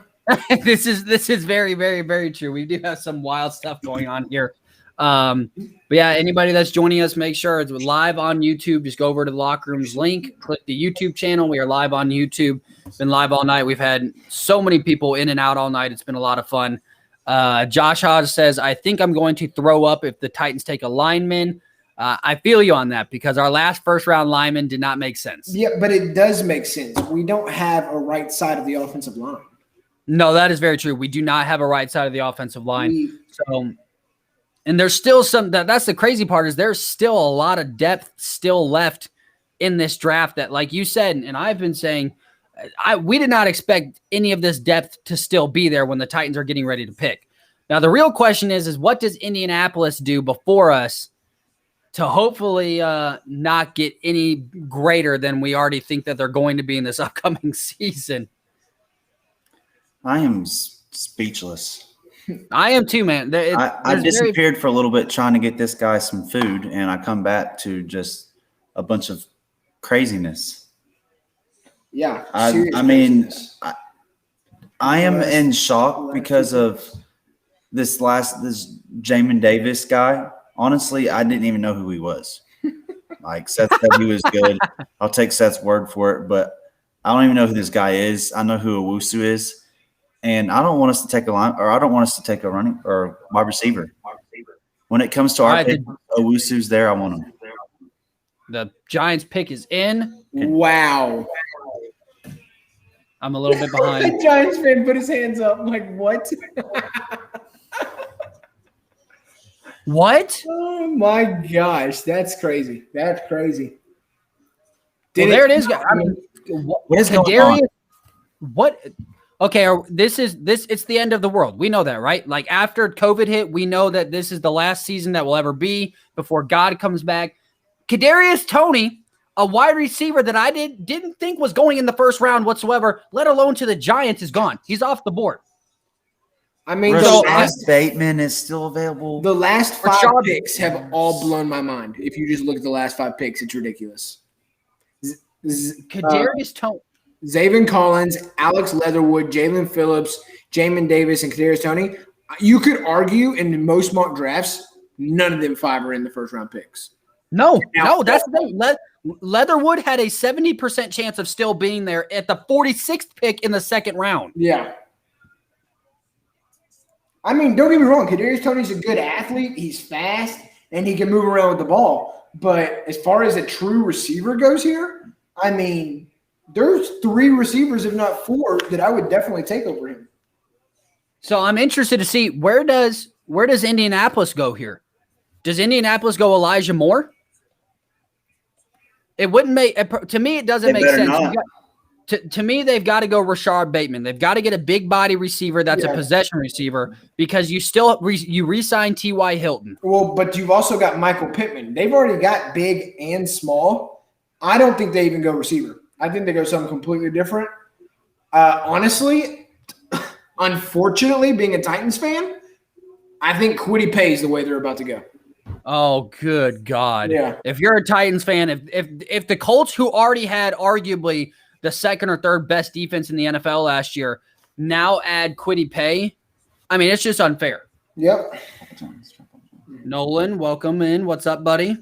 Speaker 1: This is very, very, very true. We do have some wild stuff going on here. But yeah, anybody that's joining us, make sure it's live on YouTube. Just go over to the Locker Room's link, click the YouTube channel. We are live on YouTube. Been live all night. We've had so many people in and out all night. It's been a lot of fun. Josh Hodge says, I think I'm going to throw up if the Titans take a lineman. I feel you on that because our last first-round lineman did not make sense.
Speaker 6: Yeah, but it does make sense. We don't have a right side of the offensive line.
Speaker 1: No, that is very true. We do not have a right side of the offensive line. And there's still that's the crazy part is there's still a lot of depth still left in this draft that, like you said, and I've been saying, we did not expect any of this depth to still be there when the Titans are getting ready to pick. Now, the real question is what does Indianapolis do before us to hopefully not get any greater than we already think that they're going to be in this upcoming season?
Speaker 3: I am speechless.
Speaker 1: I am too, man.
Speaker 3: I disappeared for a little bit trying to get this guy some food, and I come back to just a bunch of craziness.
Speaker 6: Yeah.
Speaker 3: I am in shock because of this Jamin Davis guy. Honestly, I didn't even know who he was. Like Seth said he was good. I'll take Seth's word for it, but I don't even know who this guy is. I know who Owusu is. And I don't want us to take a line, or I don't want us to take a running or wide receiver. When it comes to our pick, Owusu's there. I want him.
Speaker 1: The Giants pick is in.
Speaker 2: Wow.
Speaker 1: I'm a little bit behind.
Speaker 6: The Giants fan put his hands up. I'm like, what?
Speaker 1: What?
Speaker 2: Oh, my gosh. That's crazy. That's crazy.
Speaker 1: There it is. I mean,
Speaker 3: what is going on?
Speaker 1: What? Okay, it's the end of the world. We know that, right? Like after COVID hit, we know that this is the last season that will ever be before God comes back. Kadarius Toney, a wide receiver that I didn't think was going in the first round whatsoever, let alone to the Giants, is gone. He's off the board.
Speaker 2: I mean,
Speaker 3: Rashad Bateman is still available.
Speaker 2: The last 5 picks have all blown my mind. If you just look at the last 5 picks, it's ridiculous.
Speaker 1: Kadarius Toney.
Speaker 2: Zaven Collins, Alex Leatherwood, Jalen Phillips, Jamin Davis, and Kadarius Toney. You could argue in most mock drafts, none of them 5 are in the first round picks.
Speaker 1: No, that's the thing. Leatherwood had a 70% chance of still being there at the 46th pick in the second round.
Speaker 2: Yeah.
Speaker 6: I mean, don't get me wrong. Kadarius Toney's a good athlete. He's fast, and he can move around with the ball. But as far as a true receiver goes here, I mean, there's 3 receivers, if not 4, that I would definitely take over him.
Speaker 1: So I'm interested to see where does Indianapolis go here? Does Indianapolis go Elijah Moore? It wouldn't make to me. It doesn't make sense. To me, they've got to go Rashard Bateman. They've got to get a big body receiver that's a possession receiver because you still you re-sign T.Y. Hilton.
Speaker 6: Well, but you've also got Michael Pittman. They've already got big and small. I don't think they even go receiver. I think they go something completely different. Honestly, Unfortunately, being a Titans fan, I think Kwity Paye is the way they're about to go.
Speaker 1: Oh, good God.
Speaker 6: Yeah.
Speaker 1: If you're a Titans fan, if the Colts, who already had arguably the second or third best defense in the NFL last year, now add Kwity Paye, I mean, it's just unfair.
Speaker 6: Yep.
Speaker 1: Nolan, welcome in. What's up, buddy?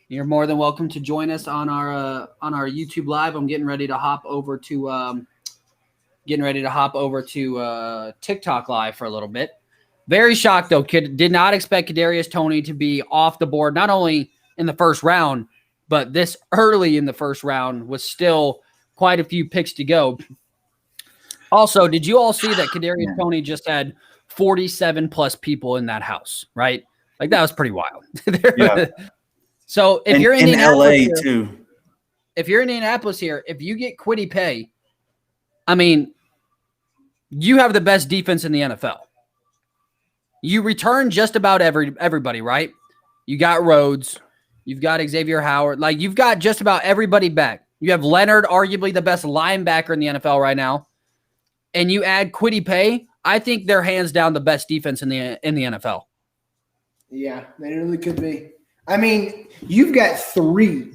Speaker 1: You're more than welcome to join us on our YouTube live. I'm getting ready to hop over to TikTok live for a little bit. Very shocked though. Did not expect Kadarius Toney to be off the board, not only in the first round, but this early in the first round was still quite a few picks to go. Also, did you all see that Kadarius Toney just had 47 plus people in that house, right? Like that was pretty wild.
Speaker 3: Yeah.
Speaker 1: So if you're
Speaker 3: in LA too,
Speaker 1: if you're in Indianapolis here, if you get Kwity Paye, I mean, you have the best defense in the NFL. You return just about everybody, right? You got Rhodes, you've got Xavier Howard, like you've got just about everybody back. You have Leonard, arguably the best linebacker in the NFL right now, and you add Kwity Paye. I think they're hands down the best defense in the NFL.
Speaker 6: Yeah, they really could be. I mean, you've got three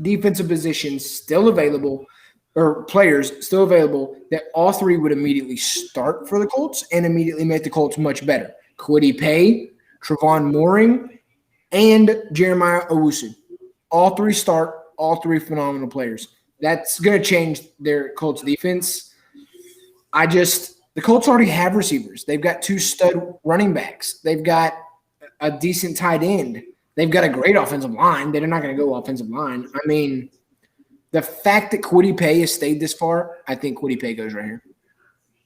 Speaker 6: defensive positions still available, or players still available, that all three would immediately start for the Colts and immediately make the Colts much better. Kwity Paye, Trevon Moehrig, and Jeremiah Owusu. All three start, all three phenomenal players. That's going to change their Colts defense. The Colts already have receivers. They've got 2 stud running backs. They've got a decent tight end. They've got a great offensive line. They're not going to go offensive line. I mean, the fact that Kwity Paye has stayed this far, I think Kwity Paye goes right here.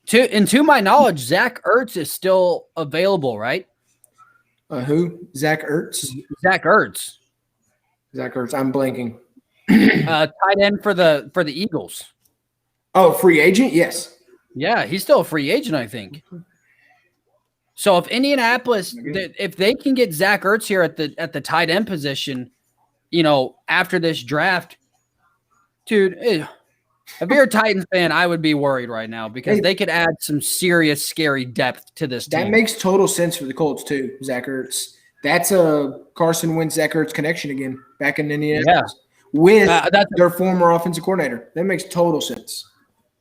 Speaker 1: To my knowledge, Zach Ertz is still available, right?
Speaker 6: Who? Zach Ertz?
Speaker 1: Zach Ertz.
Speaker 6: Zach Ertz. I'm blanking.
Speaker 1: Tight end for the Eagles.
Speaker 6: Oh, free agent? Yes.
Speaker 1: Yeah, he's still a free agent, I think. So if Indianapolis, if they can get Zach Ertz here at the tight end position, after this draft, dude, if you're a Titans fan, I would be worried right now because they could add some serious, scary depth to this team.
Speaker 6: That makes total sense for the Colts too, Zach Ertz. That's a Carson Wentz, Zach Ertz connection again back in Indianapolis with their former offensive coordinator. That makes total sense.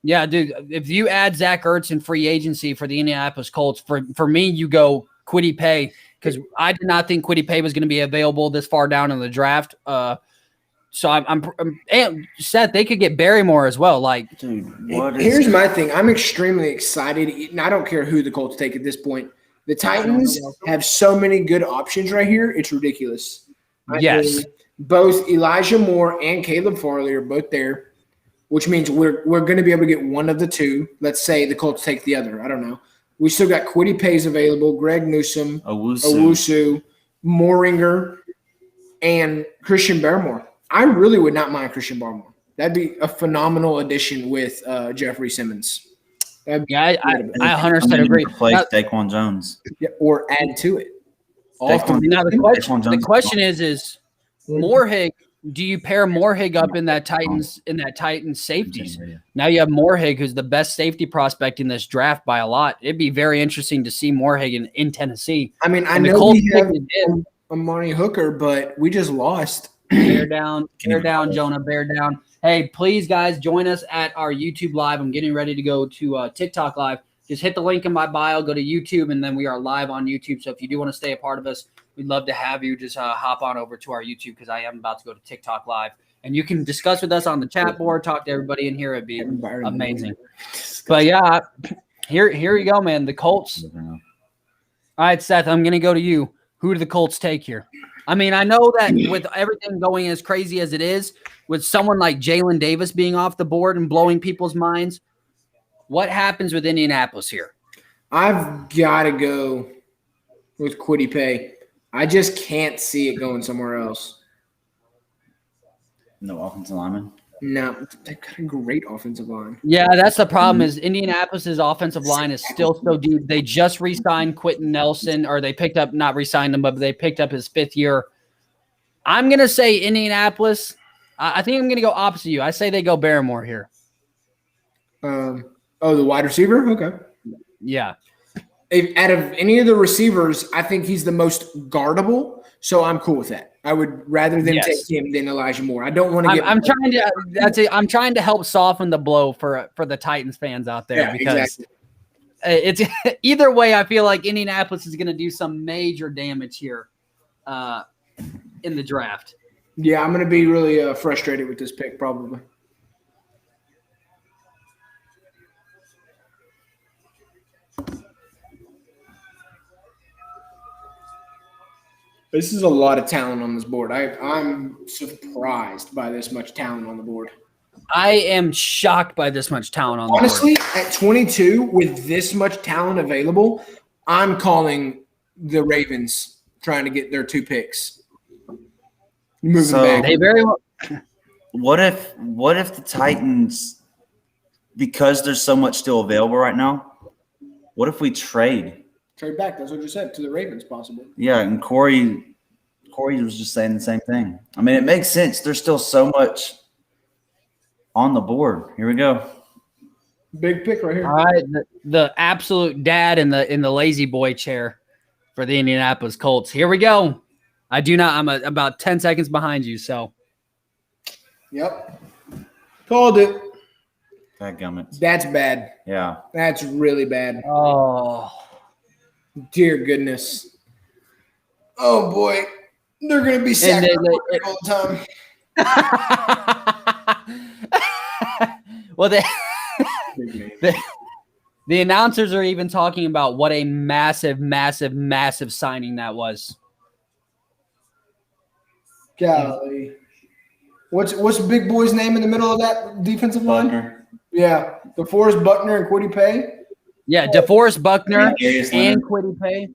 Speaker 1: Yeah, dude, if you add Zach Ertz in free agency for the Indianapolis Colts, for me, you go Kwity Paye because I did not think Kwity Paye was going to be available this far down in the draft. So I'm and Seth, they could get Barrymore as well. Like,
Speaker 3: dude,
Speaker 6: here's my thing. I'm extremely excited. And I don't care who the Colts take at this point. The Titans have so many good options right here. It's ridiculous.
Speaker 1: Yes.
Speaker 6: Both Elijah Moore and Caleb Farley are both there, which means we're going to be able to get one of the two. Let's say the Colts take the other. I don't know. We still got Kwity Paye's available, Greg Newsome, Owusu, Moehrig, and Christian Barmore. I really would not mind Christian Barmore. That'd be a phenomenal addition with Jeffrey Simmons.
Speaker 1: I 100% agree.
Speaker 3: Replace Daquan Jones.
Speaker 6: Yeah, or add to it.
Speaker 1: Now the question is Moehrig, do you pair Moehrig up in that Titans safeties? Now you have Moehrig, who's the best safety prospect in this draft by a lot. It'd be very interesting to see Moehrig in Tennessee.
Speaker 6: I mean, I know we have Amani Hooker, but we just lost.
Speaker 1: Bear down, Jonah, bear down. Hey, please, guys, join us at our YouTube live. I'm getting ready to go to TikTok live. Just hit the link in my bio, go to YouTube, and then we are live on YouTube. So if you do want to stay a part of us, we'd love to have you. Just hop on over to our YouTube because I am about to go to TikTok live. And you can discuss with us on the chat board, talk to everybody in here. It'd be amazing. But, yeah, here you go, man. The Colts. All right, Seth, I'm going to go to you. Who do the Colts take here? I mean, I know that with everything going as crazy as it is, with someone like Jalen Davis being off the board and blowing people's minds, what happens with Indianapolis here?
Speaker 6: I've got to go with Kwity Paye. I just can't see it going somewhere else.
Speaker 3: No offensive lineman?
Speaker 6: No, they've got a great offensive line.
Speaker 1: Yeah, that's the problem is Indianapolis's offensive line is still so deep. They just re-signed Quentin Nelson, or they picked up, not re-signed him, but they picked up his 5th year. I'm going to say Indianapolis. I think I'm going to go opposite you. I say they go Barrymore here.
Speaker 2: Oh, the wide receiver? Okay.
Speaker 1: Yeah.
Speaker 2: Out of any of the receivers, I think he's the most guardable. So I'm cool with that. I would rather them
Speaker 1: Yes.
Speaker 2: take him than Elijah Moore. I don't want to get.
Speaker 1: I'm trying to. That's it. I'm trying to help soften the blow for the Titans fans out there
Speaker 2: Yeah,
Speaker 1: because
Speaker 2: exactly.
Speaker 1: it's either way. I feel like Indianapolis is going to do some major damage here in the draft.
Speaker 2: Yeah, I'm going to be really frustrated with this pick probably. This is a lot of talent on this board. I'm surprised by this much talent on the board.
Speaker 1: I am shocked by this much talent on the board.
Speaker 2: Honestly, at 22, with this much talent available, I'm calling the Ravens trying to get their 2 picks. Moving
Speaker 3: So-
Speaker 2: back.
Speaker 1: They very well.
Speaker 3: What if the Titans, because there's so much still available right now, what if we trade?
Speaker 2: Trade back. That's what you said to the Ravens, possibly.
Speaker 3: Yeah, and Corey was just saying the same thing. I mean, it makes sense. There's still so much on the board. Here we go.
Speaker 2: Big pick right here.
Speaker 1: All right, the absolute dad in the lazy boy chair for the Indianapolis Colts. Here we go. I'm about 10 seconds behind you. So
Speaker 2: Yep. Called it.
Speaker 3: Dadgummit.
Speaker 2: That's bad.
Speaker 3: Yeah.
Speaker 2: That's really bad.
Speaker 1: oh.
Speaker 2: Dear goodness. Oh, boy. They're going to be sacked all the time.
Speaker 1: Well,
Speaker 2: Big name.
Speaker 1: the announcers are even talking about what a massive, massive, massive signing that was.
Speaker 2: Golly. What's Big Boy's name in the middle of that defensive line?
Speaker 3: Buckner.
Speaker 2: Yeah. DeForest Buckner and Kwity Paye.
Speaker 1: Yeah, DeForest Buckner
Speaker 3: Darius
Speaker 1: and
Speaker 3: Leonard.
Speaker 1: Kwity Paye.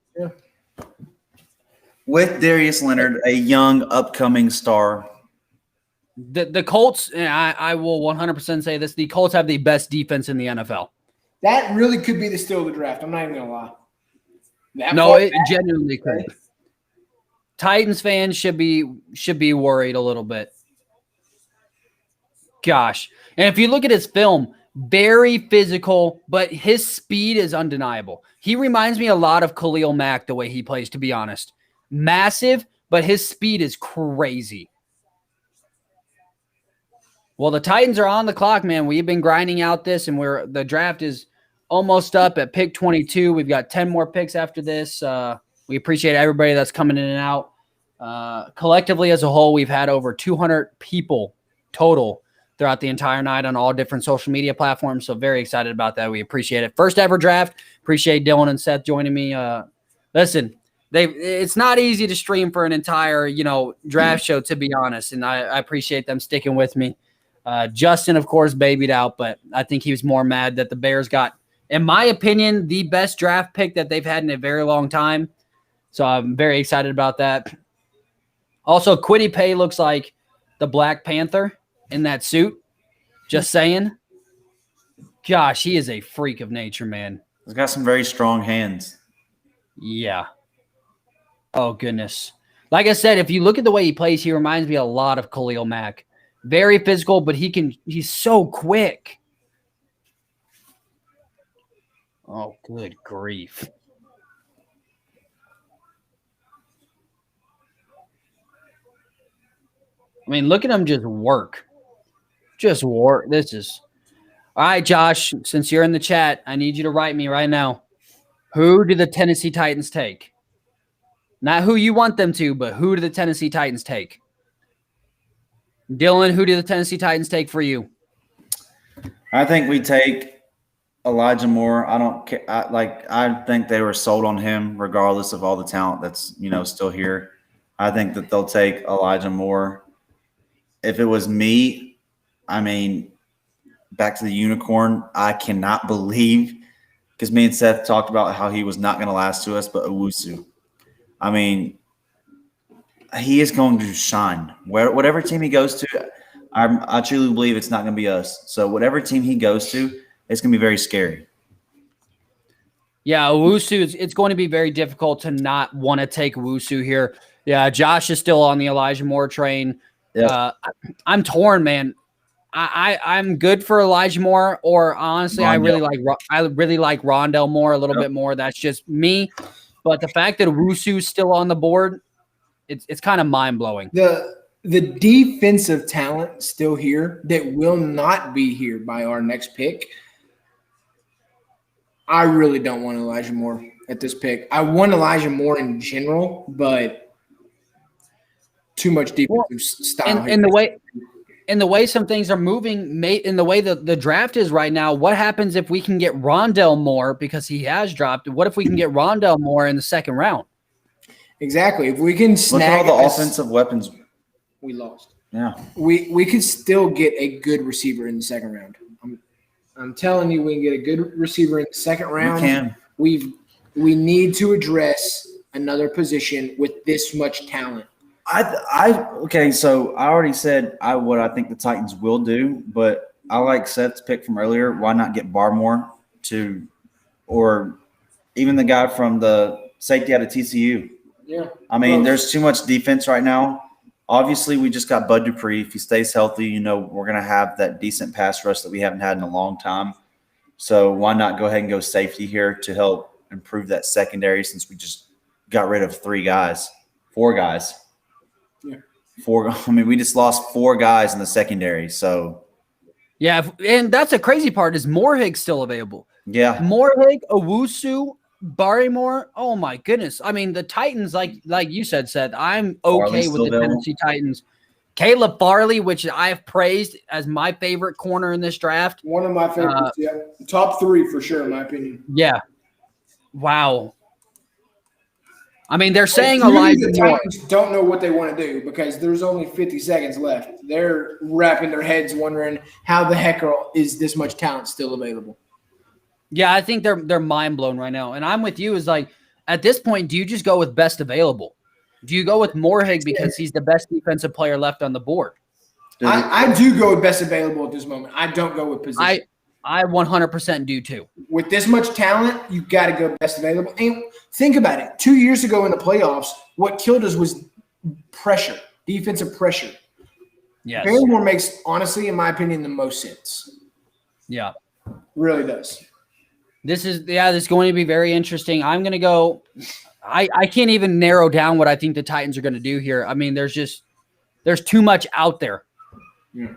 Speaker 3: With Darius Leonard, a young upcoming star.
Speaker 1: The Colts, and I will 100% say this, the Colts have the best defense in the NFL.
Speaker 2: That really could be the steal of the draft. I'm not even going to lie. That
Speaker 1: No,
Speaker 2: far
Speaker 1: it
Speaker 2: back?
Speaker 1: genuinely could. Titans fans should be worried a little bit. Gosh. And if you look at his film, very physical, but his speed is undeniable. He reminds me a lot of Khalil Mack, the way he plays, to be honest. Massive, but his speed is crazy. Well, the Titans are on the clock, man. We've been grinding out this, and the draft is almost up at pick 22. We've got 10 more picks after this. We appreciate everybody that's coming in and out. Collectively, as a whole, we've had over 200 people total throughout the entire night on all different social media platforms. So very excited about that. We appreciate it. First ever draft. Appreciate Dylan and Seth joining me. Listen, it's not easy to stream for an entire, draft show, to be honest. And I appreciate them sticking with me. Justin, of course, babied out, but I think he was more mad that the Bears got, in my opinion, the best draft pick that they've had in a very long time. So I'm very excited about that. Also, Kwity Paye looks like the Black Panther in that suit. Just saying. Gosh, he is a freak of nature, man.
Speaker 3: He's got some very strong hands.
Speaker 1: Yeah. Oh, goodness. Like I said, if you look at the way he plays, he reminds me a lot of Khalil Mack. Very physical, but he's so quick. Oh, good grief. I mean, look at him just work. Just work. This is all right, Josh. Since you're in the chat, I need you to write me right now. Who do the Tennessee Titans take? Not who you want them to, but who do the Tennessee Titans take? Dylan, who do the Tennessee Titans take for you?
Speaker 3: I think we take Elijah Moore. I don't care. I think they were sold on him regardless of all the talent that's, still here. I think that they'll take Elijah Moore. If it was me, I mean, back to the unicorn, I cannot believe, because me and Seth talked about how he was not going to last to us, but Owusu. I mean, he is going to shine. Whatever team he goes to, I truly believe it's not going to be us. So whatever team he goes to, it's going to be very scary.
Speaker 1: Yeah, Owusu, it's going to be very difficult to not want to take Owusu here. Yeah, Josh is still on the Elijah Moore train.
Speaker 3: Yeah.
Speaker 1: I'm torn, man. I'm good for Elijah Moore, or honestly, I really like Rondell Moore a little bit more. That's just me. But the fact that Wusu's still on the board, it's kind of mind blowing.
Speaker 6: The defensive talent still here that will not be here by our next pick. I really don't want Elijah Moore at this pick. I want Elijah Moore in general, but too much defensive style.
Speaker 1: In the way some things are moving, in the way the draft is right now, what happens if we can get Rondell Moore, because he has dropped? What if we can get Rondell Moore in the second round?
Speaker 6: Exactly. If we can
Speaker 3: Look at
Speaker 6: snag
Speaker 3: all the offensive weapons.
Speaker 6: we lost.
Speaker 3: Yeah.
Speaker 6: We could still get a good receiver in the second round. I'm telling you, we can get a good receiver in the second round.
Speaker 3: We can.
Speaker 6: We need to address another position with this much talent.
Speaker 3: Okay, so I already said what I think the Titans will do, but I like Seth's pick from earlier. Why not get Barmore or even the guy from the safety out of TCU?
Speaker 6: Yeah.
Speaker 3: I mean, there's too much defense right now. Obviously, we just got Bud Dupree. If he stays healthy, we're going to have that decent pass rush that we haven't had in a long time. So why not go ahead and go safety here to help improve that secondary, since we just got rid of 4 guys.
Speaker 6: Yeah.
Speaker 3: We just lost 4 guys in the secondary. So
Speaker 1: Yeah, and that's the crazy part is Moorhig's still available.
Speaker 3: yeah,
Speaker 1: Moorhig, Owusu, Barrymore. Oh my goodness! I mean, the Titans, like you said, Seth. I'm okay
Speaker 3: Farley's
Speaker 1: with
Speaker 3: still
Speaker 1: the
Speaker 3: available.
Speaker 1: Tennessee Titans. Caleb Farley, which I have praised as my favorite corner in this draft.
Speaker 6: One of my favorites. Yeah. Top 3 for sure, in my opinion.
Speaker 1: Yeah. Wow. I mean, they're saying
Speaker 6: Clearly
Speaker 1: Elijah
Speaker 6: the
Speaker 1: Moore.
Speaker 6: Titans don't know what they want to do because there's only 50 seconds left. They're wrapping their heads wondering how the heck is this much talent still available.
Speaker 1: Yeah, I think they're mind blown right now. And I'm with you. Is like at this point, do you just go with best available? Do you go with Moorhig because he's the best defensive player left on the board?
Speaker 6: I do go with best available at this moment. I don't go with position.
Speaker 1: I 100% do too.
Speaker 6: With this much talent, you got to go best available. And think about it. 2 years ago in the playoffs, what killed us was pressure, defensive pressure.
Speaker 1: Yes.
Speaker 6: Barrymore makes, honestly, in my opinion, the most sense.
Speaker 1: Yeah.
Speaker 6: Really does.
Speaker 1: This is going to be very interesting. I'm going to go. I can't even narrow down what I think the Titans are going to do here. I mean, there's too much out there.
Speaker 6: Yeah.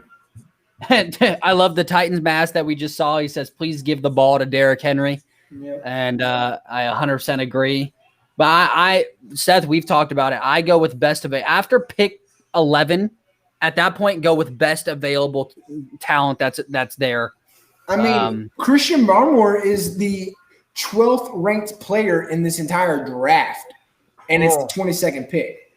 Speaker 1: I love the Titans mask that we just saw. He says, "Please give the ball to Derrick Henry," and I 100% agree. But Seth, we've talked about it. I go with best of it after pick 11. At that point, go with best available talent that's there.
Speaker 6: I mean, Christian Barmore is the 12th ranked player in this entire draft, and it's the 22nd pick.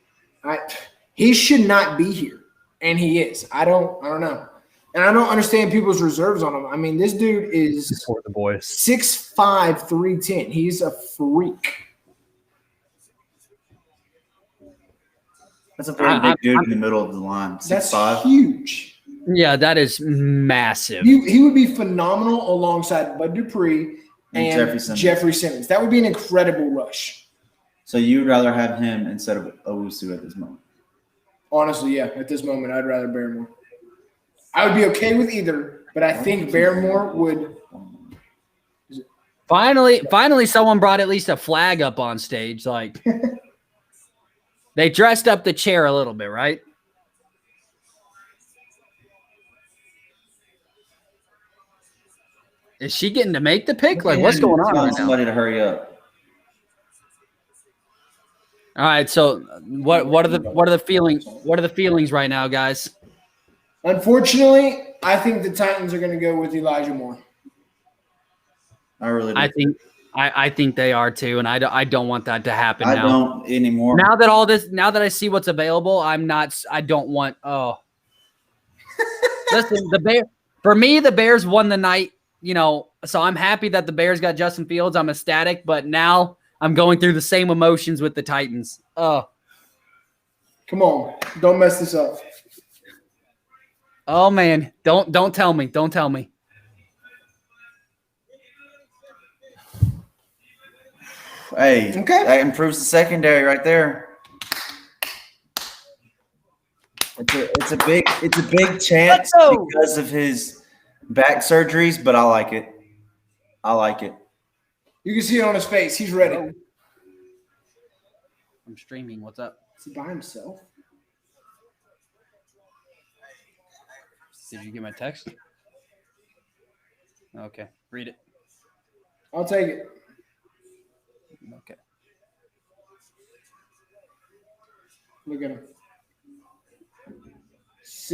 Speaker 6: He should not be here, and he is. I don't know. And I don't understand people's reserves on him. I mean, this dude is
Speaker 1: Support the boys.
Speaker 6: 6'5", 310. He's a freak.
Speaker 3: that's a pretty big dude in the middle of the line.
Speaker 6: That's
Speaker 3: 6'5".
Speaker 6: huge.
Speaker 1: Yeah, that is massive.
Speaker 6: He would be phenomenal alongside Bud Dupree and
Speaker 3: Jeffrey Simmons.
Speaker 6: That would be an incredible rush.
Speaker 3: So you'd rather have him instead of Owusu at this moment?
Speaker 6: Honestly, yeah. At this moment, I'd rather Barrymore. I would be okay with either, but I think Barrymore would.
Speaker 1: Finally, someone brought at least a flag up on stage. Like they dressed up the chair a little bit, right? Is she getting to make the pick? Like, what's going on right now?
Speaker 3: Somebody to hurry up.
Speaker 1: All right, so what are the feelings? What are the feelings right now, guys?
Speaker 6: Unfortunately, I think the Titans are going to go with Elijah Moore.
Speaker 3: I really do.
Speaker 1: I think they are too, and I don't want that to happen
Speaker 3: I
Speaker 1: now.
Speaker 3: don't anymore.
Speaker 1: Now that I see what's available, I don't want. Oh, listen, for me, the Bears won the night. So I'm happy that the Bears got Justin Fields. I'm ecstatic, but now I'm going through the same emotions with the Titans. Oh,
Speaker 6: come on, don't mess this up.
Speaker 1: Oh man, don't tell me. Don't tell me.
Speaker 3: Hey,
Speaker 6: okay.
Speaker 3: That improves the secondary right there. It's It's a big chance
Speaker 1: Let's go.
Speaker 3: because of his back surgeries, but I like it. I like it.
Speaker 6: You can see it on his face. He's ready.
Speaker 1: Oh. I'm streaming. What's up?
Speaker 6: Is he by himself?
Speaker 1: Did you get my text? Okay, read it.
Speaker 6: I'll take it.
Speaker 1: Okay.
Speaker 6: Look at him.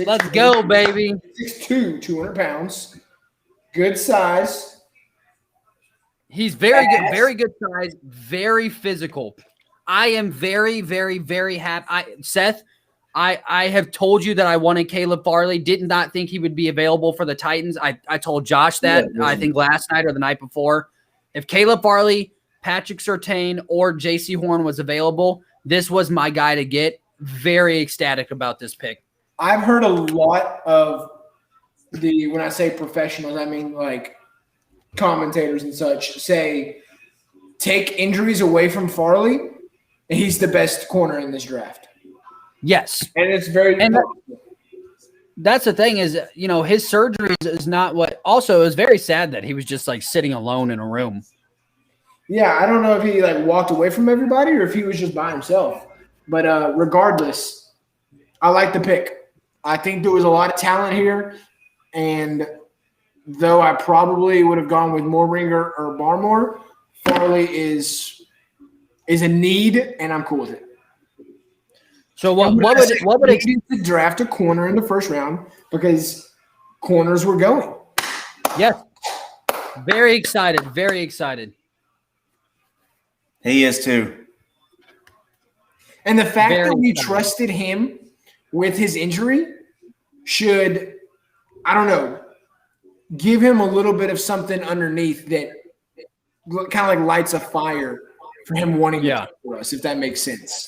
Speaker 1: Let's go, baby.
Speaker 6: 6'2", 200 pounds. Good size.
Speaker 1: He's very good size, very physical. I am very, very, very happy. Seth, I have told you that I wanted Caleb Farley. Did not think he would be available for the Titans. I told Josh that, I think last night or the night before. If Caleb Farley, Patrick Surtain, or J.C. Horn was available, this was my guy to get. Very ecstatic about this pick.
Speaker 6: I've heard a lot of when I say professionals, I mean like commentators and such, say take injuries away from Farley, and he's the best corner in this draft.
Speaker 1: Yes.
Speaker 6: And it's very
Speaker 1: and that's the thing is, his surgeries is not what – also, it was very sad that he was just, like, sitting alone in a room.
Speaker 6: Yeah, I don't know if he, like, walked away from everybody or if he was just by himself. But regardless, I like the pick. I think there was a lot of talent here, and though I probably would have gone with Mooringer or Barmore, Farley is a need, and I'm cool with it.
Speaker 1: So what would it
Speaker 6: to draft a corner in the first round because corners were going?
Speaker 1: Yes. Very excited. Very excited.
Speaker 3: He is too.
Speaker 6: And the fact
Speaker 1: Very
Speaker 6: that we
Speaker 1: excited.
Speaker 6: trusted him with his injury should, I don't know, give him a little bit of something underneath that kind of like lights a fire for him wanting to play for us, if that makes sense.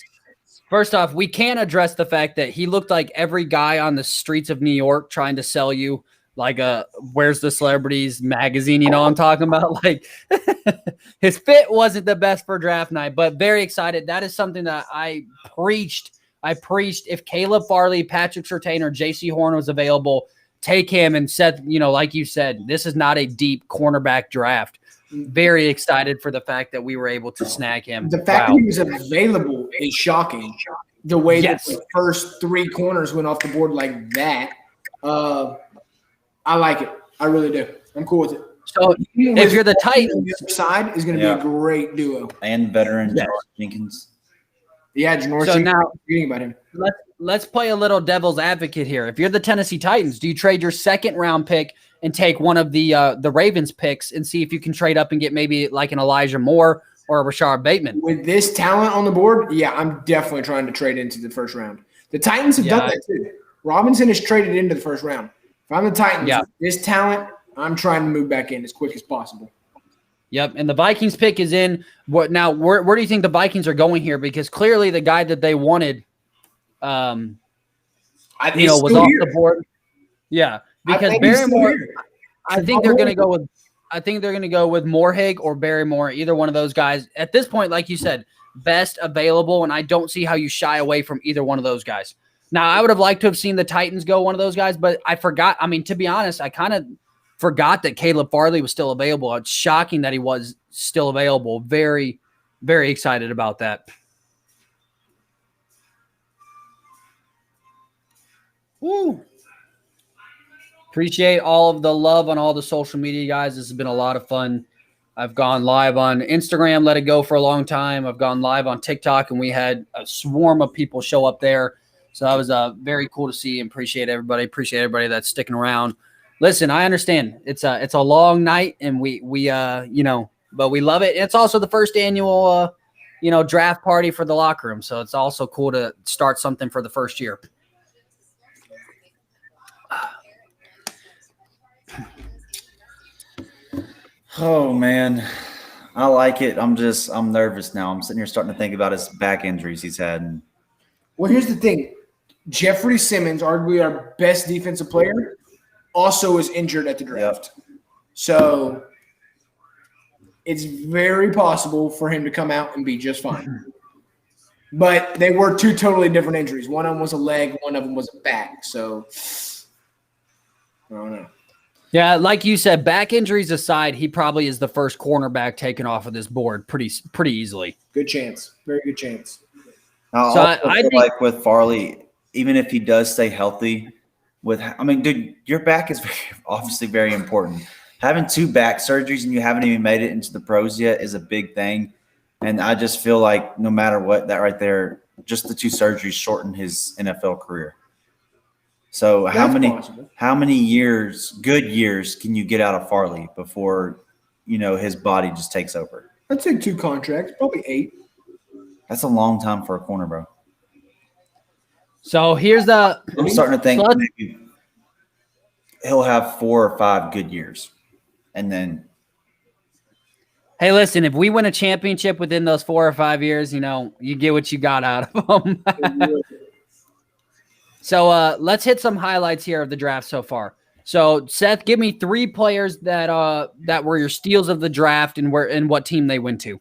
Speaker 1: First off, we can't address the fact that he looked like every guy on the streets of New York trying to sell you like a Where's the Celebrities magazine, you know what I'm talking about? Like his fit wasn't the best for draft night, but very excited. That is something that I preached. If Caleb Farley, Patrick Surtain, or J.C. Horn was available, take him and said, like you said, this is not a deep cornerback draft. Very excited for the fact that we were able to snag him.
Speaker 6: The fact that he was available is shocking. The way that the first three corners went off the board like that. I like it. I really do. I'm cool with it.
Speaker 1: So if you're the Titans,
Speaker 6: the other side is going to be a great duo.
Speaker 3: And veteran Jenkins.
Speaker 6: Yeah, Janoris.
Speaker 1: So now
Speaker 6: reading about him.
Speaker 1: Let's play a little devil's advocate here. If you're the Tennessee Titans, do you trade your second round pick and take one of the Ravens picks and see if you can trade up and get maybe like an Elijah Moore or a Rashard Bateman?
Speaker 6: With this talent on the board, yeah, I'm definitely trying to trade into the first round. The Titans have done that too. Robinson has traded into the first round. If I'm the Titans, with this talent, I'm trying to move back in as quick as possible.
Speaker 1: Yep, and the Vikings pick is in. Where do you think the Vikings are going here? Because clearly the guy that they wanted, was off the board. Yeah, because Barrymore. I think they're going to go with. I think they're going to go with Moorhig or Barrymore. Either one of those guys at this point, like you said, best available, and I don't see how you shy away from either one of those guys. Now, I would have liked to have seen the Titans go one of those guys, but I forgot. I mean, to be honest, I kind of forgot that Caleb Farley was still available. It's shocking that he was still available. Very, very excited about that. Woo. Appreciate all of the love on all the social media, guys. This has been a lot of fun. I've gone live on Instagram, let it go for a long time. I've gone live on TikTok, and we had a swarm of people show up there. So that was very cool to see and appreciate everybody. Appreciate everybody that's sticking around. Listen, I understand it's a long night, and we but we love it. It's also the first annual draft party for the locker room, so it's also cool to start something for the first year.
Speaker 3: Oh man, I like it. I'm nervous now. I'm sitting here starting to think about his back injuries he's had.
Speaker 6: Well, here's the thing. Jeffrey Simmons, arguably our best defensive player, also was injured at the draft.
Speaker 3: Yep.
Speaker 6: So it's very possible for him to come out and be just fine. But they were two totally different injuries. One of them was a leg, one of them was a back. So I don't know.
Speaker 1: Yeah, like you said, back injuries aside, he probably is the first cornerback taken off of this board pretty easily.
Speaker 6: Good chance. Very good chance.
Speaker 3: Now,
Speaker 1: So
Speaker 3: I
Speaker 1: I
Speaker 3: feel
Speaker 1: think-
Speaker 3: like with Farley, even if he does stay healthy, dude, your back is obviously very important. Having 2 back surgeries and you haven't even made it into the pros yet is a big thing. And I just feel like no matter what, that right there, just the 2 surgeries shortened his NFL career. So
Speaker 6: That's possible.
Speaker 3: how many years, good years, can you get out of Farley before his body just takes over?
Speaker 6: I'd say 2 contracts, probably 8.
Speaker 3: That's a long time for a corner, bro.
Speaker 1: So here's the
Speaker 3: I'm starting to think
Speaker 1: So let's-
Speaker 3: maybe he'll have 4 or 5 good years, and then
Speaker 1: hey, listen, if we win a championship within those 4 or 5 years, you get what you got out of them. So let's hit some highlights here of the draft so far. So Seth, give me 3 players that were your steals of the draft and what team they went to.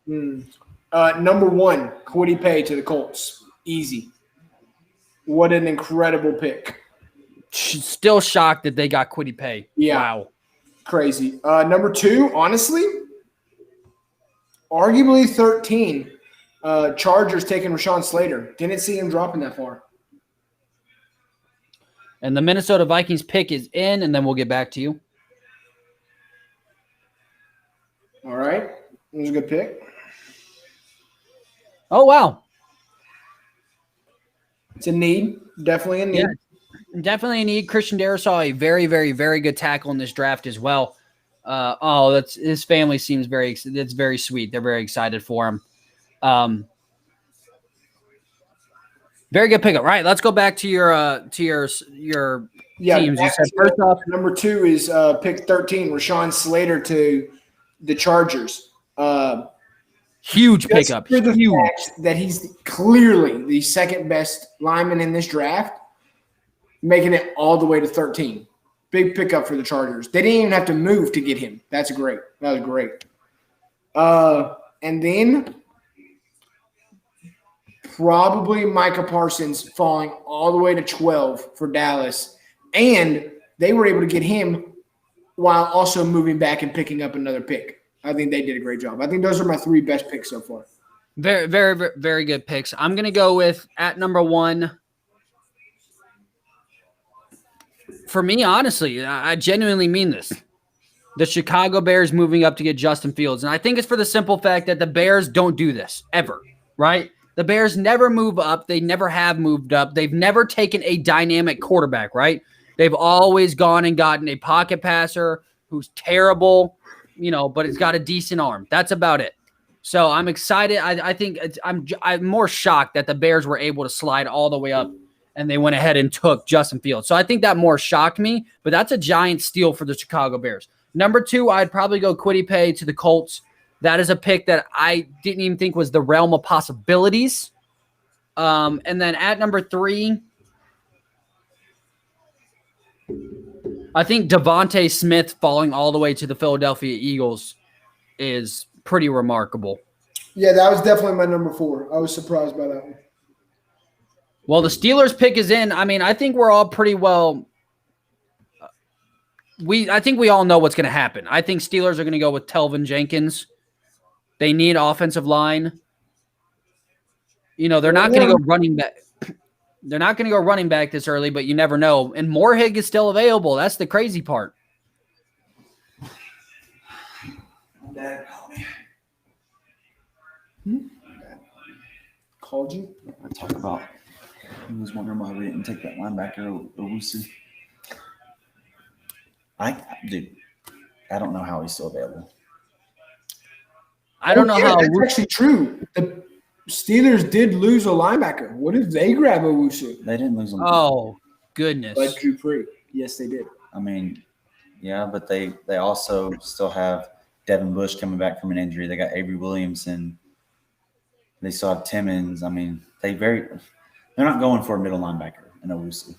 Speaker 6: Number 1, Kwity Paye to the Colts. Easy. What an incredible pick.
Speaker 1: Still shocked that they got Kwity Paye.
Speaker 6: Yeah.
Speaker 1: Wow.
Speaker 6: Crazy. Number 2, honestly, arguably 13. Chargers taking Rashawn Slater. Didn't see him dropping that far.
Speaker 1: And the Minnesota Vikings pick is in, and then we'll get back to you.
Speaker 6: All right. That was a good pick.
Speaker 1: Oh, wow.
Speaker 6: It's a need. Definitely a need.
Speaker 1: Yeah. Definitely a need. Christian Darrisaw, a very, very, very good tackle in this draft as well. That's his family seems that's very sweet. They're very excited for him. Very good pickup. Right. Let's go back to your teams. You said first off,
Speaker 6: number 2 is pick 13, Rashawn Slater to the Chargers.
Speaker 1: huge
Speaker 6: Just
Speaker 1: pickup.
Speaker 6: for the
Speaker 1: Huge.
Speaker 6: fact that he's clearly the second best lineman in this draft, making it all the way to 13. Big pickup for the Chargers. They didn't even have to move to get him. That's great. That was great. And then probably Micah Parsons falling all the way to 12 for Dallas. And they were able to get him while also moving back and picking up another pick. I think they did a great job. I think those are my 3 best picks so far.
Speaker 1: Very, very, very, very good picks. I'm going to go with at number 1. For me, honestly, I genuinely mean this. The Chicago Bears moving up to get Justin Fields. And I think it's for the simple fact that the Bears don't do this ever, right? The Bears never move up. They never have moved up. They've never taken a dynamic quarterback, right? They've always gone and gotten a pocket passer who's terrible, but it's got a decent arm. That's about it. So I'm excited. I think I'm more shocked that the Bears were able to slide all the way up and they went ahead and took Justin Fields. So I think that more shocked me, but that's a giant steal for the Chicago Bears. Number 2, I'd probably go Kwity Paye to the Colts. That is a pick that I didn't even think was the realm of possibilities. And then at number 3, I think Devontae Smith falling all the way to the Philadelphia Eagles is pretty remarkable.
Speaker 6: Yeah, that was definitely my number 4. I was surprised by that one.
Speaker 1: Well, the Steelers pick is in. I mean, I think we're all pretty well. I think we all know what's going to happen. I think Steelers are going to go with Telvin Jenkins. They need offensive line. They're not going to go running back. They're not going to go running back this early, but you never know. And Moorhig is still available. That's the crazy part.
Speaker 3: Dad called me.
Speaker 6: Called you?
Speaker 3: I talked about. He was wondering why we didn't take that linebacker Owusu. Dude, I don't know how he's still available.
Speaker 1: I don't know how.
Speaker 6: That's actually true. The Steelers did lose a linebacker. What if they grab Owusu?
Speaker 3: They didn't lose him.
Speaker 1: Oh, goodness.
Speaker 6: Like Dupree. Yes, they did.
Speaker 3: I mean, yeah, but they also still have Devin Bush coming back from an injury. They got Avery Williamson. They still have Timmons. I mean, they're not going for a middle linebacker in Owusu.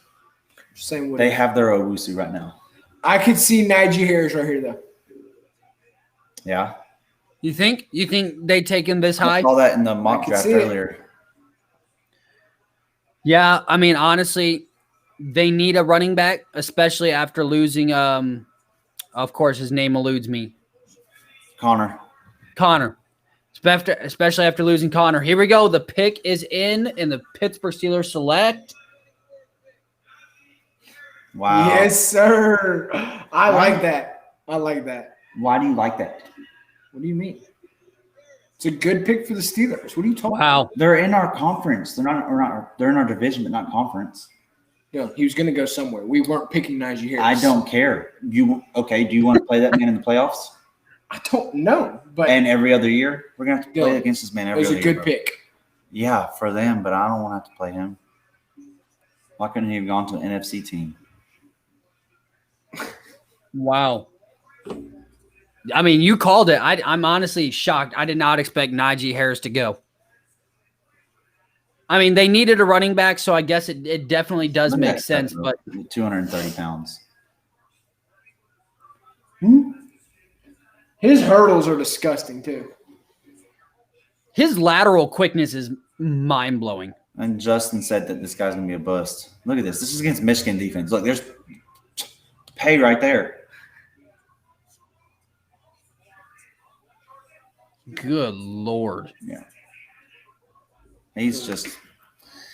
Speaker 6: Same way.
Speaker 3: They have their Owusu right now.
Speaker 6: I could see Najee Harris right here, though.
Speaker 3: Yeah.
Speaker 1: You think they take him this high?
Speaker 3: I saw that in the mock
Speaker 6: can
Speaker 3: draft
Speaker 6: see it.
Speaker 3: earlier.
Speaker 1: Yeah, I mean, honestly, they need a running back, especially after losing. Of course, his name eludes me.
Speaker 3: Connor.
Speaker 1: Connor. Especially after losing Connor. Here we go. The pick is in, and the Pittsburgh Steelers select.
Speaker 3: Wow.
Speaker 6: Yes, sir. I like that. I like that.
Speaker 3: Why do you like that?
Speaker 6: What do you mean? It's a good pick for the Steelers. What are you talking
Speaker 1: Wow.
Speaker 3: They're in our conference. They're not. They're in our division, but not conference.
Speaker 6: No, he was going to go somewhere. We weren't picking Najee Harris.
Speaker 3: I don't care. Do you want to play that man in the playoffs?
Speaker 6: I don't know, but
Speaker 3: And every other year, we're gonna have to play
Speaker 6: Yeah.
Speaker 3: against this man
Speaker 6: it
Speaker 3: every
Speaker 6: was
Speaker 3: other
Speaker 6: a good
Speaker 3: year, bro.
Speaker 6: pick.
Speaker 3: Yeah, for them, but I don't want to have to play him. Why couldn't he have gone to an NFC team?
Speaker 1: Wow. I mean, you called it. I'm honestly shocked. I did not expect Najee Harris to go. I mean, they needed a running back, so I guess it definitely does
Speaker 3: Look at
Speaker 1: make
Speaker 3: that
Speaker 1: sense.
Speaker 3: guy,
Speaker 1: But
Speaker 3: bro. 230 pounds.
Speaker 6: His hurdles are disgusting too.
Speaker 1: his lateral quickness is mind blowing.
Speaker 3: And Justin said that this guy's gonna be a bust. Look at this. This is against Michigan defense. Look, there's pay right there.
Speaker 1: Good Lord.
Speaker 3: Yeah. He's just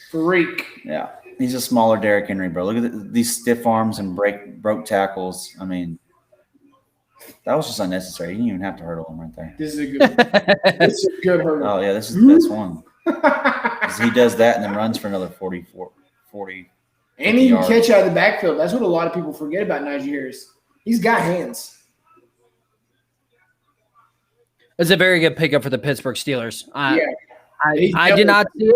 Speaker 6: Freak.
Speaker 3: yeah. He's a smaller Derrick Henry, bro. Look at these stiff arms and broke tackles. I mean, that was just unnecessary. You didn't even have to hurdle him right there.
Speaker 6: This is a good. This is a good hurdle.
Speaker 3: Oh yeah, this is the best one. 'Cause he does that and then runs for another 40.
Speaker 6: And he can
Speaker 3: yards.
Speaker 6: catch out of the backfield. That's what a lot of people forget about Najee Harris. He's got hands.
Speaker 1: It's a very good pickup for the Pittsburgh Steelers.
Speaker 6: Yeah.
Speaker 1: I did not see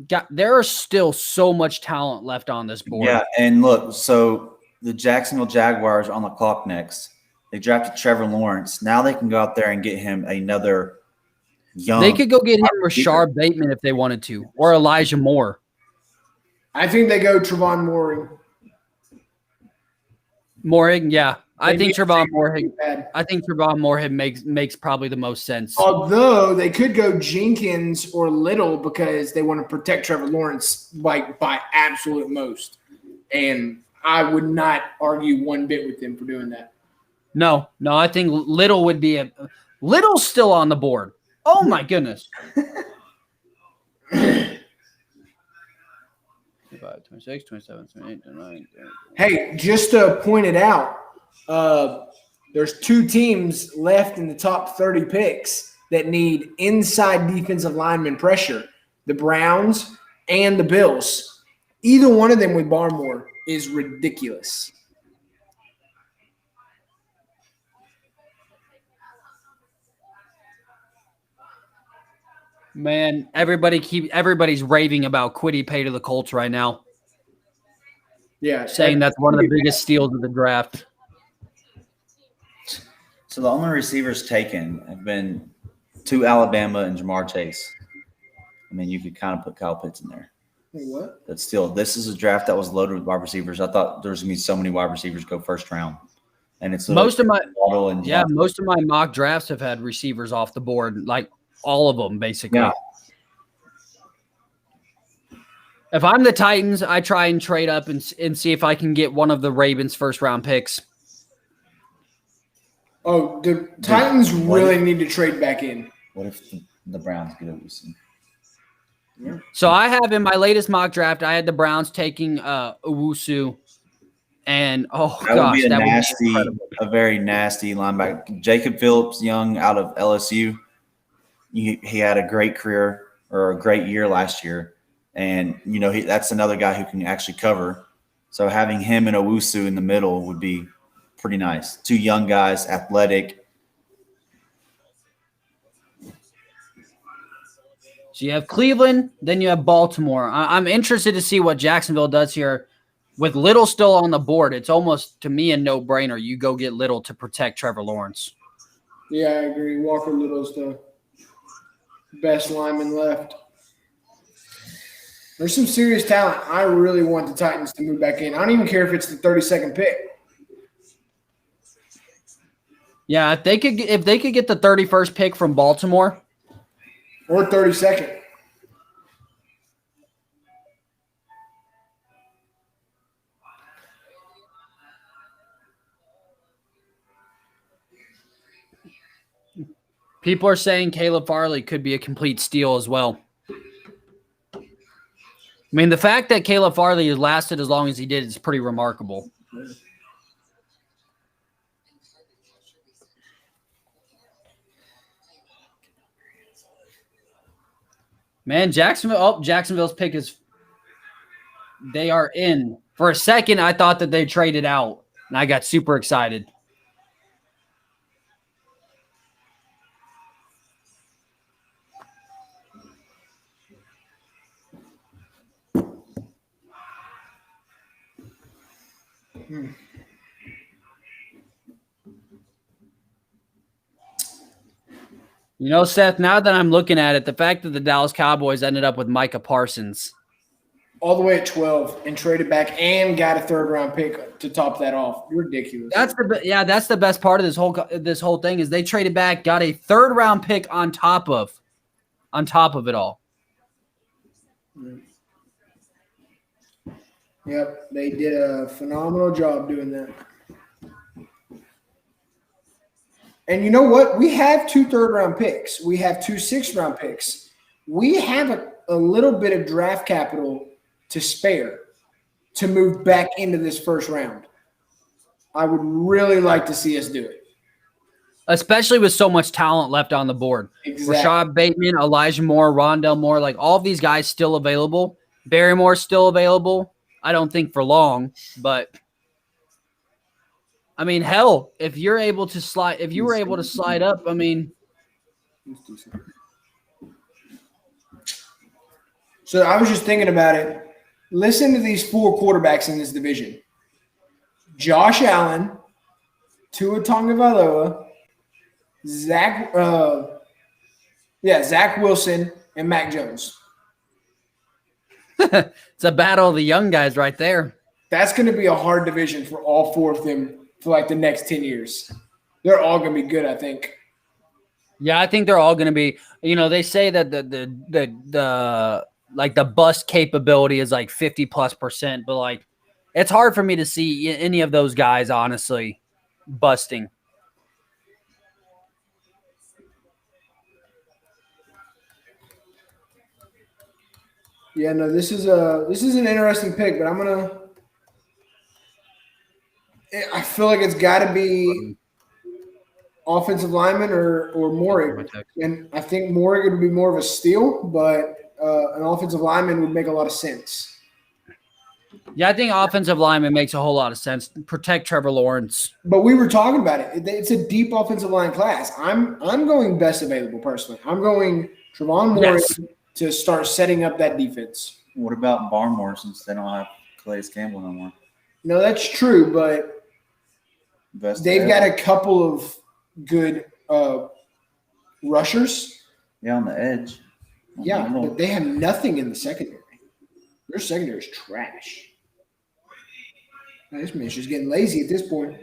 Speaker 1: it. There is still so much talent left on this board.
Speaker 3: Yeah, and look, so the Jacksonville Jaguars are on the clock next. They drafted Trevor Lawrence. Now they can go out there and get him another young.
Speaker 1: They could go get him Rashard Bateman if they wanted to, or Elijah Moore.
Speaker 6: I think they go Trevon Moore.
Speaker 1: Moorhead, yeah. I think Trevon
Speaker 6: Bad.
Speaker 1: Moorhead makes probably the most sense.
Speaker 6: Although they could go Jenkins or Little because they want to protect Trevor Lawrence like by absolute most. And I would not argue one bit with them for doing that.
Speaker 1: No, I think Little would be Little's still on the board. Oh my goodness. 26, 27, 28, 29.
Speaker 6: Hey, just to point it out, there's two teams left in the top 30 picks that need inside defensive lineman pressure, the Browns and the Bills. Either one of them with Barmore is ridiculous.
Speaker 1: Man, everybody's raving about Kwity Paye to the Colts right now,
Speaker 6: Yeah,
Speaker 1: saying that's one of the biggest steals of the draft.
Speaker 3: So the only receivers taken have been two Alabama and Jamar Chase. I mean, you could kind of put Kyle Pitts in there.
Speaker 6: Wait, what?
Speaker 3: But still, this is a draft that was loaded with wide receivers. I thought there was going to be so many wide receivers go first round. And it's
Speaker 1: Most of my
Speaker 3: Waddle and
Speaker 1: most of my mock drafts have had receivers off the board, like all of them basically.
Speaker 3: Yeah.
Speaker 1: If I'm the Titans, I try and trade up and see if I can get one of the Ravens' first round picks.
Speaker 6: Oh, the Titans really need to trade back in.
Speaker 3: What if the Browns get Owusu?
Speaker 1: So I have in my latest mock draft, I had the Browns taking Owusu, and
Speaker 3: That would be a very nasty linebacker. Jacob Phillips, young out of LSU. He had a great career or a great year last year, and that's another guy who can actually cover. So having him and Owusu in the middle would be pretty nice. Two young guys, athletic.
Speaker 1: So you have Cleveland, then you have Baltimore. I'm interested to see what Jacksonville does here. With Little still on the board, it's almost, to me, a no-brainer. You go get Little to protect Trevor Lawrence.
Speaker 6: Yeah, I agree. Walker Little's the best lineman left. There's some serious talent. I really want the Titans to move back in. I don't even care if it's the 32nd pick.
Speaker 1: Yeah, if they could get the 31st pick from Baltimore,
Speaker 6: Or 32nd.
Speaker 1: People are saying Caleb Farley could be a complete steal as well. I mean, the fact that Caleb Farley has lasted as long as he did is pretty remarkable. Man, Jacksonville's pick is – they are in. For a second, I thought that they traded out, and I got super excited. You know, Seth, now that I'm looking at it, the fact that the Dallas Cowboys ended up with Micah Parsons.
Speaker 6: All the way at 12 and traded back and got a third-round pick to top that off. Ridiculous.
Speaker 1: That's the best part of this whole thing is they traded back, got a third-round pick on top of it all.
Speaker 6: Yep, they did a phenomenal job doing that. And you know what? We have 2 third-round picks. We have 2 sixth-round picks. We have a little bit of draft capital to spare to move back into this first round. I would really like to see us do it.
Speaker 1: Especially with so much talent left on the board.
Speaker 6: Exactly.
Speaker 1: Rashad Bateman, Elijah Moore, Rondell Moore, like all of these guys still available. Barrymore's still available. I don't think for long, but I mean, hell, if you were able to slide up, I mean.
Speaker 6: So I was just thinking about it. Listen to these 4 quarterbacks in this division: Josh Allen, Tua Tagovailoa, Zach Wilson, and Mac Jones.
Speaker 1: It's a battle of the young guys right there.
Speaker 6: That's going to be a hard division for all 4 of them for like the next 10 years. They're all going to be good, I think.
Speaker 1: Yeah, I think they're all going to be. You know, they say that the bust capability is like 50+%, but like it's hard for me to see any of those guys honestly busting.
Speaker 6: Yeah, no, this is an interesting pick, but I feel like it's got to be offensive lineman or Morig, and I think Morig would be more of a steal, but an offensive lineman would make a lot of sense.
Speaker 1: Yeah, I think offensive lineman makes a whole lot of sense. Protect Trevor Lawrence.
Speaker 6: But we were talking about it. It's a deep offensive line class. I'm going best available personally. I'm going Trevon Morig to start setting up that defense.
Speaker 3: What about Barmore since they don't have Calais Campbell no more?
Speaker 6: No, that's true, but they've got a couple of good rushers.
Speaker 3: Yeah, on the edge.
Speaker 6: Yeah, but they have nothing in the secondary. Their secondary is trash. Now, this man's just getting lazy at this point.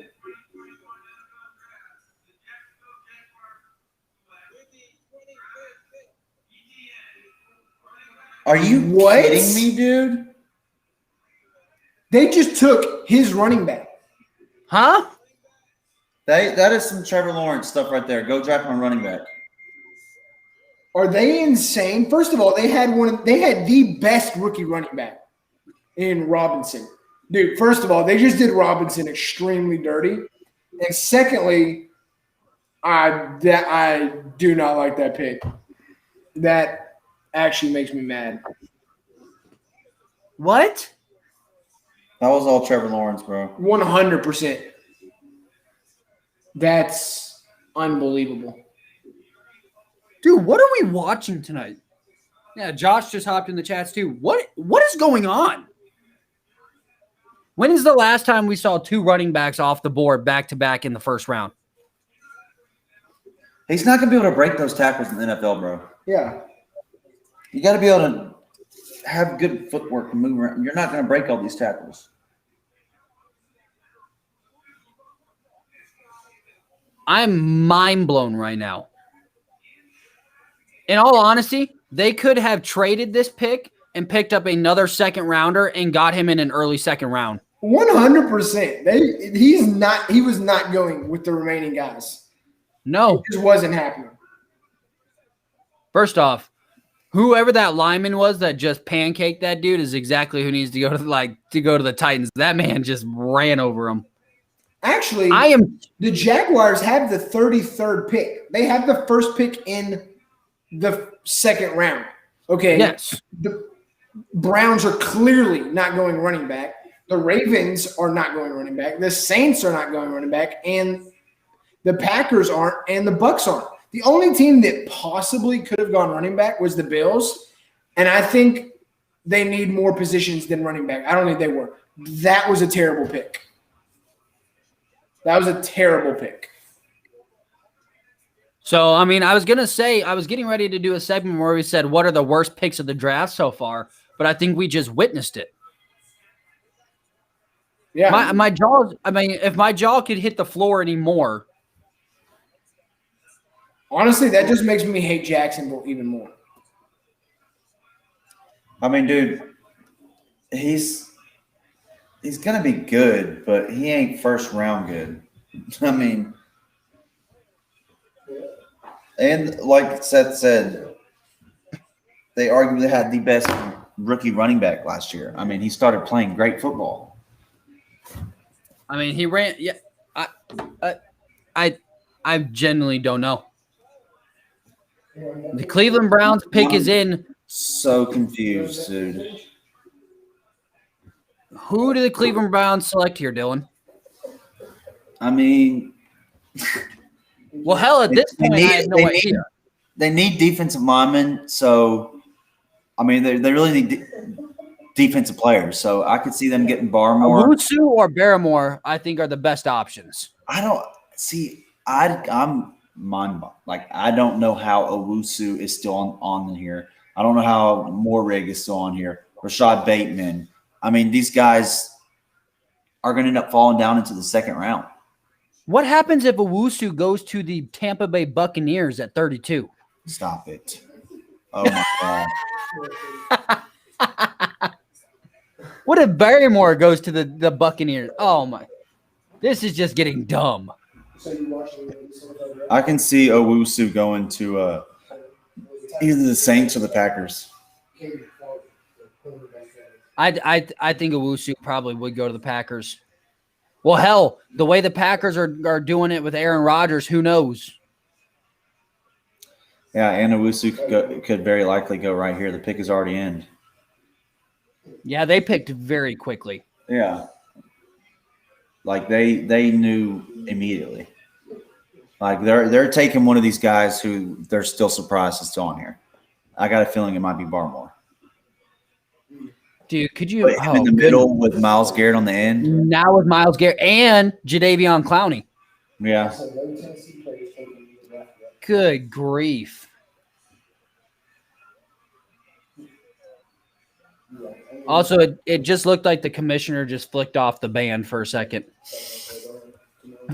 Speaker 3: Are you kidding me, dude?
Speaker 6: They just took his running back.
Speaker 1: Huh?
Speaker 3: That is some Trevor Lawrence stuff right there. Go draft my running back.
Speaker 6: Are they insane? First of all, they had the best rookie running back in Robinson. Dude, first of all, they just did Robinson extremely dirty. And secondly, I do not like that pick. That actually makes me mad.
Speaker 1: What?
Speaker 3: That was all Trevor Lawrence, bro.
Speaker 6: 100%. That's unbelievable.
Speaker 1: Dude, what are we watching tonight? Yeah, Josh just hopped in the chats too. What is going on? When is the last time we saw 2 running backs off the board back-to-back in the first round?
Speaker 3: He's not going to be able to break those tackles in the NFL, bro.
Speaker 6: Yeah.
Speaker 3: You got to be able to have good footwork and move around. You're not going to break all these tackles.
Speaker 1: I'm mind blown right now. In all honesty, they could have traded this pick and picked up another second rounder and got him in an early second round.
Speaker 6: 100%. He was not going with the remaining guys.
Speaker 1: No.
Speaker 6: It just wasn't happening.
Speaker 1: First off, whoever that lineman was that just pancaked that dude is exactly who needs to go to the Titans. That man just ran over him.
Speaker 6: Actually, the Jaguars have the 33rd pick. They have the first pick in the second round. Okay.
Speaker 1: Yes.
Speaker 6: The Browns are clearly not going running back. The Ravens are not going running back. The Saints are not going running back. And the Packers aren't, and the Bucks aren't. The only team that possibly could have gone running back was the Bills, and I think they need more positions than running back. I don't think they were. That was a terrible pick. That was a terrible pick.
Speaker 1: So, I mean, I was getting ready to do a segment where we said, what are the worst picks of the draft so far? But I think we just witnessed it.
Speaker 6: Yeah.
Speaker 1: My jaw, I mean, if my jaw could hit the floor anymore.
Speaker 6: Honestly, that just makes me hate Jacksonville even more.
Speaker 3: I mean, dude, he's gonna be good, but he ain't first round good. I mean, and like Seth said, they arguably had the best rookie running back last year. I mean, he started playing great football.
Speaker 1: I mean, he ran. Yeah, I genuinely don't know. The Cleveland Browns pick is in.
Speaker 3: So confused, dude.
Speaker 1: Who do the Cleveland Browns select here, Dylan?
Speaker 3: I mean,
Speaker 1: Well, hell, at this point, I have no idea.
Speaker 3: They need defensive linemen, so I mean, they really need defensive players. So I could see them getting Barmore.
Speaker 1: Owusu or Barmore, I think, are the best options.
Speaker 3: I don't see. I'm mind like I don't know how Owusu is still on here. I don't know how Morrig is still on here. Rashad Bateman. I mean, these guys are going to end up falling down into the second round.
Speaker 1: What happens if Owusu goes to the Tampa Bay Buccaneers at 32?
Speaker 3: Stop it! Oh my god!
Speaker 1: What if Barrymore goes to the Buccaneers? Oh my! This is just getting dumb.
Speaker 3: I can see Owusu going to either the Saints or the Packers.
Speaker 1: I think Owusu probably would go to the Packers. Well, hell, the way the Packers are doing it with Aaron Rodgers, who knows?
Speaker 3: Yeah, and Owusu could very likely go right here. The pick is already in.
Speaker 1: Yeah, they picked very quickly.
Speaker 3: Yeah. Like they knew immediately. Like they're taking one of these guys who they're still surprised is still on here. I got a feeling it might be Barmore.
Speaker 1: Dude, could you
Speaker 3: Put him in the middle with Myles Garrett on the end?
Speaker 1: Now with Myles Garrett and Jadeveon Clowney.
Speaker 3: Yeah.
Speaker 1: Good grief. Also, it just looked like the commissioner just flicked off the band for a second.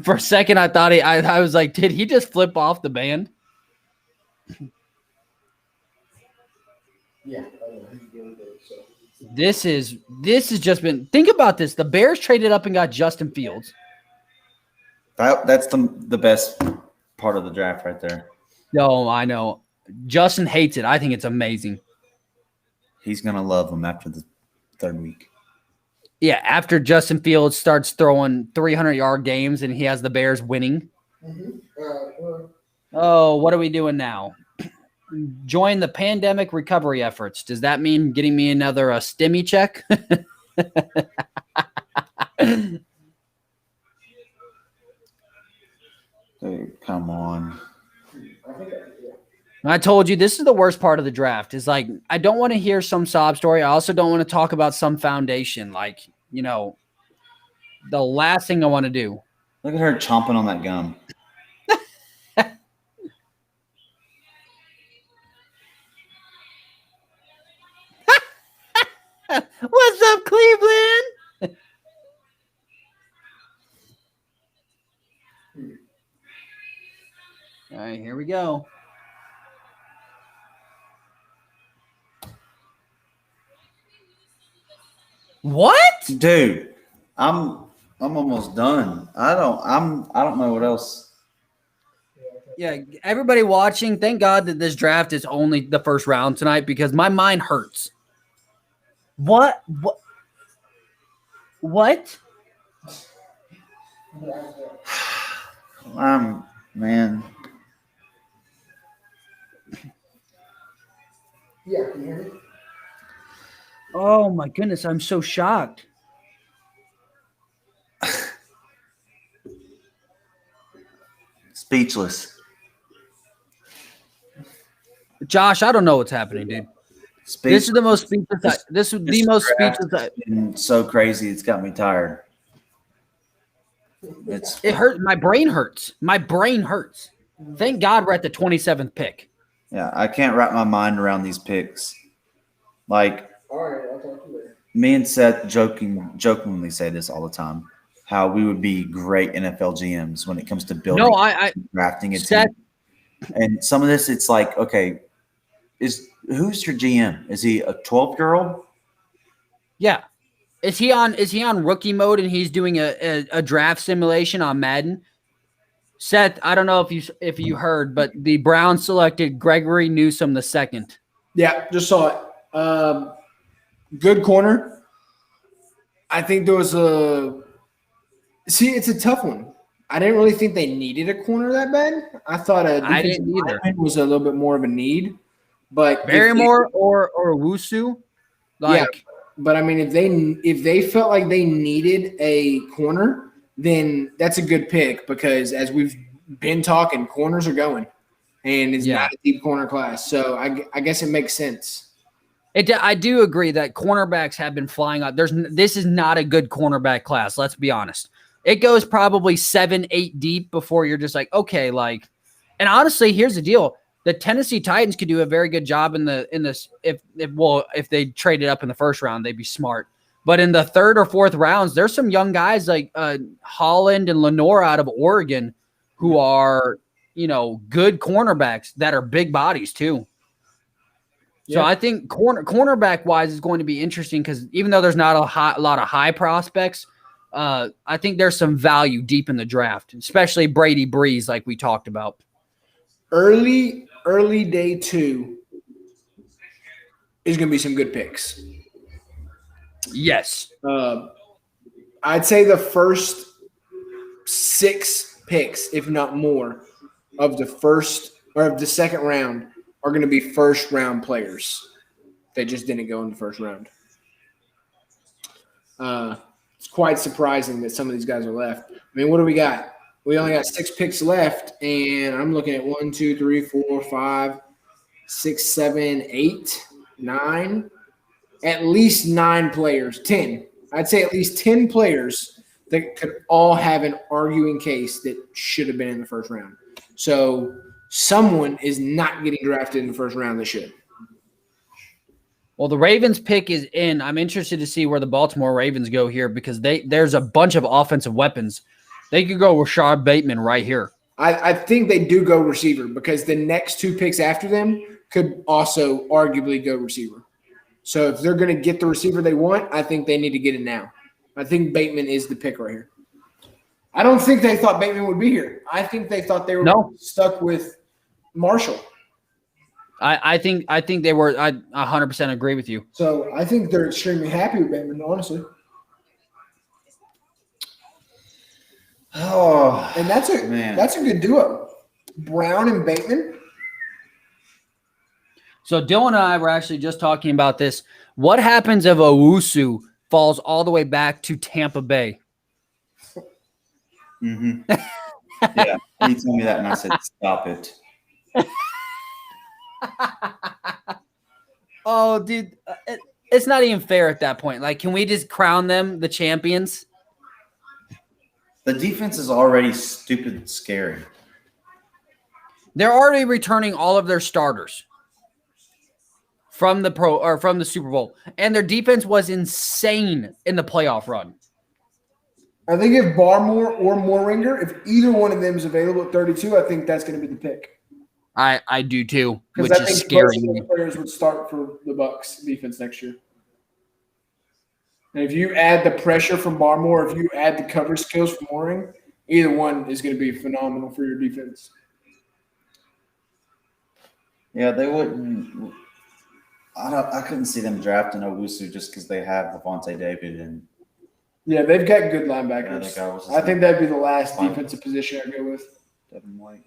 Speaker 1: For a second, I thought I was like, did he just flip off the band?
Speaker 6: Yeah.
Speaker 1: This has just been. Think about this. The Bears traded up and got Justin Fields.
Speaker 3: That's the best part of the draft right there.
Speaker 1: No, I know. Justin hates it. I think it's amazing.
Speaker 3: He's gonna love him after the third week.
Speaker 1: Yeah, after Justin Fields starts throwing 300-yard games and he has the Bears winning. Oh, what are we doing now? Join the pandemic recovery efforts. Does that mean getting me another STEMI check?
Speaker 3: Dude, come on.
Speaker 1: I told you this is the worst part of the draft. Is like I don't want to hear some sob story. I also don't want to talk about some foundation. Like, you know, the last thing I want to do.
Speaker 3: Look at her chomping on that gum.
Speaker 1: What's up, Cleveland? All right, here we go. What?
Speaker 3: Dude, I'm almost done. I don't know what else.
Speaker 1: Yeah, everybody watching, thank God that this draft is only the first round tonight because my mind hurts. What? What?
Speaker 3: Man.
Speaker 6: Yeah, can you hear me?
Speaker 1: Oh my goodness, I'm so shocked.
Speaker 3: Speechless.
Speaker 1: Josh, I don't know what's happening, dude. This is the most speechless. This is the most speechless.
Speaker 3: It's so crazy. It's got me tired.
Speaker 1: It hurt. My brain hurts. My brain hurts. Thank God we're at the 27th pick.
Speaker 3: Yeah, I can't wrap my mind around these picks. Like,
Speaker 6: All right, I'll talk to you later.
Speaker 3: me and Seth jokingly say this all the time, how we would be great NFL GMs when it comes to building,
Speaker 1: No, I
Speaker 3: drafting a
Speaker 1: Seth-
Speaker 3: team. And some of this, it's like, okay, who's your GM? Is he a 12-year-old?
Speaker 1: yeah. Is he on rookie mode and he's doing a draft simulation on Madden? Seth, I don't know if you heard, but the Browns selected Gregory Newsome II.
Speaker 6: Yeah, just saw it. Good corner. I think there was it's a tough one. I didn't really think they needed a corner that bad. I thought
Speaker 1: I didn't either.
Speaker 6: was a little bit more of a need. But
Speaker 1: Barrymore or Wusu?
Speaker 6: Yeah. But I mean, if they felt like they needed a corner, then that's a good pick because as we've been talking, corners are going, and it's not a deep corner class. So I guess it makes sense.
Speaker 1: I do agree that cornerbacks have been flying up. This is not a good cornerback class. Let's be honest. It goes probably 7-8 deep before you're just like, okay, like, and honestly, here's the deal. The Tennessee Titans could do a very good job in this if they traded up in the first round, they'd be smart. But in the third or fourth rounds, there's some young guys like Holland and Lenore out of Oregon who are, good cornerbacks that are big bodies too. So I think cornerback wise is going to be interesting because even though there's not a lot of high prospects, I think there's some value deep in the draft, especially Brady Breeze, like we talked about.
Speaker 6: Early day 2 is going to be some good picks.
Speaker 1: Yes.
Speaker 6: I'd say the first 6 picks, if not more, of the first or of the second round are going to be first round players. They just didn't go in the first round. It's quite surprising that some of these guys are left. I mean, what do we got? We only got 6 picks left, and I'm looking at 1, 2, 3, 4, 5, 6, 7, 8, 9. At least 9 players, 10. I'd say at least 10 players that could all have an arguing case that should have been in the first round. So someone is not getting drafted in the first round that should.
Speaker 1: Well, the Ravens pick is in. I'm interested to see where the Baltimore Ravens go here because there's a bunch of offensive weapons. They could go Rashad Bateman right here.
Speaker 6: I think they do go receiver because the next 2 picks after them could also arguably go receiver. So if they're going to get the receiver they want, I think they need to get it now. I think Bateman is the pick right here. I don't think they thought Bateman would be here. I think they thought they were stuck with Marshall.
Speaker 1: I think they were. I 100% agree with you.
Speaker 6: So I think they're extremely happy with Bateman, honestly.
Speaker 3: Oh,
Speaker 6: And that's a good duo. Brown and Bateman.
Speaker 1: So Dylan and I were actually just talking about this. What happens if Owusu falls all the way back to Tampa Bay?
Speaker 3: Mm-hmm. Yeah, he told me that, and I said, "Stop it."
Speaker 1: Oh, dude, it's not even fair at that point. Like, can we just crown them the champions?
Speaker 3: The defense is already stupid scary.
Speaker 1: They're already returning all of their starters from the Super Bowl, and their defense was insane in the playoff run.
Speaker 6: I think if Barmore or Moringer, if either one of them is available at 32, I think that's going to be the pick.
Speaker 1: I do too, which
Speaker 6: Because I
Speaker 1: is
Speaker 6: think
Speaker 1: scary.
Speaker 6: both of those players would start for the Bucs defense next year. And if you add the pressure from Barmore, if you add the coverage skills from Mooring, either one is going to be phenomenal for your defense.
Speaker 3: Yeah, they wouldn't. I couldn't see them drafting Owusu just because they have Levante David and
Speaker 6: Yeah, they've got good
Speaker 3: yeah,
Speaker 6: linebackers.
Speaker 3: that guy was
Speaker 6: I think that'd be the last
Speaker 3: Fine.
Speaker 6: defensive position I'd go with.
Speaker 3: Devin White.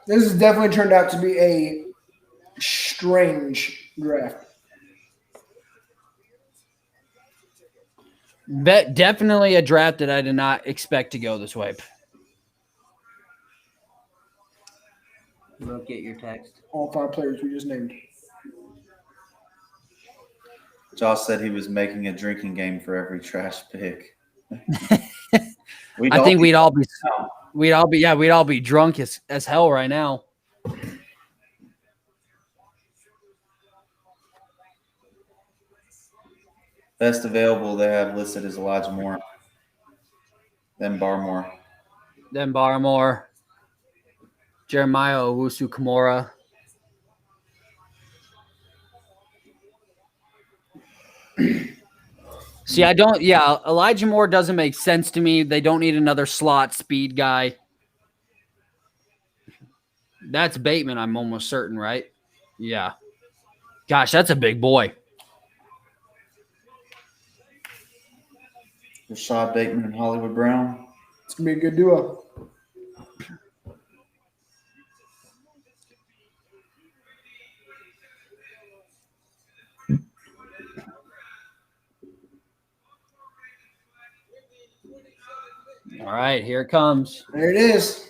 Speaker 6: This has definitely turned out to be a strange draft.
Speaker 1: Definitely a draft that I did not expect to go this way. Look at your text.
Speaker 6: All 5 players we just named.
Speaker 3: Josh said he was making a drinking game for every trash pick.
Speaker 1: I think we'd all be drunk as hell right now.
Speaker 3: Best available they have listed is Elijah Moore, then Barmore.
Speaker 1: Then Barmore, Jeremiah Owusu Kamara. See, Elijah Moore doesn't make sense to me. They don't need another slot speed guy. That's Bateman, I'm almost certain, right? Yeah. Gosh, that's a big boy.
Speaker 3: Rashad Bateman and Hollywood Brown.
Speaker 6: It's going to be a good duo.
Speaker 1: All right, here it comes.
Speaker 6: There it is.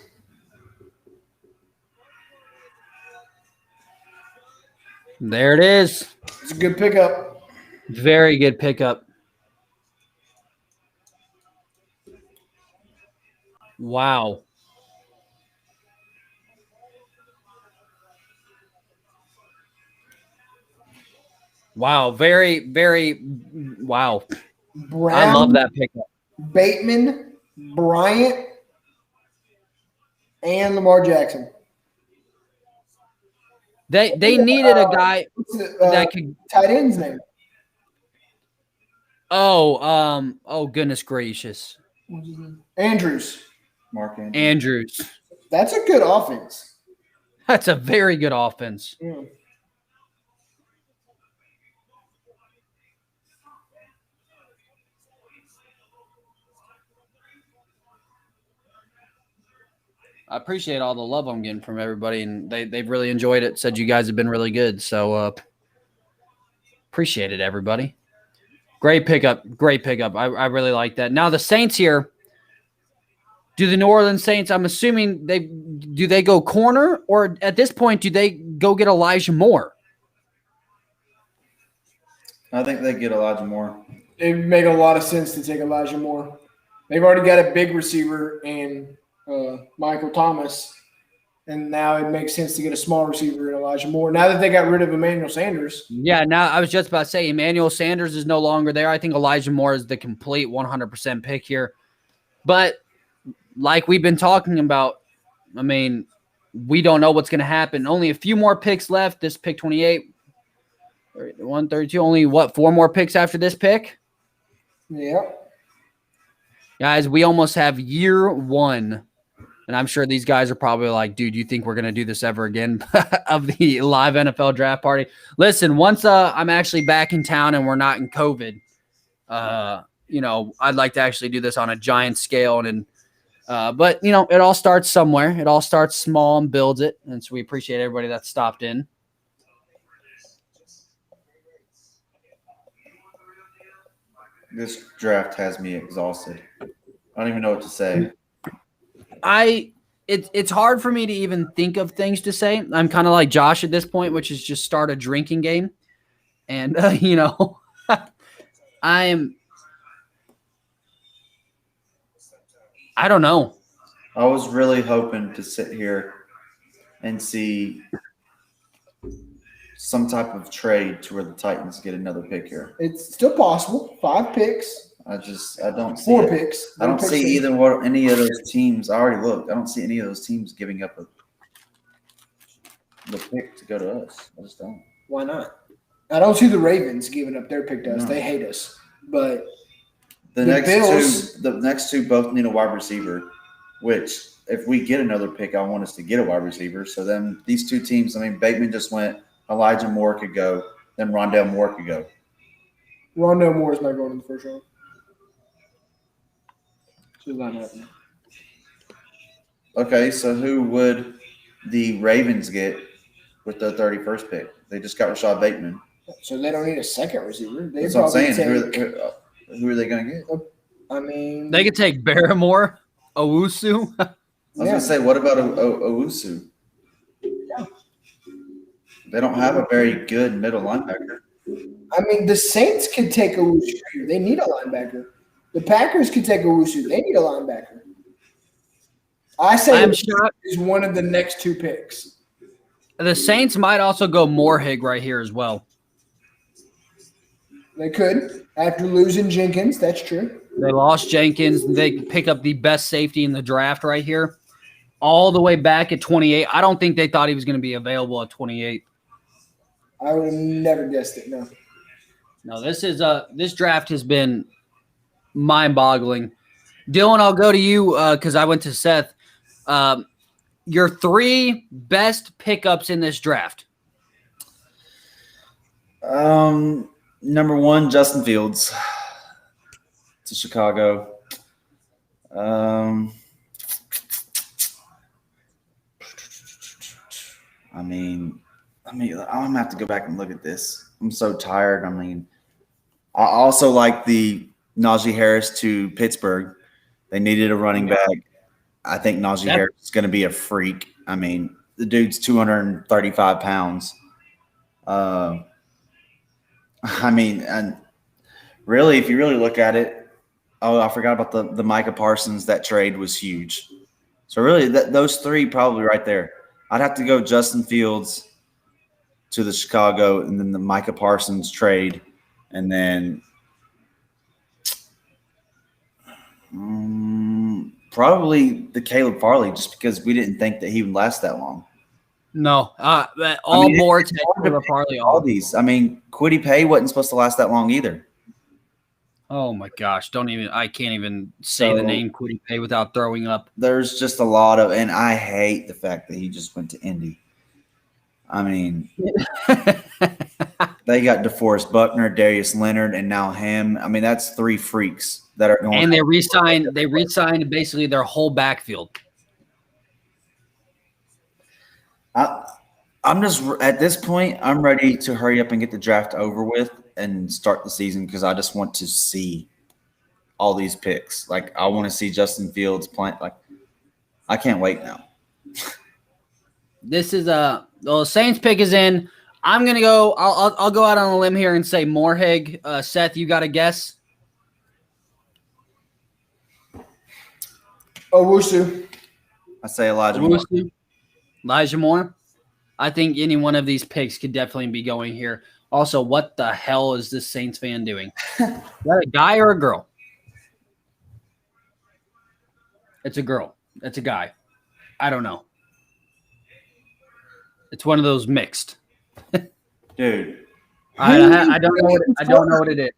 Speaker 1: There it is.
Speaker 6: It's a good pickup.
Speaker 1: Very good pickup. Wow. Wow. Very, very wow.
Speaker 6: Brown,
Speaker 1: I love that pickup.
Speaker 6: Bateman, Bryant, and Lamar Jackson.
Speaker 1: They needed a guy
Speaker 6: What's the
Speaker 1: that could
Speaker 6: tight end's name?
Speaker 1: oh goodness gracious.
Speaker 6: Andrews.
Speaker 3: Mark Andrews.
Speaker 1: Andrews.
Speaker 6: That's a good offense.
Speaker 1: That's a very good offense.
Speaker 6: Yeah.
Speaker 1: I appreciate all the love I'm getting from everybody, and they've really enjoyed it. Said you guys have been really good, so appreciate it, everybody. Great pickup, great pickup. I really like that. Now the Saints here. Do the New Orleans Saints? I'm assuming they go corner, or at this point do they go get Elijah Moore?
Speaker 3: I think they get Elijah Moore.
Speaker 6: It would make a lot of sense to take Elijah Moore. They've already got a big receiver in Michael Thomas, and now it makes sense to get a small receiver in Elijah Moore. Now that they got rid of Emmanuel Sanders.
Speaker 1: Yeah, now I was just about to say Emmanuel Sanders is no longer there. I think Elijah Moore is the complete 100% pick here. But like we've been talking about, I mean, we don't know what's going to happen. Only a few more picks left. This pick 28, 132. Only, 4 more picks after this pick?
Speaker 6: Yep.
Speaker 1: Guys, we almost have year 1. And I'm sure these guys are probably like, dude, you think we're going to do this ever again of the live NFL draft party? Listen, once I'm actually back in town and we're not in COVID, I'd like to actually do this on a giant scale. But, it all starts somewhere. It all starts small and builds it. And so we appreciate everybody that stopped in.
Speaker 3: This draft has me exhausted. I don't even know what to say.
Speaker 1: It's hard for me to even think of things to say. I'm kind of like Josh at this point, which is just start a drinking game. And, I don't know.
Speaker 3: I was really hoping to sit here and see some type of trade to where the Titans get another pick here.
Speaker 6: It's still possible. 5 picks.
Speaker 3: I don't see
Speaker 6: 4
Speaker 3: it.
Speaker 6: picks.
Speaker 3: I don't see any of those teams. I already looked. I don't see any of those teams giving up the pick to go to us. I just don't.
Speaker 6: Why not? I don't see the Ravens giving up their pick to us.
Speaker 3: No.
Speaker 6: They hate us. But
Speaker 3: The
Speaker 6: The
Speaker 3: next
Speaker 6: Bills-
Speaker 3: two, the next two both need a wide receiver. Which, if we get another pick, I want us to get a wide receiver. So then these two teams. I mean, Bateman just went. Elijah Moore could go. Then Rondell Moore could go.
Speaker 6: Rondell Moore is not going in the first round. So it's not happening.
Speaker 3: Okay, so who would the Ravens get with the 31st pick? They just got Rashad Bateman.
Speaker 6: So they don't need a second receiver. They
Speaker 3: That's what I'm
Speaker 6: probably
Speaker 3: saying.
Speaker 6: take.
Speaker 3: Who are they going to get?
Speaker 6: I mean,
Speaker 1: They could take Barrymore, Owusu.
Speaker 3: I was going to say, what about Owusu? They don't have a very good middle linebacker.
Speaker 6: I mean, the Saints could take Owusu here. They need a linebacker. The Packers could take Owusu. They need a linebacker. I say
Speaker 1: I'm
Speaker 6: Owusu
Speaker 1: shocked.
Speaker 6: is one of the next two picks.
Speaker 1: The Saints might also go Moorhig right here as well.
Speaker 6: They could after losing Jenkins. That's true.
Speaker 1: They lost Jenkins. They pick up the best safety in the draft right here, all the way back at 28. I don't think they thought he was going to be available at 28.
Speaker 6: I would have never guessed it. No.
Speaker 1: No, this draft has been mind-boggling. Dylan, I'll go to you because I went to Seth. Your three best pickups in this draft.
Speaker 3: Number one, Justin Fields to Chicago. I mean, I'm gonna have to go back and look at this. I'm so tired. I mean, I also like the Najee Harris to Pittsburgh. They needed a running back. I think Najee Harris is going to be a freak. I mean, the dude's 235 pounds. I mean, and really, if you really look at it, oh, I forgot about the Micah Parsons. That trade was huge. So really, those three probably right there. I'd have to go Justin Fields to the Chicago, and then the Micah Parsons trade, and then probably the Caleb Farley, just because we didn't think that he would last that long.
Speaker 1: No, all
Speaker 3: mean,
Speaker 1: boards
Speaker 3: it's
Speaker 1: had
Speaker 3: hard to
Speaker 1: Caleb Farley
Speaker 3: All
Speaker 1: on.
Speaker 3: these. I mean, Kwity Paye wasn't supposed to last that long either.
Speaker 1: Oh my gosh! I can't even say the
Speaker 3: So-
Speaker 1: name Kwity Paye without throwing up.
Speaker 3: There's just a lot of, and I hate the fact that he just went to Indy. I mean, they got DeForest Buckner, Darius Leonard, and now him. I mean, that's three freaks that are going.
Speaker 1: And they re-signed basically their whole backfield.
Speaker 3: I'm just at this point, I'm ready to hurry up and get the draft over with and start the season because I just want to see all these picks. Like, I want to see Justin Fields playing. Like, I can't wait now.
Speaker 1: This is the Saints pick is in. I'm gonna go. I'll go out on a limb here and say Moorhig. Seth, you got a guess?
Speaker 6: Owusu.
Speaker 3: I say Elijah Moore.
Speaker 1: Elijah Moore. I think any one of these picks could definitely be going here. Also, what the hell is this Saints fan doing? Is that a guy or a girl? It's a girl. It's a guy. I don't know. It's one of those mixed.
Speaker 3: Dude,
Speaker 1: I don't know. I don't know what it is.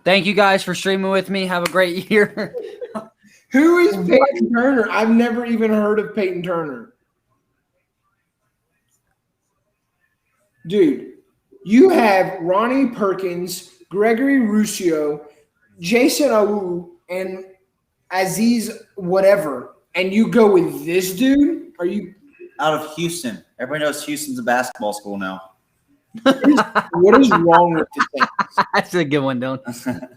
Speaker 1: Thank you guys for streaming with me. Have a great year.
Speaker 6: Who is Peyton Turner? I've never even heard of Peyton Turner. Dude, you have Ronnie Perkins, Gregory Ruscio, Jason Awu, and Aziz whatever, and you go with this dude? Are you
Speaker 3: out of Houston. Everybody knows Houston's a basketball school now.
Speaker 6: what is wrong with this thing?
Speaker 1: That's a good one, Dylan.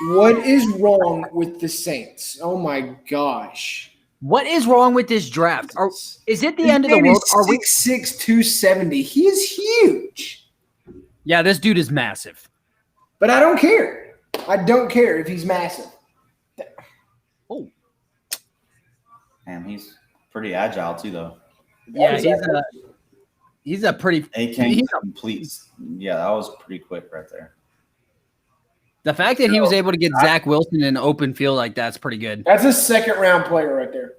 Speaker 6: What is wrong with the Saints? Oh my gosh.
Speaker 1: What is wrong with this draft? Is it the
Speaker 6: His
Speaker 1: end of the
Speaker 6: man
Speaker 1: world?
Speaker 6: is
Speaker 1: Are we?
Speaker 6: 6'6", 270. He is huge.
Speaker 1: Yeah, this dude is massive.
Speaker 6: But I don't care. I don't care if he's massive.
Speaker 1: Oh,
Speaker 3: Man, he's pretty agile too, though.
Speaker 1: yeah, he's a pretty.
Speaker 3: He came complete. Yeah, that was pretty quick right there.
Speaker 1: The fact that he was able to get Zach Wilson in an open field like that's pretty good.
Speaker 6: That's a second round player right there.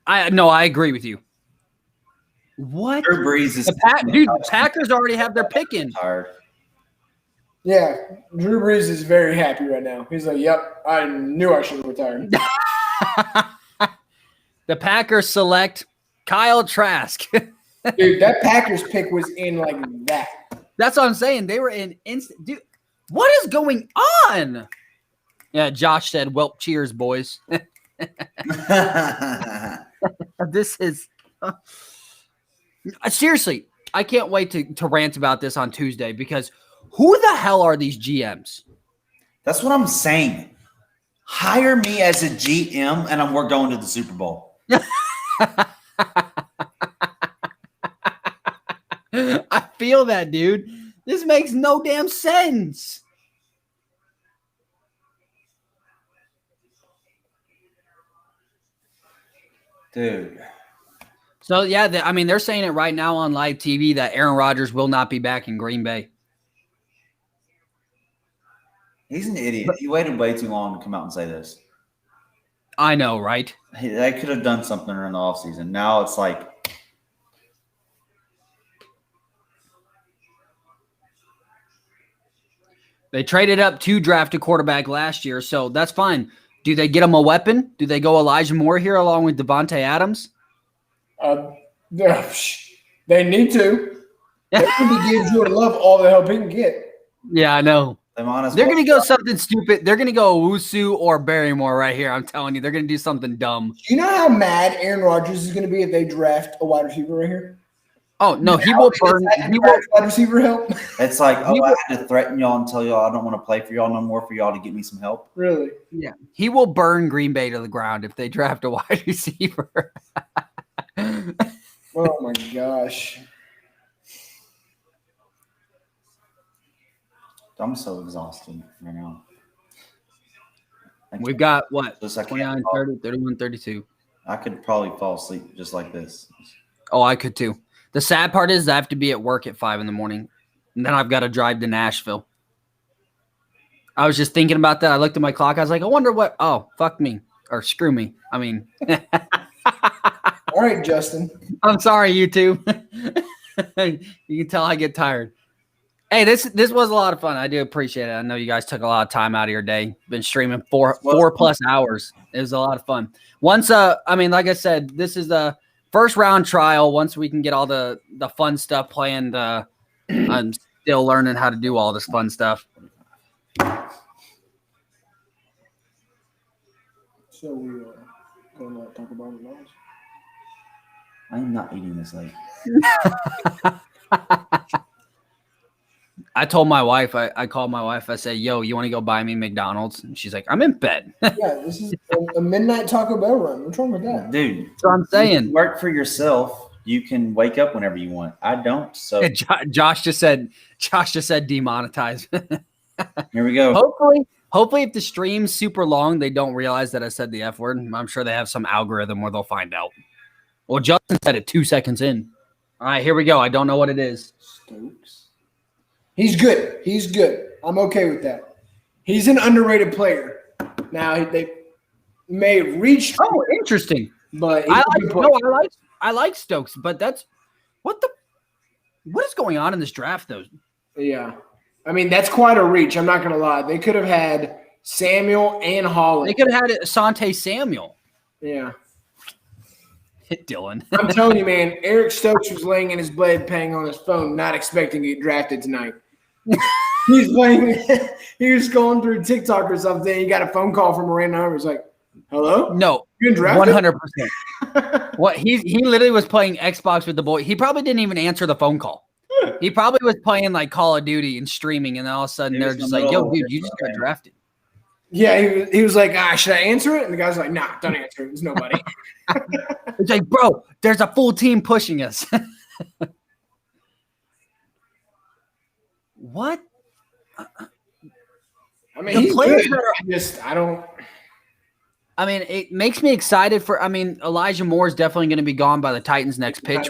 Speaker 1: I agree with you. What?
Speaker 3: Drew Brees is
Speaker 1: Dude, the Packers already have their pick in.
Speaker 3: tired.
Speaker 6: Yeah, Drew Brees is very happy right now. He's like, "Yep, I knew I should have retired."
Speaker 1: The Packers select Kyle Trask.
Speaker 6: Dude, that Packers pick was in like that.
Speaker 1: That's what I'm saying. They were in instant. Dude, what is going on? Yeah, Josh said, "Well, cheers, boys." This is seriously. I can't wait to rant about this on Tuesday because who the hell are these GMs?
Speaker 3: That's what I'm saying. Hire me as a GM, and we're going to the Super Bowl.
Speaker 1: I feel that, dude. This makes no damn sense.
Speaker 3: Dude.
Speaker 1: So, yeah, they're saying it right now on live TV that Aaron Rodgers will not be back in Green Bay.
Speaker 3: He's an idiot. He waited way too long to come out and say this.
Speaker 1: I know, right?
Speaker 3: They could have done something in the offseason. Now it's like,
Speaker 1: they traded up to draft a quarterback last year, so that's fine. Do they get him a weapon? Do they go Elijah Moore here along with Devontae Adams?
Speaker 6: They need to. They need to give Jordan Love all the help he can get.
Speaker 1: Yeah, I know.
Speaker 3: they might as
Speaker 1: They're
Speaker 3: well-
Speaker 1: going to go something stupid. They're going to go Owusu or Barrymore right here. I'm telling you, they're going to do something dumb.
Speaker 6: Do you know how mad Aaron Rodgers is going to be if they draft a wide receiver right here?
Speaker 1: Oh, no, he will burn. He will,
Speaker 6: Wide receiver help?
Speaker 3: It's like,
Speaker 1: He
Speaker 3: I had to threaten y'all and tell y'all I don't want to play for y'all no more for y'all to get me some help.
Speaker 6: Really?
Speaker 1: yeah, he will burn Green Bay to the ground if they draft a wide receiver.
Speaker 6: Oh my gosh.
Speaker 3: I'm so exhausted right now.
Speaker 1: We've got what?
Speaker 3: Just like
Speaker 1: 29, 30, 31, 32.
Speaker 3: I could probably fall asleep just like this.
Speaker 1: Oh, I could too. The sad part is I have to be at work at 5 a.m. and then I've got to drive to Nashville. I was just thinking about that. I looked at my clock. I was like, I wonder what. Oh, fuck me or screw me. I mean,
Speaker 6: All right, Justin.
Speaker 1: I'm sorry, you two. You can tell I get tired. Hey, this was a lot of fun. I do appreciate it. I know you guys took a lot of time out of your day. Been streaming four plus hours. It was a lot of fun. Once, like I said, this is the first round trial. Once we can get all the fun stuff planned, I'm still learning how to do all this fun stuff.
Speaker 6: So we going to talk about it now.
Speaker 3: I'm not eating this late.
Speaker 1: I told my wife, I called my wife. I said, yo, you want to go buy me McDonald's? And she's like, I'm in bed.
Speaker 6: Yeah, this is a midnight Taco Bell run. What's wrong with that?
Speaker 3: Dude,
Speaker 1: So I'm
Speaker 3: you
Speaker 1: saying.
Speaker 3: work for yourself. You can wake up whenever you want. I don't. So
Speaker 1: Josh just said demonetize.
Speaker 3: here we go.
Speaker 1: Hopefully if the stream's super long, they don't realize that I said the F word. I'm sure they have some algorithm where they'll find out. Well, Justin said it 2 seconds in. All right, here we go. I don't know what it is.
Speaker 6: Stokes. He's good. He's good. I'm okay with that. He's an underrated player. Now they may have reached,
Speaker 1: Oh, interesting.
Speaker 6: but he's a good player.
Speaker 1: I like Stokes, but what is going on in this draft though?
Speaker 6: Yeah. I mean, that's quite a reach. I'm not going to lie. They could have had Samuel and Holland.
Speaker 1: They could have had Asante Samuel.
Speaker 6: Yeah.
Speaker 1: Hit Dylan.
Speaker 6: I'm telling you, man, Eric Stokes was laying in his bed, paying on his phone, not expecting to get drafted tonight. He's playing. He was going through TikTok or something. He got a phone call from a random number. He's like, "Hello,
Speaker 1: No,
Speaker 6: you been drafted?"
Speaker 1: 100%. What he literally was playing Xbox with the boy. He probably didn't even answer the phone call. He probably was playing like Call of Duty and streaming, and then all of a sudden
Speaker 3: He
Speaker 1: they're
Speaker 3: was in
Speaker 1: just
Speaker 3: the
Speaker 1: like,
Speaker 3: middle
Speaker 1: "Yo,
Speaker 3: of
Speaker 1: dude,
Speaker 3: it,
Speaker 1: you just got
Speaker 3: right?
Speaker 1: drafted."
Speaker 6: Yeah, he was like, should I answer it? And the guy's like, nah, don't answer it. There's nobody.
Speaker 1: It's like, bro, there's a full team pushing us. What?
Speaker 6: I mean,
Speaker 1: The
Speaker 6: he's
Speaker 1: players
Speaker 6: good. I don't.
Speaker 1: I mean, it makes me excited for. I mean, Elijah Moore is definitely going to be gone by the Titans' next pick,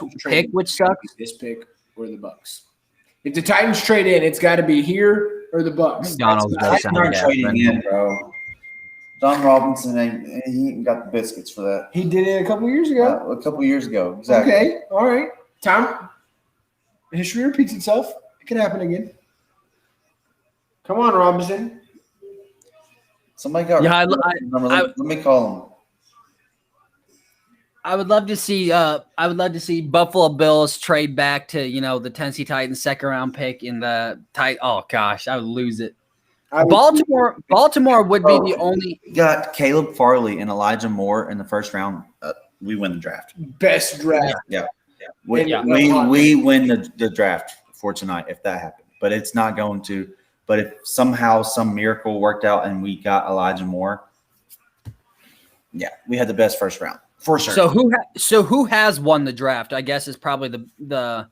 Speaker 1: which sucks.
Speaker 6: This pick or the Bucks. If the Titans trade in, it's got to be here or the Bucks.
Speaker 1: McDonald's
Speaker 6: That's-
Speaker 1: does sound
Speaker 3: Not
Speaker 1: gas,
Speaker 3: trading
Speaker 1: man.
Speaker 3: in, bro. John Robinson, he ain't got the biscuits for that.
Speaker 6: He did it a couple years ago.
Speaker 3: A couple years ago, exactly.
Speaker 6: Okay, all right. Time. History repeats itself. It can happen again. Come on, Robinson.
Speaker 3: Somebody got
Speaker 1: Yeah,
Speaker 3: let me call him.
Speaker 1: I would love to see. I would love to see Buffalo Bills trade back to the Tennessee Titans second round pick in the tight. Oh gosh, I would lose it. Baltimore would be the only.
Speaker 3: We got Caleb Farley and Elijah Moore in the first round. We win the draft.
Speaker 6: Best draft.
Speaker 3: Yeah.
Speaker 6: We
Speaker 3: win the draft for tonight if that happened. But it's not going to. But if somehow some miracle worked out and we got Elijah Moore, yeah, we had the best first round for sure.
Speaker 1: So who has won the draft? I guess is probably the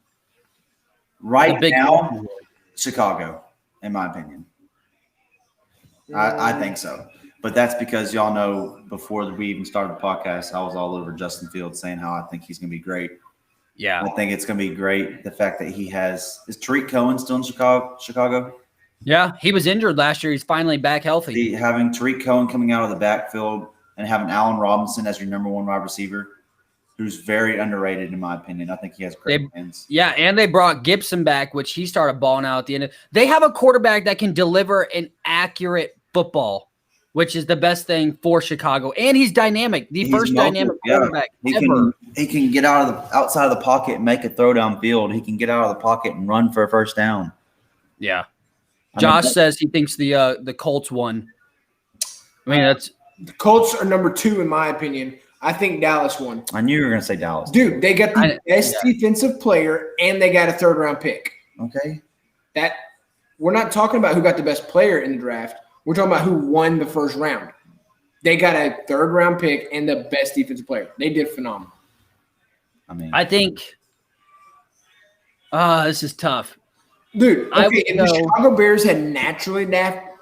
Speaker 3: right
Speaker 1: the big
Speaker 3: now,
Speaker 1: one.
Speaker 3: Chicago, in my opinion. I think so. But that's because y'all know before we even started the podcast, I was all over Justin Fields saying how I think he's going to be great.
Speaker 1: Yeah.
Speaker 3: I think it's going to be great. The fact that he is Tariq Cohen still in Chicago?
Speaker 1: Yeah, he was injured last year. He's finally back healthy.
Speaker 3: Having Tariq Cohen coming out of the backfield and having Allen Robinson as your number one wide receiver, who's very underrated in my opinion. I think he has great hands.
Speaker 1: Yeah, and they brought Gibson back, which he started balling out at the end. They have a quarterback that can deliver an accurate football, which is the best thing for Chicago. And he's dynamic. He's first mobile, dynamic quarterback ever.
Speaker 3: He can get outside of the pocket and make a throw downfield. He can get out of the pocket and run for a first down.
Speaker 1: Yeah. Josh says he thinks the Colts won. I mean,
Speaker 6: the Colts are number 2 in my opinion. I think Dallas won.
Speaker 3: I knew you were going to say Dallas.
Speaker 6: Dude, they got the best defensive player and they got a third-round pick.
Speaker 3: Okay.
Speaker 6: We're not talking about who got the best player in the draft. We're talking about who won the first round. They got a third-round pick and the best defensive player. They did phenomenal.
Speaker 1: I think this is tough.
Speaker 6: Dude, okay, if the Chicago Bears had naturally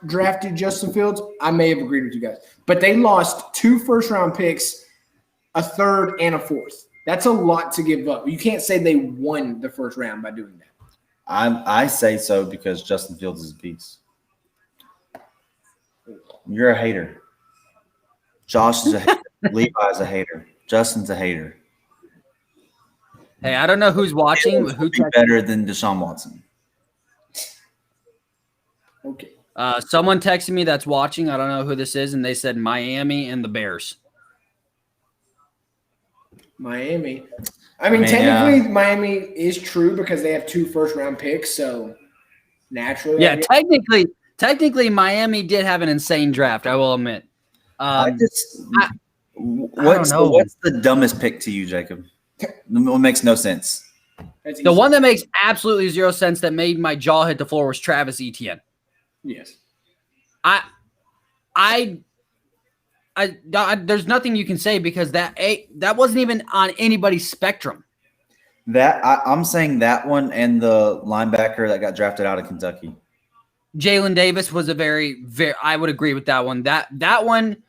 Speaker 6: drafted Justin Fields, I may have agreed with you guys. But they lost 2 first-round picks, a third, and a fourth. That's a lot to give up. You can't say they won the first round by doing that.
Speaker 3: I say so because Justin Fields is a beast. You're a hater. Josh is a hater. Levi's a hater. Justin's a hater.
Speaker 1: Hey, I don't know who's watching. Who's
Speaker 3: better than Deshaun Watson?
Speaker 6: Okay.
Speaker 1: Someone texted me that's watching. I don't know who this is, and they said Miami and the Bears.
Speaker 6: Miami. I mean, technically, Miami is true because they have 2 first-round picks, so naturally.
Speaker 1: Yeah, technically, Miami did have an insane draft, I will admit.
Speaker 3: What's the dumbest pick to you, Jacob? It makes no sense.
Speaker 1: The one that makes absolutely 0 sense that made my jaw hit the floor was Travis Etienne.
Speaker 6: Yes.
Speaker 1: There's nothing you can say because that wasn't even on anybody's spectrum.
Speaker 3: I'm saying that one and the linebacker that got drafted out of Kentucky.
Speaker 1: Jalen Davis was a very I would agree with that one. That one,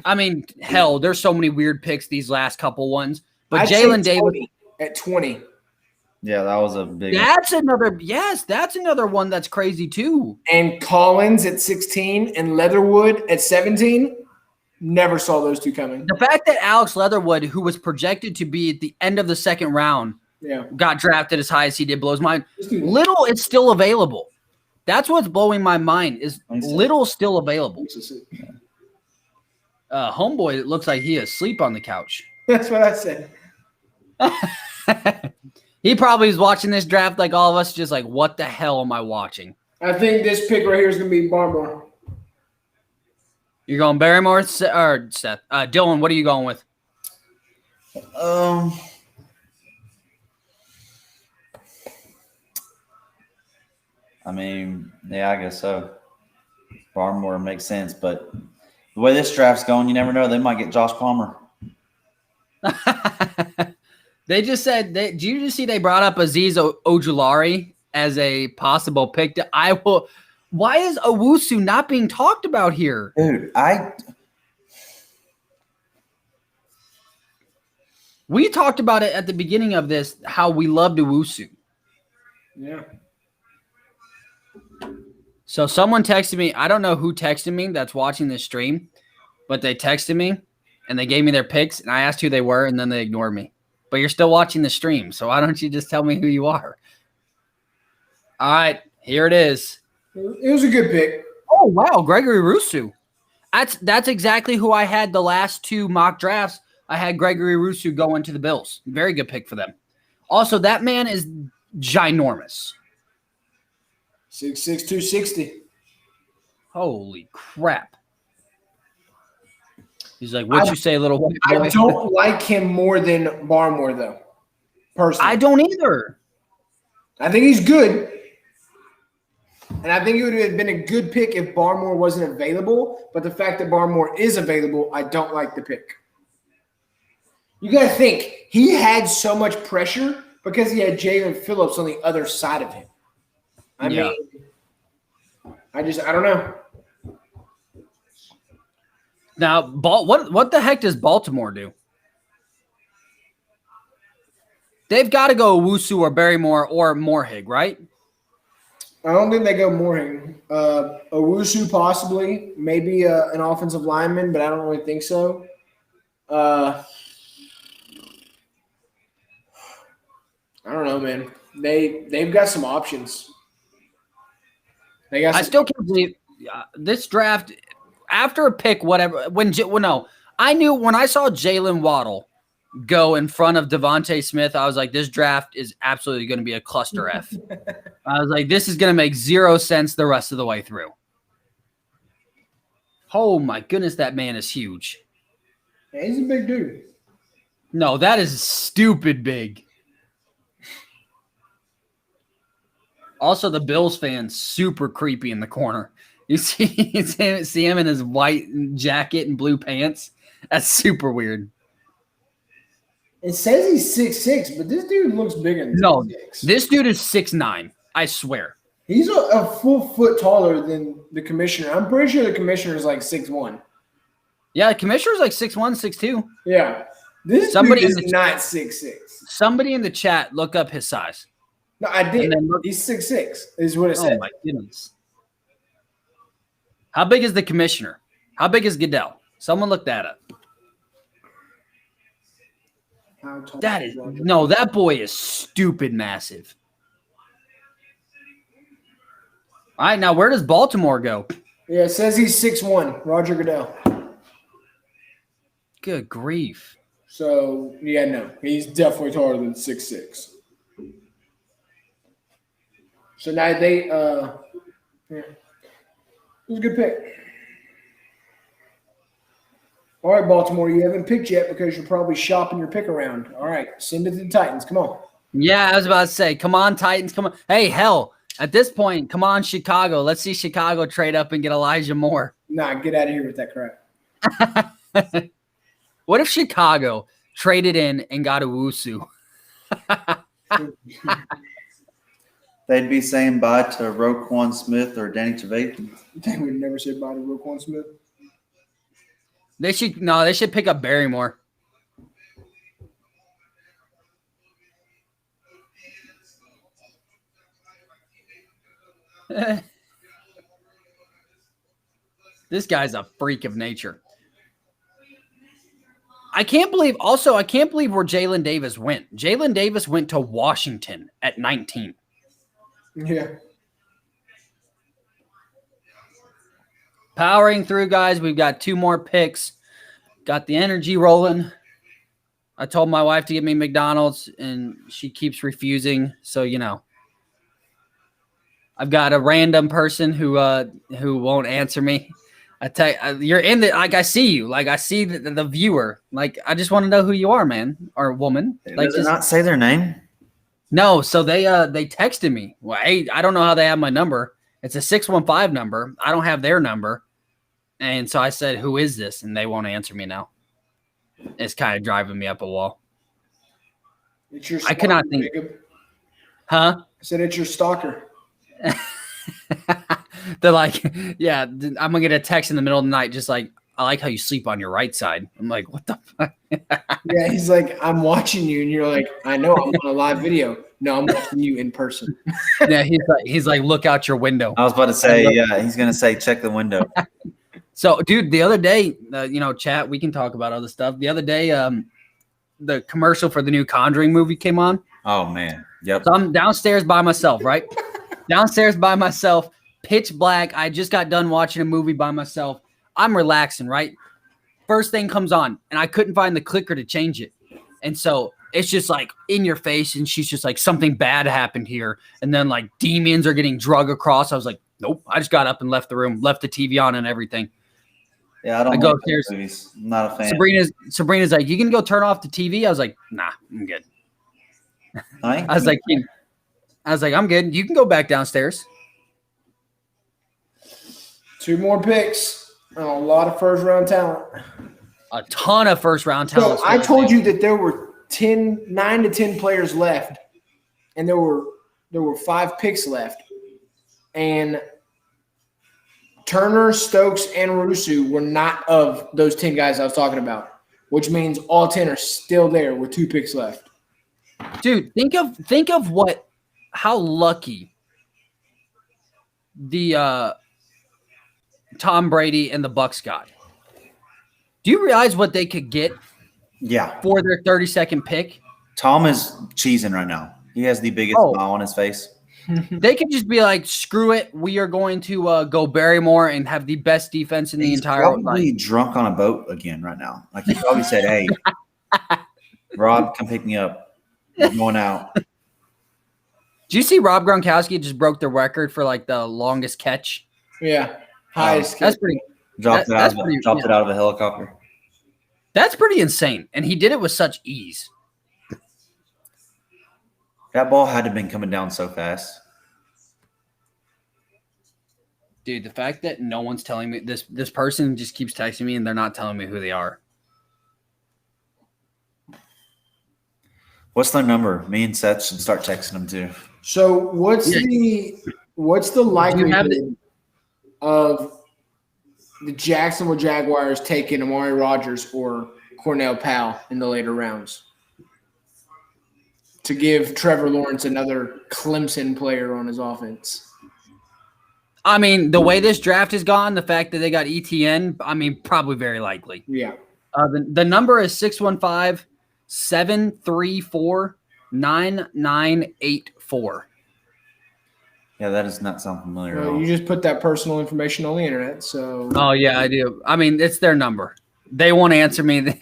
Speaker 1: I mean, hell, there's so many weird picks these last couple ones. But Jalen Davis
Speaker 6: at 20.
Speaker 3: Yeah, that was a big.
Speaker 1: That's another one that's crazy too.
Speaker 6: And Collins at 16 and Leatherwood at 17. Never saw those 2 coming.
Speaker 1: The fact that Alex Leatherwood, who was projected to be at the end of the second round, got drafted as high as he did blows my mind. Little is still available. That's what's blowing my mind is Little still available. Homeboy, it looks like he is asleep on the couch.
Speaker 6: That's what I said.
Speaker 1: He probably is watching this draft like all of us, just like, what the hell am I watching?
Speaker 6: I think this pick right here is going to be Barmore.
Speaker 1: You're going Barrymore or Seth? Dylan, what are you going with?
Speaker 3: I mean, yeah, I guess so. Barmore makes sense, but the way this draft's going, you never know. They might get Josh Palmer.
Speaker 1: They just said, did you just see they brought up Azeez Ojulari as a possible pick? Why is Owusu not being talked about here?
Speaker 3: Dude,
Speaker 1: we talked about it at the beginning of this, how we loved Owusu.
Speaker 6: Yeah.
Speaker 1: So someone texted me. I don't know who texted me that's watching this stream, but they texted me and they gave me their picks and I asked who they were and then they ignored me. but you're still watching the stream. So why don't you just tell me who you are? All right, here it is.
Speaker 6: It was a good pick.
Speaker 1: Oh, wow, Gregory Rousseau. That's exactly who I had the last two mock drafts. I had Gregory Rousseau going to the Bills. Very good pick for them. Also, that man is ginormous.
Speaker 6: 6'6", 260.
Speaker 1: Holy crap. He's like, what you say, little white boy?
Speaker 6: I don't like him more than Barmore, though. Personally,
Speaker 1: I don't either.
Speaker 6: I think he's good. And I think it would have been a good pick if Barmore wasn't available. But the fact that Barmore is available, I don't like the pick. You got to think, he had so much pressure because he had Jalen Phillips on the other side of him. I mean, I don't know.
Speaker 1: Now, what the heck does Baltimore do? They've got to go Owusu or Barrymore or Moorhig, right?
Speaker 6: I don't think they go Moorhig. Owusu possibly, maybe an offensive lineman, but I don't really think so. I don't know, man. They've got some options.
Speaker 1: I still can't believe this draft. After a pick, whatever. I knew when I saw Jalen Waddle go in front of Devontae Smith, I was like, this draft is absolutely going to be a cluster F. I was like, this is going to make zero sense the rest of the way through. Oh my goodness, that man is huge.
Speaker 6: Yeah, he's a big dude.
Speaker 1: No, that is stupid big. Also, the Bills fans super creepy in the corner. You see him in his white jacket and blue pants. That's super weird.
Speaker 6: It says he's 6'6", but this dude looks bigger than 6'6".
Speaker 1: This dude is 6'9". I swear.
Speaker 6: He's a full foot taller than the commissioner. I'm pretty sure the commissioner is like 6'1".
Speaker 1: Yeah, the commissioner's like 6'1", 6'2".
Speaker 6: Yeah. This
Speaker 1: Somebody
Speaker 6: dude is
Speaker 1: in the
Speaker 6: not 6'6".
Speaker 1: Somebody in the chat look up his size.
Speaker 6: No, I did.
Speaker 1: And then look-
Speaker 6: He's 6'6", is what it
Speaker 1: Oh
Speaker 6: said.
Speaker 1: my goodness. How big is the commissioner? How big is Goodell? Someone look that up.
Speaker 6: How tall
Speaker 1: That boy is stupid massive. All right, now where does Baltimore go?
Speaker 6: Yeah, it says he's 6'1", Roger Goodell.
Speaker 1: Good grief.
Speaker 6: So, yeah, no. He's definitely taller than 6'6". So now yeah. It was a good pick. All right, Baltimore, you haven't picked yet because you're probably shopping your pick around. All right, send it to the Titans. Come on.
Speaker 1: Yeah, I was about to say, come on, Titans, come on. Hey, hell, at this point, come on, Chicago. Let's see Chicago trade up and get Elijah Moore.
Speaker 6: Nah, get out of here with that crap.
Speaker 1: What if Chicago traded in and got Owusu?
Speaker 3: They'd be saying bye to Roquan Smith or Danny Trevathan.
Speaker 6: They would never say bye to Roquan Smith.
Speaker 1: They should pick up Barrymore. This guy's a freak of nature. I can't believe where Jalen Davis went. Jalen Davis went to Washington at 19.
Speaker 6: Yeah.
Speaker 1: Powering through, guys. We've got 2 more picks. Got the energy rolling. I told my wife to get me McDonald's, and she keeps refusing. So, I've got a random person who won't answer me. I tell you, you're in the I see you. I see the viewer. I just want to know who you are, man or woman.
Speaker 3: Does it not say their name?
Speaker 1: No. So they texted me. Well, hey, I don't know how they have my number. It's a 615 number. I don't have their number. And so I said, who is this? And they won't answer me now. It's kind of driving me up a wall.
Speaker 6: It's your
Speaker 1: I cannot think.
Speaker 6: Jacob.
Speaker 1: Huh?
Speaker 6: I said it's your stalker.
Speaker 1: They're like, yeah, I'm going to get a text in the middle of the night just like, I like how you sleep on your right side. I'm like, what the fuck?
Speaker 6: Yeah, he's like, I'm watching you. And you're like, I know, I'm on a live video. No, I'm watching you in person.
Speaker 1: Yeah, he's like, look out your window.
Speaker 3: I was about to say, yeah, he's going to say, check the window.
Speaker 1: So, dude, the other day, chat, we can talk about other stuff. The other day, the commercial for the new Conjuring movie came on.
Speaker 3: Oh man. Yep.
Speaker 1: So I'm downstairs by myself, right? Downstairs by myself, pitch black. I just got done watching a movie by myself. I'm relaxing, right? First thing comes on, and I couldn't find the clicker to change it. And so it's just like in your face, and she's just like, something bad happened here. And then like demons are getting drug across. I was like, nope. I just got up and left the room, left the TV on and everything.
Speaker 3: Yeah, I don't
Speaker 1: I go
Speaker 3: like those
Speaker 1: upstairs.
Speaker 3: movies. I'm not a fan.
Speaker 1: Sabrina's like, you can go turn off the TV? I was like, nah, I'm good. I was like, I'm good. You can go back downstairs.
Speaker 6: 2 more picks. And a lot of first round talent.
Speaker 1: A ton of first round talent.
Speaker 6: So I told you that there were 9 to 10 players left, and there were 5 picks left. And Turner, Stokes, and Rusu were not of those 10 guys I was talking about, which means all 10 are still there with 2 picks left.
Speaker 1: Dude, think of how lucky the Tom Brady and the Bucks got. Do you realize what they could get
Speaker 3: Yeah.
Speaker 1: for their 32nd pick?
Speaker 3: Tom is cheesing right now. He has the biggest smile on his face.
Speaker 1: They could just be like, screw it. We are going to go Barrymore and have the best defense in the
Speaker 3: He's
Speaker 1: entire
Speaker 3: probably drunk on a boat again right now. Like he probably said, "Hey, Rob, come pick me up. We're going out."
Speaker 1: Do you see Rob Gronkowski just broke the record for like the longest catch?
Speaker 6: Yeah. Highest.
Speaker 1: That's pretty.
Speaker 3: Dropped
Speaker 1: That's
Speaker 3: it
Speaker 1: pretty-
Speaker 3: out of a helicopter.
Speaker 1: That's pretty insane, and he did it with such ease.
Speaker 3: That ball had to have been coming down so fast.
Speaker 1: Dude, the fact that no one's telling me this person just keeps texting me and they're not telling me who they are.
Speaker 3: What's their number? Me and Seth should start texting them too.
Speaker 6: So what's the likelihood of the Jacksonville Jaguars taking Amari Rodgers or Cornell Powell in the later rounds to give Trevor Lawrence another Clemson player on his offense?
Speaker 1: I mean, the way this draft has gone, the fact that they got ETN, I mean, probably very likely.
Speaker 6: Yeah.
Speaker 1: The number is 615-734-9984.
Speaker 3: Yeah, that does not sound familiar at
Speaker 6: Well,
Speaker 3: all.
Speaker 6: you just put that personal information on the internet, so
Speaker 1: Oh, yeah, I do. I mean, it's their number. They won't answer me.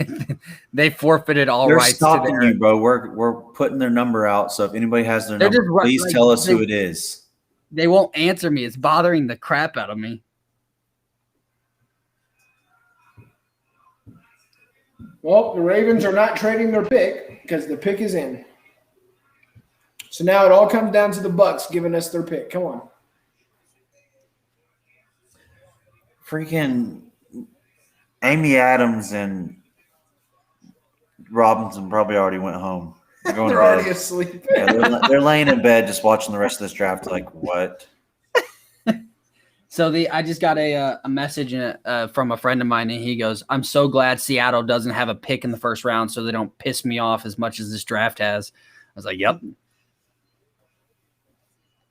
Speaker 1: They forfeited all
Speaker 3: They're
Speaker 1: rights to
Speaker 3: stalking
Speaker 1: their.
Speaker 3: you, bro. We're putting their number out. So if anybody has their
Speaker 1: They're
Speaker 3: number,
Speaker 1: just ru-
Speaker 3: please
Speaker 1: like,
Speaker 3: tell us
Speaker 1: they-
Speaker 3: who it is.
Speaker 1: They won't answer me. It's bothering the crap out of me.
Speaker 6: well, the Ravens are not trading their pick because the pick is in. So now it all comes down to the Bucks giving us their pick. Come on.
Speaker 3: Freaking Amy Adams and Robinson probably already went home. They're going
Speaker 6: They're
Speaker 3: to
Speaker 6: already
Speaker 3: bed.
Speaker 6: asleep.
Speaker 3: Yeah, they're laying in bed just watching the rest of this draft. Like what?
Speaker 1: So I just got a message from a friend of mine, and he goes, "I'm so glad Seattle doesn't have a pick in the first round, so they don't piss me off as much as this draft has." I was like, "Yep."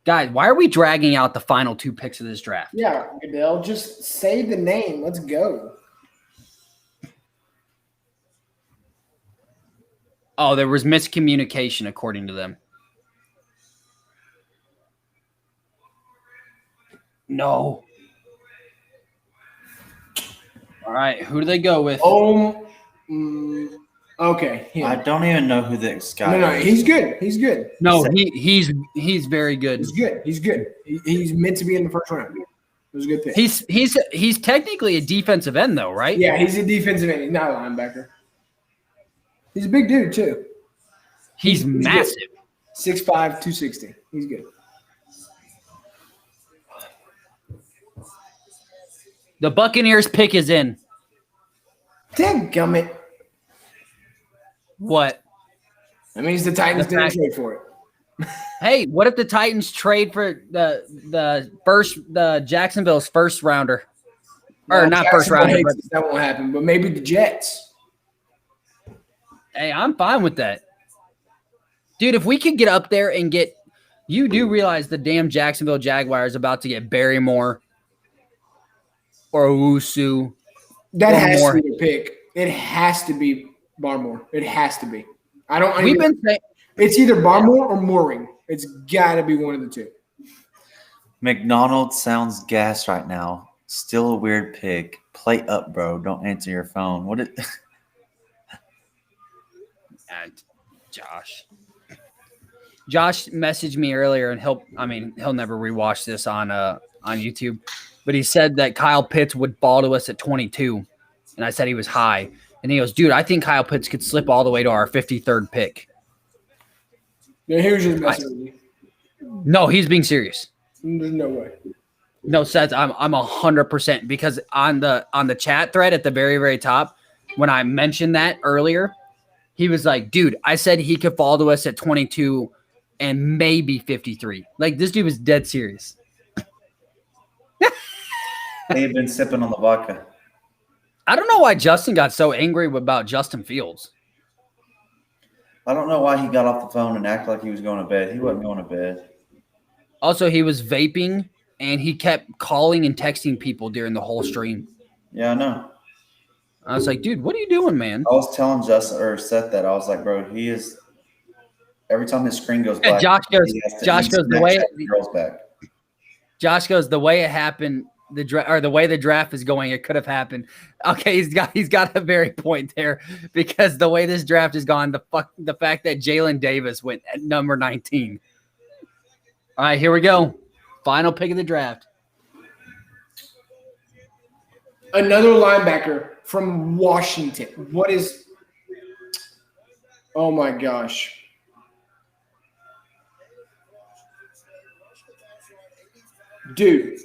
Speaker 1: Guys, why are we dragging out the final 2 picks of this draft?
Speaker 6: Yeah, Goodell, just say the name. Let's go.
Speaker 1: Oh, there was miscommunication, according to them. No. All right, who do they go with?
Speaker 6: Okay.
Speaker 3: I
Speaker 6: him.
Speaker 3: don't even know who this guy
Speaker 6: No,
Speaker 3: is.
Speaker 6: he's good. He's good.
Speaker 1: No, he's very good.
Speaker 6: He's good. He's good. He's meant to be in the first round. It was a good pick.
Speaker 1: He's technically a defensive end, though, right?
Speaker 6: Yeah, he's a defensive end. He's not a linebacker. He's a big dude, too.
Speaker 1: He's
Speaker 6: good.
Speaker 1: massive.
Speaker 6: 6'5", 260. He's good.
Speaker 1: The Buccaneers pick is in.
Speaker 6: Dadgummit.
Speaker 1: What?
Speaker 6: That means the Titans
Speaker 1: The
Speaker 6: didn't
Speaker 1: fact-
Speaker 6: trade for it.
Speaker 1: Hey, what if the Titans trade for the Jacksonville's first rounder? Or
Speaker 6: Well,
Speaker 1: not first
Speaker 6: Jacksonville
Speaker 1: rounder,
Speaker 6: hates
Speaker 1: but
Speaker 6: it. That won't happen. But maybe the Jets.
Speaker 1: hey, I'm fine with that. Dude, if we could get up there and get – you do realize the damn Jacksonville Jaguars about to get Barrymore or Owusu.
Speaker 6: That
Speaker 1: One
Speaker 6: has
Speaker 1: more.
Speaker 6: to be the pick. It has to be Barmore. It has to be. I don't.
Speaker 1: We've been saying
Speaker 6: It's either Barmore or Mooring. It's got to be one of the two.
Speaker 7: McDonald's sounds gas right now. Still a weird pick. Play up, bro. Don't answer your phone. What?
Speaker 1: Josh messaged me earlier, and he'll never rewatch this on YouTube, but he said that Kyle Pitts would fall to us at 22, and I said he was high, and he goes, "Dude, I think Kyle Pitts could slip all the way to our 53rd pick."
Speaker 6: Yeah, he was just messing with you.
Speaker 1: No, he's being serious.
Speaker 6: There's no way.
Speaker 1: No, Seth, I'm 100% because on the chat thread at the very, very top, when I mentioned that earlier, he was like, "Dude, I said he could fall to us at 22 and maybe 53." Like, this dude was dead serious.
Speaker 7: They've been sipping on the vodka.
Speaker 1: I don't know why Justin got so angry about Justin Fields.
Speaker 7: I don't know why he got off the phone and acted like he was going to bed. He wasn't going to bed.
Speaker 1: Also, he was vaping and he kept calling and texting people during the whole stream.
Speaker 7: Yeah, I know.
Speaker 1: I was like, "Dude, what are you doing, man?"
Speaker 7: I was telling Justin or Seth that I was like, bro, he is. Every time his screen goes
Speaker 1: Yeah,
Speaker 7: black,
Speaker 1: Josh goes,
Speaker 7: he has to
Speaker 1: the way
Speaker 7: girls back.
Speaker 1: Josh goes, the way it happened, the way the draft is going, it could have happened. Okay, he's got a very point there because the way this draft has gone, the fact that Jalen Davis went at number 19. All right, here we go. Final pick of the draft.
Speaker 6: Another linebacker from Washington. What is? Oh my gosh. Dude,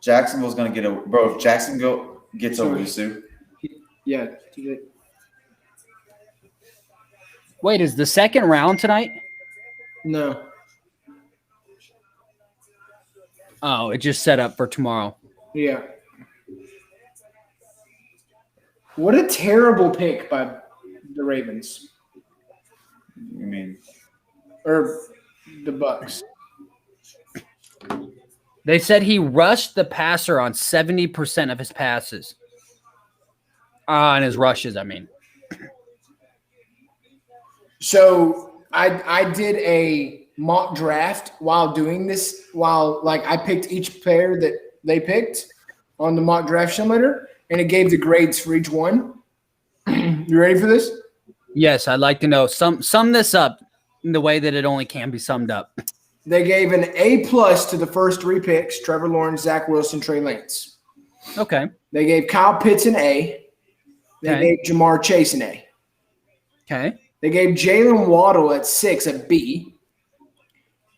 Speaker 7: Jacksonville's going to get a bro. If Jacksonville gets
Speaker 6: Sorry.
Speaker 7: Owusu,
Speaker 6: yeah.
Speaker 1: Wait, is the second round tonight?
Speaker 6: No.
Speaker 1: Oh, it just set up for tomorrow.
Speaker 6: Yeah. What a terrible pick by the Ravens
Speaker 7: I mean,
Speaker 6: or the Bucks.
Speaker 1: They said he rushed the passer on 70% of his passes. On his rushes, I mean.
Speaker 6: So I did a mock draft while doing this, I picked each player that they picked on the mock draft simulator, and it gave the grades for each one. You ready for this?
Speaker 1: Yes, I'd like to know. Sum this up in the way that it only can be summed up.
Speaker 6: They gave an A+ to the first three picks: Trevor Lawrence, Zach Wilson, Trey Lance.
Speaker 1: Okay.
Speaker 6: They gave Kyle Pitts an A. They
Speaker 1: Okay.
Speaker 6: gave Jamar Chase an A.
Speaker 1: Okay.
Speaker 6: They gave Jalen Waddle at 6 a B.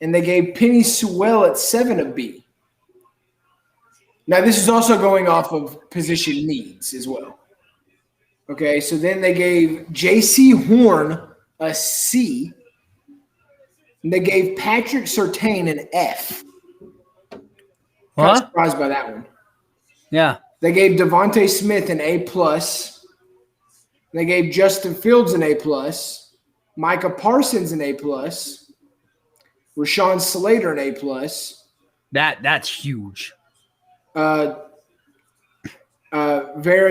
Speaker 6: And they gave Penny Sewell at 7 a B. Now, this is also going off of position needs as well. Okay, so then they gave J.C. Horn a C. And they gave Patrick Surtain an F. Kind of
Speaker 1: Huh?
Speaker 6: surprised by that one.
Speaker 1: Yeah.
Speaker 6: They gave Devontae Smith an A+. They gave Justin Fields an A+. Micah Parsons an A+. Rashawn Slater an A+.
Speaker 1: That's huge.
Speaker 6: Vera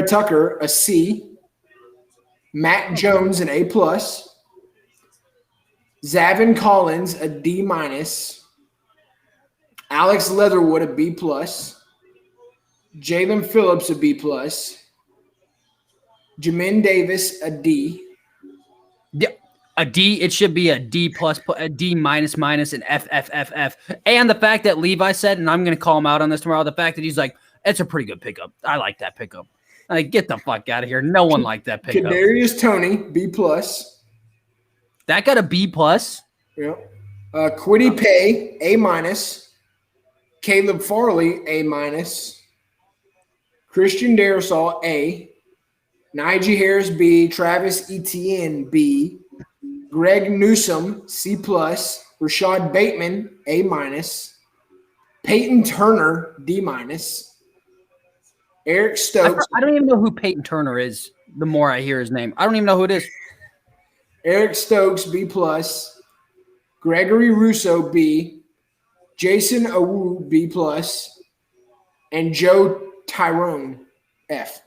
Speaker 6: Tucker a C. Matt Jones an A+. Zavin Collins a D-. Alex Leatherwood a B+. Jalen Phillips a B+. Jamin Davis a D.
Speaker 1: Yeah. A D, it should be a D+, a D-, an F. And the fact that Levi said, and I'm going to call him out on this tomorrow, the fact that he's like, "It's a pretty good pickup. I like that pickup." Like, get the fuck out of here. No one liked that pickup.
Speaker 6: Kadarius Toney B+.
Speaker 1: That got a B+.
Speaker 6: Yep. Kwity Paye A-. Caleb Farley A-. Christian Darrisaw A. Najee Harris B. Travis Etienne B. Greg Newsome C+. Rashad Bateman A-. Peyton Turner D-. Eric Stokes
Speaker 1: I don't even know who Peyton Turner is the more I hear his name. I don't even know who it is.
Speaker 6: Eric Stokes B+. Gregory Russo B. Jason Awu B+. And Joe Tyrone F.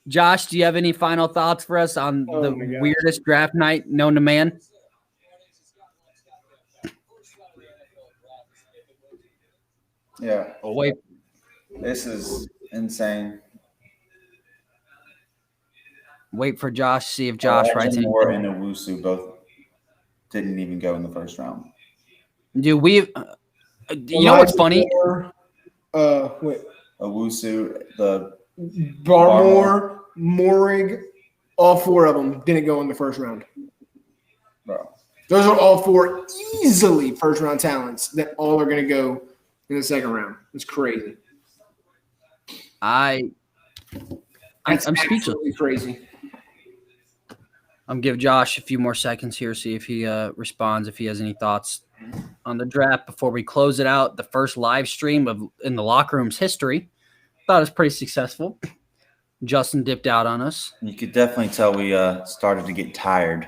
Speaker 1: Josh, do you have any final thoughts for us on
Speaker 6: Oh
Speaker 1: the
Speaker 6: my gosh.
Speaker 1: weirdest draft night known to man?
Speaker 7: Yeah,
Speaker 1: Oh, wait.
Speaker 7: this is insane.
Speaker 1: Wait for Josh. See if Josh writes
Speaker 7: Elijah Moore
Speaker 1: anything.
Speaker 7: and Owusu both didn't even go in the first round.
Speaker 1: Dude, you know what's funny?
Speaker 6: Wait,
Speaker 7: Owusu, the
Speaker 6: Barmore, Morig, all four of them didn't go in the first round.
Speaker 7: bro.
Speaker 6: Those are all four easily first round talents that all are going to go in the second round. It's crazy.
Speaker 1: I'm
Speaker 6: It's
Speaker 1: speechless.
Speaker 6: absolutely crazy.
Speaker 1: I'm give Josh a few more seconds here, see if he responds, if he has any thoughts on the draft before we close it out. The first live stream in the locker room's history. Thought it was pretty successful. Justin dipped out on us.
Speaker 7: You could definitely tell we started to get tired.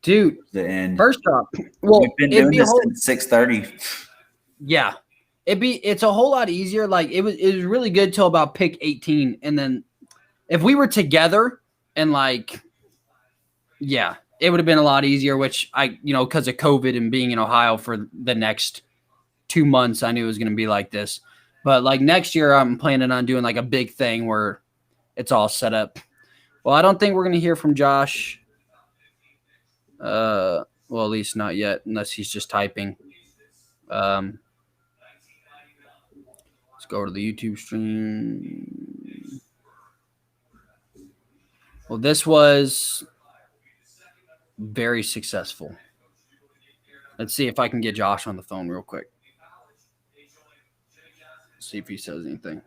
Speaker 1: Dude,
Speaker 7: The end.
Speaker 1: first off, well,
Speaker 7: We've been
Speaker 1: it'd
Speaker 7: doing
Speaker 1: be a
Speaker 7: this
Speaker 1: whole,
Speaker 7: since 6:30.
Speaker 1: yeah. It's a whole lot easier. Like it was really good till about pick 18. And then if we were together and like, yeah, it would have been a lot easier, which because of COVID and being in Ohio for the next 2 months, I knew it was going to be like this. But like next year, I'm planning on doing like a big thing where it's all set up. Well, I don't think we're going to hear from Josh. Well, at least not yet, unless he's just typing. Let's go to the YouTube stream. Well, this was very successful. Let's see if I can get Josh on the phone real quick. See if he says anything.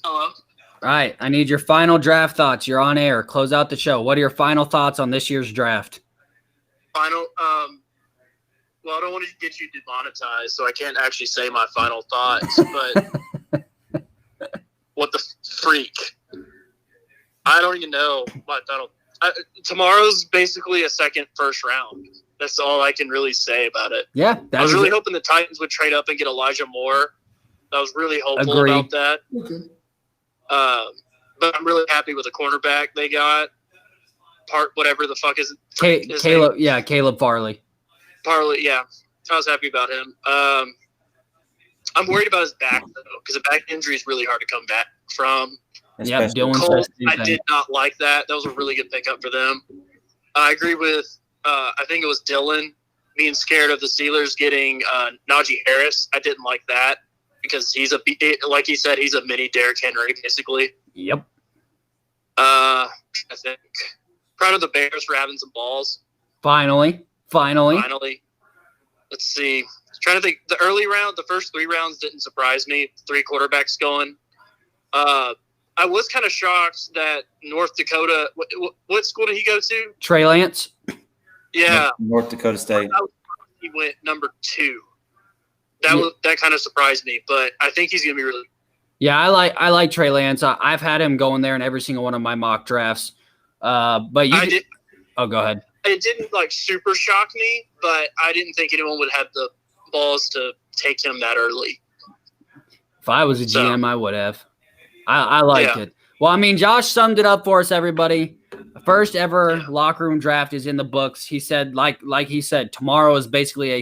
Speaker 8: Hello.
Speaker 1: All right, I need your final draft thoughts. You're on air. Close out the show. What are your final thoughts on this year's draft?
Speaker 8: Final. Well, I don't want to get you demonetized, so I can't actually say my final thoughts. But what the freak? I don't even know my final. Tomorrow's basically a second first round. That's all I can really say about it.
Speaker 1: Yeah,
Speaker 8: I was really hoping the Titans would trade up and get Elijah Moore. I was really hopeful
Speaker 1: Agreed.
Speaker 8: about that.
Speaker 6: Okay.
Speaker 8: But I'm really happy with the cornerback they got. Whatever the fuck is his
Speaker 1: Caleb.
Speaker 8: name?
Speaker 1: Yeah, Caleb Farley.
Speaker 8: Parley, yeah. I was happy about him. I'm worried about his back, though, because a back injury is really hard to come back from.
Speaker 1: Yeah,
Speaker 7: Especially-
Speaker 1: Dylan
Speaker 8: Cole,
Speaker 1: says the same
Speaker 8: I
Speaker 1: thing.
Speaker 8: did not like that. That was a really good pickup for them. I agree with, I think it was Dylan being scared of the Steelers getting Najee Harris. I didn't like that because like he said, he's a mini Derrick Henry, basically.
Speaker 1: Yep.
Speaker 8: I think. Proud of the Bears for having some balls.
Speaker 1: Finally.
Speaker 8: Finally. Let's see. Trying to think. The first 3 rounds didn't surprise me. 3 quarterbacks going. I was kind of shocked that North Dakota. What school did he go to?
Speaker 1: Trey Lance.
Speaker 8: Yeah,
Speaker 7: North Dakota State.
Speaker 8: he went number 2. That kind of surprised me, but I think he's gonna be really.
Speaker 1: Yeah, I like Trey Lance. I've had him going there in every single one of my mock drafts. But you.
Speaker 8: I did.
Speaker 1: Oh, go ahead.
Speaker 8: It didn't super shock me, but I didn't think anyone would have the balls to take him that early.
Speaker 1: If I was a
Speaker 8: So-
Speaker 1: GM, I would have. I liked
Speaker 8: Yeah.
Speaker 1: it. Well, I mean, Josh summed it up for us, everybody. The first ever locker room draft is in the books. He said, like he said, tomorrow is basically a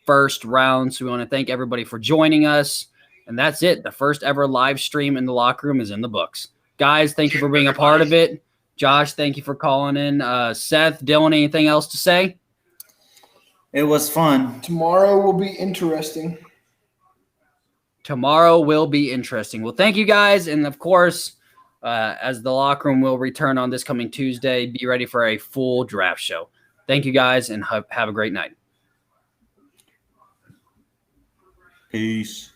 Speaker 1: first round. So we want to thank everybody for joining us. And that's it. The first ever live stream in the locker room is in the books. Guys, thank you for being a part of it. Josh, thank you for calling in. Seth, Dylan, anything else to say?
Speaker 7: It was fun.
Speaker 6: Tomorrow will be interesting.
Speaker 1: Tomorrow will be interesting. Well, thank you guys. And of course, as the locker room will return on this coming Tuesday, be ready for a full draft show. Thank you guys and have a great night.
Speaker 7: Peace.